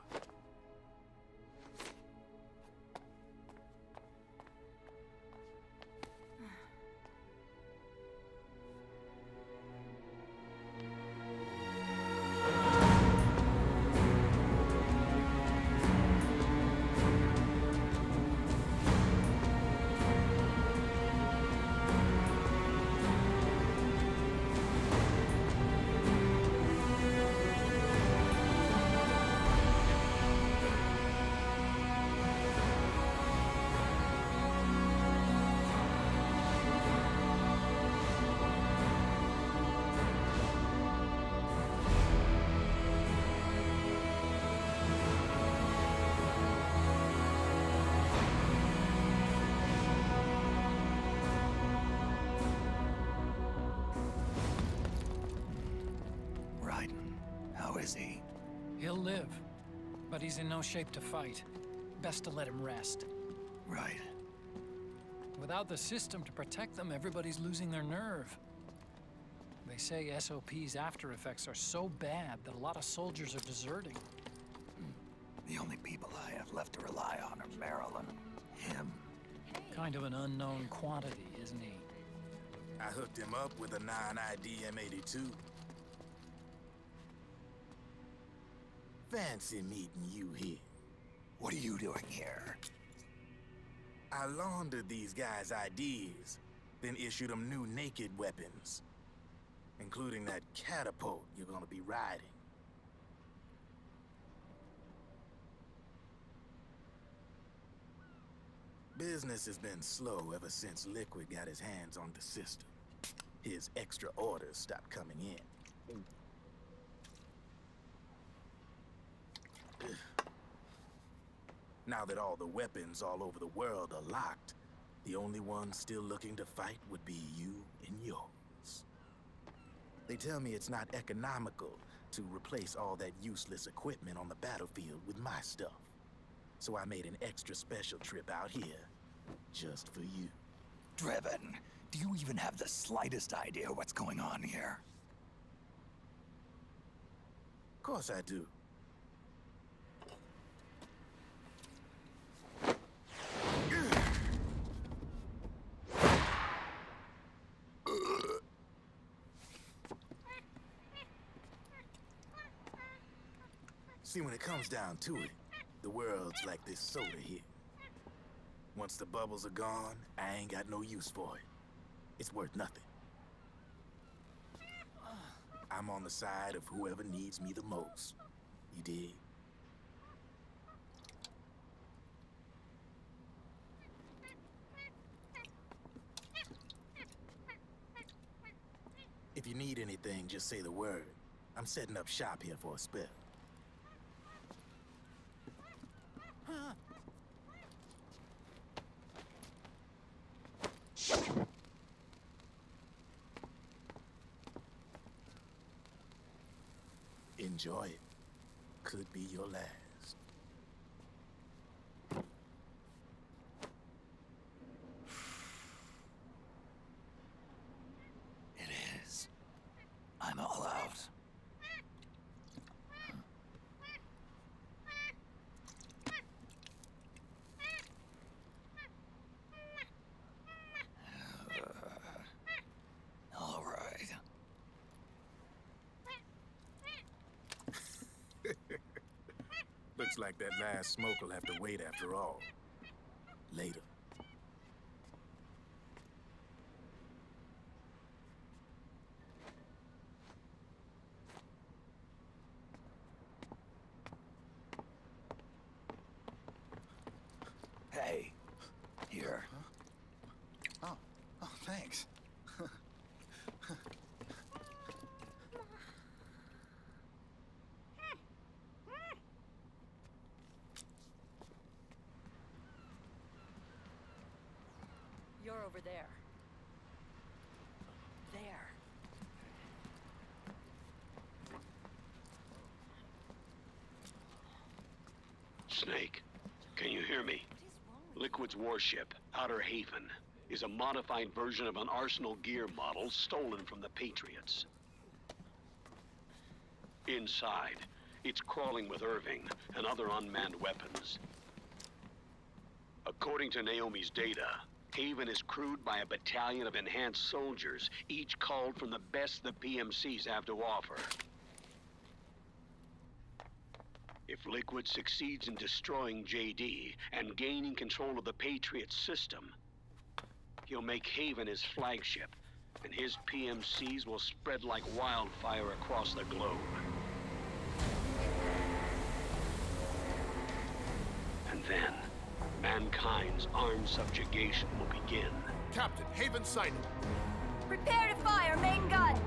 Raiden, how is he? He'll live. But he's in no shape to fight. Best to let him rest. Right. Without the system to protect them, everybody's losing their nerve. They say SOP's after effects are so bad that a lot of soldiers are deserting. The only people I have left to rely on are Marilyn, him. Kind of an unknown quantity, isn't he? I hooked him up with a 9ID M82. Fancy meeting you here. What are you doing here? I laundered these guys' IDs, then issued them new naked weapons, including that catapult you're gonna be riding. Business has been slow ever since Liquid got his hands on the system. His extra orders stopped coming in. Now that all the weapons all over the world are locked, the only ones still looking to fight would be you and yours. They tell me it's not economical to replace all that useless equipment on the battlefield with my stuff. So I made an extra special trip out here, just for you. Driven, do you even have the slightest idea what's going on here? Of course I do. See, when it comes down to it, the world's like this soda here. Once the bubbles are gone, I ain't got no use for it. It's worth nothing. I'm on the side of whoever needs me the most. You dig? If you need anything, just say the word. I'm setting up shop here for a spell. Enjoy it. Could be your last. It is. I'm all out. All right. Looks like that last smoke will have to wait after all. Later. Hey, here. Oh, thanks. You're over there. There. Snake, can you hear me? Liquid's warship, Outer Haven, is a modified version of an Arsenal gear model stolen from the Patriots. Inside, it's crawling with Irving and other unmanned weapons. According to Naomi's data, Haven is crewed by a battalion of enhanced soldiers, each culled from the best the PMCs have to offer. If Liquid succeeds in destroying JD and gaining control of the Patriots system, he'll make Haven his flagship, and his PMCs will spread like wildfire across the globe. And then, mankind's armed subjugation will begin. Captain, Haven sighted. Prepare to fire, main gun!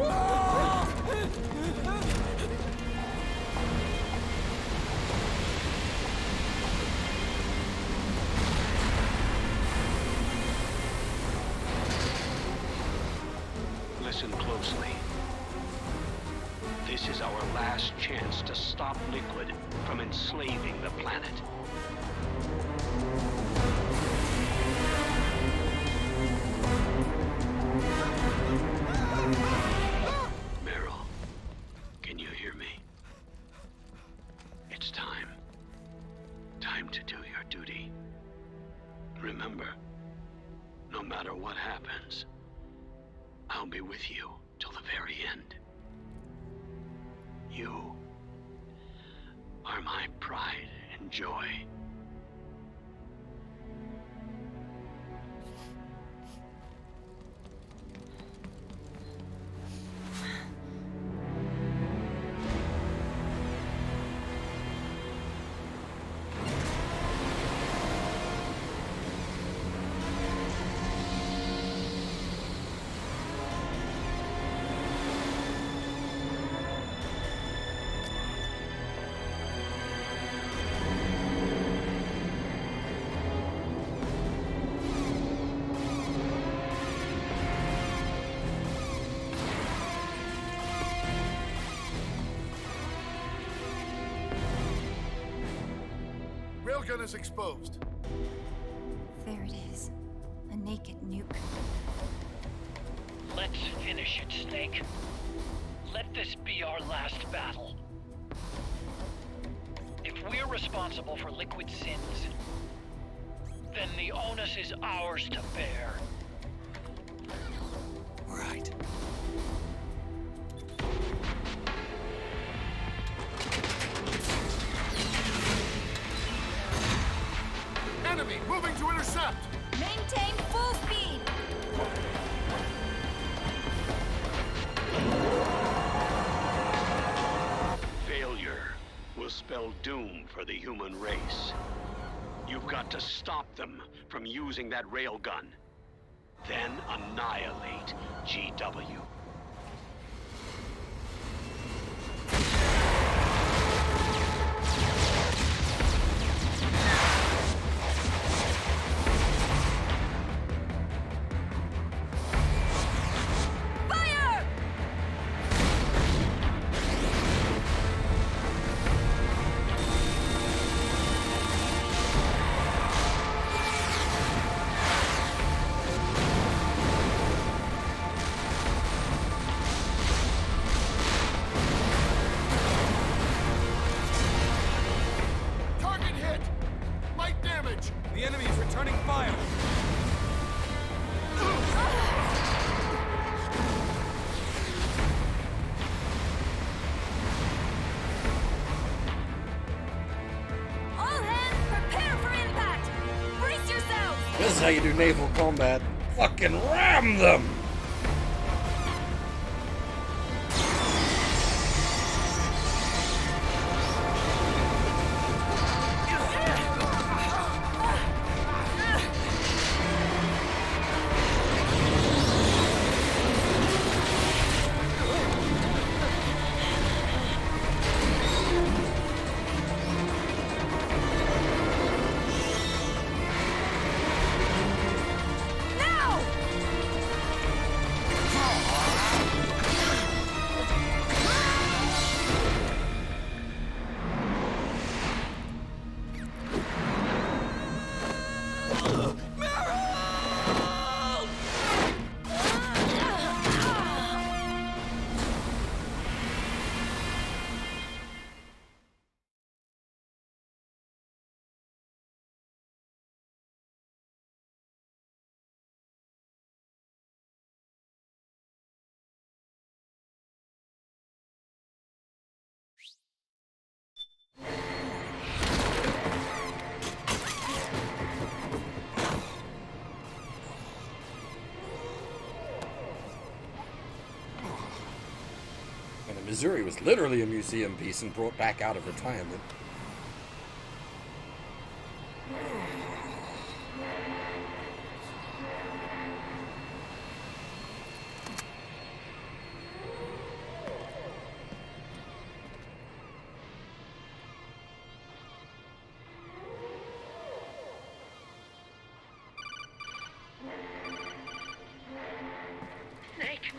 Ah! listen closely. This is our last chance to stop Liquid from enslaving the planet. Meryl, can you hear me? It's time. Time to do your duty. Remember, no matter what happens, I'll be with you till the very end. You are my pride and joy. Railgun is exposed. There it is. A naked nuke. Let's finish it, Snake. Let this be our last battle. If we're responsible for Liquid's sins, then the onus is ours to bear. Right. Enemy moving to intercept! Maintain full speed! Failure will spell doom for the human race. You've got to stop them from using that railgun. Then annihilate GW. The enemy is returning fire! All hands prepare for impact! Brace yourselves! This is how you do naval combat. Fucking ram them! And the Missouri was literally a museum piece and brought back out of retirement. Snake,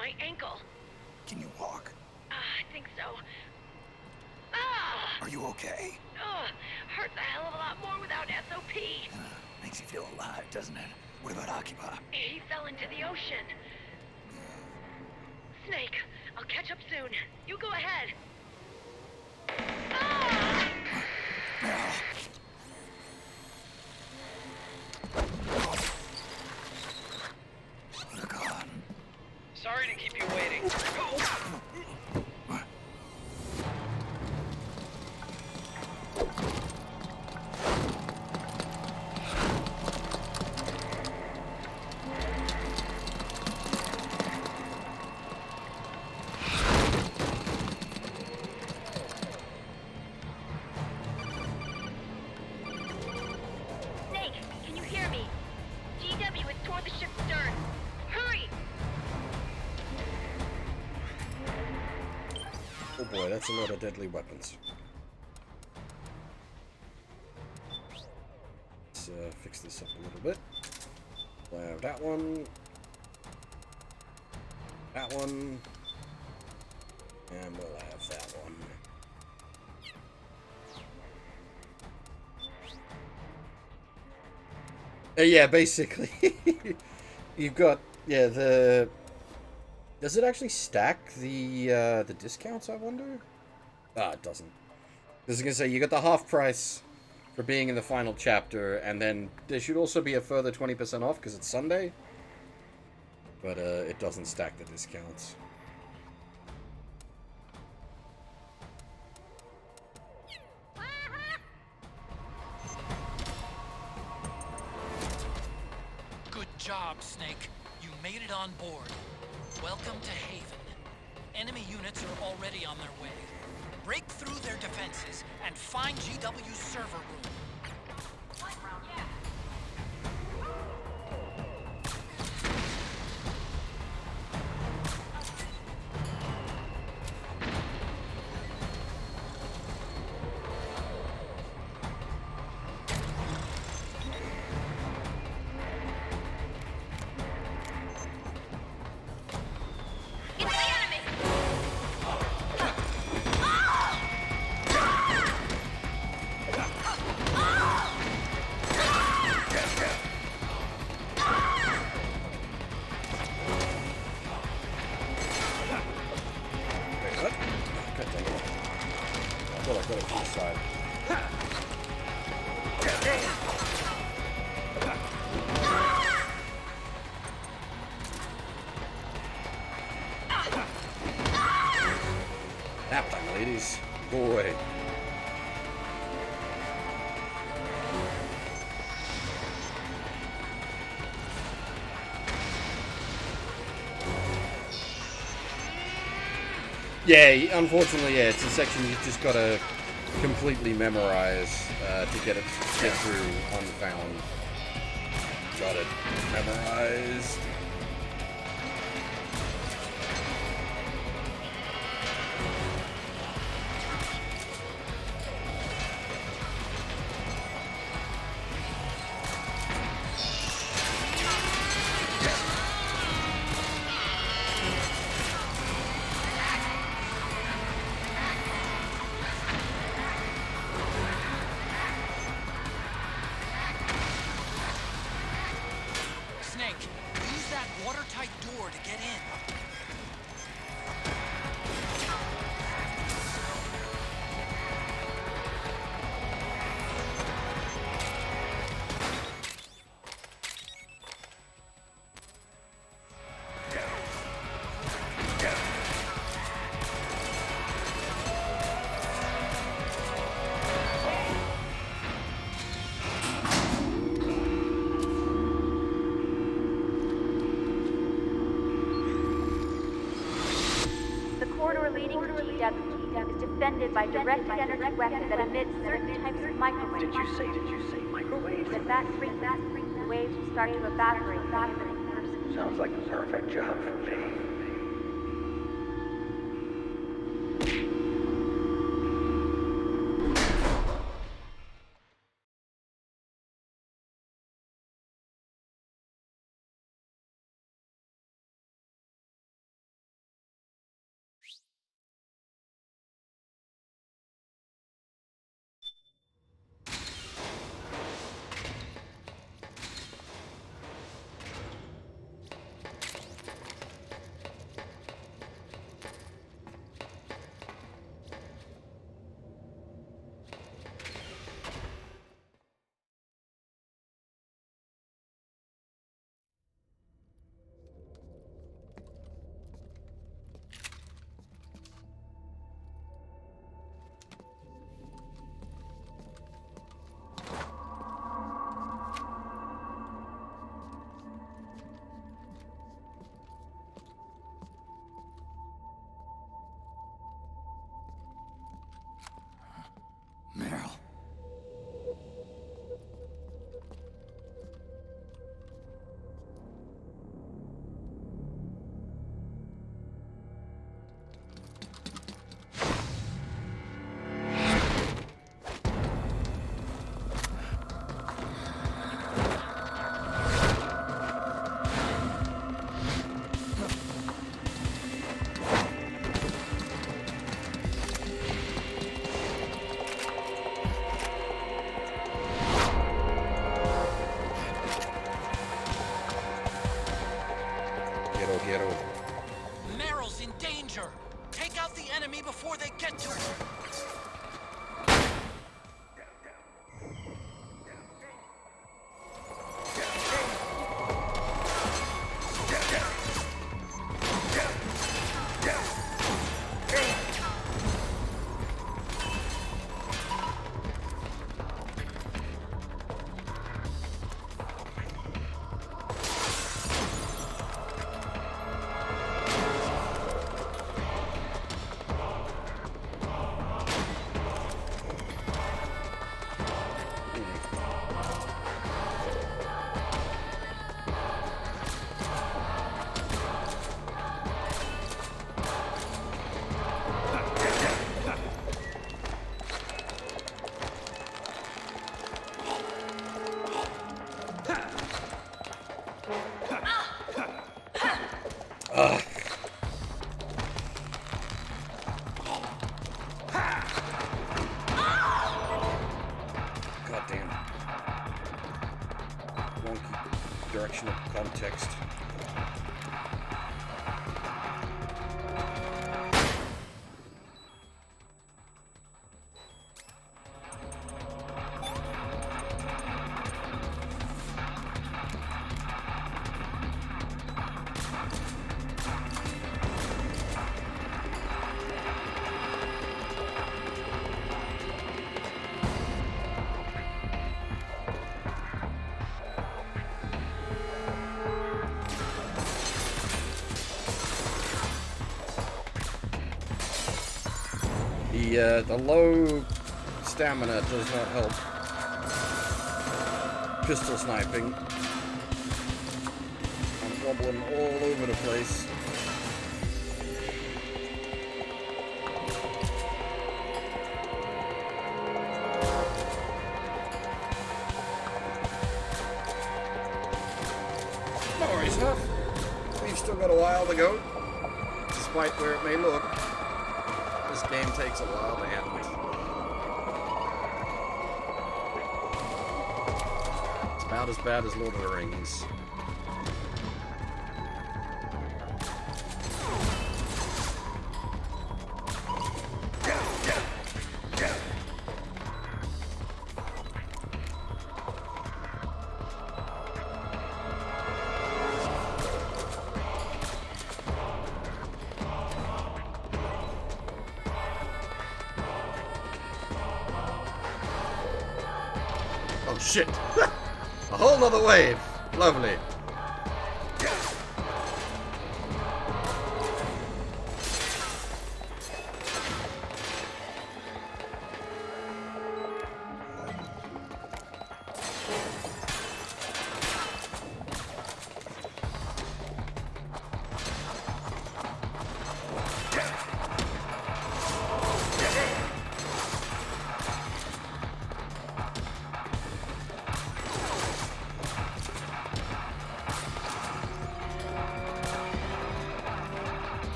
my ankle. Can you walk? I think so. Ah! Are you okay? Hurts a hell of a lot more without SOP. Makes you feel alive, doesn't it? What about Occupy? He fell into the ocean. Snake, I'll catch up soon. You go ahead. Sorry to keep you waiting. Snake, can you hear me? GW is toward the ship's stern. Hurry! Oh boy, that's a lot of deadly weapons. Let's fix this up a little bit. We'll have that one. That one. And we'll have that one. Yeah, basically. You've got, yeah, the... Does it actually stack the discounts, I wonder? Ah, it doesn't. I was gonna say, you got the half price for being in the final chapter, and then there should also be a further 20% off because it's Sunday. But it doesn't stack the discounts. Good job, Snake. You made it on board. Welcome to Haven. Enemy units are already on their way. Break through their defenses and find GW's server room. Nap time, ladies. Boy. Yeah, unfortunately, yeah, it's a section you've just got to completely memorize to get through unfound. Got it memorized. Snake, use that watertight door to get in. The corridor leading to GW is defended by directed energy weapons that emit certain types of microwaves. Did you say microwaves? At that frequency, the waves will start to evaporate. Sounds like the perfect job for me. God damn. Wonky directional context. The low stamina does not help pistol sniping. I'm wobbling all over the place. No worries, Huff. We've still got a while to go, despite where it may look. This game takes a while to end. It's about as bad as Lord of the Rings. Shit! A whole nother wave! Lovely.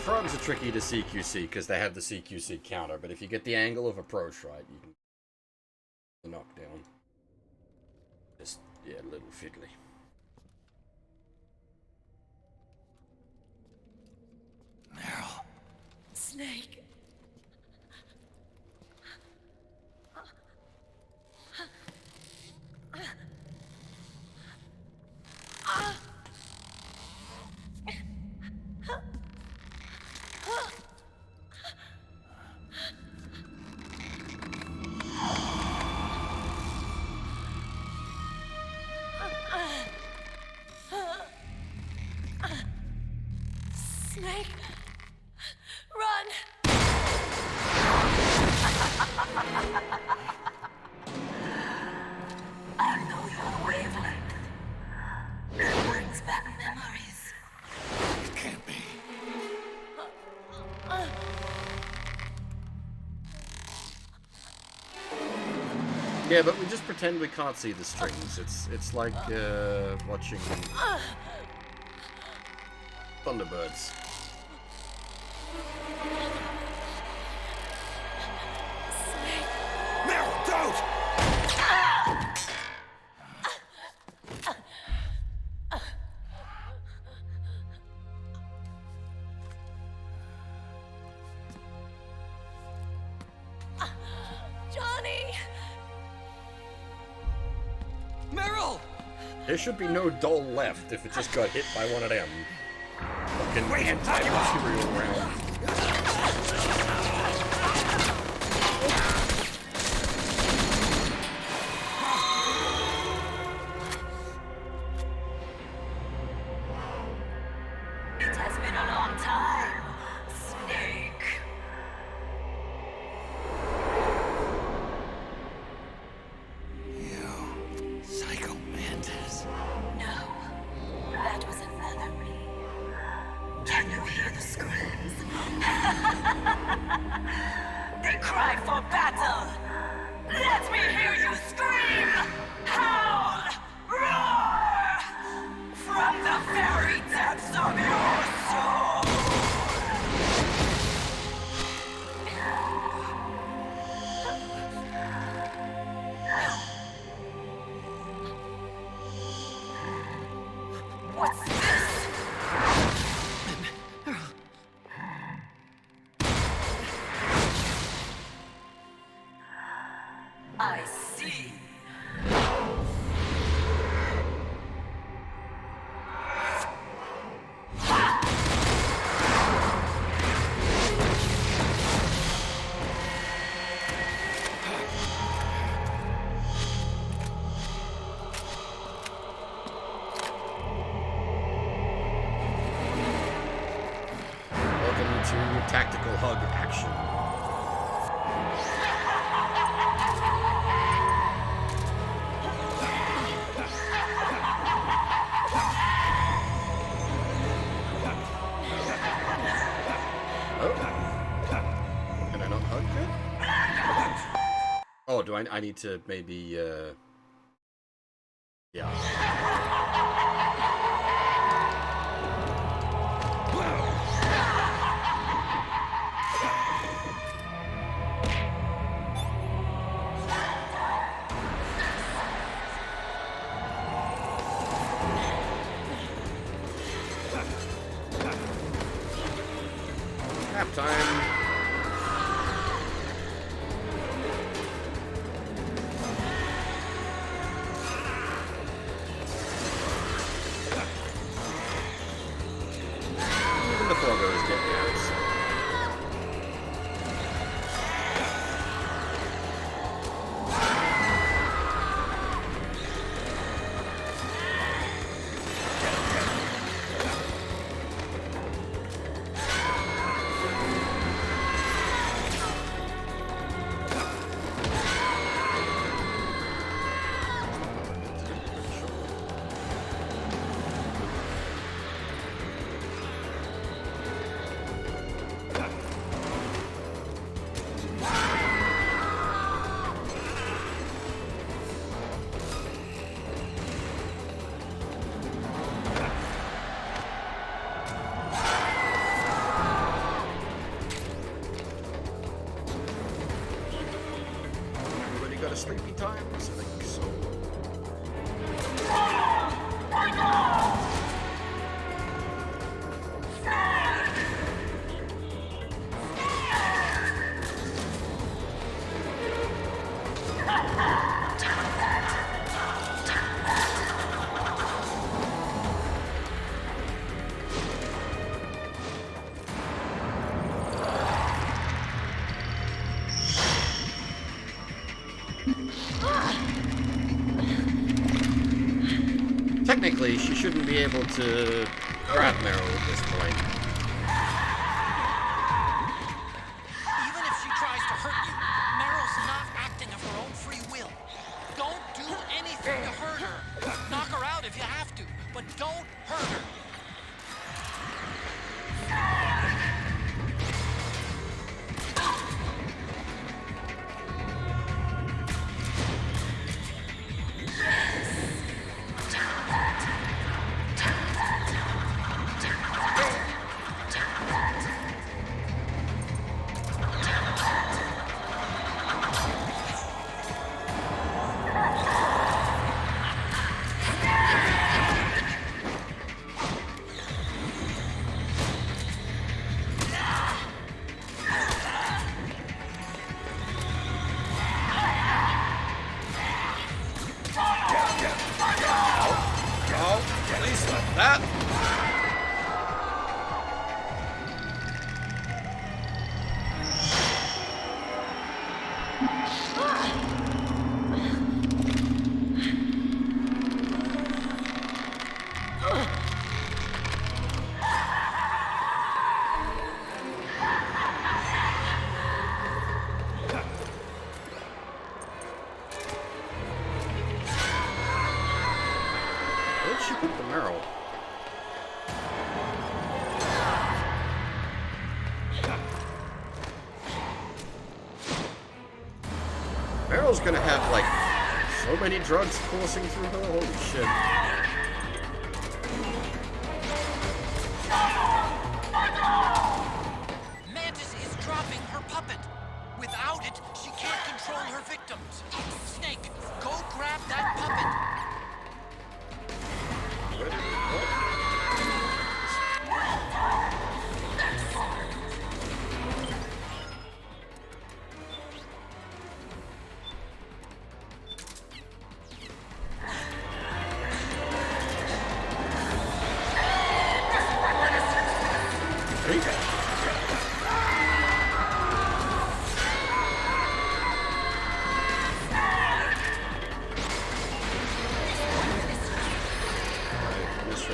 Frogs are tricky to CQC because they have the CQC counter, but if you get the angle of approach right, you can knock down. Just, yeah, a little fiddly. Meryl. Snake. Snake, run! I know your wavelength. It brings back memories. It can't be. Yeah, but we just pretend we can't see the strings. It's like watching Thunderbirds. Meryl, don't! Johnny! Meryl! There should be no doll left if it just got hit by one of them. Fucking anti-material round. It has been a long time, Snake. You psycho mantis. No, that was another me. What's this? I see. Welcome to Tactical Hug Action. Can I not hug good? Oh, do I need to maybe, yeah. Nap time. Even the Foregoers get naps. Everybody got a sleepy time? I think so. Technically, she shouldn't be able to grab Meryl at this point. Even if she tries to hurt you, Meryl's not acting of her own free will. Don't do anything to hurt her. Knock her out if you have to, but don't hurt her. That. Where'd she put the Meryl? Meryl's gonna have, like, so many drugs coursing through her. Holy shit. Mantis is dropping her puppet. Without it, she can't control her victims. Snake, go grab that puppet. What?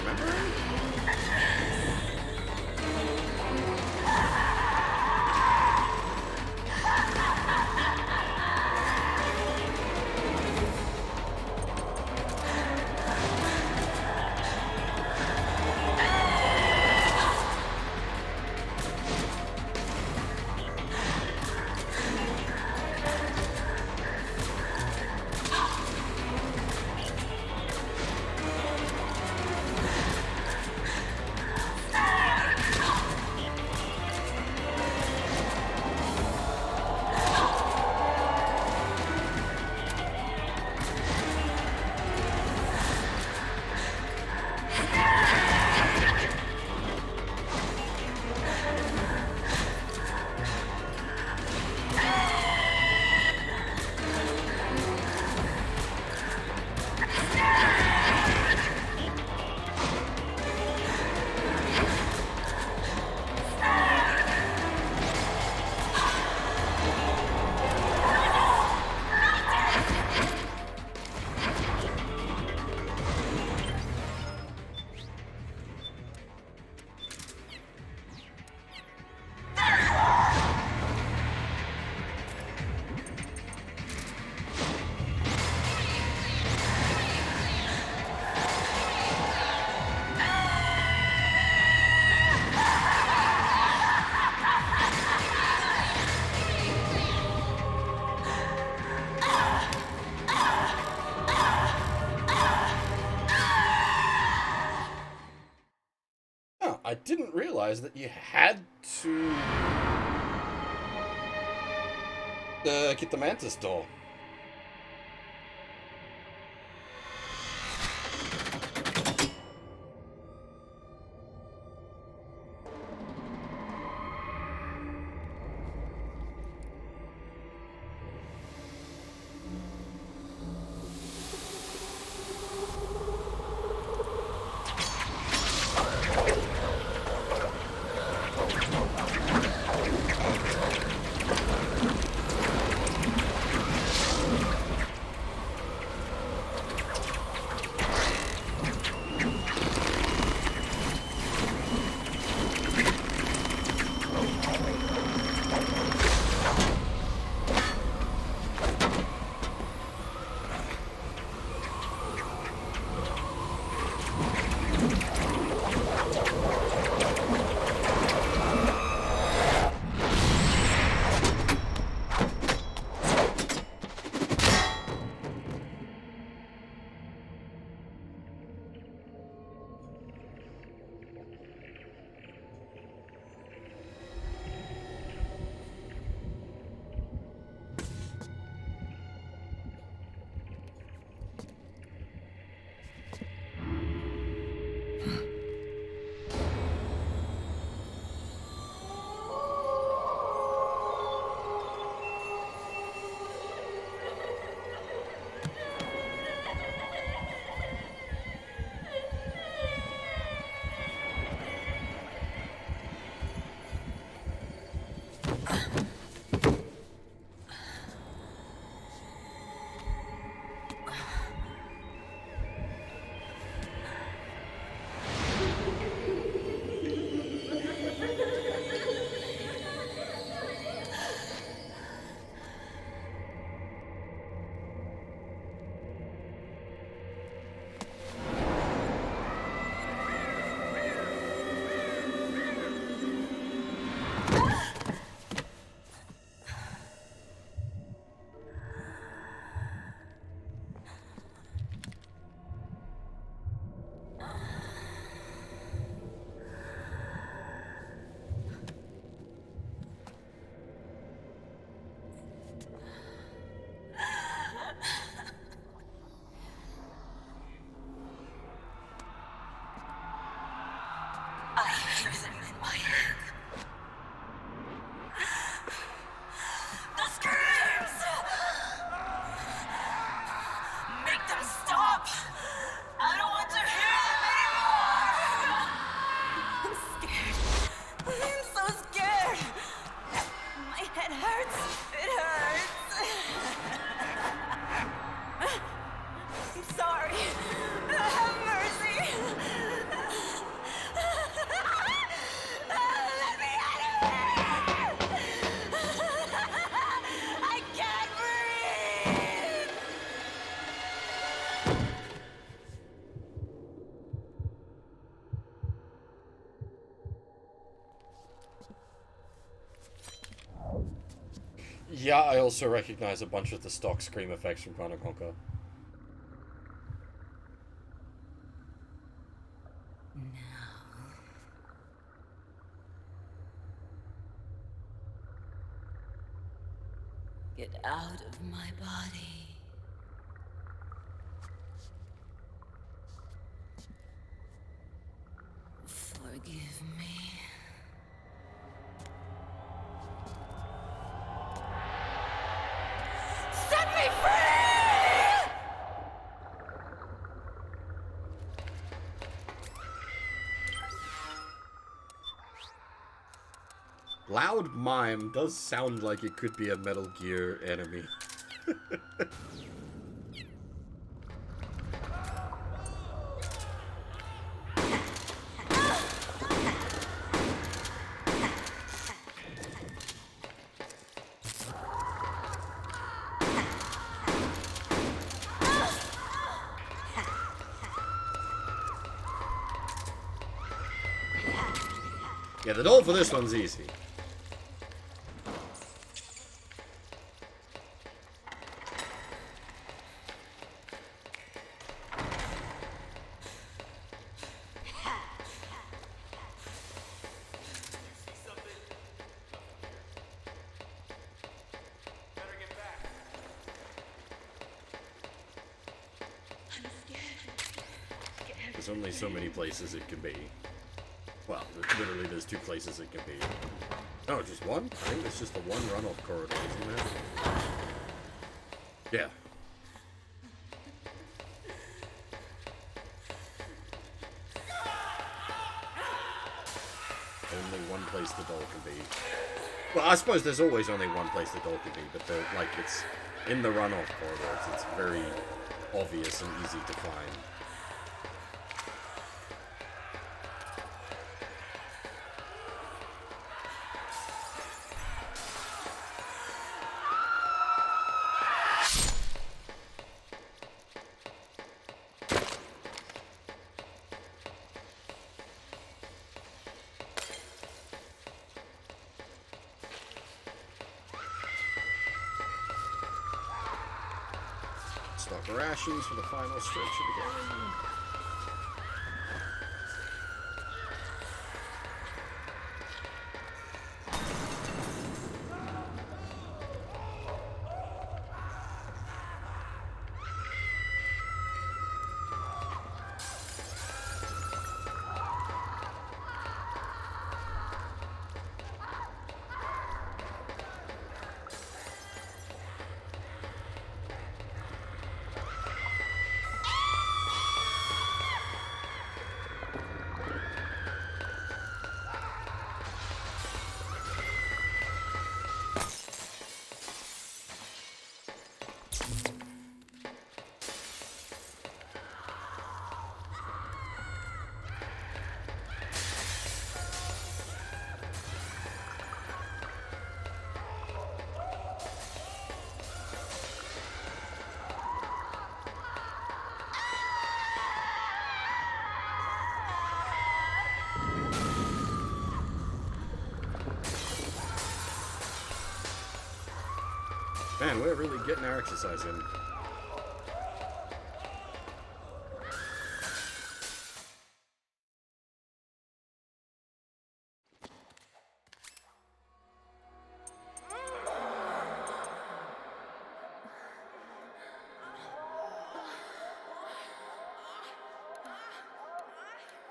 remembering? I didn't realize that you had to get the Mantis doll. Yeah, I also recognize a bunch of the stock scream effects from Chrono Conquer. Get out of my body. Forgive me. Set me free! Loud Mime does sound like it could be a Metal Gear enemy. Yeah, the doll for this one's easy. There's only so many places it can be. Well, literally there's 2 places it can be. No, just one? I think it's just the one runoff corridor, isn't it? Yeah. Only one place the doll can be. Well, I suppose there's always only one place the doll can be, but like it's in the runoff corridors. It's very obvious and easy to find. Stock rations for the final stretch of the game. Man, we're really getting our exercise in.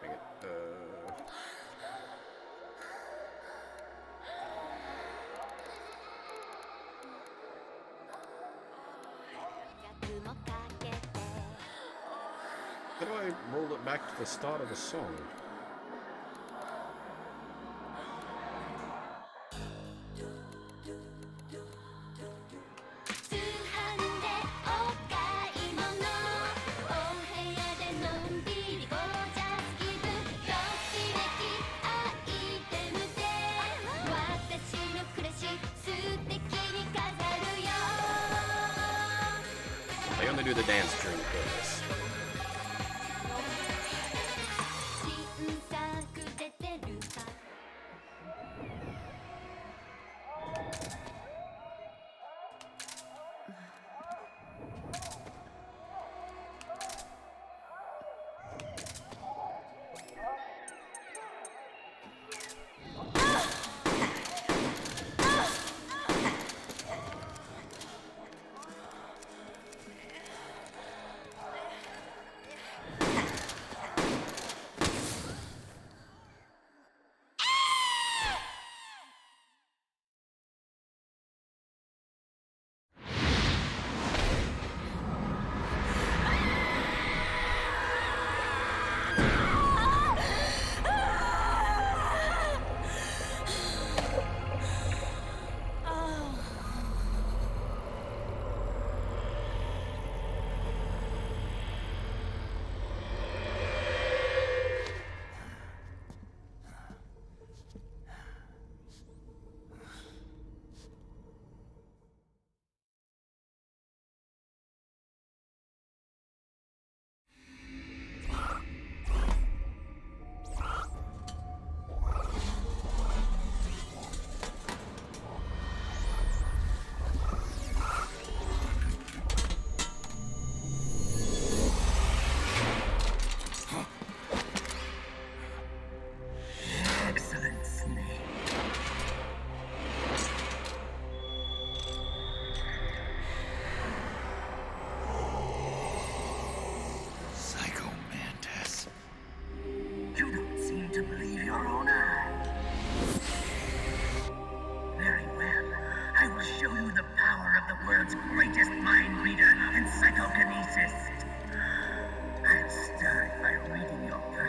Dang it. How do I roll it back to the start of the song? They only do the dance during the chorus.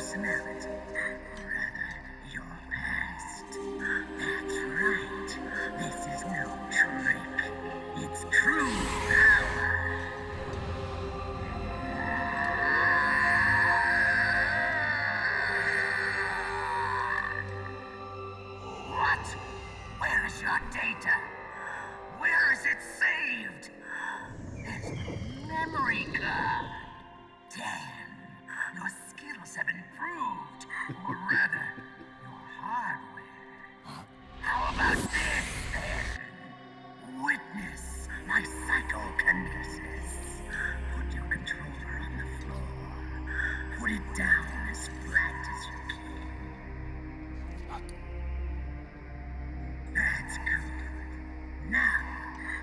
personality, or rather, your past. That's right. This is no trick. It's true power. What? Where is your data? Where is it saved? There's no memory card. Damn, your skills have improved. Or rather, your hardware. How about this, then? Witness my psychokinesis. Put your controller on the floor. Put it down as flat as you can. That's good. Now,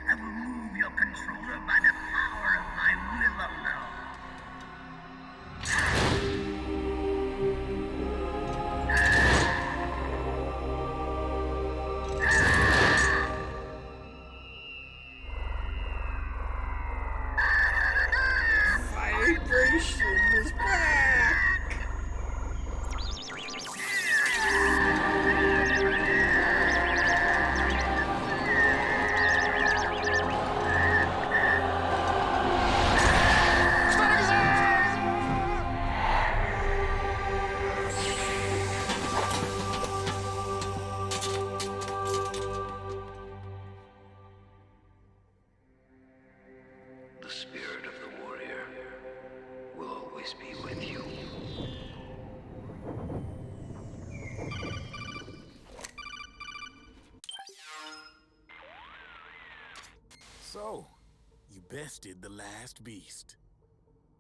I will move your controller by the power of my will alone. Vibration is back! The spirit of the warrior will always be with you. So, you bested the last beast.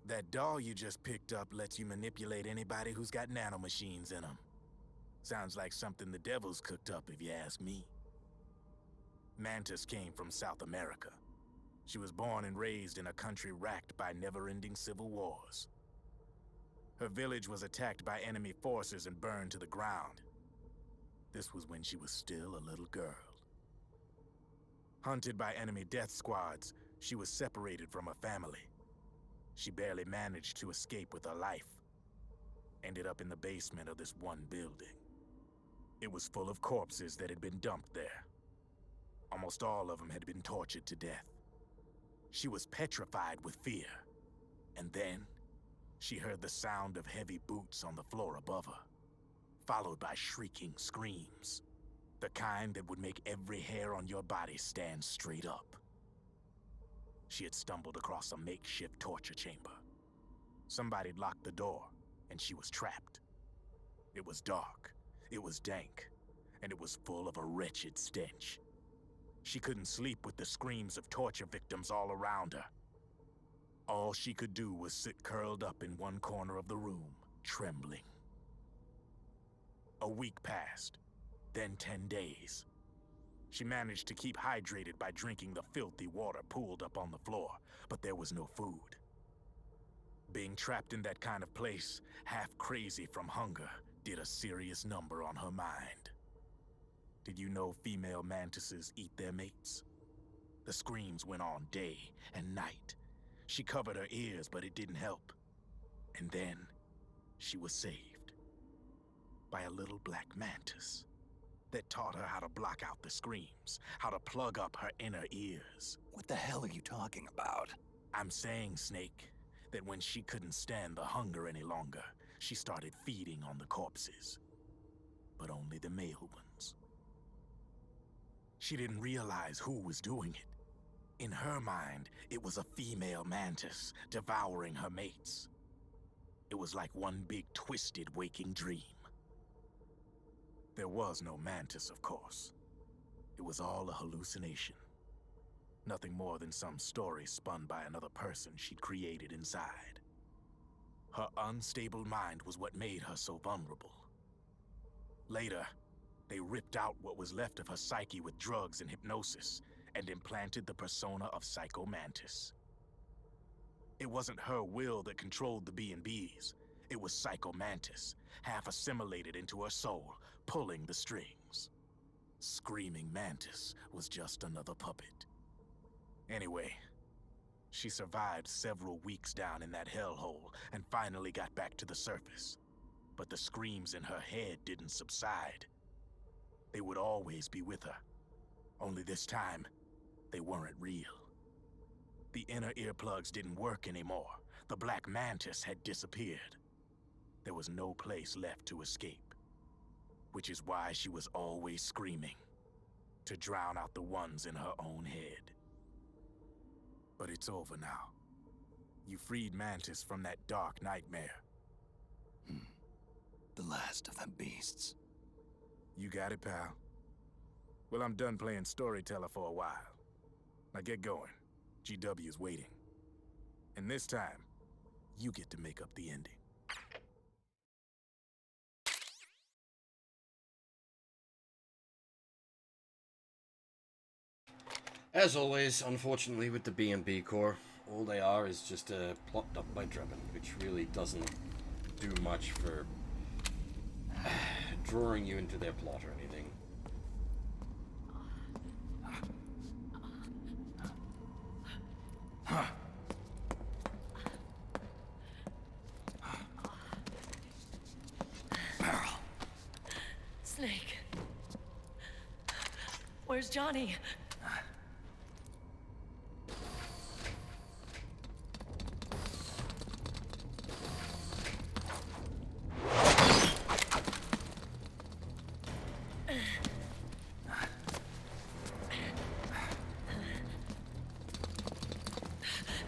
That doll you just picked up lets you manipulate anybody who's got nanomachines in them. Sounds like something the devil's cooked up, if you ask me. Mantis came from South America. She was born and raised in a country racked by never-ending civil wars. Her village was attacked by enemy forces and burned to the ground. This was when she was still a little girl. Hunted by enemy death squads, she was separated from her family. She barely managed to escape with her life. Ended up in the basement of this one building. It was full of corpses that had been dumped there. Almost all of them had been tortured to death. She was petrified with fear. And then, she heard the sound of heavy boots on the floor above her, followed by shrieking screams. The kind that would make every hair on your body stand straight up. She had stumbled across a makeshift torture chamber. Somebody'd locked the door, and she was trapped. It was dark, it was dank, and it was full of a wretched stench. She couldn't sleep with the screams of torture victims all around her. All she could do was sit curled up in one corner of the room, trembling. A week passed, then 10 days. She managed to keep hydrated by drinking the filthy water pooled up on the floor, but there was no food. Being trapped in that kind of place, half crazy from hunger, did a serious number on her mind. Did you know female mantises eat their mates? The screams went on day and night. She covered her ears, but it didn't help. And then, she was saved by a little black mantis that taught her how to block out the screams, how to plug up her inner ears. What the hell are you talking about? I'm saying, Snake, that when she couldn't stand the hunger any longer, she started feeding on the corpses. But only the male ones. She didn't realize who was doing it. In her mind, it was a female mantis devouring her mates. It was like one big twisted waking dream. There was no mantis, of course. It was all a hallucination. Nothing more than some story spun by another person she'd created inside. Her unstable mind was what made her so vulnerable. Later, they ripped out what was left of her psyche with drugs and hypnosis and implanted the persona of Psycho Mantis. It wasn't her will that controlled the B&Bs. It was Psycho Mantis, half assimilated into her soul, pulling the strings. Screaming Mantis was just another puppet. Anyway, she survived several weeks down in that hellhole and finally got back to the surface. but the screams in her head didn't subside. They would always be with her. Only this time, they weren't real. The inner earplugs didn't work anymore. The Black Mantis had disappeared. There was no place left to escape. Which is why she was always screaming, to drown out the ones in her own head. But it's over now. You freed Mantis from that dark nightmare. The last of them beasts. You got it, pal. Well, I'm done playing storyteller for a while. Now get going. GW's waiting. And this time, you get to make up the ending. As always, unfortunately with the B&B Corps, all they are is just plopped up by Drebin, which really doesn't do much for drawing you into their plot or anything. Snake. Where's Johnny?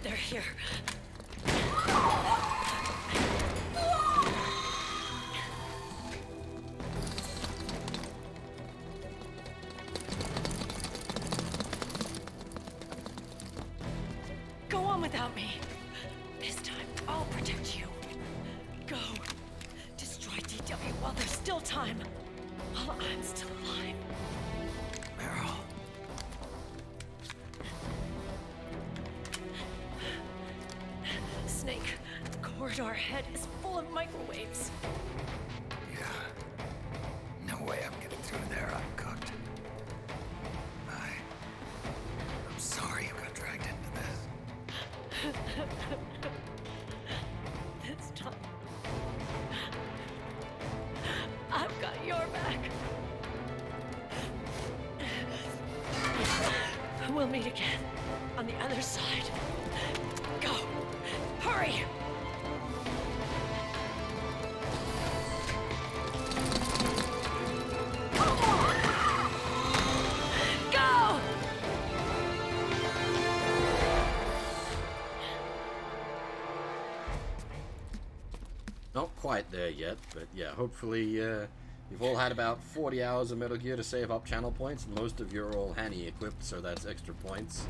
They're here. Go on without me. This time, I'll protect you. Go. Destroy DW while there's still time. While I'm still alive. Meryl. Snake, the corridor ahead is full of microwaves. Yeah. No way I'm getting through there uncooked. I'm sorry you got dragged into this. This time, I've got your back. We'll meet again on the other side. Go! Hurry! Go! Not quite there yet, but yeah, hopefully you've all had about 40 hours of Metal Gear to save up channel points, and most of you are all Hanny equipped, so that's extra points.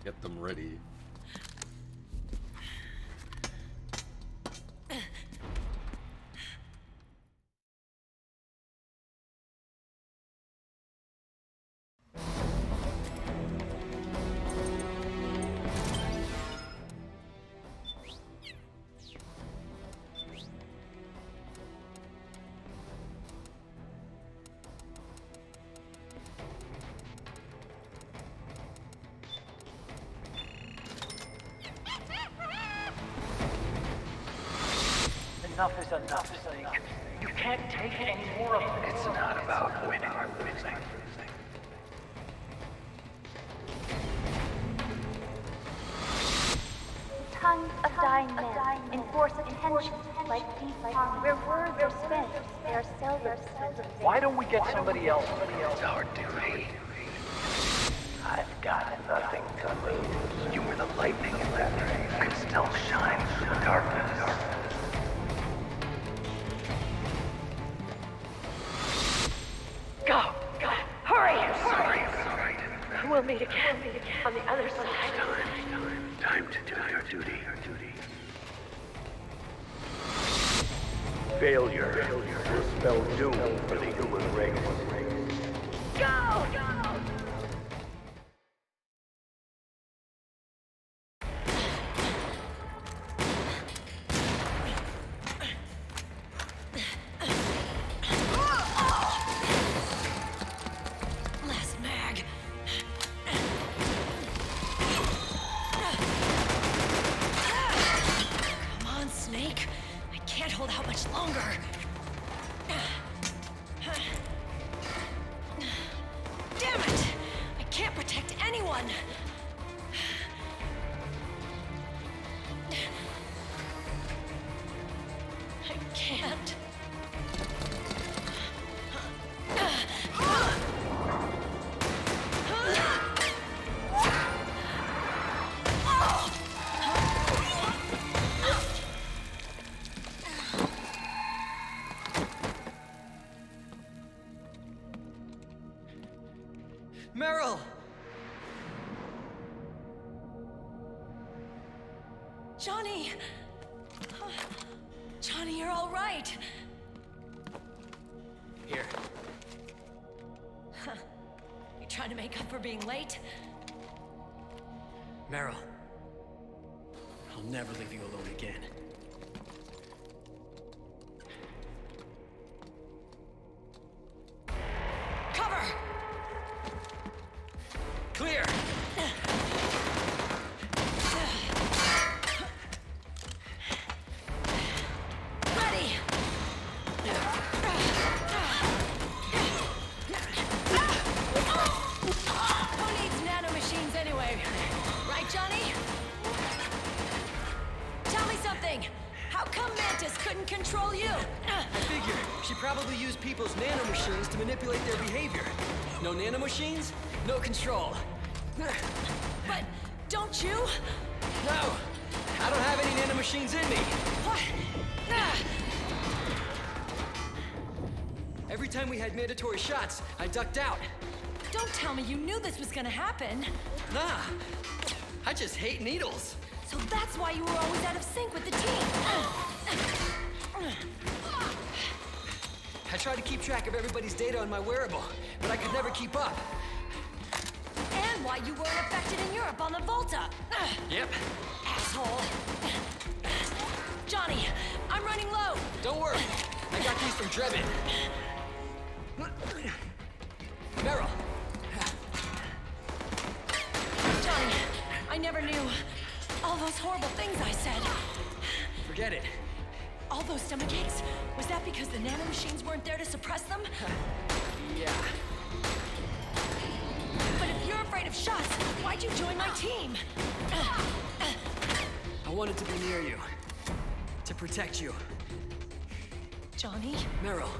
Get them ready. Enough is enough, Snake. You can't take any more of it. It's not about winning or losing. Tons of dying men enforce attention like deep harm. Where words are spent, they are seldom spent. Why don't we get somebody else? It's our duty. I've got nothing to lose. You were the lightning in that rain. I can still shine through the darkness. Go! Go! Hurry! Sorry about it. We'll meet again on the other side. Time to do your duty. Failure will spell doom for the human race. Go! Last mag. Come on, Snake. I can't can't hold out much longer. Damn it! I can't protect anyone! I can't. Meryl! Johnny! Johnny, you're all right. Here. You trying to make up for being late? Meryl. I'll never leave you alone again. Cover! Clear! Ready! Who needs nanomachines anyway? Right, Johnny? Tell me something! How come Mantis couldn't control you? I figure she probably used people's nanomachines to manipulate their behavior. No nanomachines, no control. But don't you? No! I don't have any nanomachines in me! What? Every time we had mandatory shots, I ducked out. Don't tell me you knew this was gonna happen. Nah, I just hate needles. So that's why you were always out of sync with the team. I tried to keep track of everybody's data on my wearable, but I could never keep up. And why you weren't affected in Europe on the Volta. Yep. Asshole. Johnny, I'm running low. Don't worry. I got these from Drebin. Meryl. Johnny, I never knew. All those horrible things I said. Forget it. All those stomach aches, was that because the nanomachines weren't there to suppress them? Yeah. But if you're afraid of shots, why'd you join my team? I wanted to be near you. To protect you. Johnny? Meryl.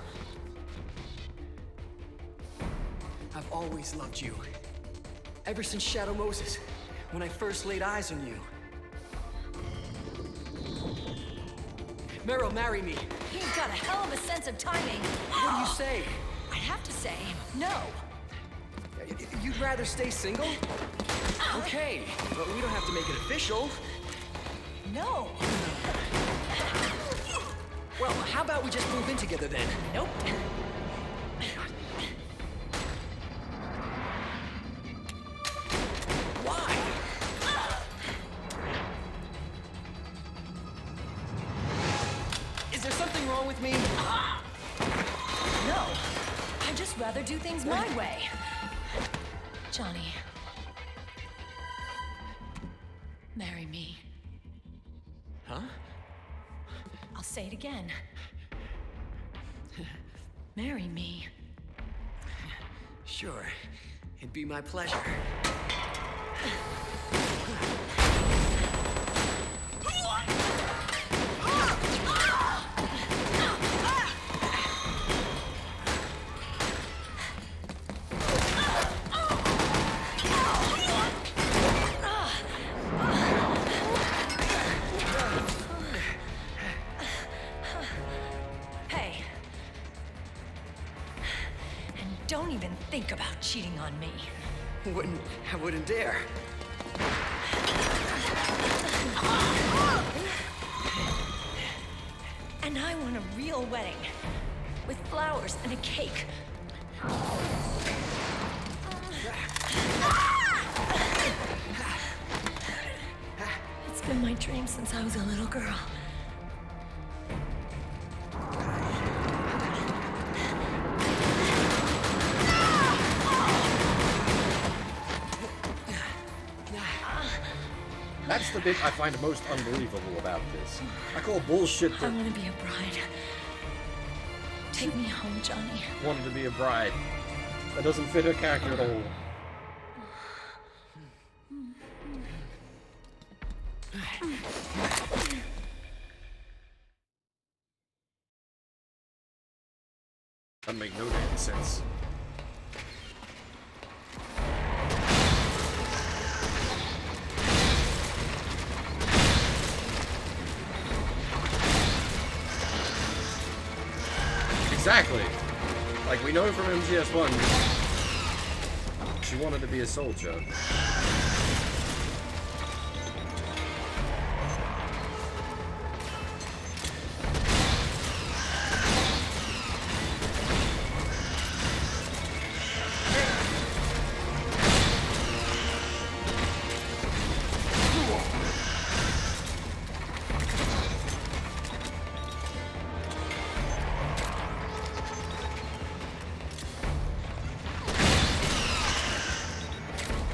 I've always loved you. Ever since Shadow Moses, when I first laid eyes on you. Meryl, marry me. You've got a hell of a sense of timing. What do you say? I have to say, no. You'd rather stay single? Okay, but we don't have to make it official. No. Well, how about we just move in together then? Nope. Why? Is there something wrong with me? No. I'd just rather do things my way. Johnny. Marry me. Huh? I'll say it again. Marry me. Sure. It'd be my pleasure. Hey. And don't even think about cheating on me. I wouldn't dare. And I want a real wedding. With flowers and a cake. It's been my dream since I was a little girl. That's the bit I find most unbelievable about this. I call bullshit I that want to be a bride. Take me home, Johnny. wanted to be a bride. That doesn't fit her character at all. Doesn't make no damn sense. Exactly. Like, we know from MGS1, she wanted to be a soldier.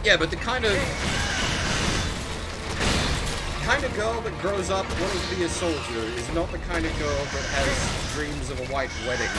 Yeah, but the kind of girl that grows up wanting to be a soldier is not the kind of girl that has dreams of a white wedding.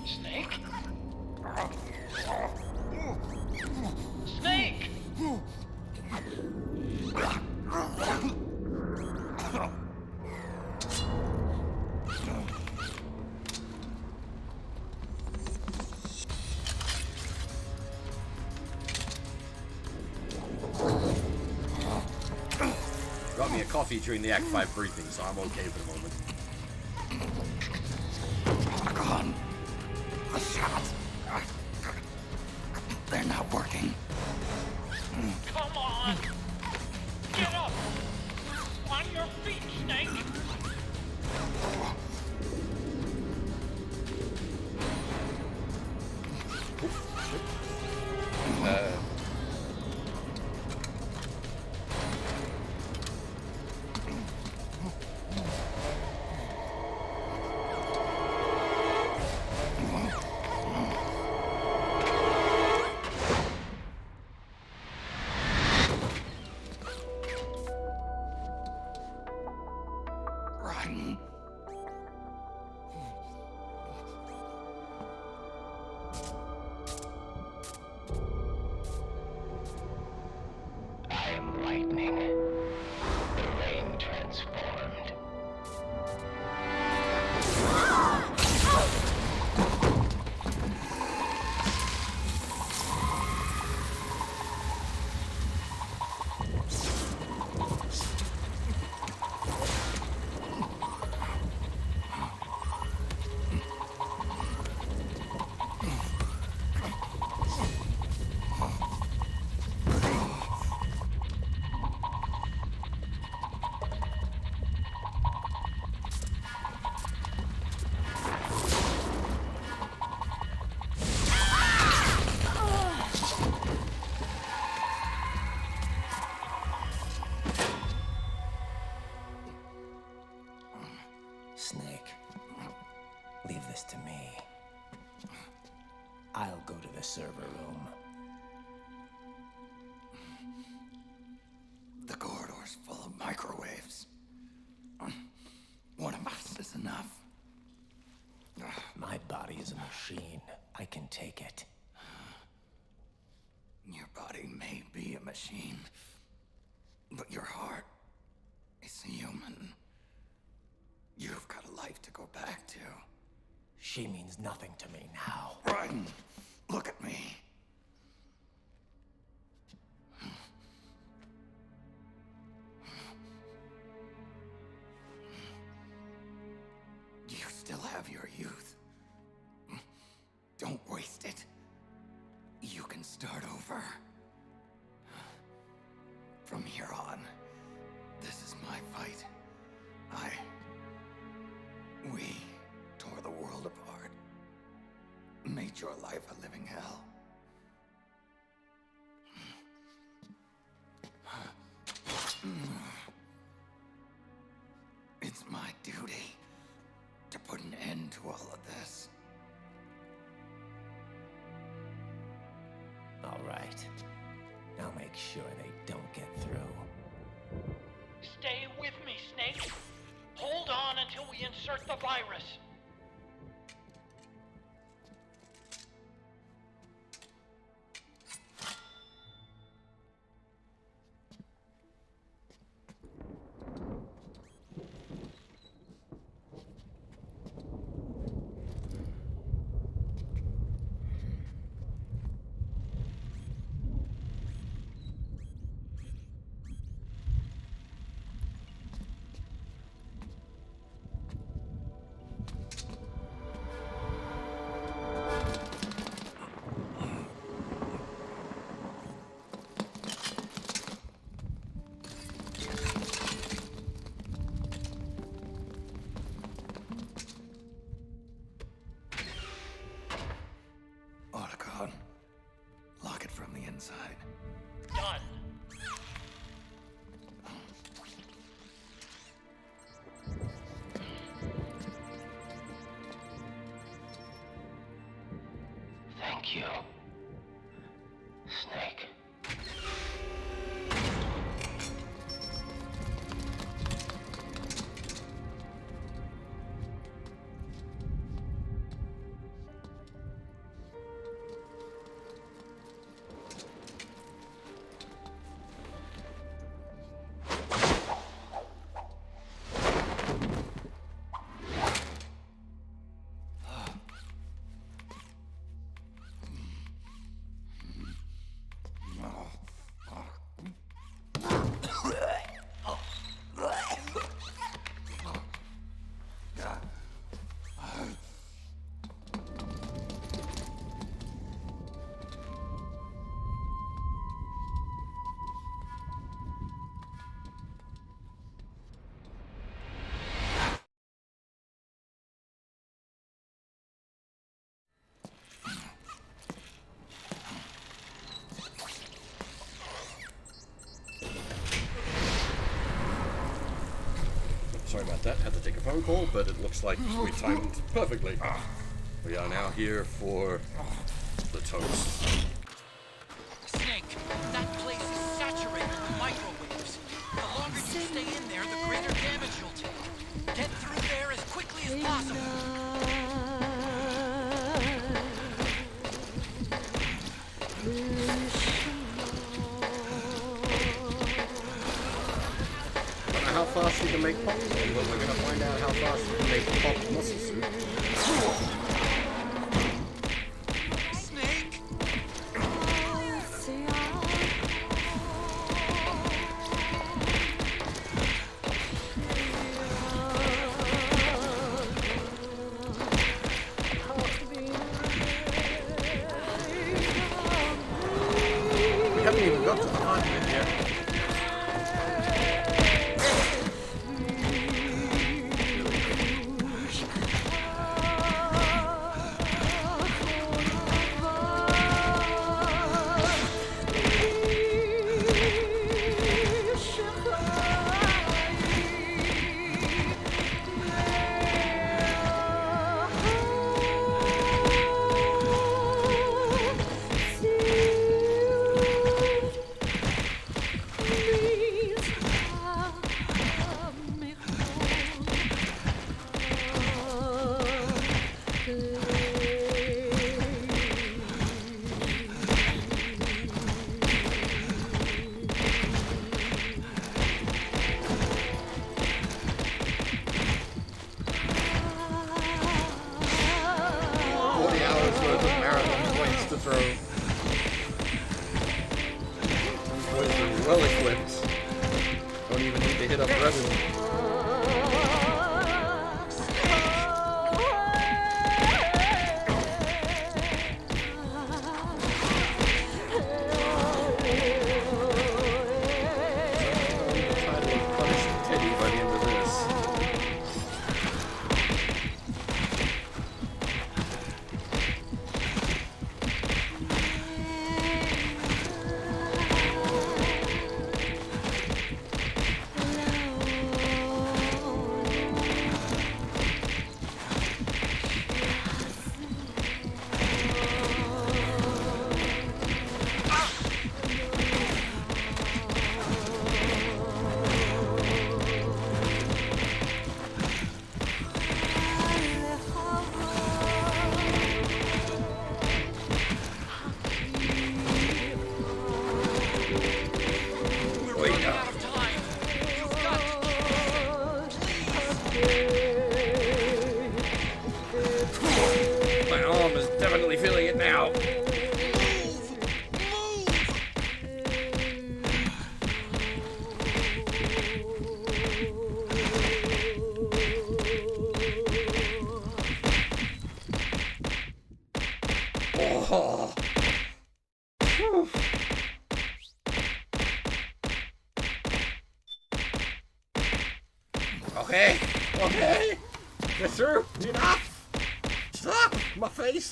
Snake? Snake! Got me a coffee during the Act 5 briefing, so I'm okay for the moment. Gone. The shots. They're not working. Come on! Get up! On your feet, Snake! Run. I am lightning. The rain transformed. Snake, leave this to me. I'll go to the server room. The corridor's full of microwaves. One of us is enough. My body is a machine. I can take it. Your body may be a machine, but your heart is human. You've got a life to go back to. She means nothing to me now. Raiden, look at me. You still have your youth. Don't waste it. You can start over. From here on, this is my fight. We tore the world apart. Made your life a living hell. It's my duty to put an end to all of this. All right. Now make sure they don't get through. Stay with me, Snake. Hold on until we insert the virus. Lock it from the inside. Done. Thank you, Snake. Sorry about that, had to take a phone call, but it looks like we timed perfectly. We are now here for the toast. Snake, that place is saturated with microwaves. The longer you stay in there, the greater damage you'll take. Get through there as quickly as possible. How fast you can make pop, but we're going to find out how fast you can make pop muscle suit. Snake! We haven't even got to the hard bit yet. My arm is definitely feeling it now. Oh. Okay, okay. Get through. Enough. Stop! My face!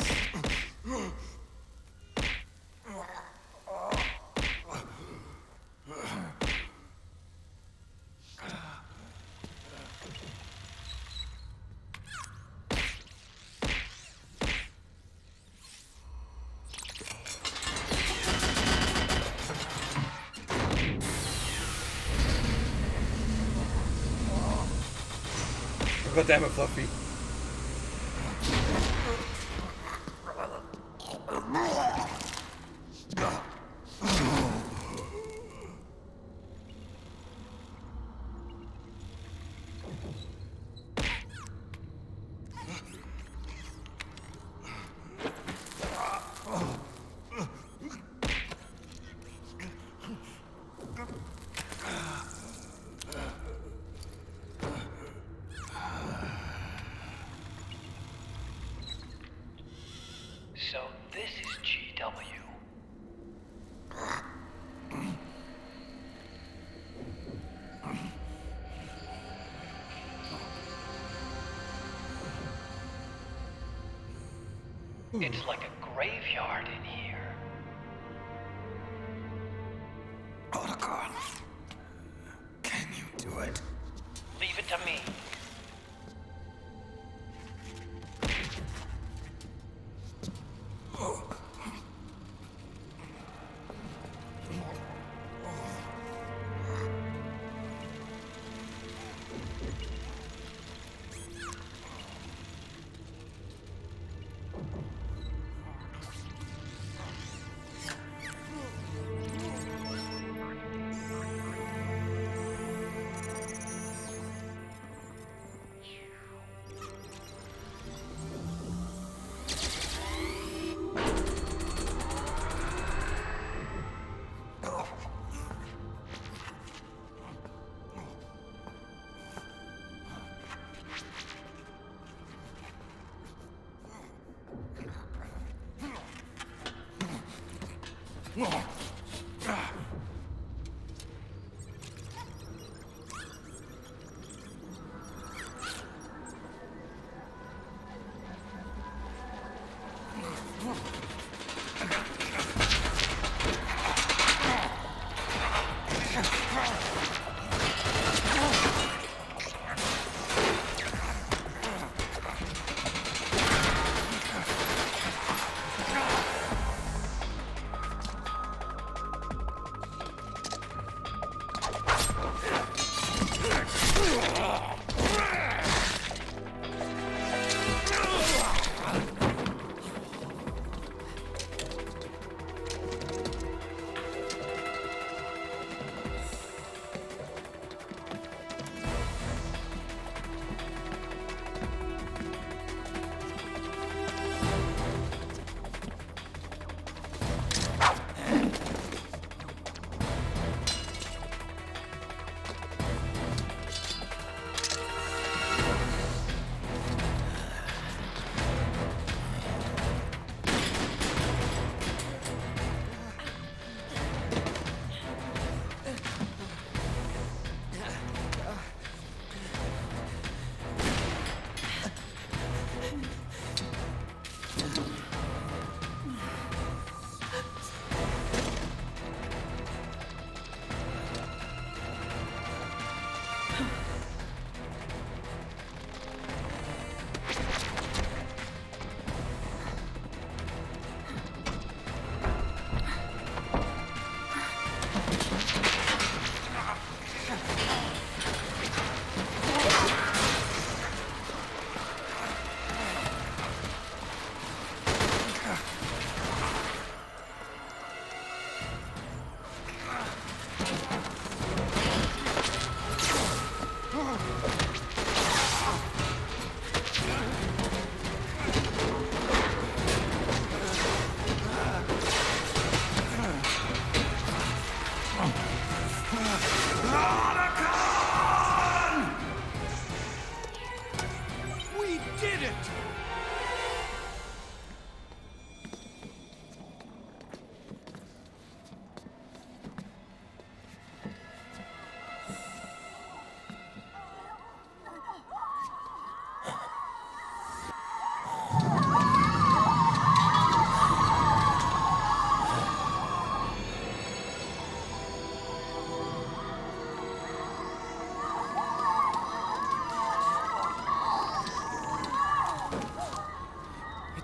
God damn it, Fluffy. So this is GW. It's like a graveyard in here. Otacon, can you do it? Leave it to me.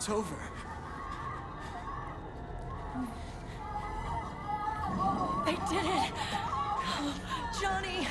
It's over. They did it! Johnny!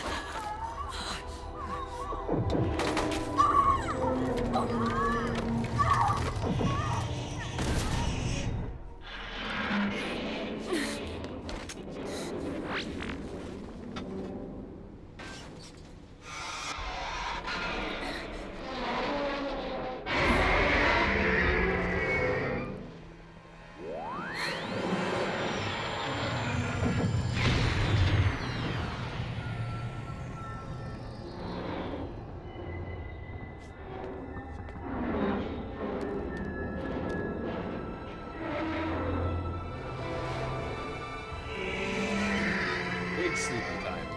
Big sleepy time.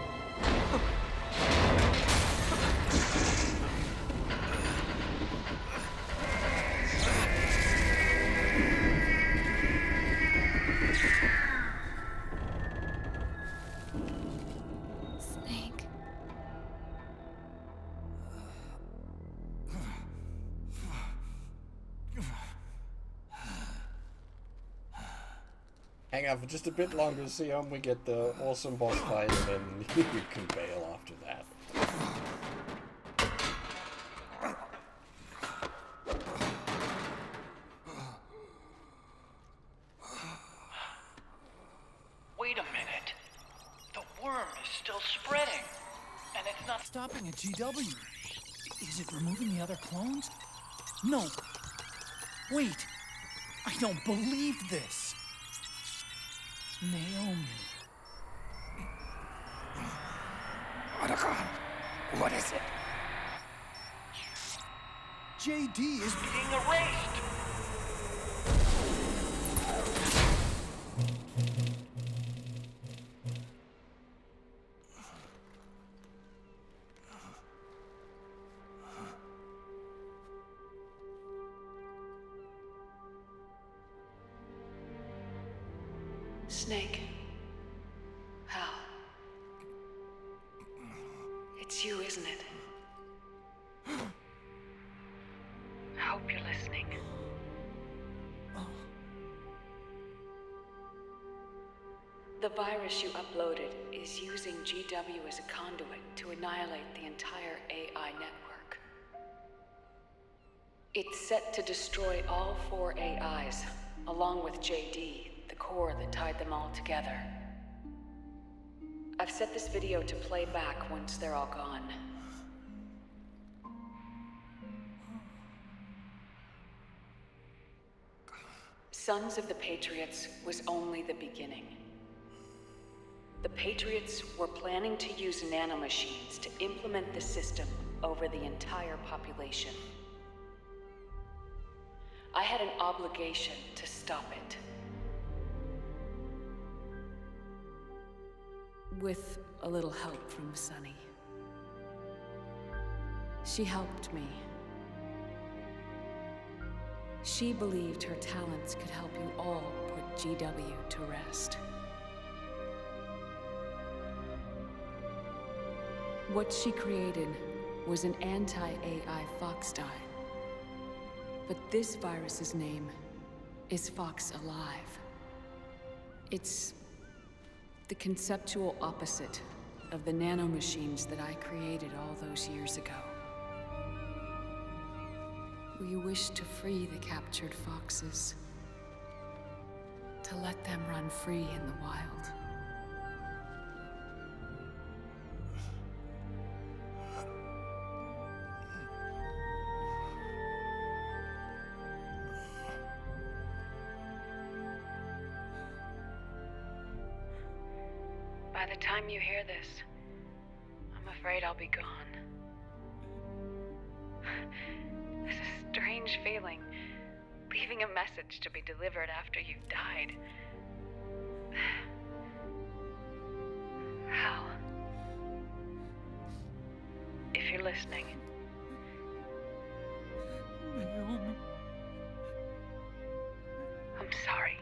Snake. Hang out for just a bit longer, see how we get the awesome boss fight, and then you can bail after that. Wait a minute. The worm is still spreading. And it's not Stopping at GW. Is it removing the other clones? No. Wait. I don't believe this. Naomi. Otacon, what is it? JD is being erased. Snake. Hal. It's you, isn't it? I hope you're listening. The virus you uploaded is using GW as a conduit to annihilate the entire AI network. It's set to destroy all 4 AIs, along with JD, the core that tied them all together. I've set this video to play back once they're all gone. Sons of the Patriots was only the beginning. The Patriots were planning to use nanomachines to implement the system over the entire population. I had an obligation to stop it. With a little help from Sunny. She helped me. She believed her talents could help you all put GW to rest. What she created was an anti-AI Fox dye. But this virus's name is Fox Alive. It's the conceptual opposite of the nanomachines that I created all those years ago. We wish to free the captured foxes, to let them run free in the wild. By the time you hear this, I'm afraid I'll be gone. It's a strange feeling, leaving a message to be delivered after you've died. Hal, if you're listening. Naomi. I'm sorry.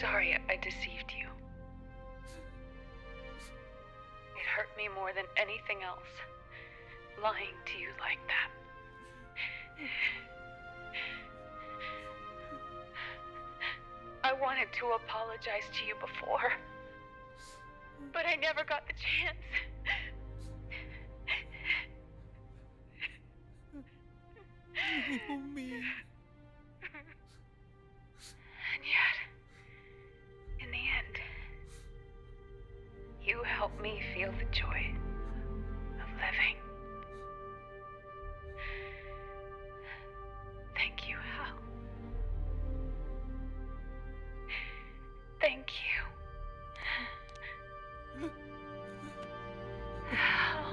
Sorry I deceived you. It hurt me more than anything else, lying to you like that. I wanted to apologize to you before, but I never got the chance. Oh, me. And yet, in the end, you helped me feel the joy of living. Thank you, Hal. Thank you. Hal.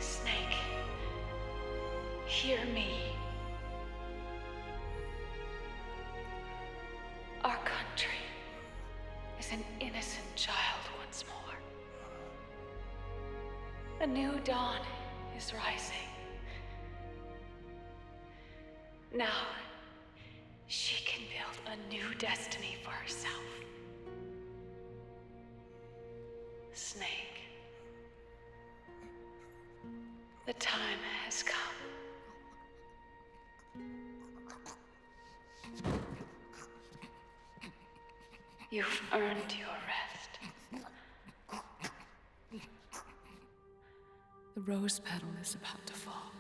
Snake, hear me. Our country is an innocent child once more. A new dawn is rising. Now, she can build a new destiny for herself. Snake, the time has come. You've earned your rest. The rose petal is about to fall.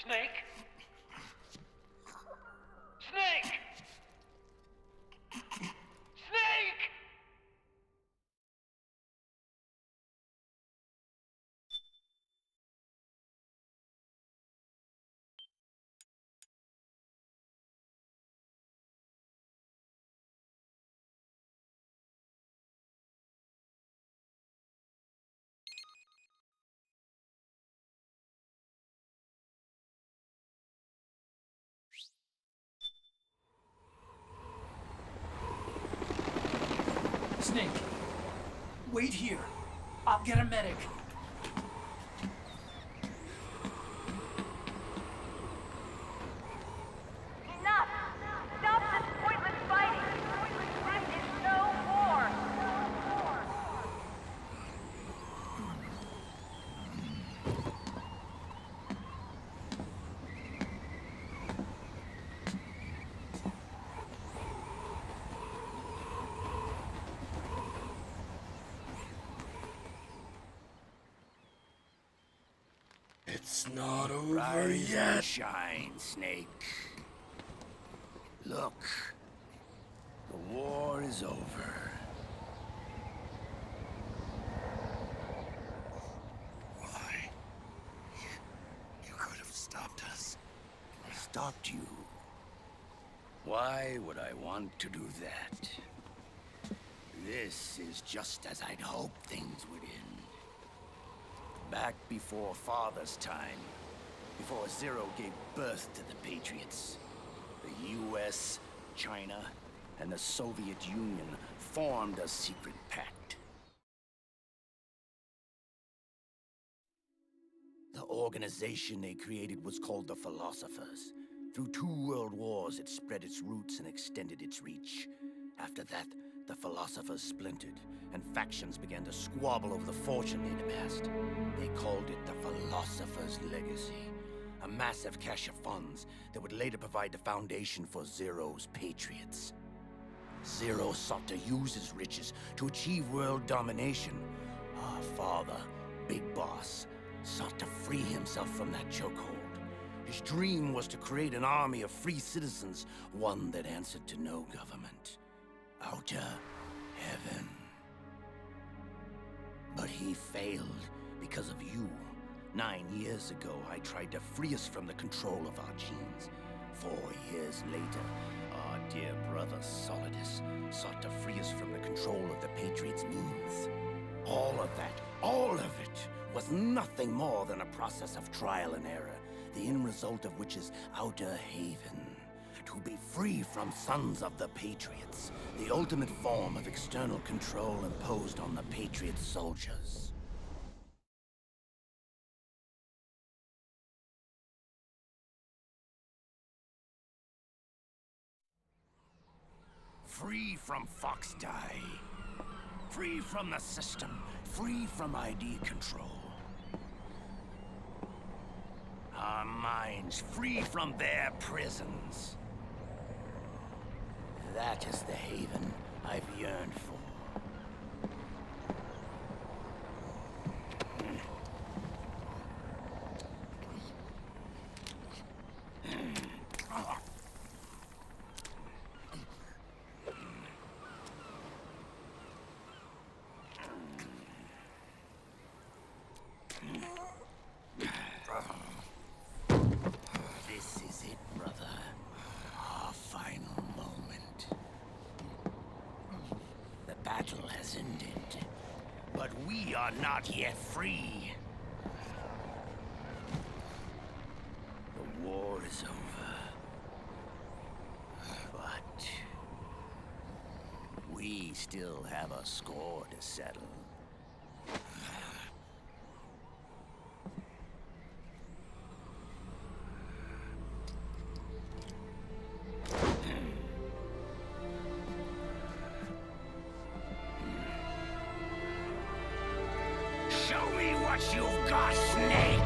Snake? Snake! Snake! Snake, wait here. I'll get a medic. Enough! Stop this pointless fighting! This is no war! It's not over Rise yet. and shine, Snake. Look, the war is over. Why? You could have stopped us. Stopped you? Why would I want to do that? This is just as I'd hoped things would end. Back before Father's time, before Zero gave birth to the Patriots, the US, China, and the Soviet Union formed a secret pact. The organization they created was called the Philosophers. Through 2 world wars, it spread its roots and extended its reach. After that, the Philosophers splintered, and factions began to squabble over the fortune they'd amassed. They called it the Philosopher's Legacy, a massive cache of funds that would later provide the foundation for Zero's Patriots. Zero sought to use his riches to achieve world domination. Our father, Big Boss, sought to free himself from that chokehold. His dream was to create an army of free citizens, one that answered to no government. Outer heaven. But he failed because of you. 9 years ago, I tried to free us from the control of our genes. 4 years later, our dear brother Solidus sought to free us from the control of the Patriots' means. All of it was nothing more than a process of trial and error, the end result of which is Outer Haven. To be free from Sons of the Patriots, the ultimate form of external control imposed on the Patriot soldiers. Free from Fox Die. Free from the system. Free from ID control. Our minds free from their prisons. That is the haven I've yearned for. This is it, brother. Our final moment. The battle has ended, but we are not yet free. The war is over, but we still have a score to settle. Show me what you've got, Snake!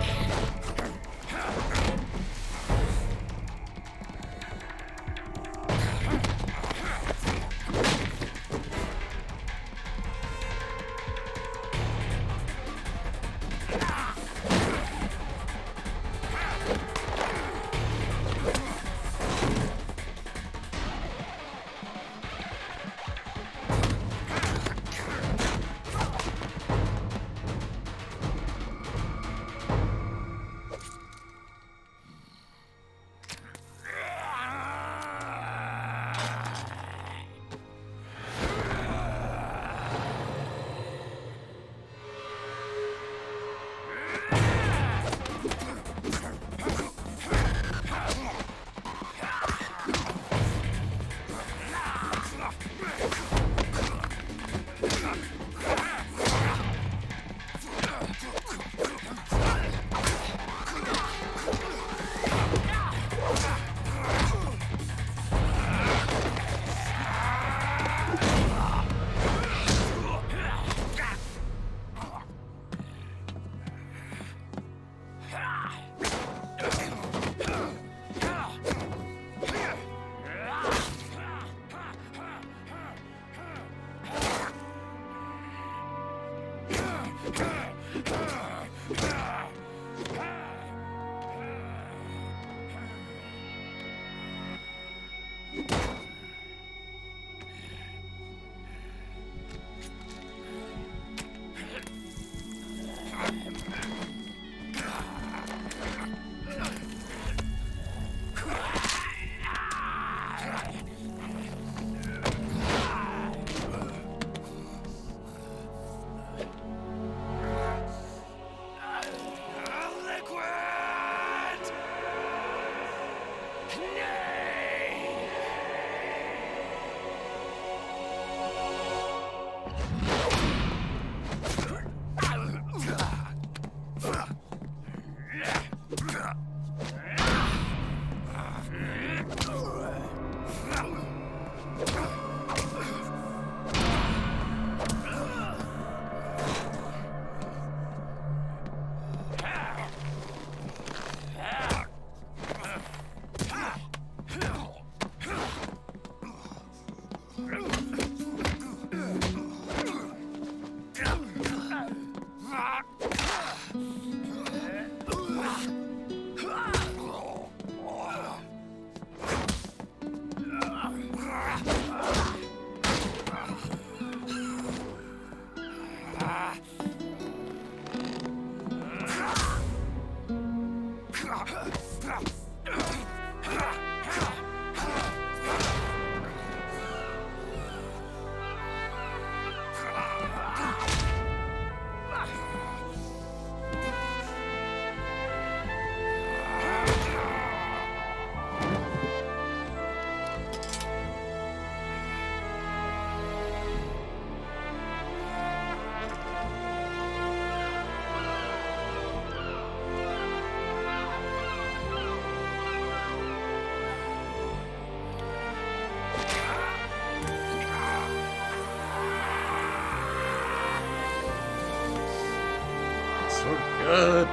I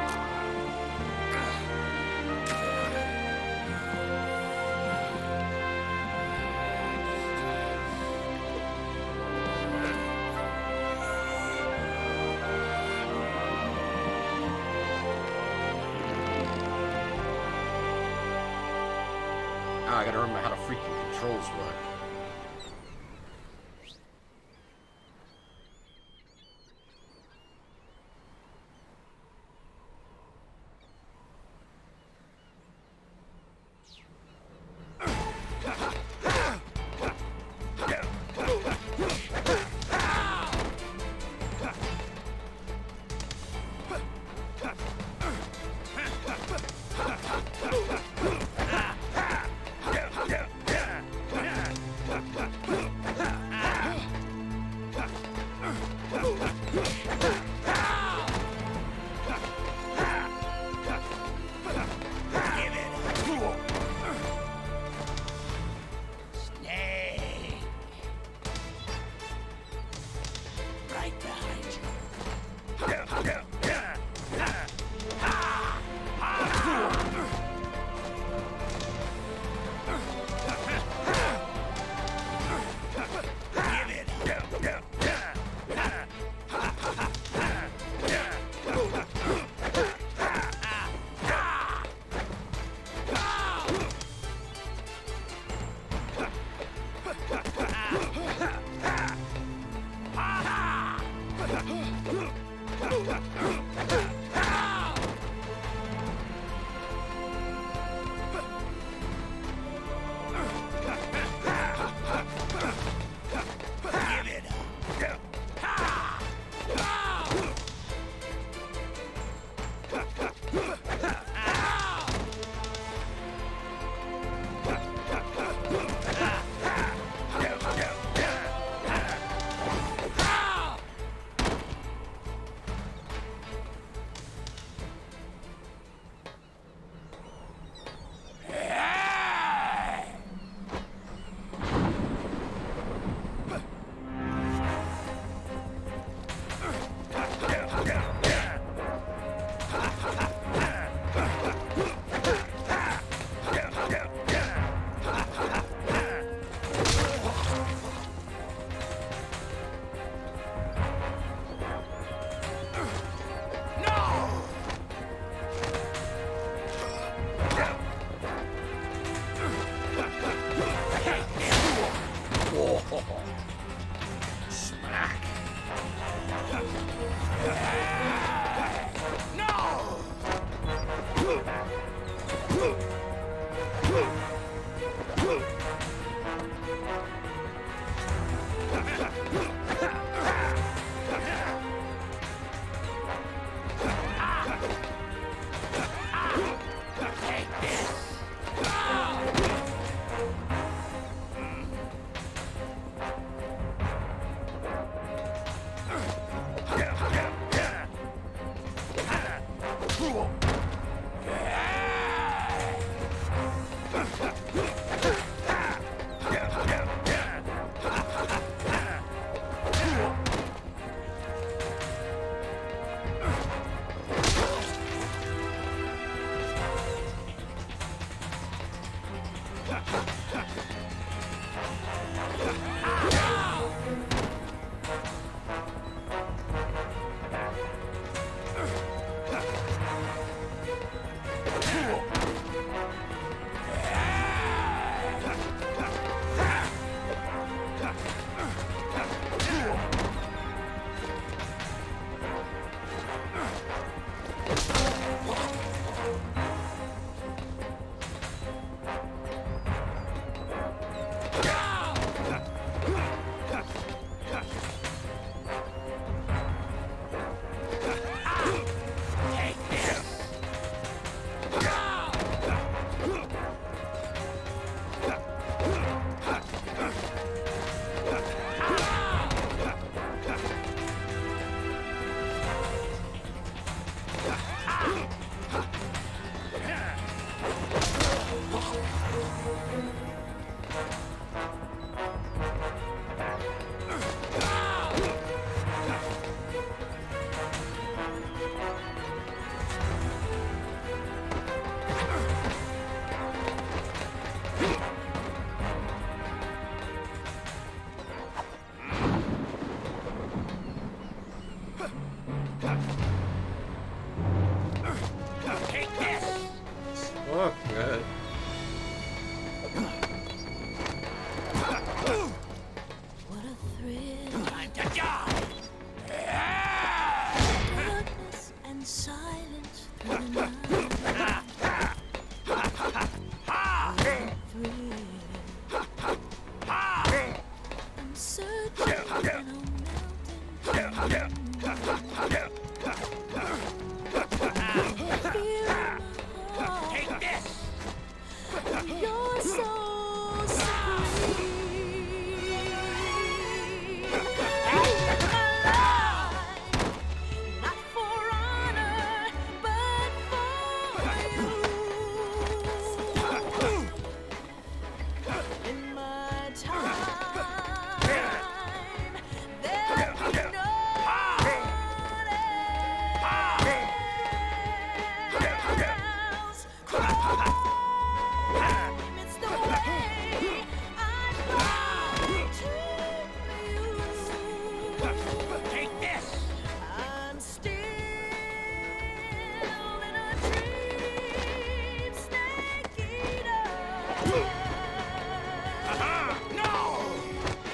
gotta remember how the freaking controls work.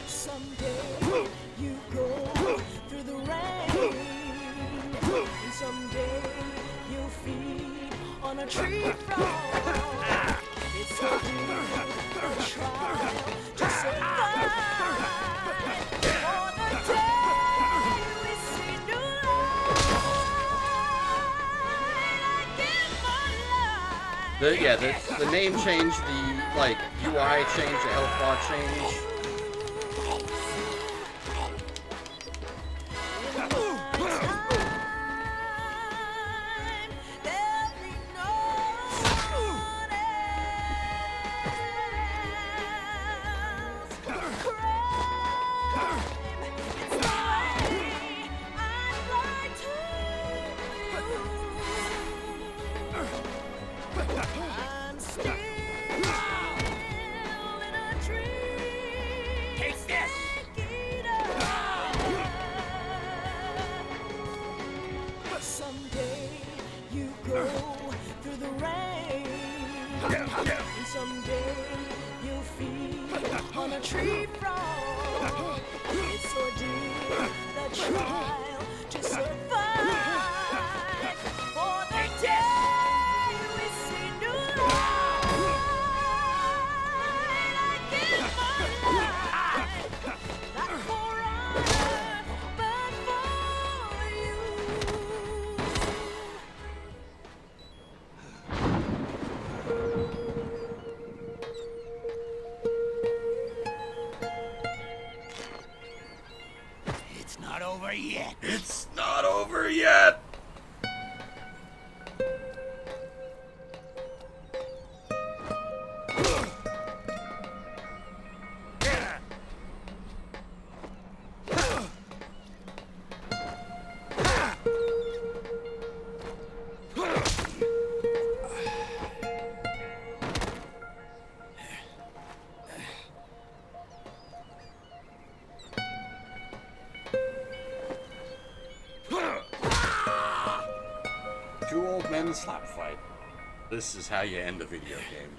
Someday you go through the rain, and someday you'll feed on a tree frond. It's a trial to survive. For the day we see new The name change, the like UI change, the health bar change. I'm still in a dream. Take this! Someday you go through the rain, and someday you'll feed on a tree frond. It's ordeal, the trial to survive. For the day we see new light, I give my life, not for honor, but for you. It's not over yet. It's not over yet. Two old men slap fight. This is how you end a video game.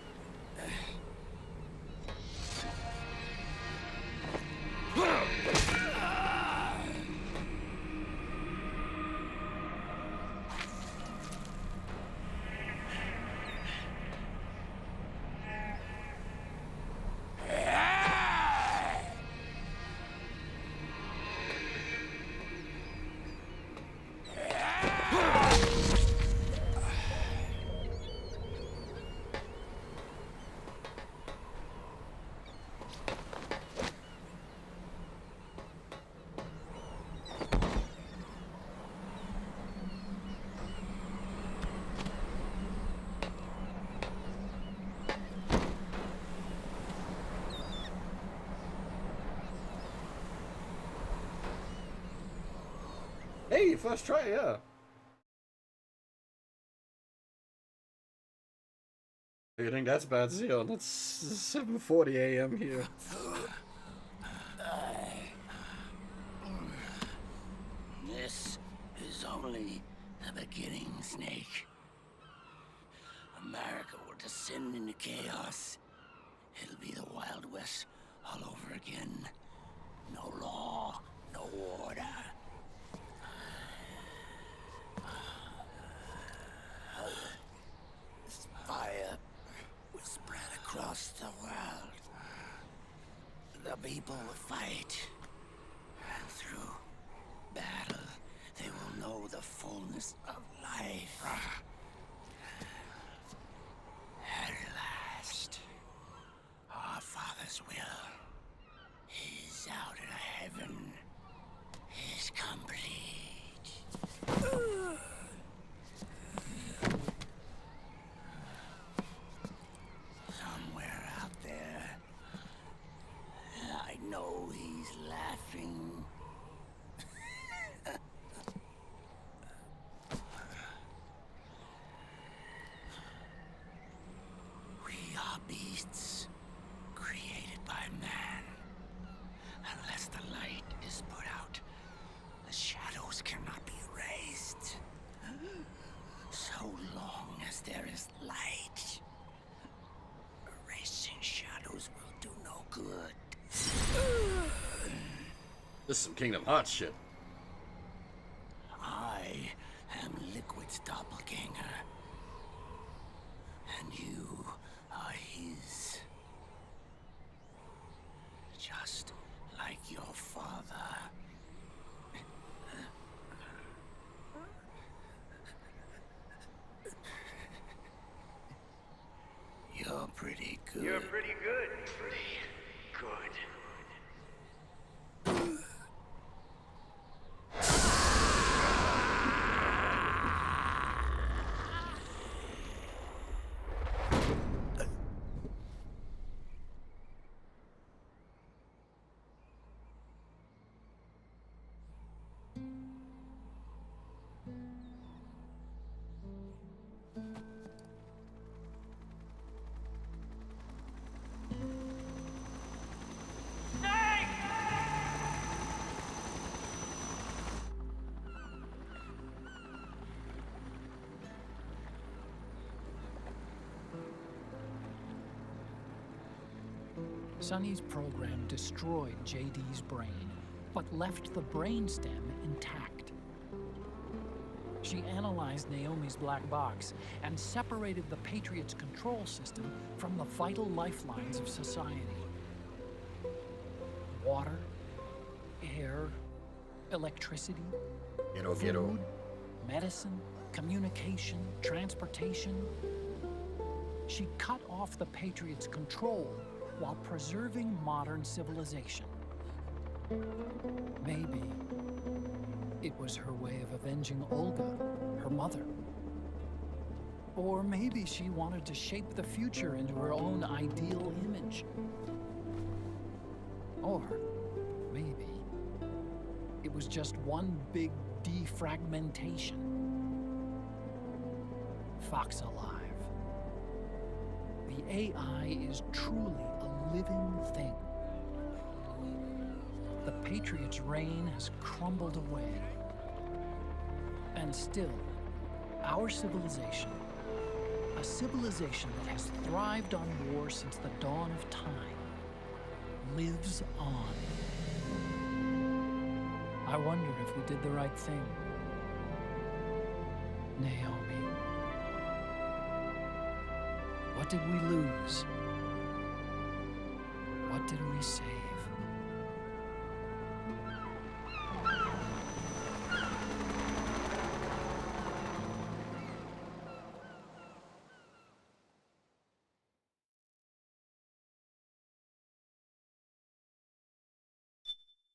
Hey, first try, yeah. I think that's bad Zeon. It's 7:40 a.m. here. This is only the beginning, Snake. America will descend into chaos. It'll be the Wild West all over again. No law, no order. This fire will spread across the world. The people will fight. And through battle, they will know the fullness of life. At last, our Father's will is out in heaven, is complete. Somewhere out there, I know he's laughing. We are beasts created by man. Unless the light is put out, the shadows cannot be erased. So long as there is light, erasure This is some Kingdom Hearts shit. I am Liquid's doppelganger. And you are his. Just like your father. You're pretty good. You're pretty good. Pretty good. Sonny's program destroyed JD's brain, but left the brainstem intact. She analyzed Naomi's black box and separated the Patriots' control system from the vital lifelines of society. Water, air, electricity, food, medicine, communication, transportation. She cut off the Patriots' control while preserving modern civilization. Maybe it was her way of avenging Olga, her mother. Or maybe she wanted to shape the future into her own ideal image. Or maybe it was just one big defragmentation. Fox Alive. The AI is truly a living thing. The Patriots' reign has crumbled away. And still, our civilization, a civilization that has thrived on war since the dawn of time, lives on. I wonder if we did the right thing. Naomi. What did we lose? What did we save?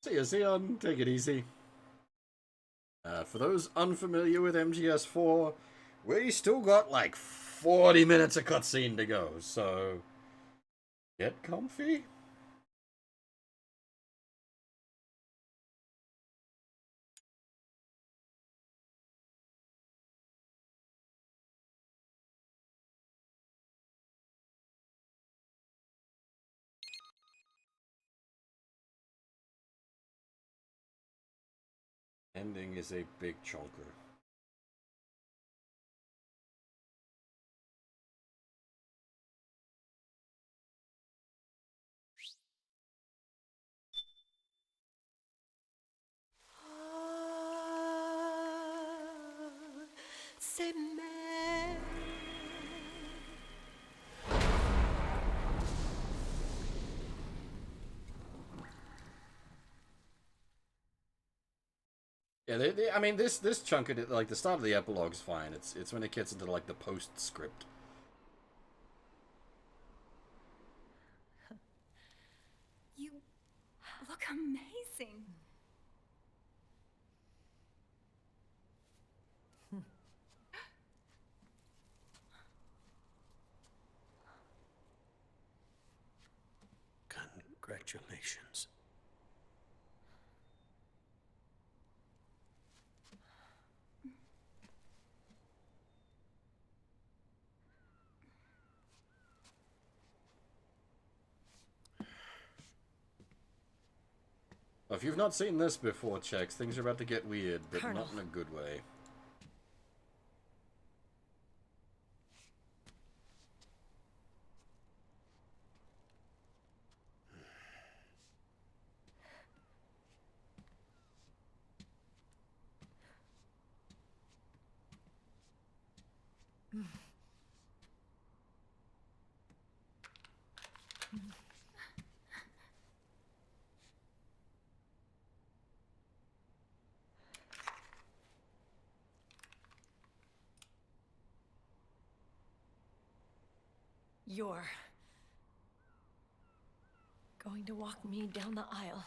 See ya, Xeon. Take it easy. For those unfamiliar with MGS4, we still got like 40 minutes of cutscene to go, so get comfy. Ending is a big chunker. Say man. Yeah, I mean, this chunk of it, like the start of the epilogue is fine. It's when it gets into like the postscript. You look amazing. Congratulations. If you've not seen this before, Chex, things are about to get weird, but Colonel. not in a good way. You're going to walk me down the aisle.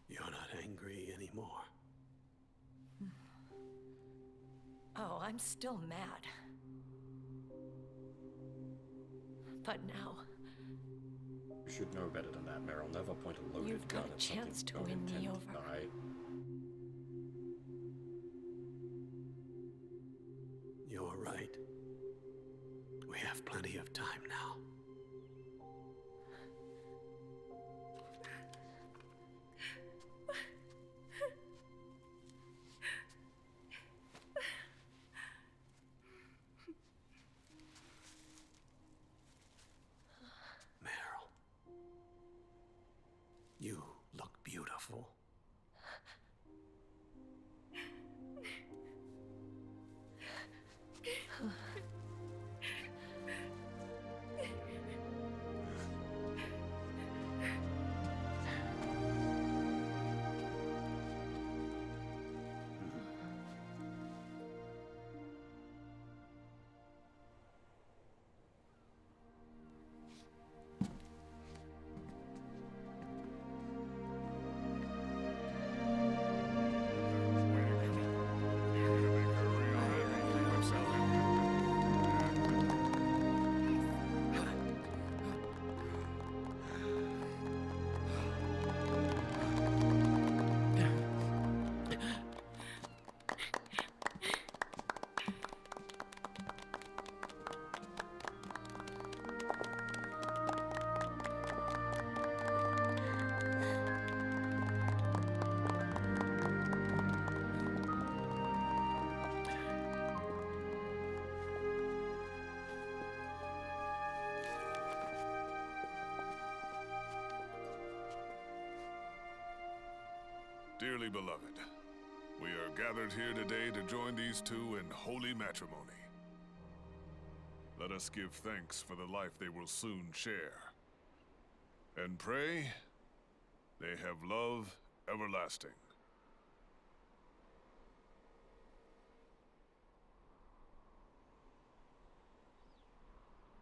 You're not angry anymore. Oh, I'm still mad. But now, You should know better than that, Meryl. Never point a loaded you've gun got a at chance something to you don't win me intend over. to die. You're right. We have plenty of time now. Meryl, you look beautiful. Dearly beloved, we are gathered here today to join these two in holy matrimony. Let us give thanks for the life they will soon share, and pray they have love everlasting.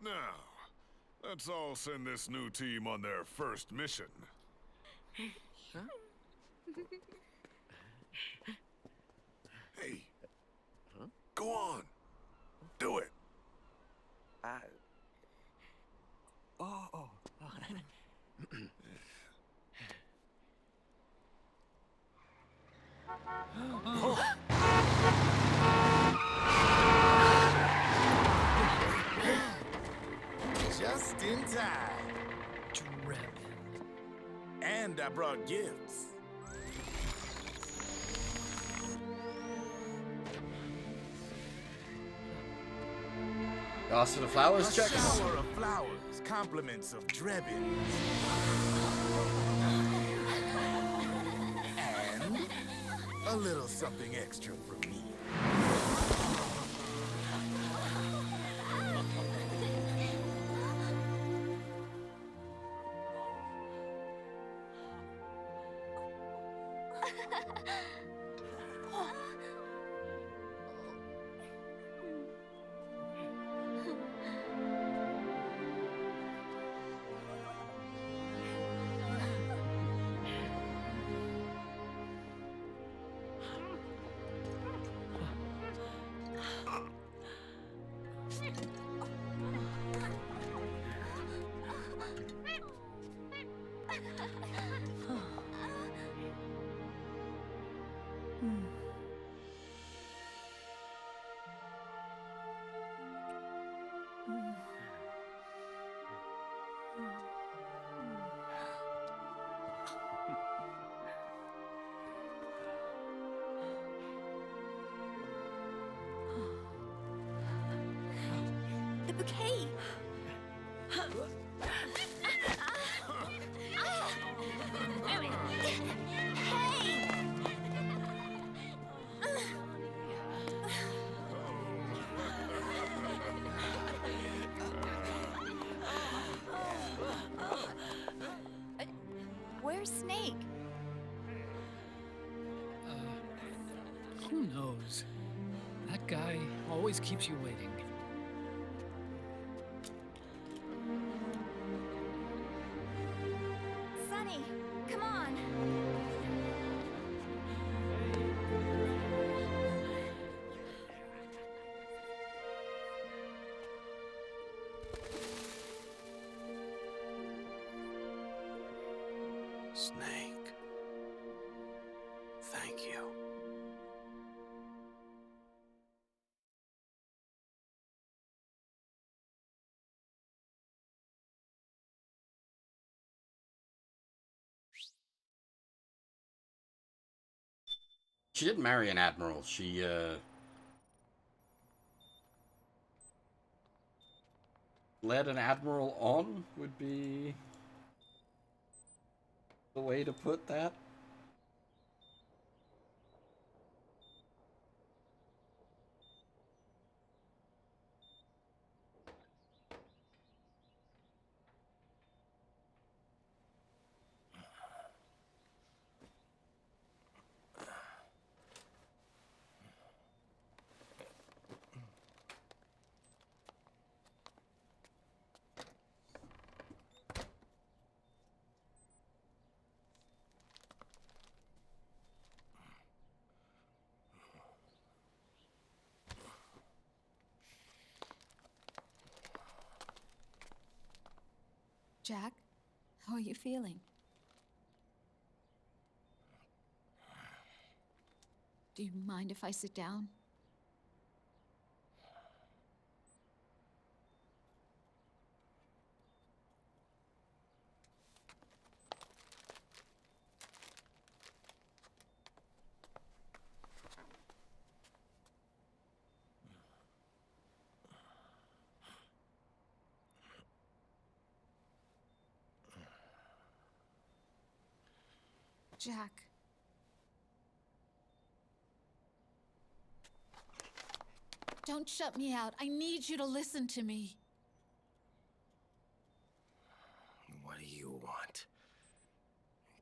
Now, let's all send this new team on their first mission. Huh? Hey, go on, do it. Just in time. And I brought gifts. Ask for the flowers, A checks. shower of flowers, compliments of Drebin. And a little something extra from me. The bouquet! Hey! Where's Snake? Who knows? That guy always keeps you waiting. Sonny, come on. Snake. Thank you. She did marry an admiral. She, led an admiral on would be the way to put that. Jack, how are you feeling? Do you mind if I sit down? Jack. Don't shut me out. I need you to listen to me. What do you want?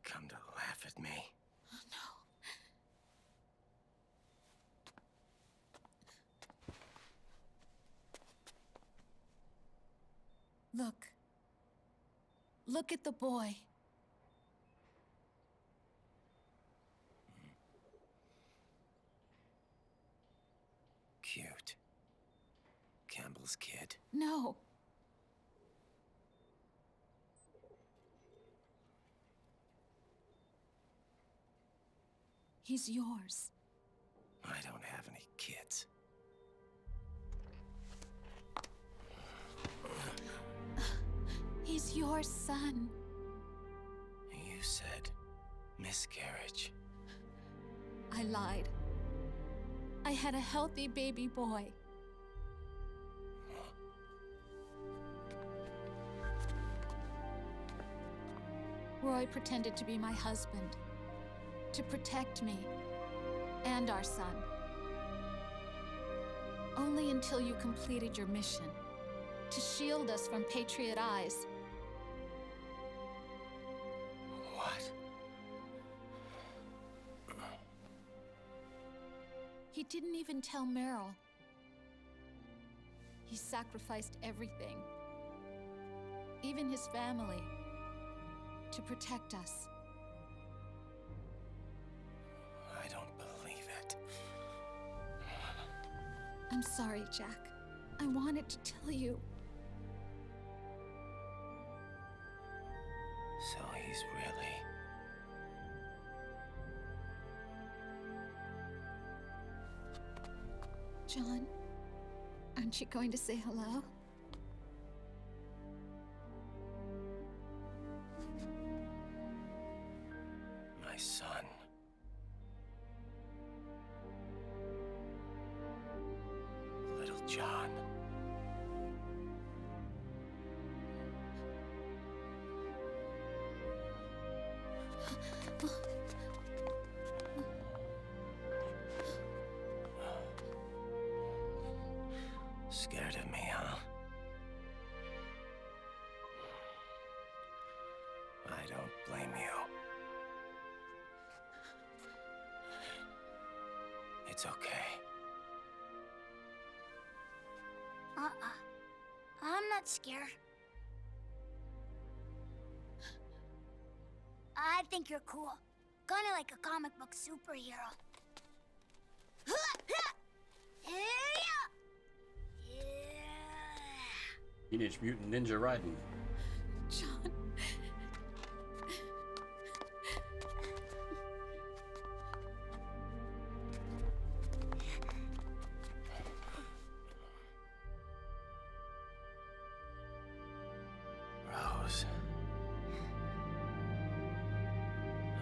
Come to laugh at me? No. Look. Look at the boy. Cute. Campbell's kid. No. He's yours. I don't have any kids. He's your son. You said miscarriage. I lied. I had a healthy baby boy. Roy pretended to be my husband, to protect me and our son. Only until you completed your mission, to shield us from Patriot eyes. What? He didn't even tell Meryl. He sacrificed everything, even his family, to protect us. I don't believe it. I'm sorry, Jack. I wanted to tell you. So he's really... John, aren't you going to say hello? my son. Little John. Scared of me, huh? I don't blame you. It's okay. I'm not scared. I think you're cool. Kinda like a comic book superhero. Teenage Mutant Ninja Raiden. John. Rose.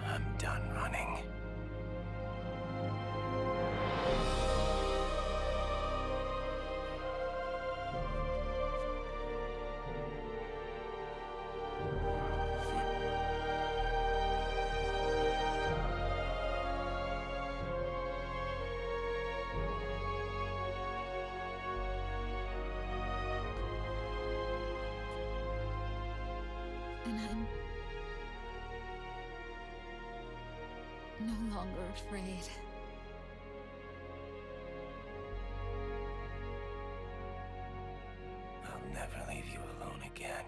I'm done running. And I'm no longer afraid. I'll never leave you alone again.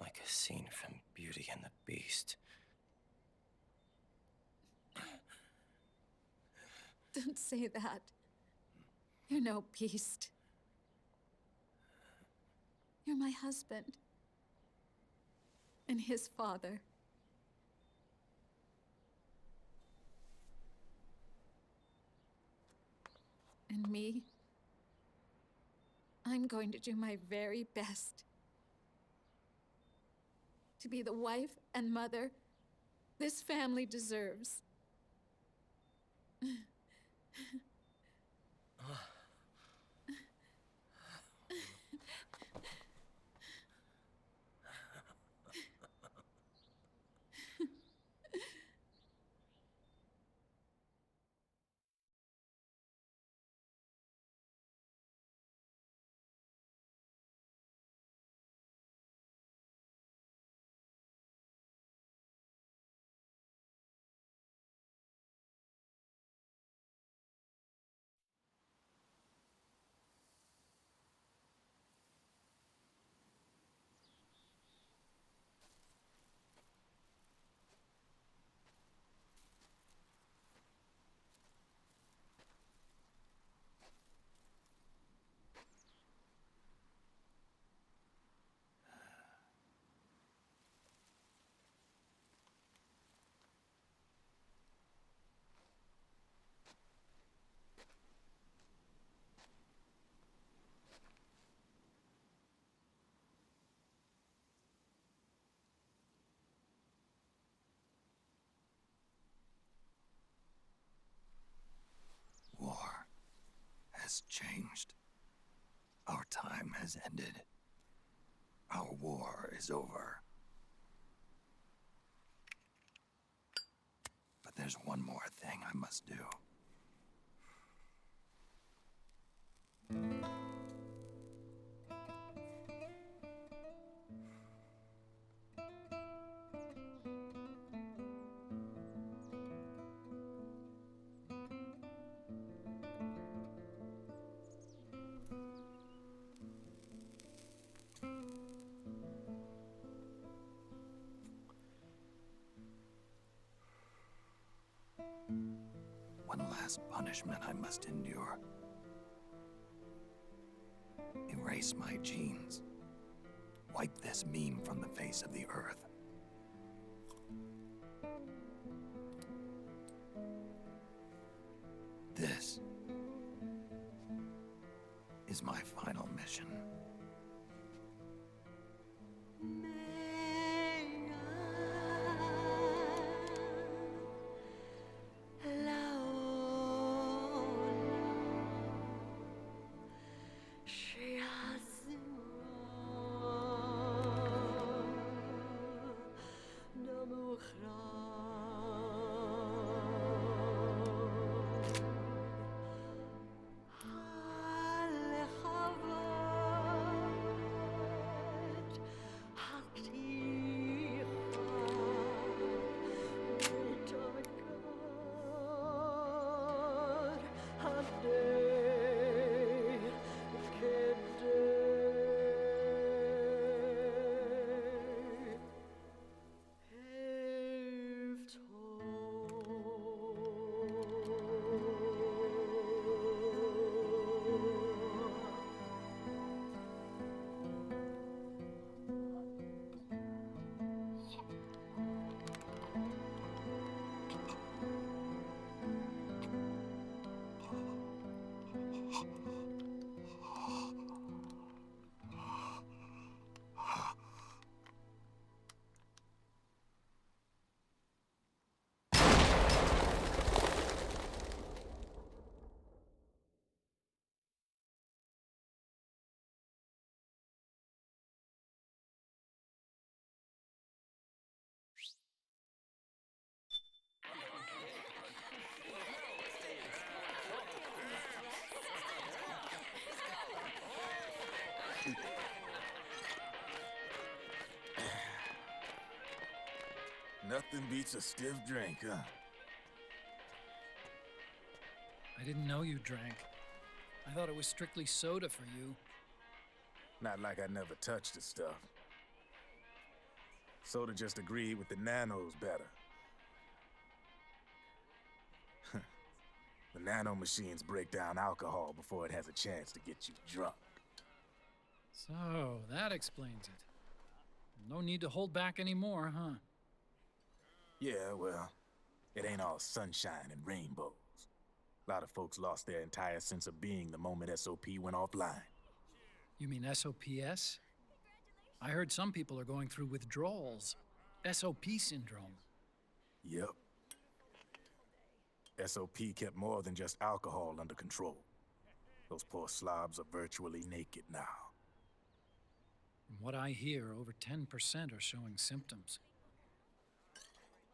Like a scene from Beauty and the Beast. Don't say that. You're no beast. You're my husband. And his father. And me? I'm going to do my very best to be the wife and mother this family deserves. War has changed. Our time has ended. Our war is over. But there's one more thing I must do. One last punishment I must endure. Erase my genes. Wipe this meme from the face of the earth. This is my final mission. Nothing beats a stiff drink, huh? I didn't know you drank. I thought it was strictly soda for you. Not like I never touched the stuff. Soda just agreed with the nanos better. The nano machines break down alcohol before it has a chance to get you drunk. So, that explains it. No need to hold back anymore, huh? Yeah, well, it ain't all sunshine and rainbows. A lot of folks lost their entire sense of being the moment SOP went offline. You mean SOPS? I heard some people are going through withdrawals. SOP syndrome. Yep. SOP kept more than just alcohol under control. Those poor slobs are virtually naked now. From what I hear, over 10% are showing symptoms.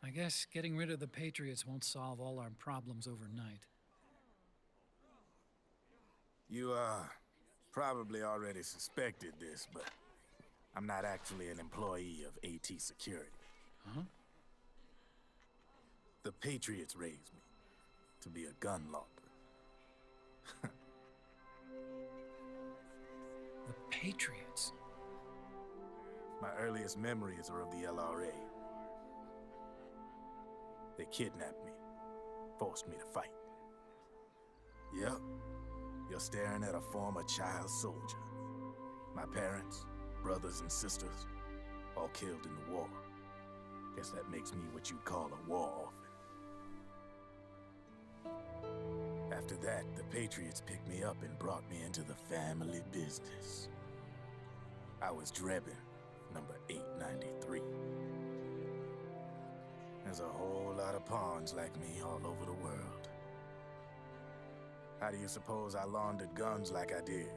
I guess getting rid of the Patriots won't solve all our problems overnight. You, probably already suspected this, but I'm not actually an employee of AT Security. Huh? The Patriots raised me to be a gun launder. The Patriots? My earliest memories are of the LRA. They kidnapped me, forced me to fight. Yep, you're staring at a former child soldier. My parents, brothers and sisters, all killed in the war. Guess that makes me what you'd call a war orphan. After that, the Patriots picked me up and brought me into the family business. I was Drebin, number 893. There's a whole lot of pawns like me all over the world. How do you suppose I laundered guns like I did?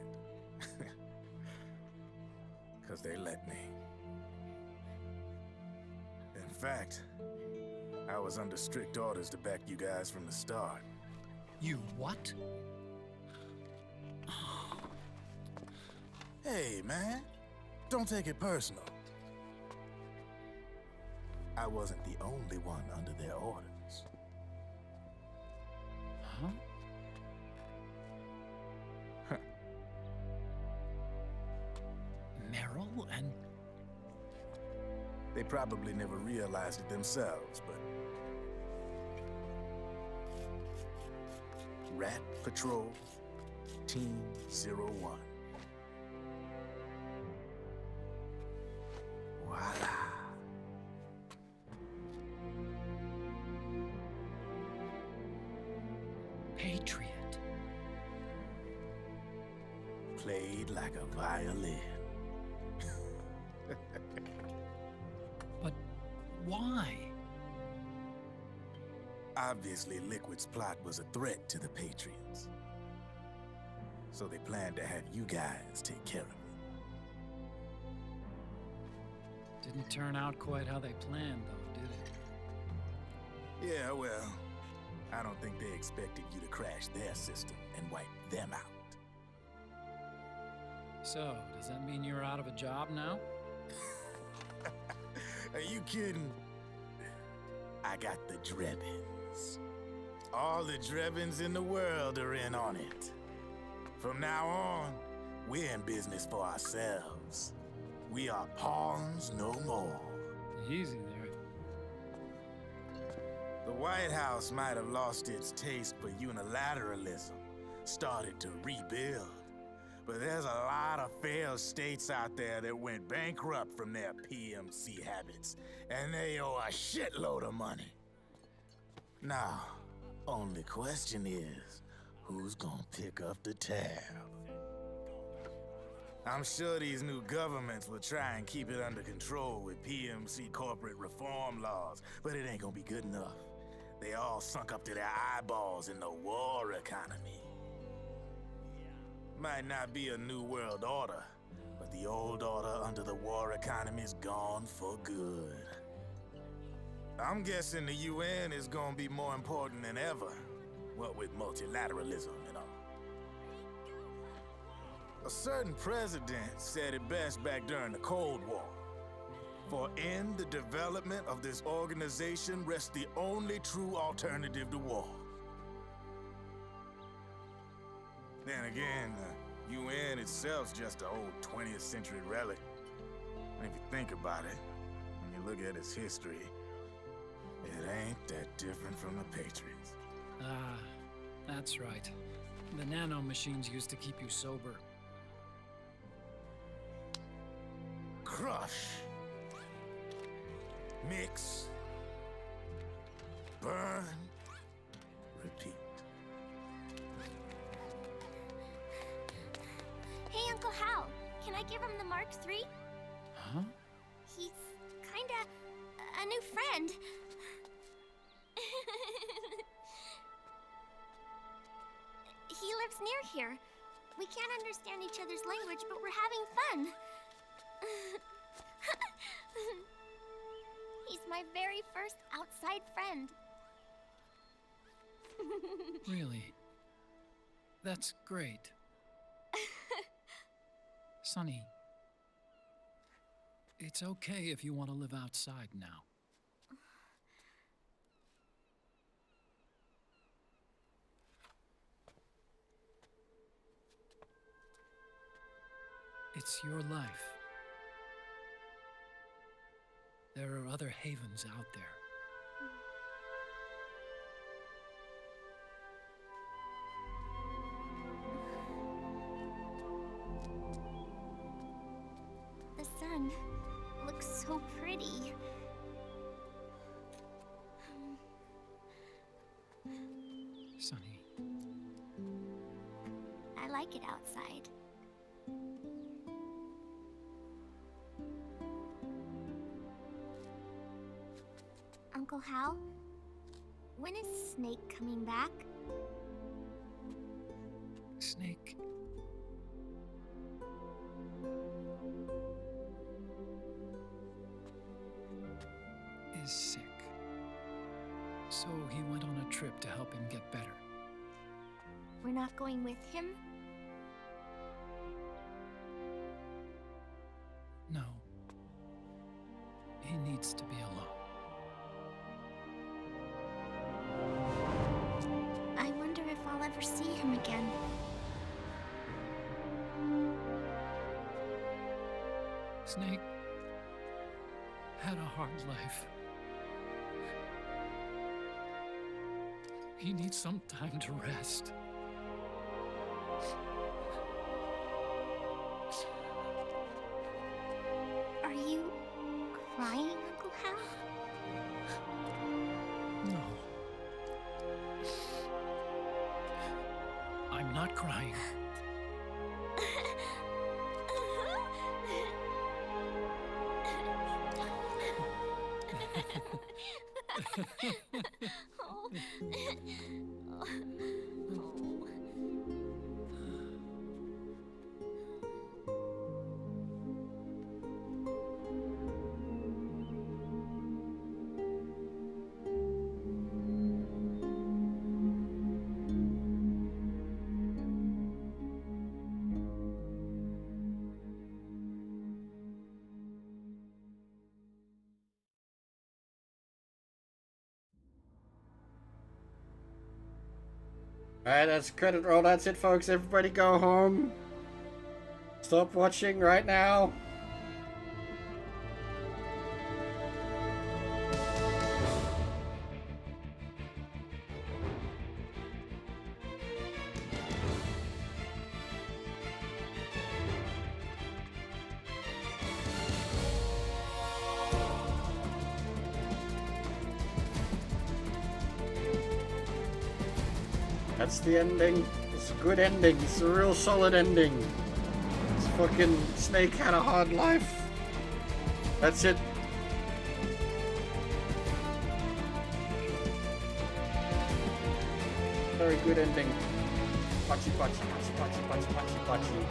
'Cause they let me. In fact, I was under strict orders to back you guys from the start. You what? Hey, man. Don't take it personal. I wasn't the only one under their orders. Huh? Meryl and... They probably never realized it themselves, but... Rat Patrol, Team 01. Voila. Patriot. Played like a violin. But why? Obviously, Liquid's plot was a threat to the Patriots. So they planned to have you guys take care of it. Didn't turn out quite how they planned, though, did it? Yeah, well, I don't think they expected you to crash their system and wipe them out. So, does that mean you're out of a job now? Are you kidding? I got the Drebins. All the Drebins in the world are in on it. From now on, we're in business for ourselves. We are pawns no more. Easy there. The White House might have lost its taste for unilateralism, started to rebuild. But there's a lot of failed states out there that went bankrupt from their PMC habits, and they owe a shitload of money. Now, only question is, who's gonna pick up the tab? I'm sure these new governments will try and keep it under control with PMC corporate reform laws, but it ain't gonna be good enough. They all sunk up to their eyeballs in the war economy. Might not be a new world order, but the old order under the war economy's gone for good. I'm guessing the UN is gonna be more important than ever, what with multilateralism and all. A certain president said it best back during the Cold War. For in the development of this organization rests the only true alternative to war. Then again, the UN itself's just an old 20th century relic. And if you think about it, when you look at its history, it ain't that different from the Patriots. Ah, that's right. The nano machines used to keep you sober. Crush. Mix. Burn. Repeat. Hey, Uncle Hal, can I give him the Mark III? Huh? He's kinda a new friend. He lives near here. We can't understand each other's language, but we're having fun. He's my very first outside friend. Really? That's great. Sonny, it's okay if you want to live outside now. It's your life. There are other havens out there. The sun looks so pretty. Sonny. I like it outside. Uncle Hal, when is Snake coming back? Snake. Is sick. So he went on a trip to help him get better. We're not going with him? No. He needs to be alone. I wonder if I'll ever see him again. Snake had a hard life. He needs some time to rest. Are you crying, Uncle Hal? No. I'm not crying. Alright, that's credit roll. That's it, folks. Everybody go home. Stop watching right now. That's the ending. It's a good ending. It's a real solid ending. This fucking Snake had a hard life. That's it. Very good ending. Pachi, pachi, pachi, pachi, pachi, pachi, pachi.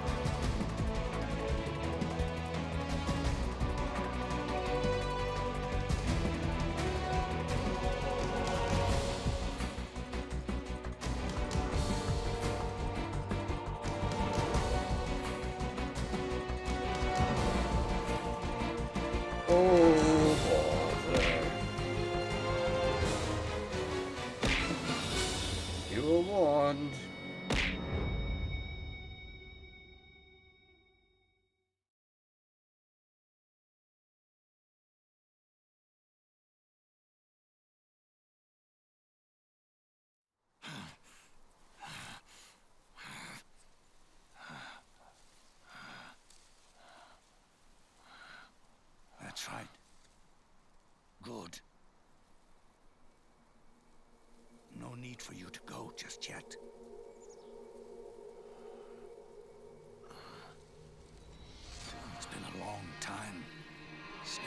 Oh. and... That's right. Good. No need for you to go just yet. It's been a long time, Snake.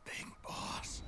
Big boss.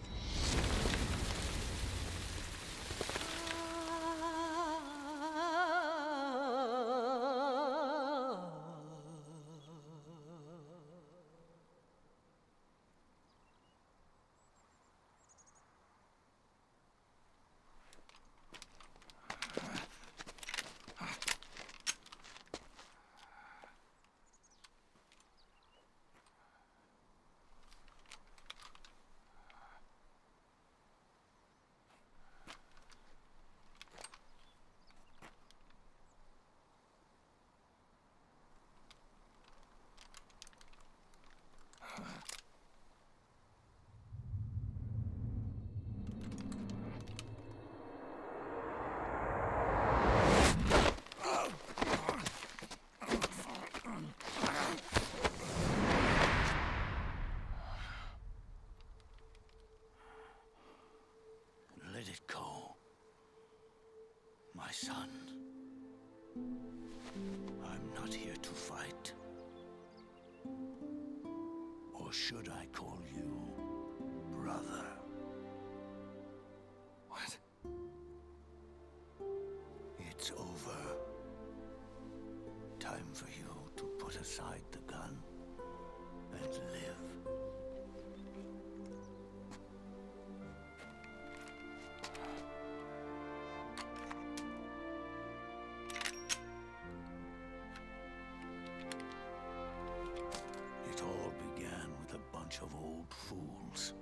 Let it go, my son. I'm not here to fight. Or should I call you brother? What? It's over. Time for you to put aside the gun and live. It all began with a bunch of old fools.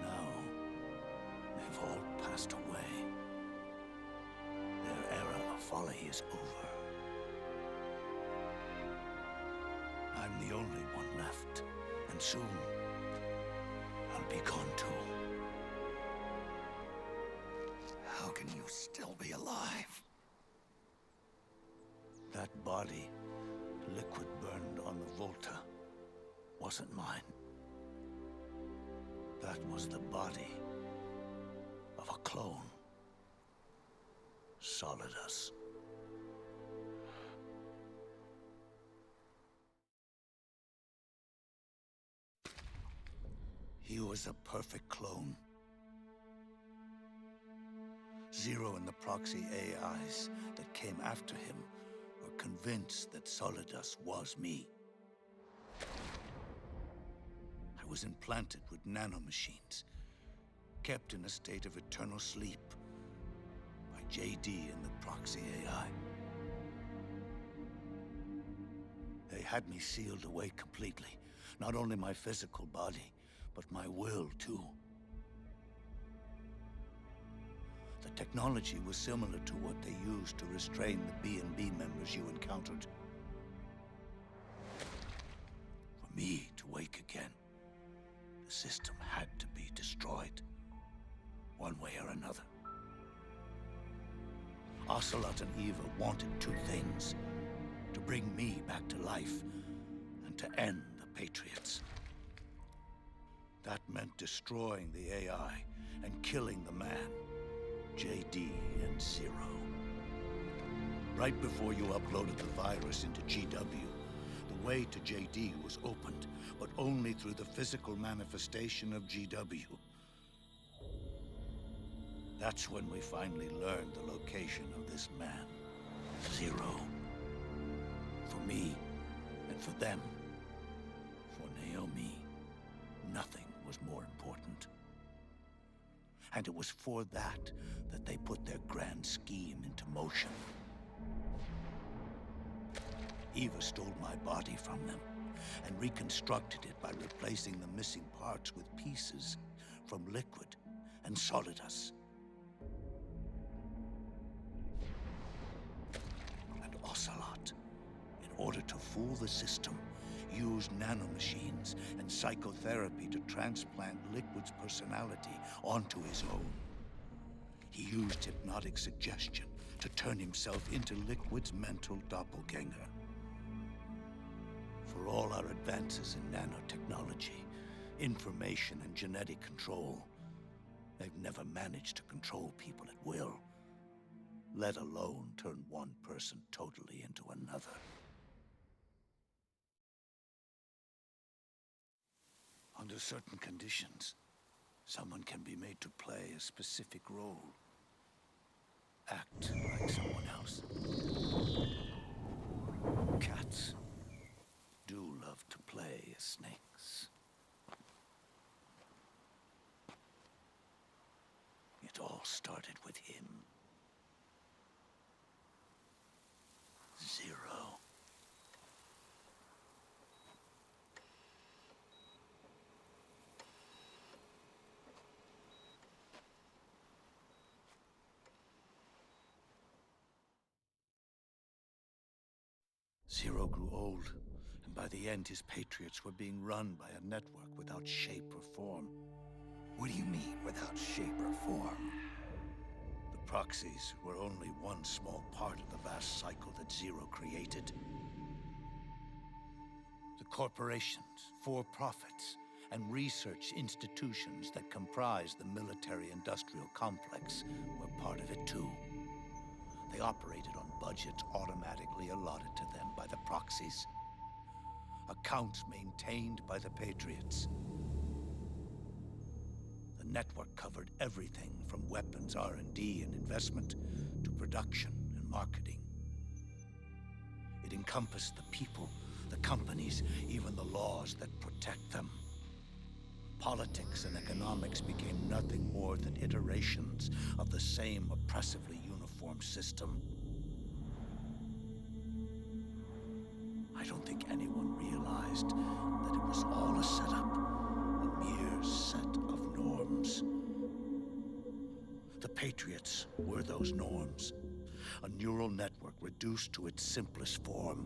Now, they've all passed away. Their era of folly is over. I'm the only one left, and soon I'll be gone too. How can you still be alive? That body, liquid burned on the Volta, wasn't mine. That was the body of a clone. Solidus. He was a perfect clone. Zero and the proxy AIs that came after him were convinced that Solidus was me. I was implanted with nanomachines, kept in a state of eternal sleep by JD and the proxy AI. They had me sealed away completely, not only my physical body, but my will too. The technology was similar to what they used to restrain the B&B members you encountered. For me to wake again, the system had to be destroyed, one way or another. Ocelot and Eva wanted two things: to bring me back to life and to end the Patriots. That meant destroying the AI and killing the man, JD and Zero. Right before you uploaded the virus into GW, the way to JD was opened, but only through the physical manifestation of GW. That's when we finally learned the location of this man, Zero. For me, and for them, for Naomi. nothing was more important. And it was for that they put their grand scheme into motion. Eva stole my body from them and reconstructed it by replacing the missing parts with pieces from Liquid and Solidus. And Ocelot, in order to fool the system, used nanomachines and psychotherapy to transplant Liquid's personality onto his own. He used hypnotic suggestion to turn himself into Liquid's mental doppelganger. For all our advances in nanotechnology, information and genetic control, they've never managed to control people at will, let alone turn one person totally into another. Under certain conditions, someone can be made to play a specific role. Act like someone else. Cats do love to play as snakes. It all started with him. Zero. Zero grew old, and by the end his Patriots were being run by a network without shape or form. What do you mean, without shape or form? The proxies were only one small part of the vast cycle that Zero created. The corporations, for-profits, and research institutions that comprise the military-industrial complex were part of it too. They operated on budgets automatically allotted to them by the proxies. Accounts maintained by the Patriots. The network covered everything from weapons R&D and investment to production and marketing. It encompassed the people, the companies, even the laws that protect them. Politics and economics became nothing more than iterations of the same oppressively uniform system. I don't think anyone realized that it was all a setup, a mere set of norms. The Patriots were those norms, a neural network reduced to its simplest form.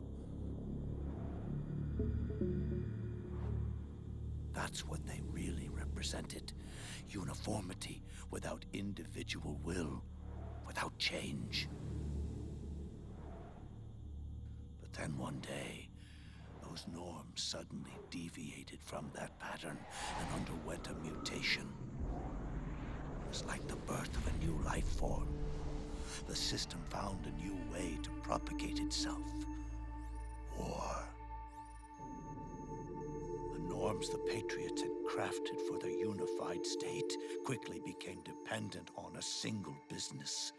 That's what they really represented. Uniformity without individual will, without change. But then one day, those norms suddenly deviated from that pattern and underwent a mutation. It was like the birth of a new life form. The system found a new way to propagate itself. War. The norms the Patriots had crafted for their unified state quickly became dependent on a single business,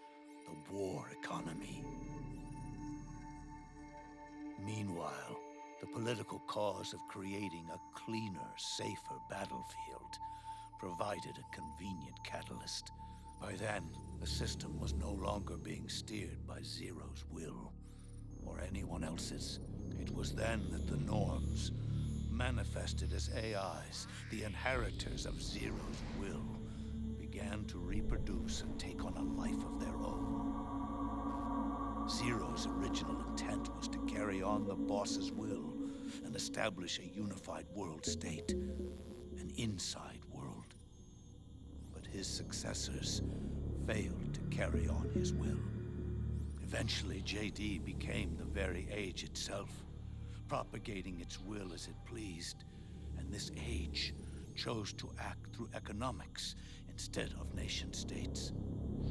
the war economy. Meanwhile, the political cause of creating a cleaner, safer battlefield provided a convenient catalyst. By then, the system was no longer being steered by Zero's will, or anyone else's. It was then that the norms, manifested as AIs, the inheritors of Zero's will, began to reproduce and take on a life of their own. Zero's original intent was to carry on the boss's will and establish a unified world state, an inside world. But his successors failed to carry on his will. Eventually, JD became the very age itself, propagating its will as it pleased, and this age chose to act through economics instead of nation-states.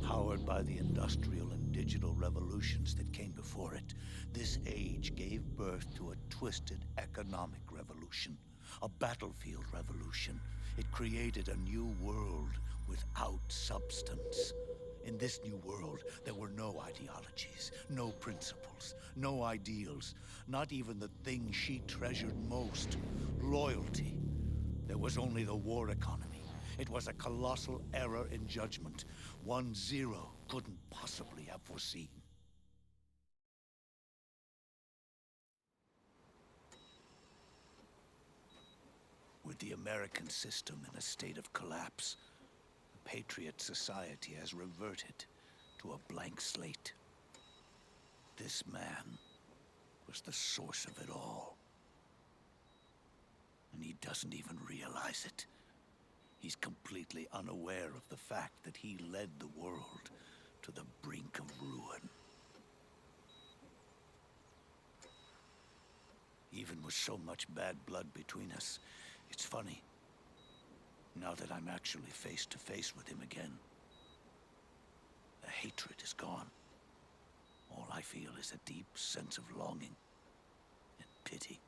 Powered by the industrial and digital revolutions that came before it, this age gave birth to a twisted economic revolution, a battlefield revolution. It created a new world without substance. In this new world, there were no ideologies, no principles, no ideals, not even the thing she treasured most, loyalty. There was only the war economy. It was a colossal error in judgment, one Zero couldn't possibly have foreseen. With the American system in a state of collapse, the Patriot society has reverted to a blank slate. This man was the source of it all. And he doesn't even realize it. He's completely unaware of the fact that he led the world to the brink of ruin. Even with so much bad blood between us, it's funny. Now that I'm actually face to face with him again, the hatred is gone. All I feel is a deep sense of longing and pity.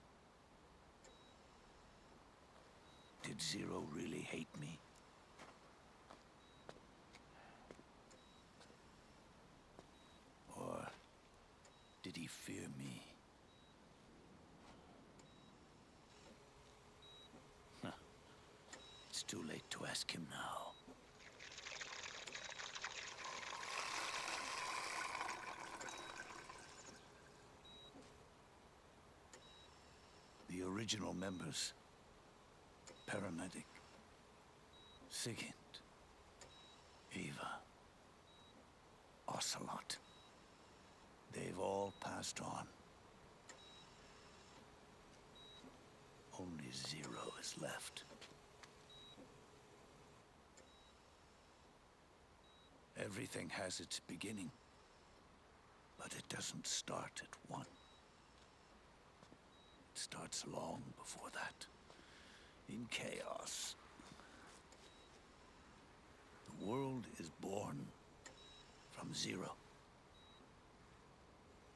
Did Zero really hate me? Or did he fear me? Huh. It's too late to ask him now. The original members, Paramedic, Sigint, Eva, Ocelot. They've all passed on. Only Zero is left. Everything has its beginning, but it doesn't start at one. It starts long before that. In chaos. The world is born from Zero.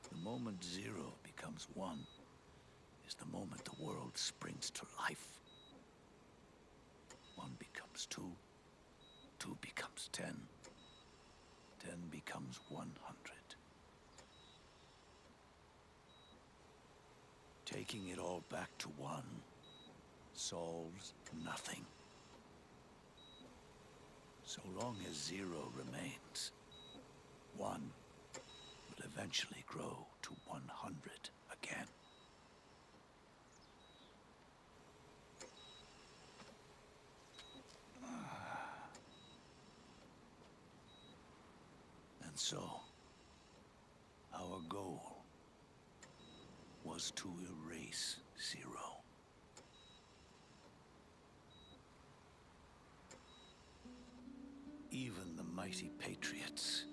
The moment Zero becomes one is the moment the world springs to life. One becomes two, two becomes 10, 10 becomes 100. Taking it all back to one solves nothing. So long as Zero remains, one will eventually grow to 100 again. And so, our goal was to erase Zero. Even the mighty Patriots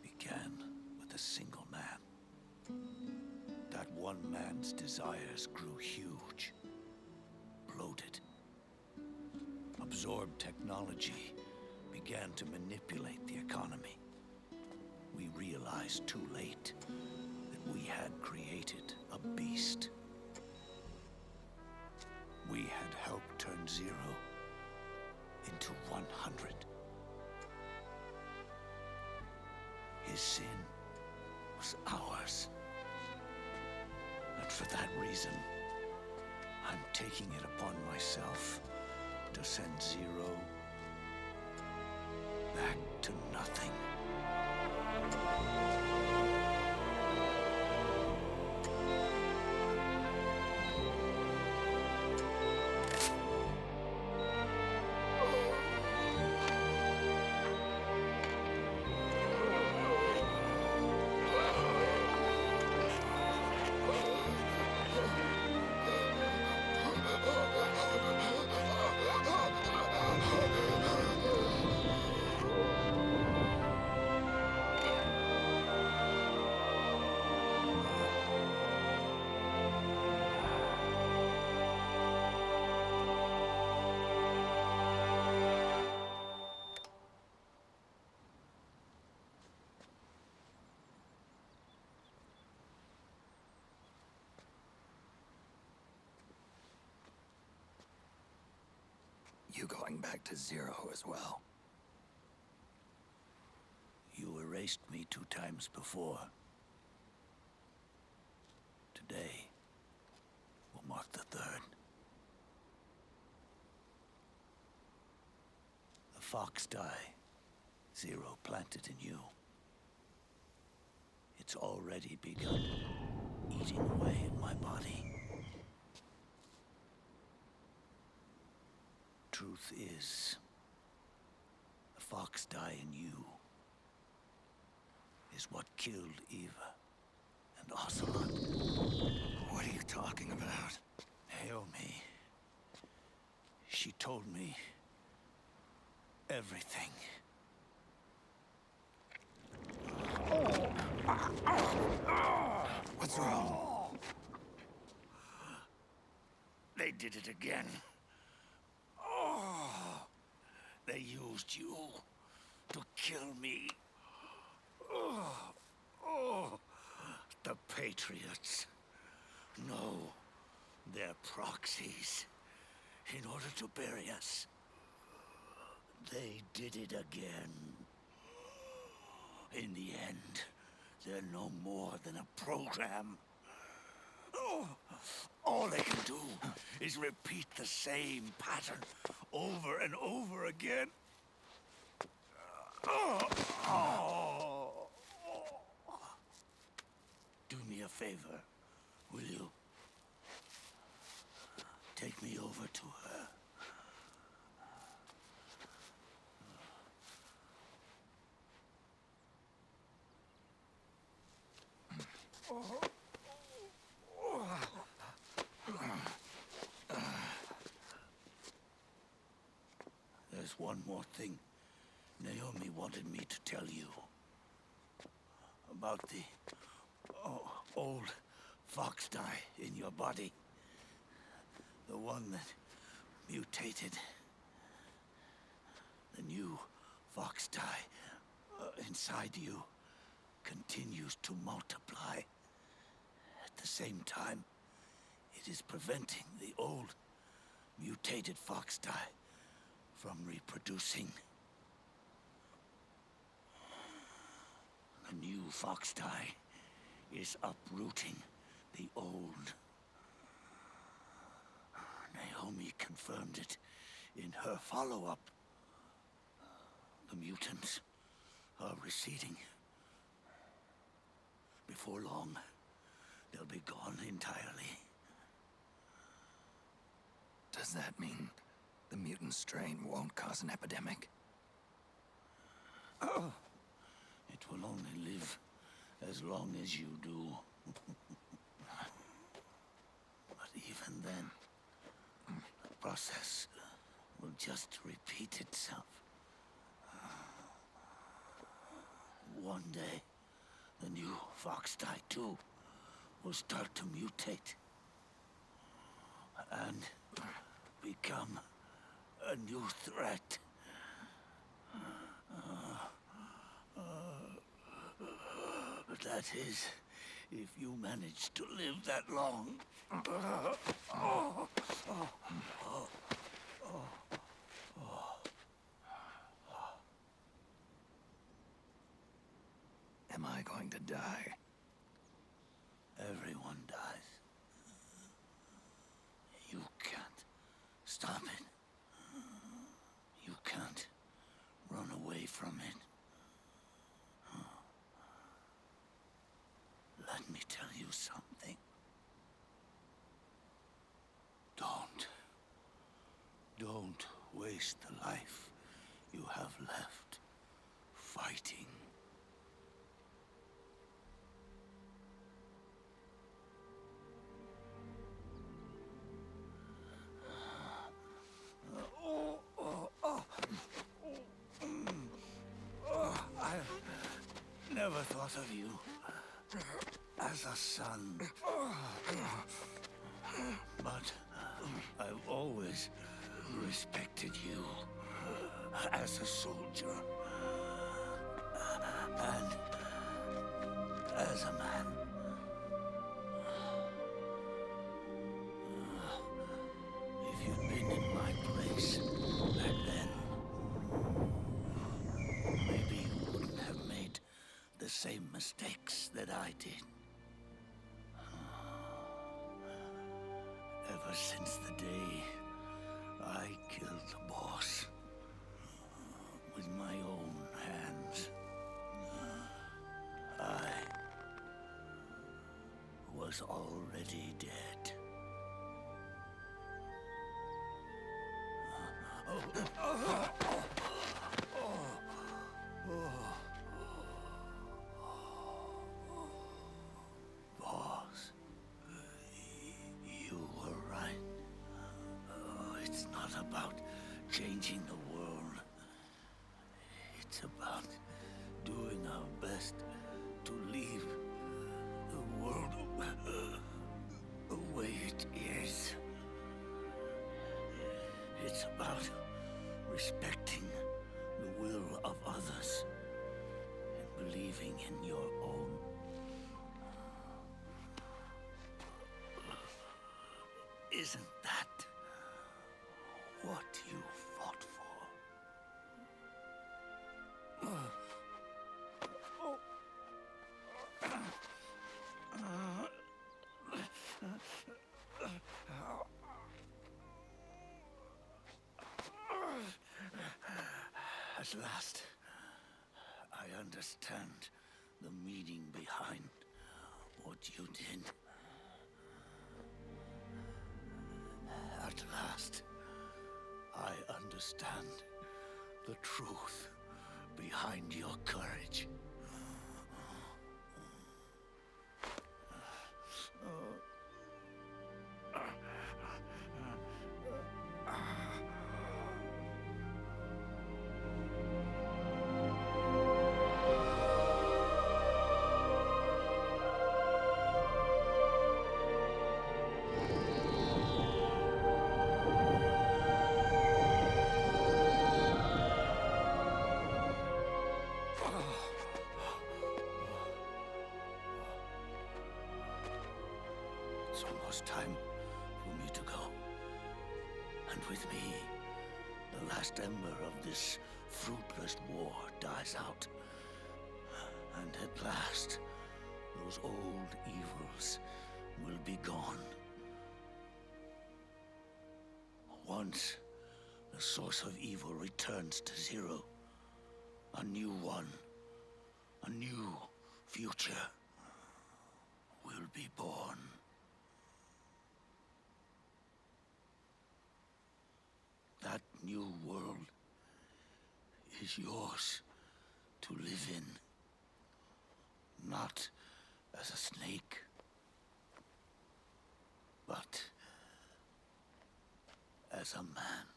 began with a single man. That one man's desires grew huge, bloated, absorbed technology, began to manipulate the economy. We realized too late that we had created a beast. We had helped turn Zero into 100. His sin was ours. And for that reason, I'm taking it upon myself to send Zero back to nothing. You going back to Zero as well? You erased me 2 times before. Today will mark the 3rd. fox die Zero planted in you. It's already begun eating away at my body. Truth is, the fox die in you is what killed Eva and Ocelot. What are you talking about? Naomi. She told me everything. What's wrong? They did it again. They used you to kill me. The Patriots. No, they're proxies. In order to bury us. They did it again. In the end, they're no more than a program. All they can do is repeat the same pattern over and over again. Do me a favor, will you? Take me over to her. There's one more thing Naomi wanted me to tell you. About the old fox die in your body. The one that mutated. The new fox die inside you continues to multiply. At the same time, it is preventing the old mutated fox die from reproducing. The new fox die is uprooting the old. Naomi confirmed it in her follow-up. The mutants are receding. Before long, they'll be gone entirely. Does that mean the mutant strain won't cause an epidemic? It will only live as long as you do. But even then, the process will just repeat itself. One day, the new fox die too will start to mutate and become a new threat. That is, if you manage to live that long. Am I going to die? Everyone dies. You can't stop it. You can't run away from it. Let me tell you something. Don't waste the life you have left fighting. I never thought of you as a son. But I've always respected you as a soldier and as a man. If you'd been in my place back then, maybe you wouldn't have made the same mistakes that I did. Ever since the day I killed the boss, was already dead. Boss, you were right. It's not about changing the world. It's about doing our best to leave the world the way it is. It's about respecting the will of others and believing in your own. Isn't that what you fought for? At last, I understand the meaning behind what you did. At last, I understand the truth behind your courage. It's almost time for me to go. And with me, the last ember of this fruitless war dies out. And at last, those old evils will be gone. Once the source of evil returns to zero, a new one, a new future will be born. That new world is yours to live in, not as a snake, but as a man.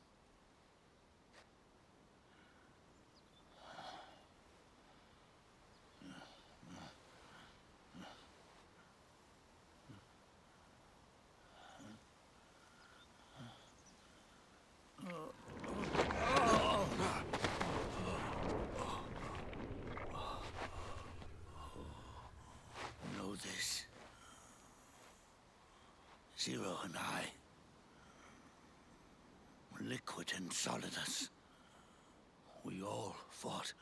Know this. Zero and I, Liquid and Solidus, we all fought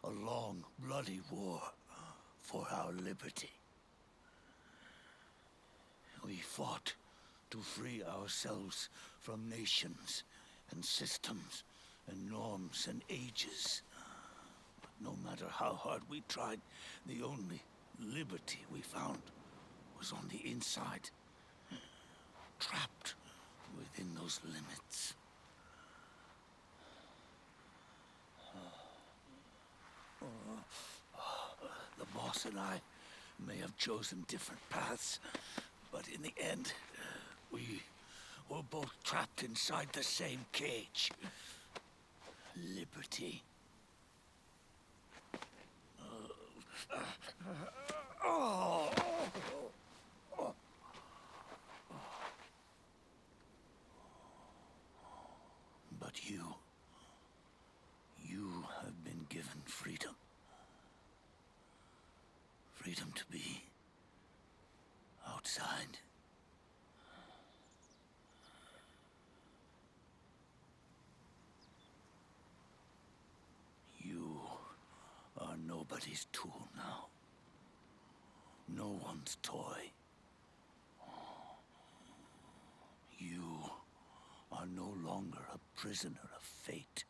a long, bloody war for our liberty. We fought to free ourselves from nations and systems and norms and ages. But no matter how hard we tried, the only liberty we found was on the inside, trapped within those limits. The boss and I may have chosen different paths, but in the end, we were both trapped inside the same cage. Liberty. But you have been given freedom. Freedom to be outside. You are nobody's tool now. No one's toy. You are no longer a prisoner of fate.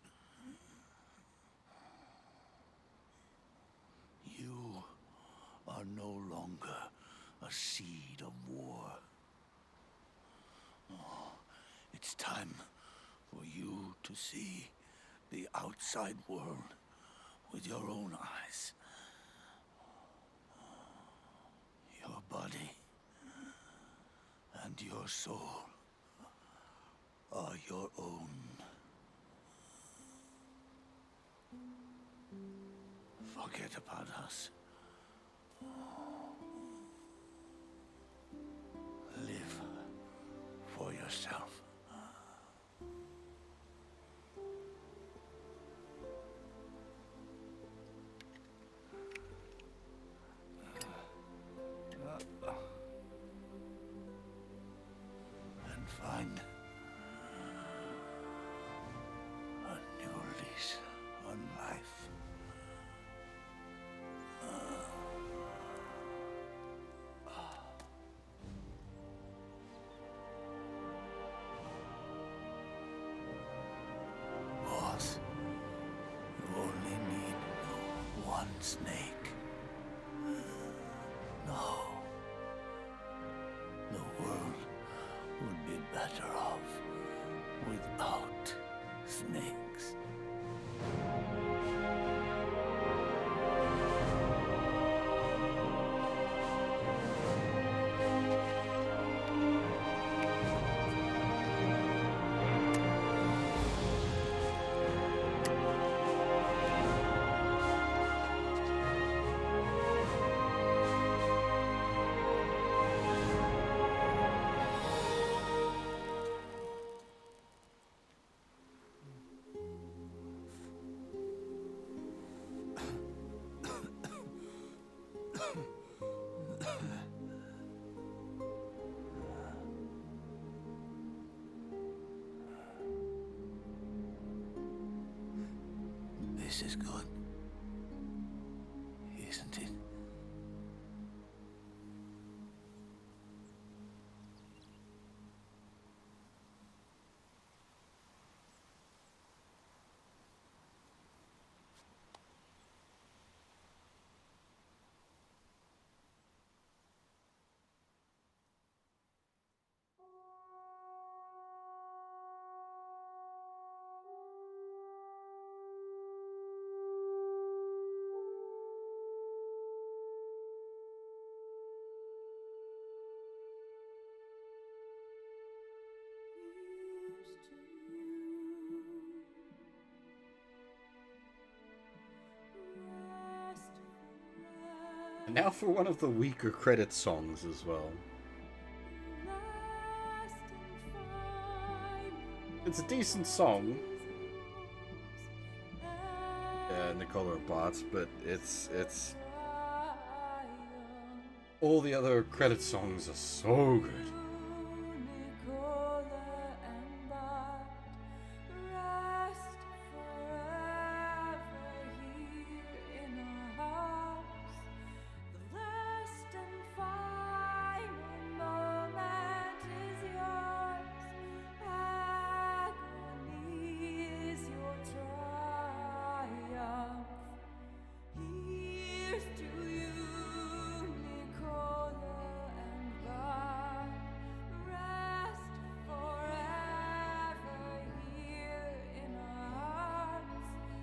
You are no longer a seed of war. Oh, it's time for you to see the outside world with your own eyes. Your body and your soul are your own. Forget about us. Live for yourself. And find a new lease on life. Boss, you only need one snake. No. The world would be better off without snakes. This is good, isn't it? And now for one of the weaker credit songs as well. It's a decent song. Yeah, Nicola Bots, but it's all the other credit songs are so good.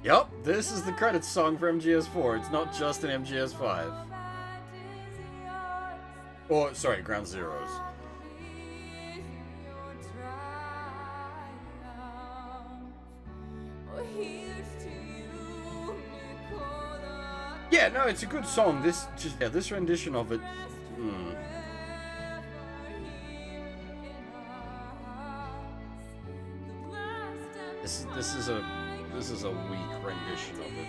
Yep, this is the credits song for MGS4. It's not just an MGS5. Or, sorry, Ground Zeroes. Yeah, no, it's a good song. This rendition of it. This is a weak rendition of it.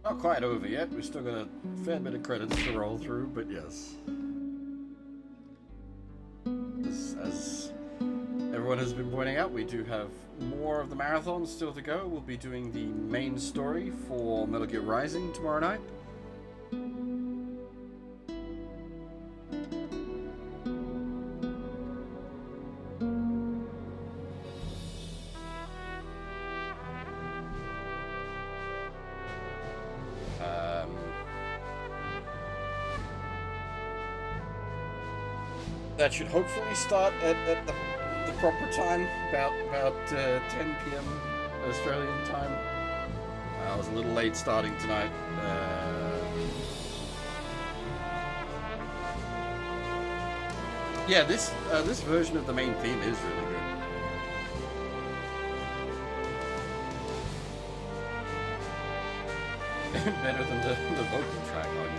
Not quite over yet. We've still got a fair bit of credits to roll through, but yes. As everyone has been pointing out, we do have more of the marathon still to go. We'll be doing the main story for Metal Gear Rising tomorrow night. That should hopefully start at the proper time, about 10 p.m. Australian time. I was a little late starting tonight. Yeah, this version of the main theme is really good. Better than the vocal track on it.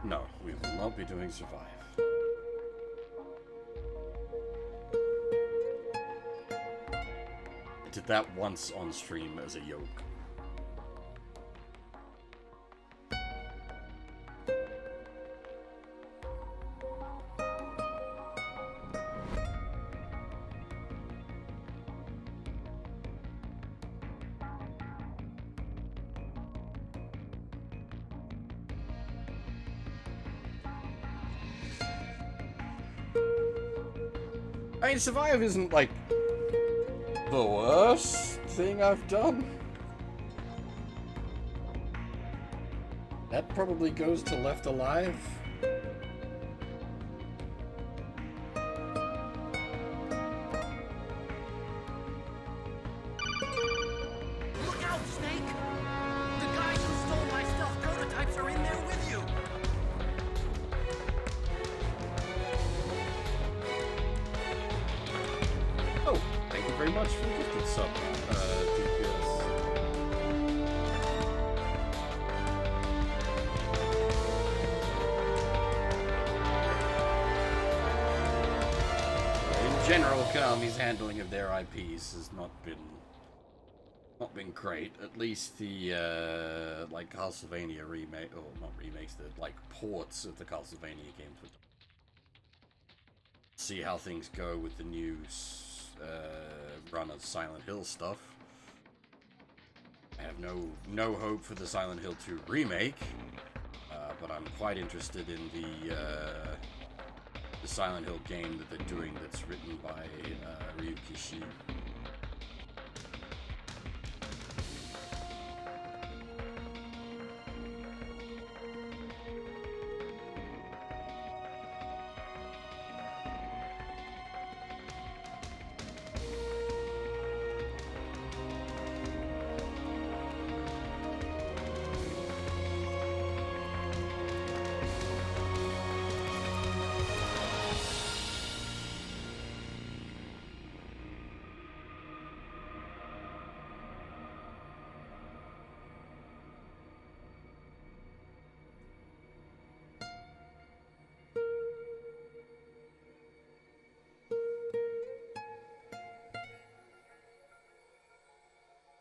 No, we will not be doing Survive. I did that once on stream as a yoke. I mean, Survive isn't, like, the worst thing I've done. That probably goes to Left Alive. Look out, Snake! The guys who stole my stealth prototypes are in there with you! Oh, thank you very much for the gifted sub, DPS. In general, Konami's handling of their IPs has not been great. At least the like Castlevania remake, or not remakes, the like ports of the Castlevania games. See how things go with the new run of Silent Hill stuff. I have no hope for the Silent Hill 2 remake, but I'm quite interested in the Silent Hill game that they're doing that's written by Ryu Kishi.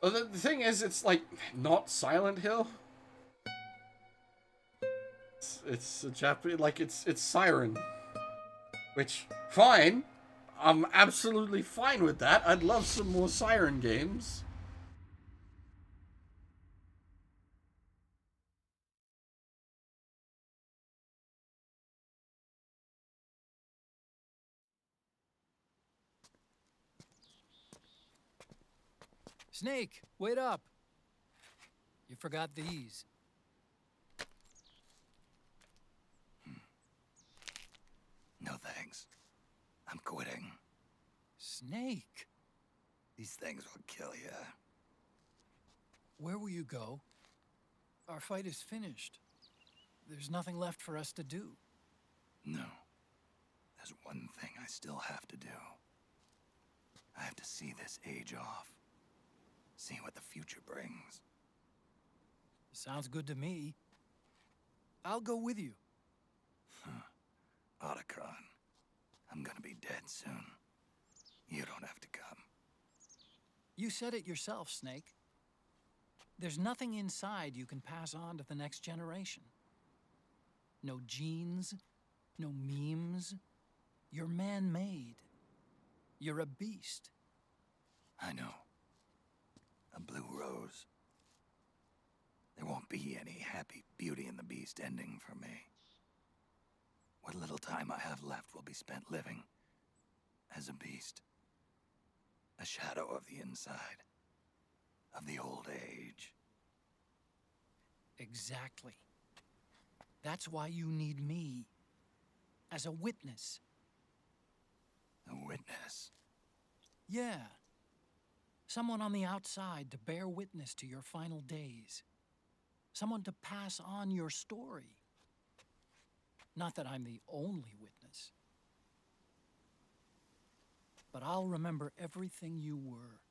Well, the thing is, it's like not Silent Hill. It's a Japanese, like it's Siren, which fine. I'm absolutely fine with that. I'd love some more Siren games. Snake, wait up. You forgot these. No thanks. I'm quitting. Snake. These things will kill you. Where will you go? Our fight is finished. There's nothing left for us to do. No. There's one thing I still have to do. I have to see this age off. See what the future brings. Sounds good to me. I'll go with you. Otacon, I'm gonna be dead soon. You don't have to come. You said it yourself, Snake. There's nothing inside you can pass on to the next generation. No genes, no memes. You're man-made. You're a beast. I know. A blue rose. There won't be any happy Beauty and the Beast ending for me. What little time I have left will be spent living as a beast. A shadow of the inside. Of the old age. Exactly. That's why you need me. As a witness. A witness? Yeah. Someone on the outside to bear witness to your final days. Someone to pass on your story. Not that I'm the only witness. But I'll remember everything you were.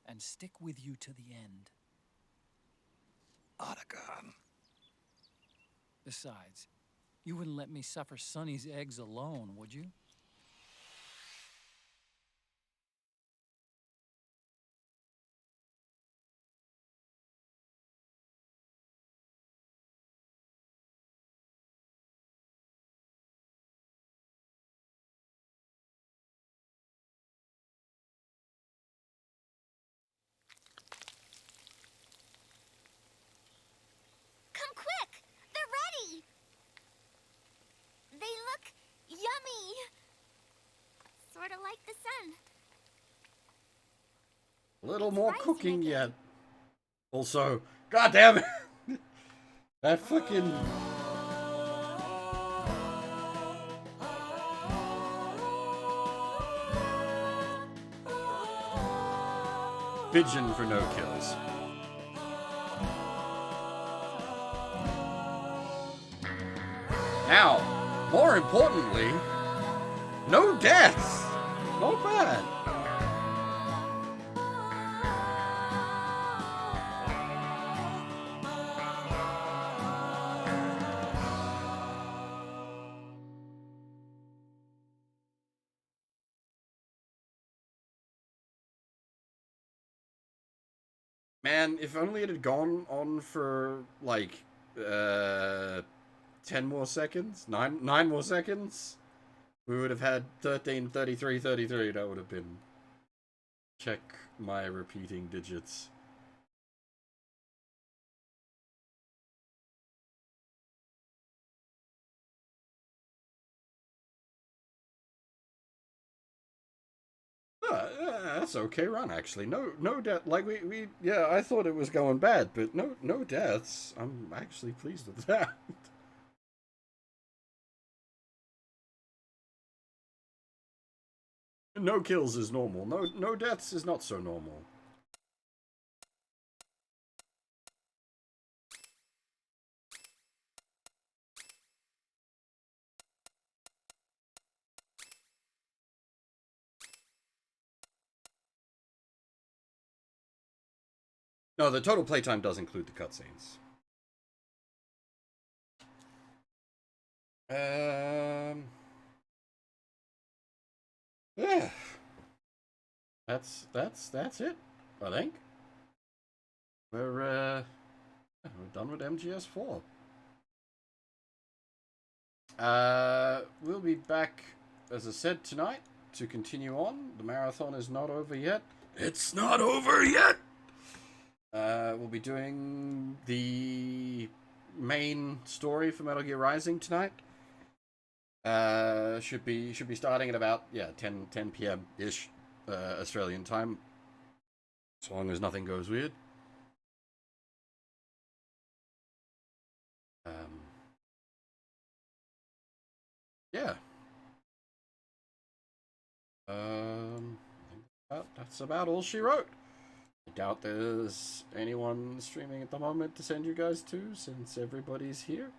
And stick with you to the end. Otacon. Besides, you wouldn't let me suffer Sonny's eggs alone, would you? Come quick! They're ready! They look yummy! Sort of like the sun. A little more cooking yet. Also, god damn it! That fucking... Pigeon for no kills. Now, more importantly, no deaths. Not bad. Man, if only it had gone on for like 10 more seconds, 9 more seconds, we would have had 13:33:33. That would have been... Check my repeating digits. That's okay run, actually. No death. Like yeah, I thought it was going bad, but no deaths. I'm actually pleased with that. No kills is normal. No deaths is not so normal. No, the total playtime does include the cutscenes. Yeah. That's it, I think. We're done with MGS4. We'll be back, as I said, tonight to continue on. The marathon is not over yet. It's not over yet! We'll be doing the main story for Metal Gear Rising tonight. Should be starting at about 10 p.m. ish Australian time, as long as nothing goes weird. Yeah. That's about all she wrote. I doubt there's anyone streaming at the moment to send you guys to, since everybody's here.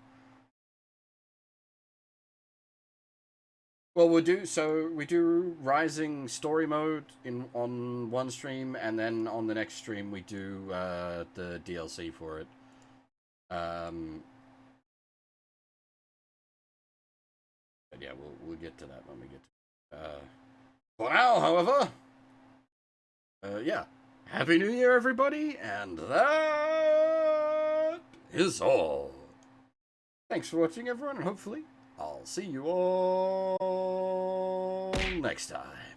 Well, we do Rising story mode on one stream, and then on the next stream we do the DLC for it. But yeah, we'll get to that when we get to for now, however, yeah, Happy New Year, everybody, and that is all. Thanks for watching, everyone, and hopefully I'll see you all next time.